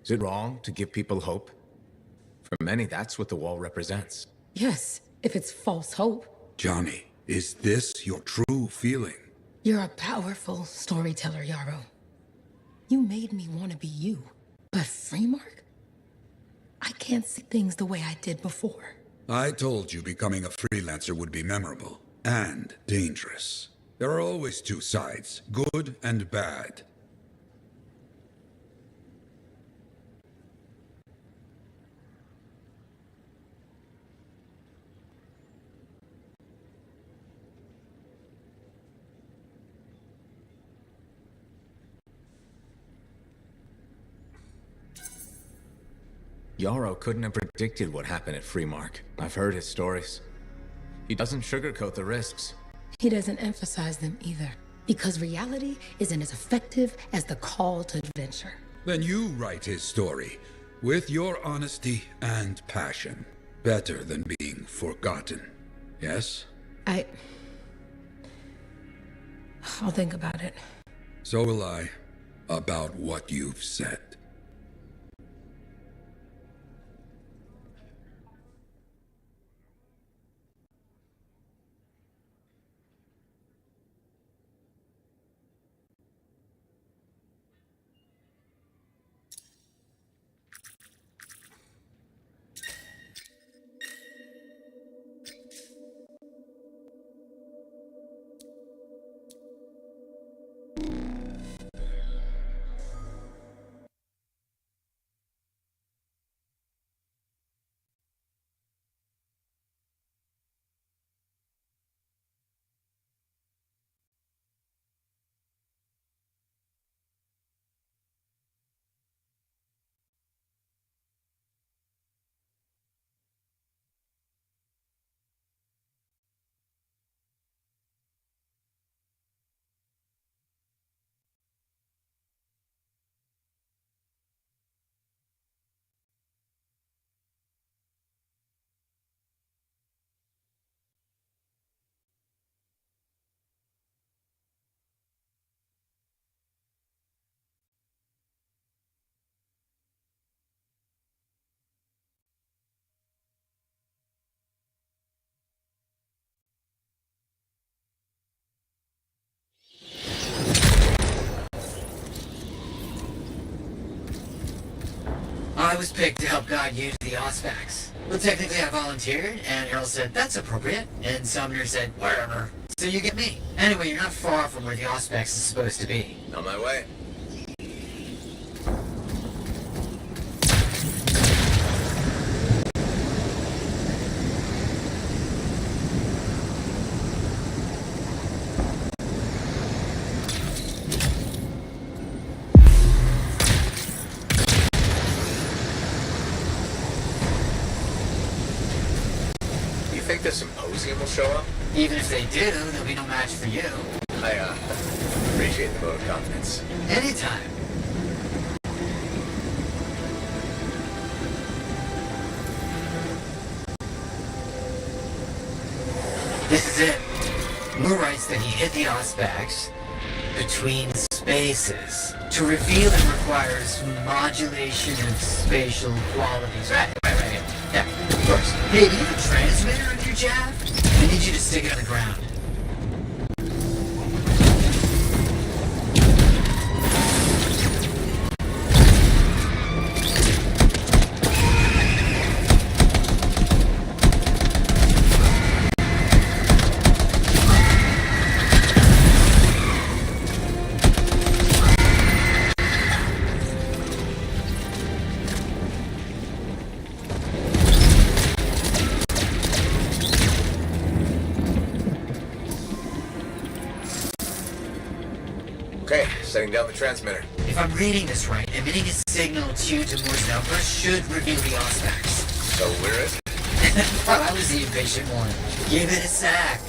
Is it wrong to give people hope? For many, that's what the wall represents. Yes, if it's false hope. Johnny, is this your true feeling? You're a powerful storyteller, Yarrow. You made me want to be you. But Freemark? I can't see things the way I did before. I told you becoming a freelancer would be memorable and dangerous. There are always two sides, good and bad. Yarrow couldn't have predicted what happened at Freemark. I've heard his stories. He doesn't sugarcoat the risks. He doesn't emphasize them either. Because reality isn't as effective as the call to adventure. Then you write his story, with your honesty and passion. Better than being forgotten. Yes? I'll think about it. So will I, about what you've said. I was picked to help guide you to the Auspex. Well, technically I volunteered, and Errol said, that's appropriate, and Sumner said, wherever. So you get me. Anyway, you're not far from where the Auspex is supposed to be. On my way. Think the symposium will show up? Even if they do, there'll be no match for you. I, appreciate the vote of confidence. Anytime. This is it. Moore writes that he hit the Auspex between spaces. To reveal it requires modulation of spatial qualities. Right. Yeah, of course. Hey, do you have a transmitter on your jab? I need you to stick it on the ground. Setting down the transmitter. If I'm reading this right, emitting a signal tuned to Moore's number should reveal the Auspex. So where is it? Thought I was the impatient one. Give it a sec.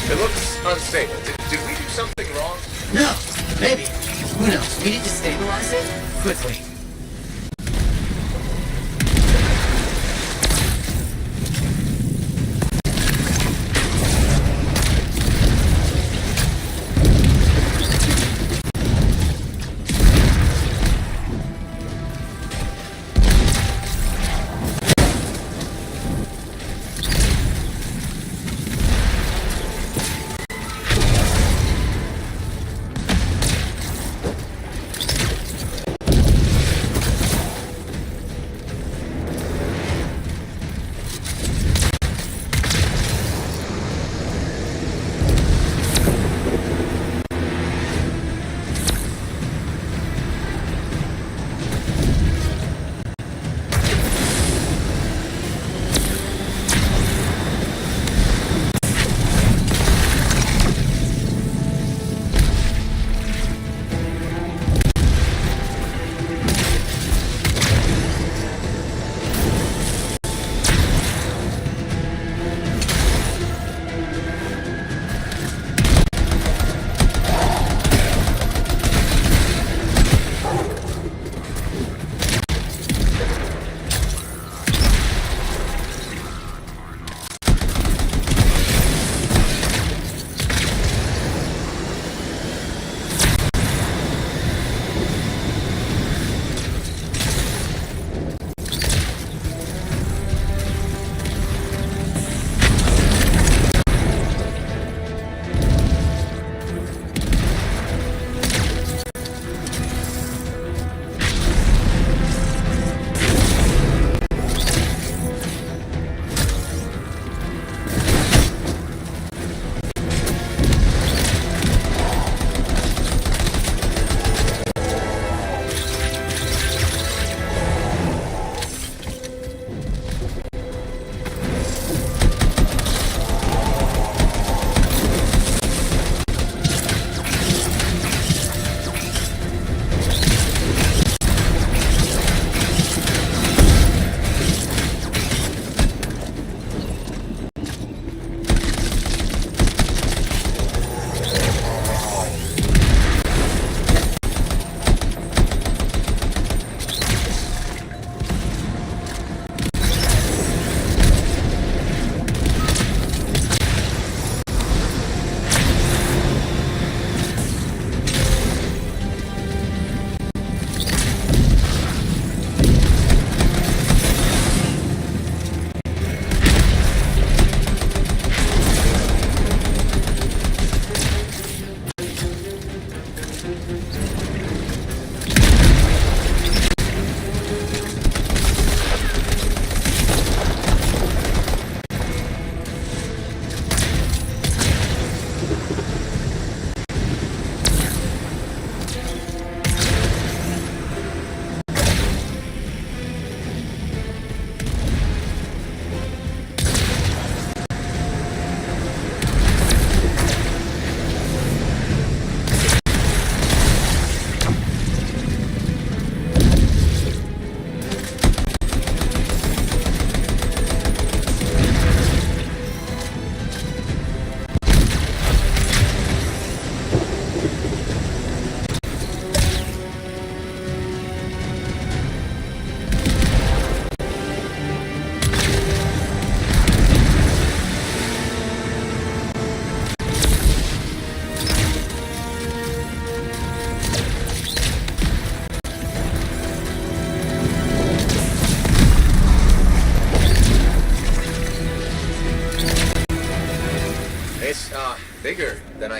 It looks unstable. Did we do something wrong? No, maybe. Who knows? We need to stabilize it quickly.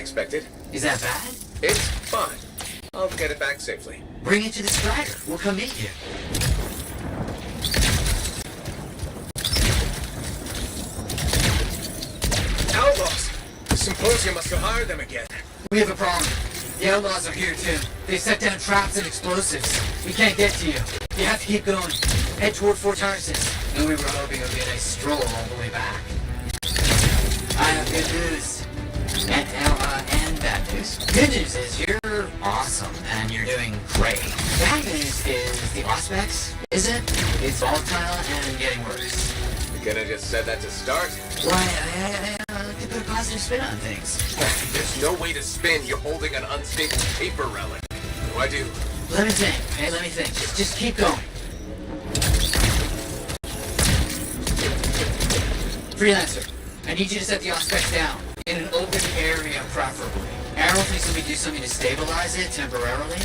expected. Is that bad? It's fine. I'll get it back safely. Bring it to the Strider. We'll come meet you. Outlaws! The Symposium must have hired them again. We have a problem. The outlaws are here too. They set down traps and explosives. We can't get to you. You have to keep going. Head toward Fort Tarsus. And we were hoping it would be a nice stroll all the way back. I have good news. And bad news. Good news is you're awesome and you're doing great. Bad news is the Auspex, is it? It's volatile and getting worse. You could've just said that to start. Why, I could put a positive spin on things. There's no way to spin. You're holding an unstable paper relic. What do I do? Let me think. Hey, let me think. Just keep going. Freelancer, I need you to set the Auspex down. In an open area, preferably. Arrow thinks that we do something to stabilize it temporarily.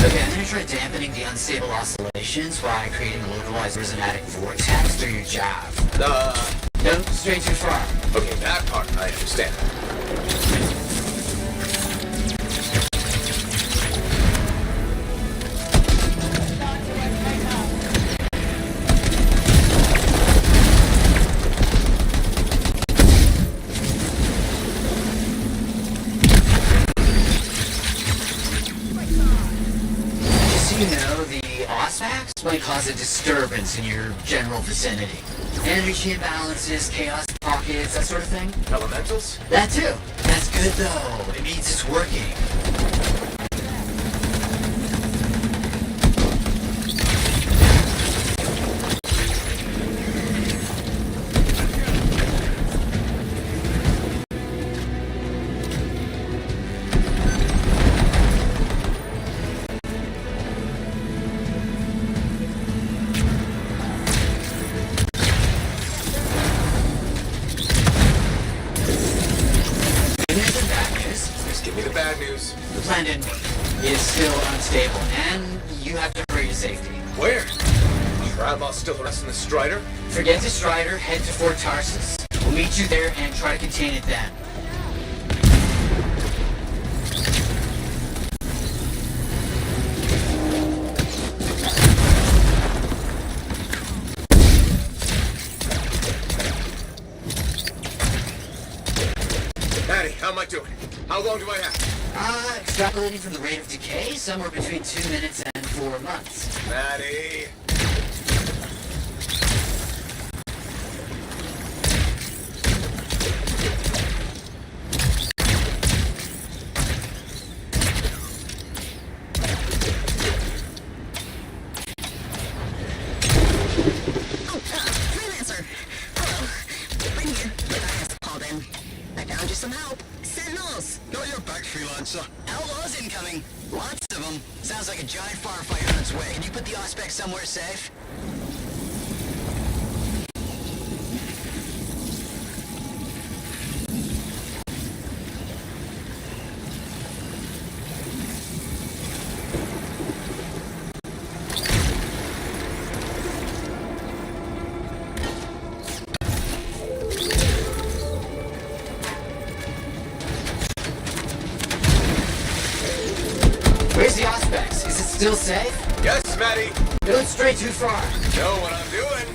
Okay, I'm gonna try dampening the unstable oscillations by creating a localized resonatic vortex through your jab. No, straight too far. Okay, that part I understand. You know, the Auspex might cause a disturbance in your general vicinity. Energy imbalances, chaos pockets, that sort of thing. Elementals? That too. That's good though. It means it's working. The plan didn't work. It's still unstable, and you have to hurry to safety. Where? Are outlaws still harassing the Strider? Forget the Strider, head to Fort Tarsus. We'll meet you there and try to contain it then. Maddie, how am I doing? How long do I have? Extrapolating from the rate of decay, somewhere between 2 minutes and 4 months. Maddie! Freelancer! Hello. I'm here. I have called in. I found you some help. Sentinels! Got your back, Freelancer. Outlaws incoming. Lots of them. Sounds like a giant firefight on its way. Can you put the Auspex somewhere safe? Where's the Auspex? Is it still safe? Yes, Maddie! Don't stray too far. Know what I'm doing?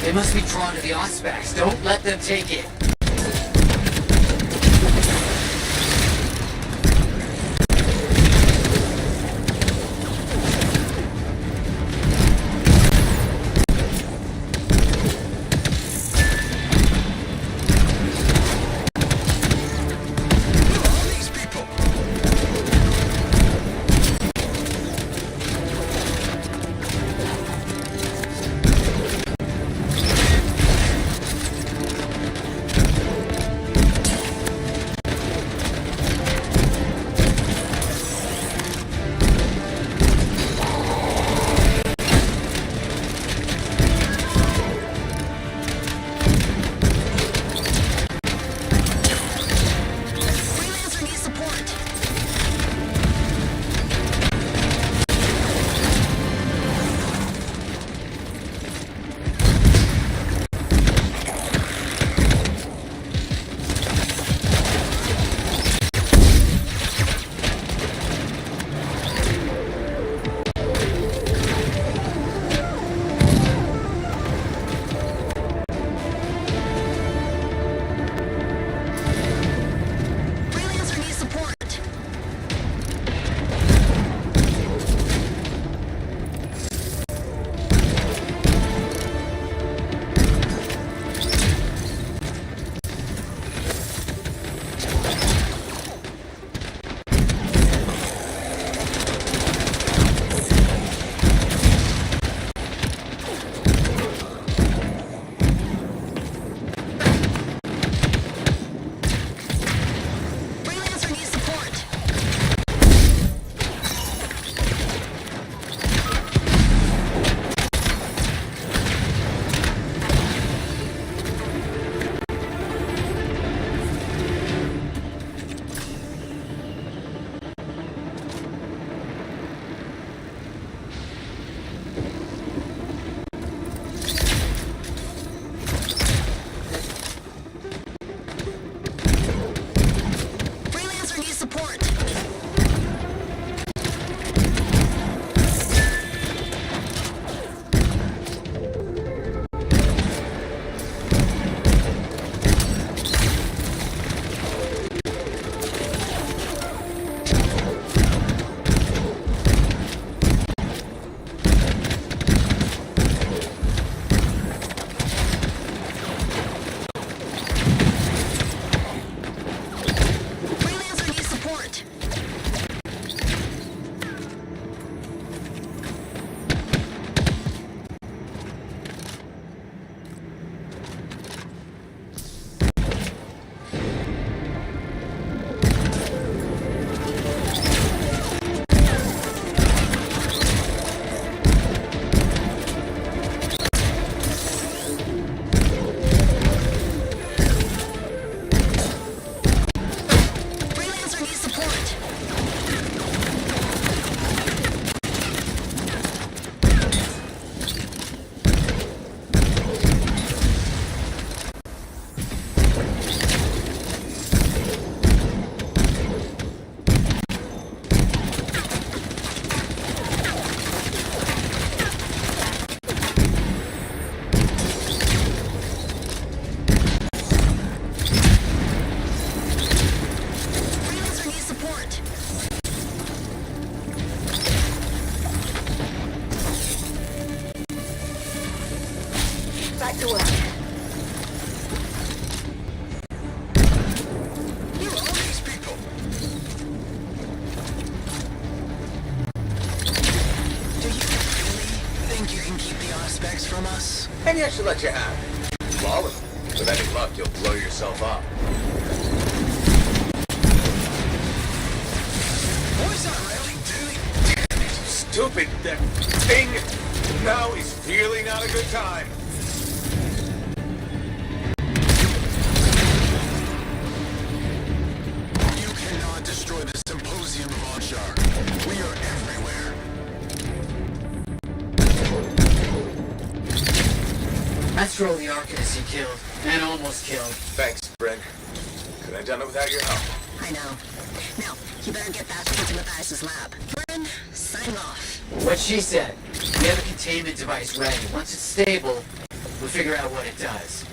They must be drawn to the Auspex. Don't let them take it. to work. Who are these people? Do you really think you can keep the Auspex from us? Maybe I should let you have it. All of it. With any luck, you'll blow yourself up. What is that really doing? Damn it, stupid. That thing now is really not a good time. You cannot destroy the Symposium of Onshar. We are everywhere. That's for all the Arcanists he killed, and almost killed. Thanks, Bryn. Could have done it without your help. I know. Now, you better get back into Matthias's lab. Bryn, sign off. What she said. We have a containment device ready. Once it's stable, We'll figure out what it does.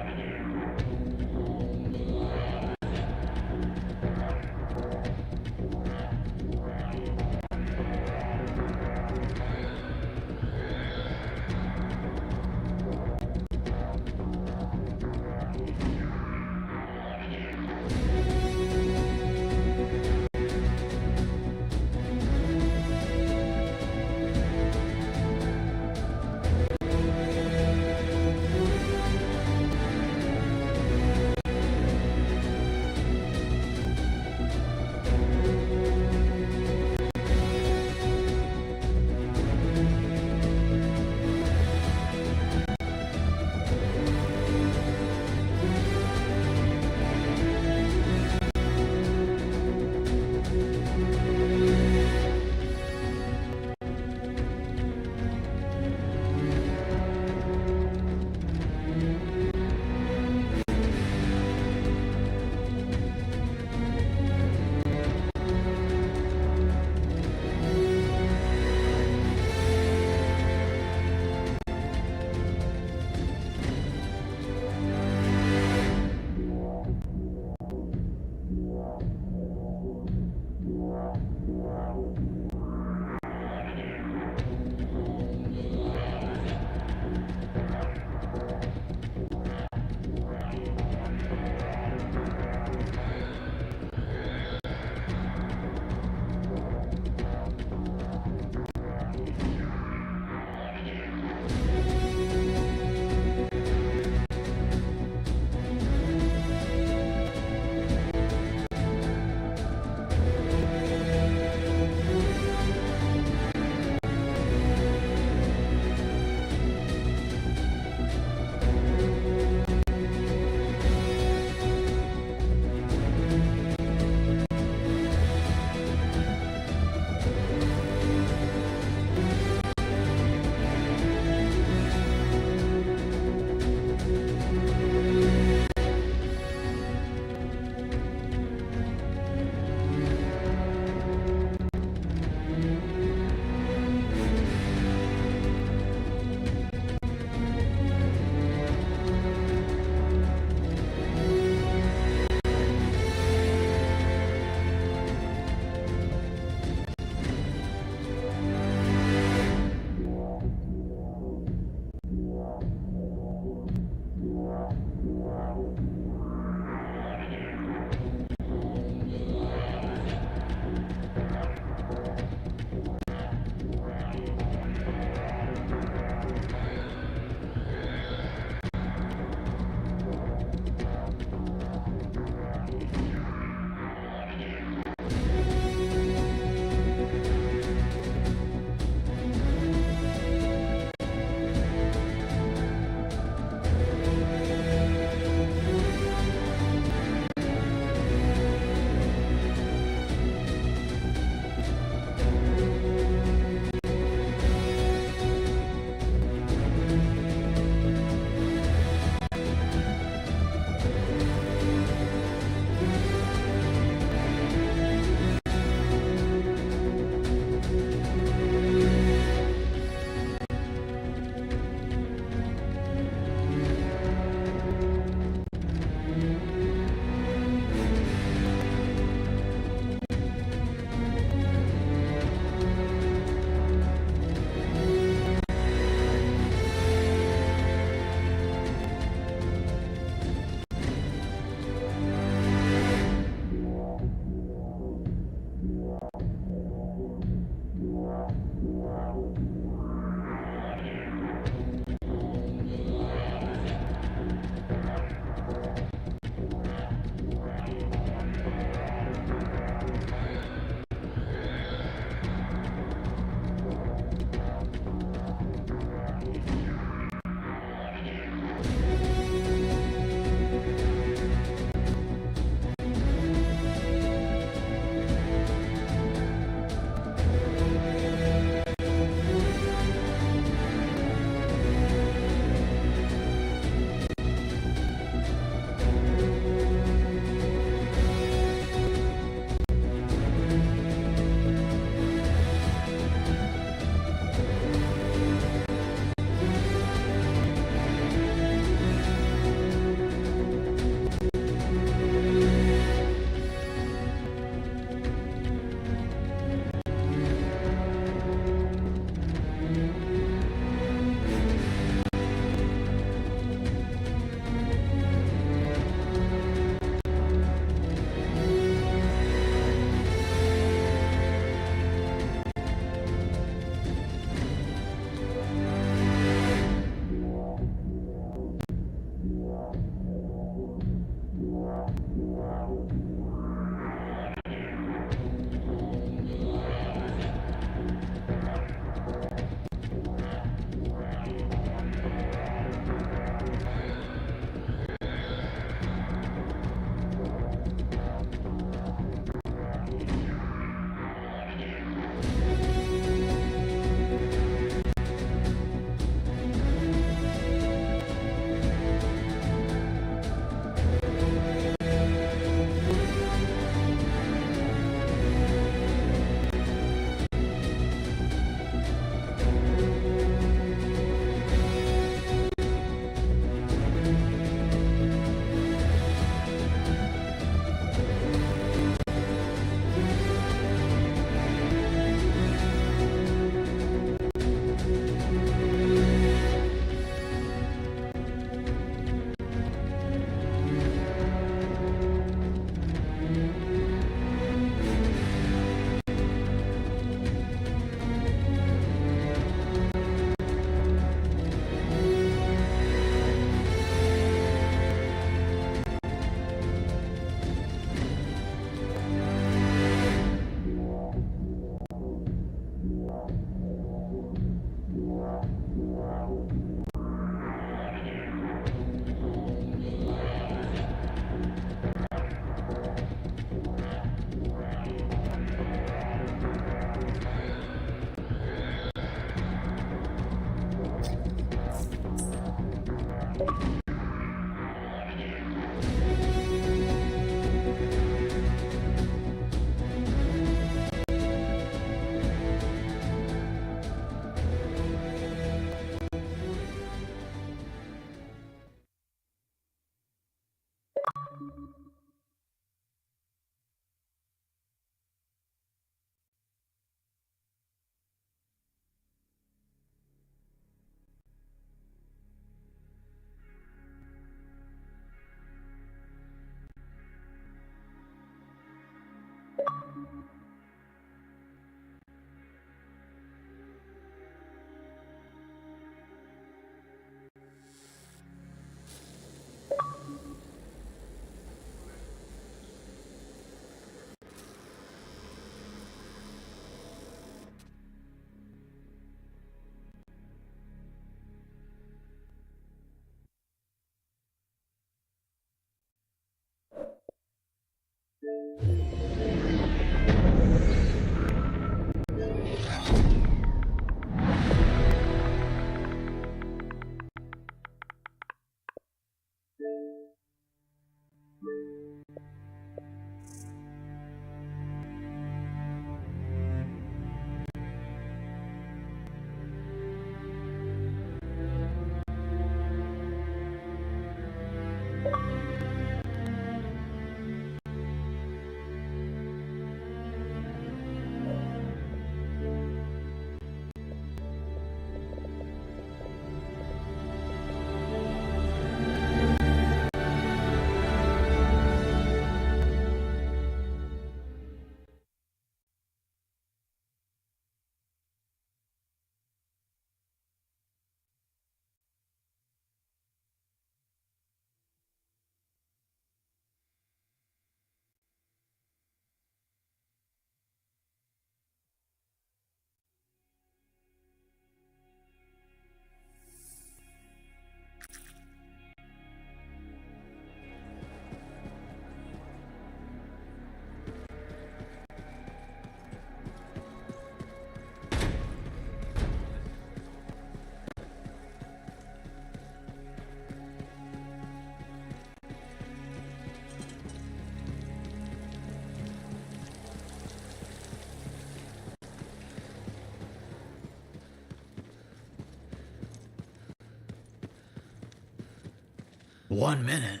1 minute?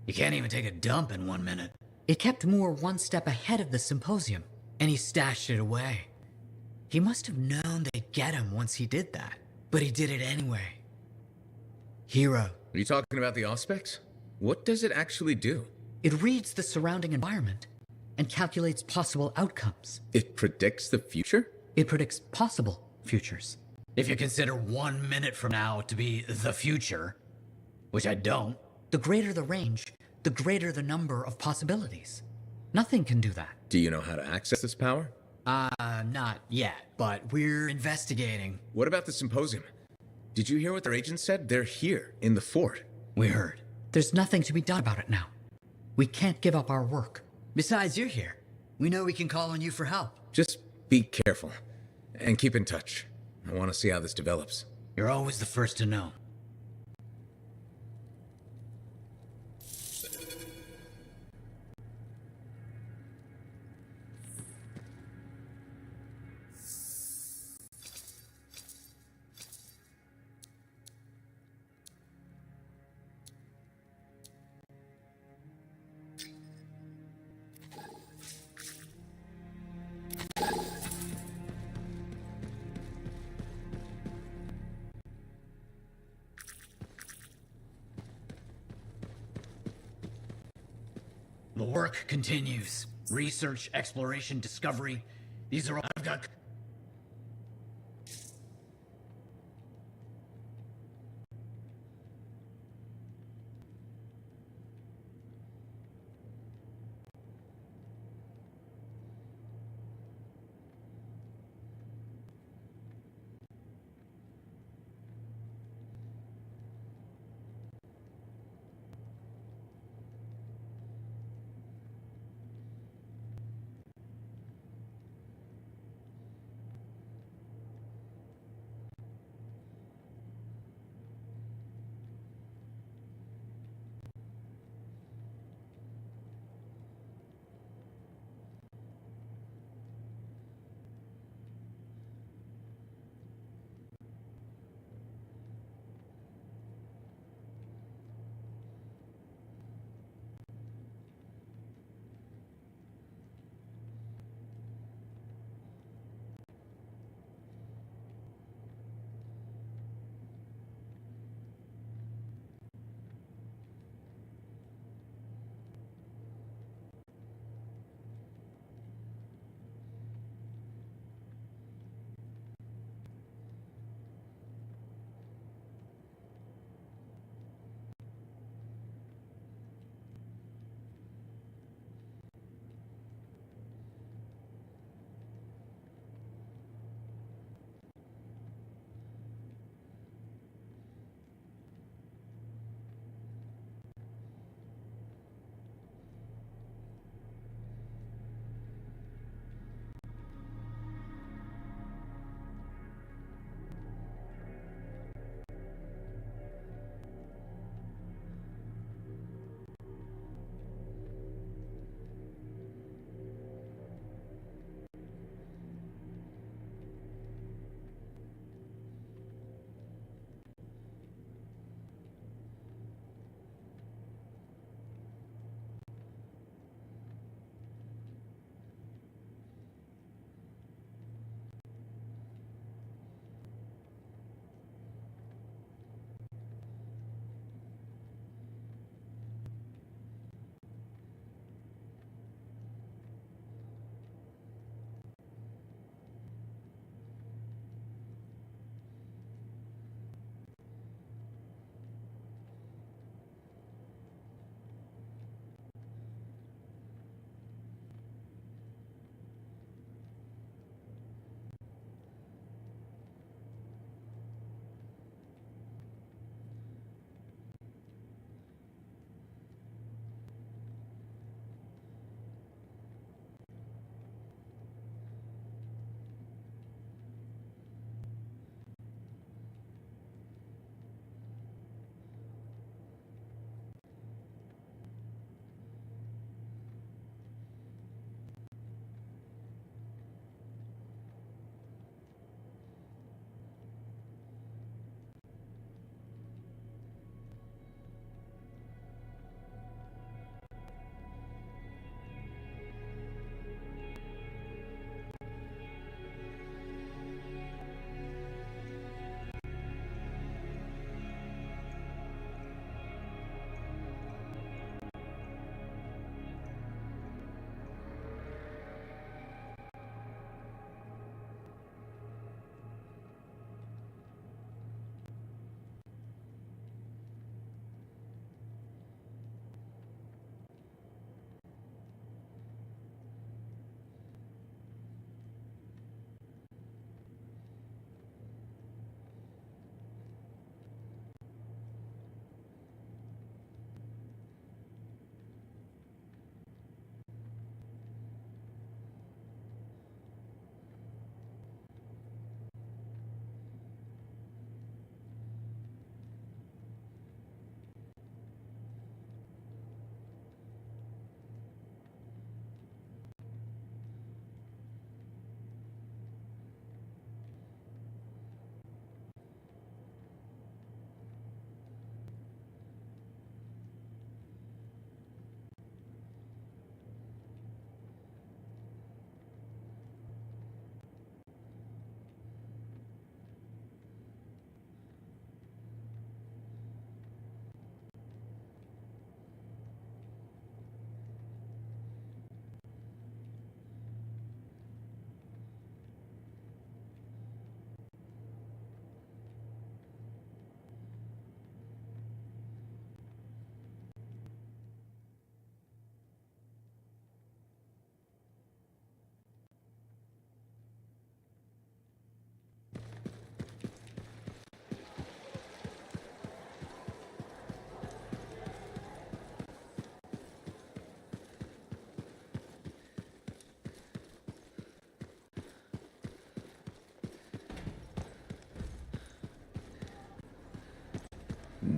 You can't even take a dump in 1 minute. It kept Moore one step ahead of the symposium, and he stashed it away. He must have known they'd get him once he did that, but he did it anyway. Hero. Are you talking about the Auspex? What does it actually do? It reads the surrounding environment and calculates possible outcomes. It predicts the future? It predicts possible futures. If you consider 1 minute from now to be the future, which I don't, the greater the range, the greater the number of possibilities. Nothing can do that. Do you know how to access this power? Not yet, but we're investigating. What about the symposium? Did you hear what their agent said? They're here, in the fort. We heard. There's nothing to be done about it now. We can't give up our work. Besides, you're here. We know we can call on you for help. Just be careful. And keep in touch. I want to see how this develops. You're always the first to know. The work continues. Research, exploration, discovery. These are all I've got.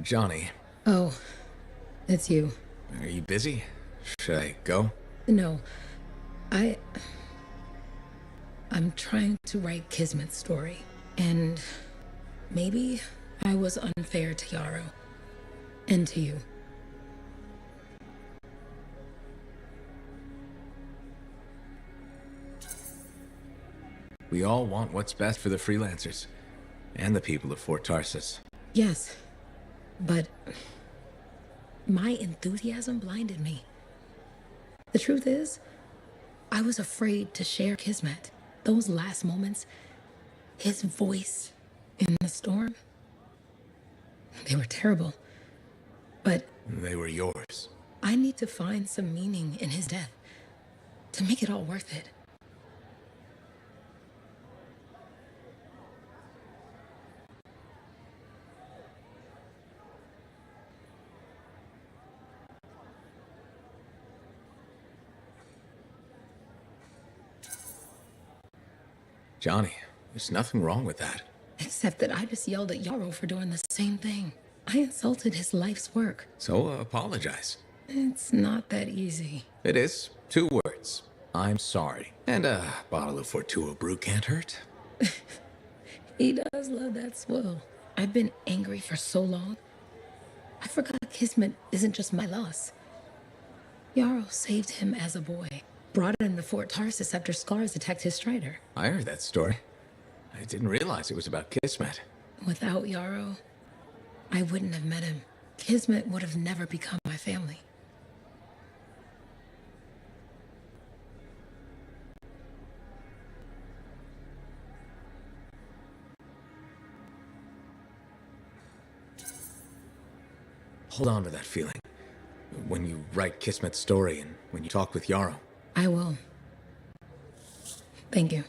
Johnny, Oh, it's you. are you busy? Should I go? No. I'm trying to write Kismet's story, and maybe I was unfair to Yarrow. And to you. We all want what's best for the freelancers. And the people of Fort Tarsis. Yes, but my enthusiasm blinded me. The truth is, I was afraid to share Kismet. Those last moments, his voice in the storm, they were terrible. But they were yours. I need to find some meaning in his death to make it all worth it. Johnny, there's nothing wrong with that. Except that I just yelled at Yarrow for doing the same thing. I insulted his life's work. So apologize. It's not that easy. It is. 2 words. I'm sorry. And a bottle of Fortua brew can't hurt. He does love that swill. I've been angry for so long. I forgot Kismet isn't just my loss. Yarrow saved him as a boy. Brought him to Fort Tarsis after Scars attacked his strider. I heard that story. I didn't realize it was about Kismet. Without Yarrow, I wouldn't have met him. Kismet would have never become my family. Hold on to that feeling. When you write Kismet's story and when you talk with Yarrow. I will. Thank you.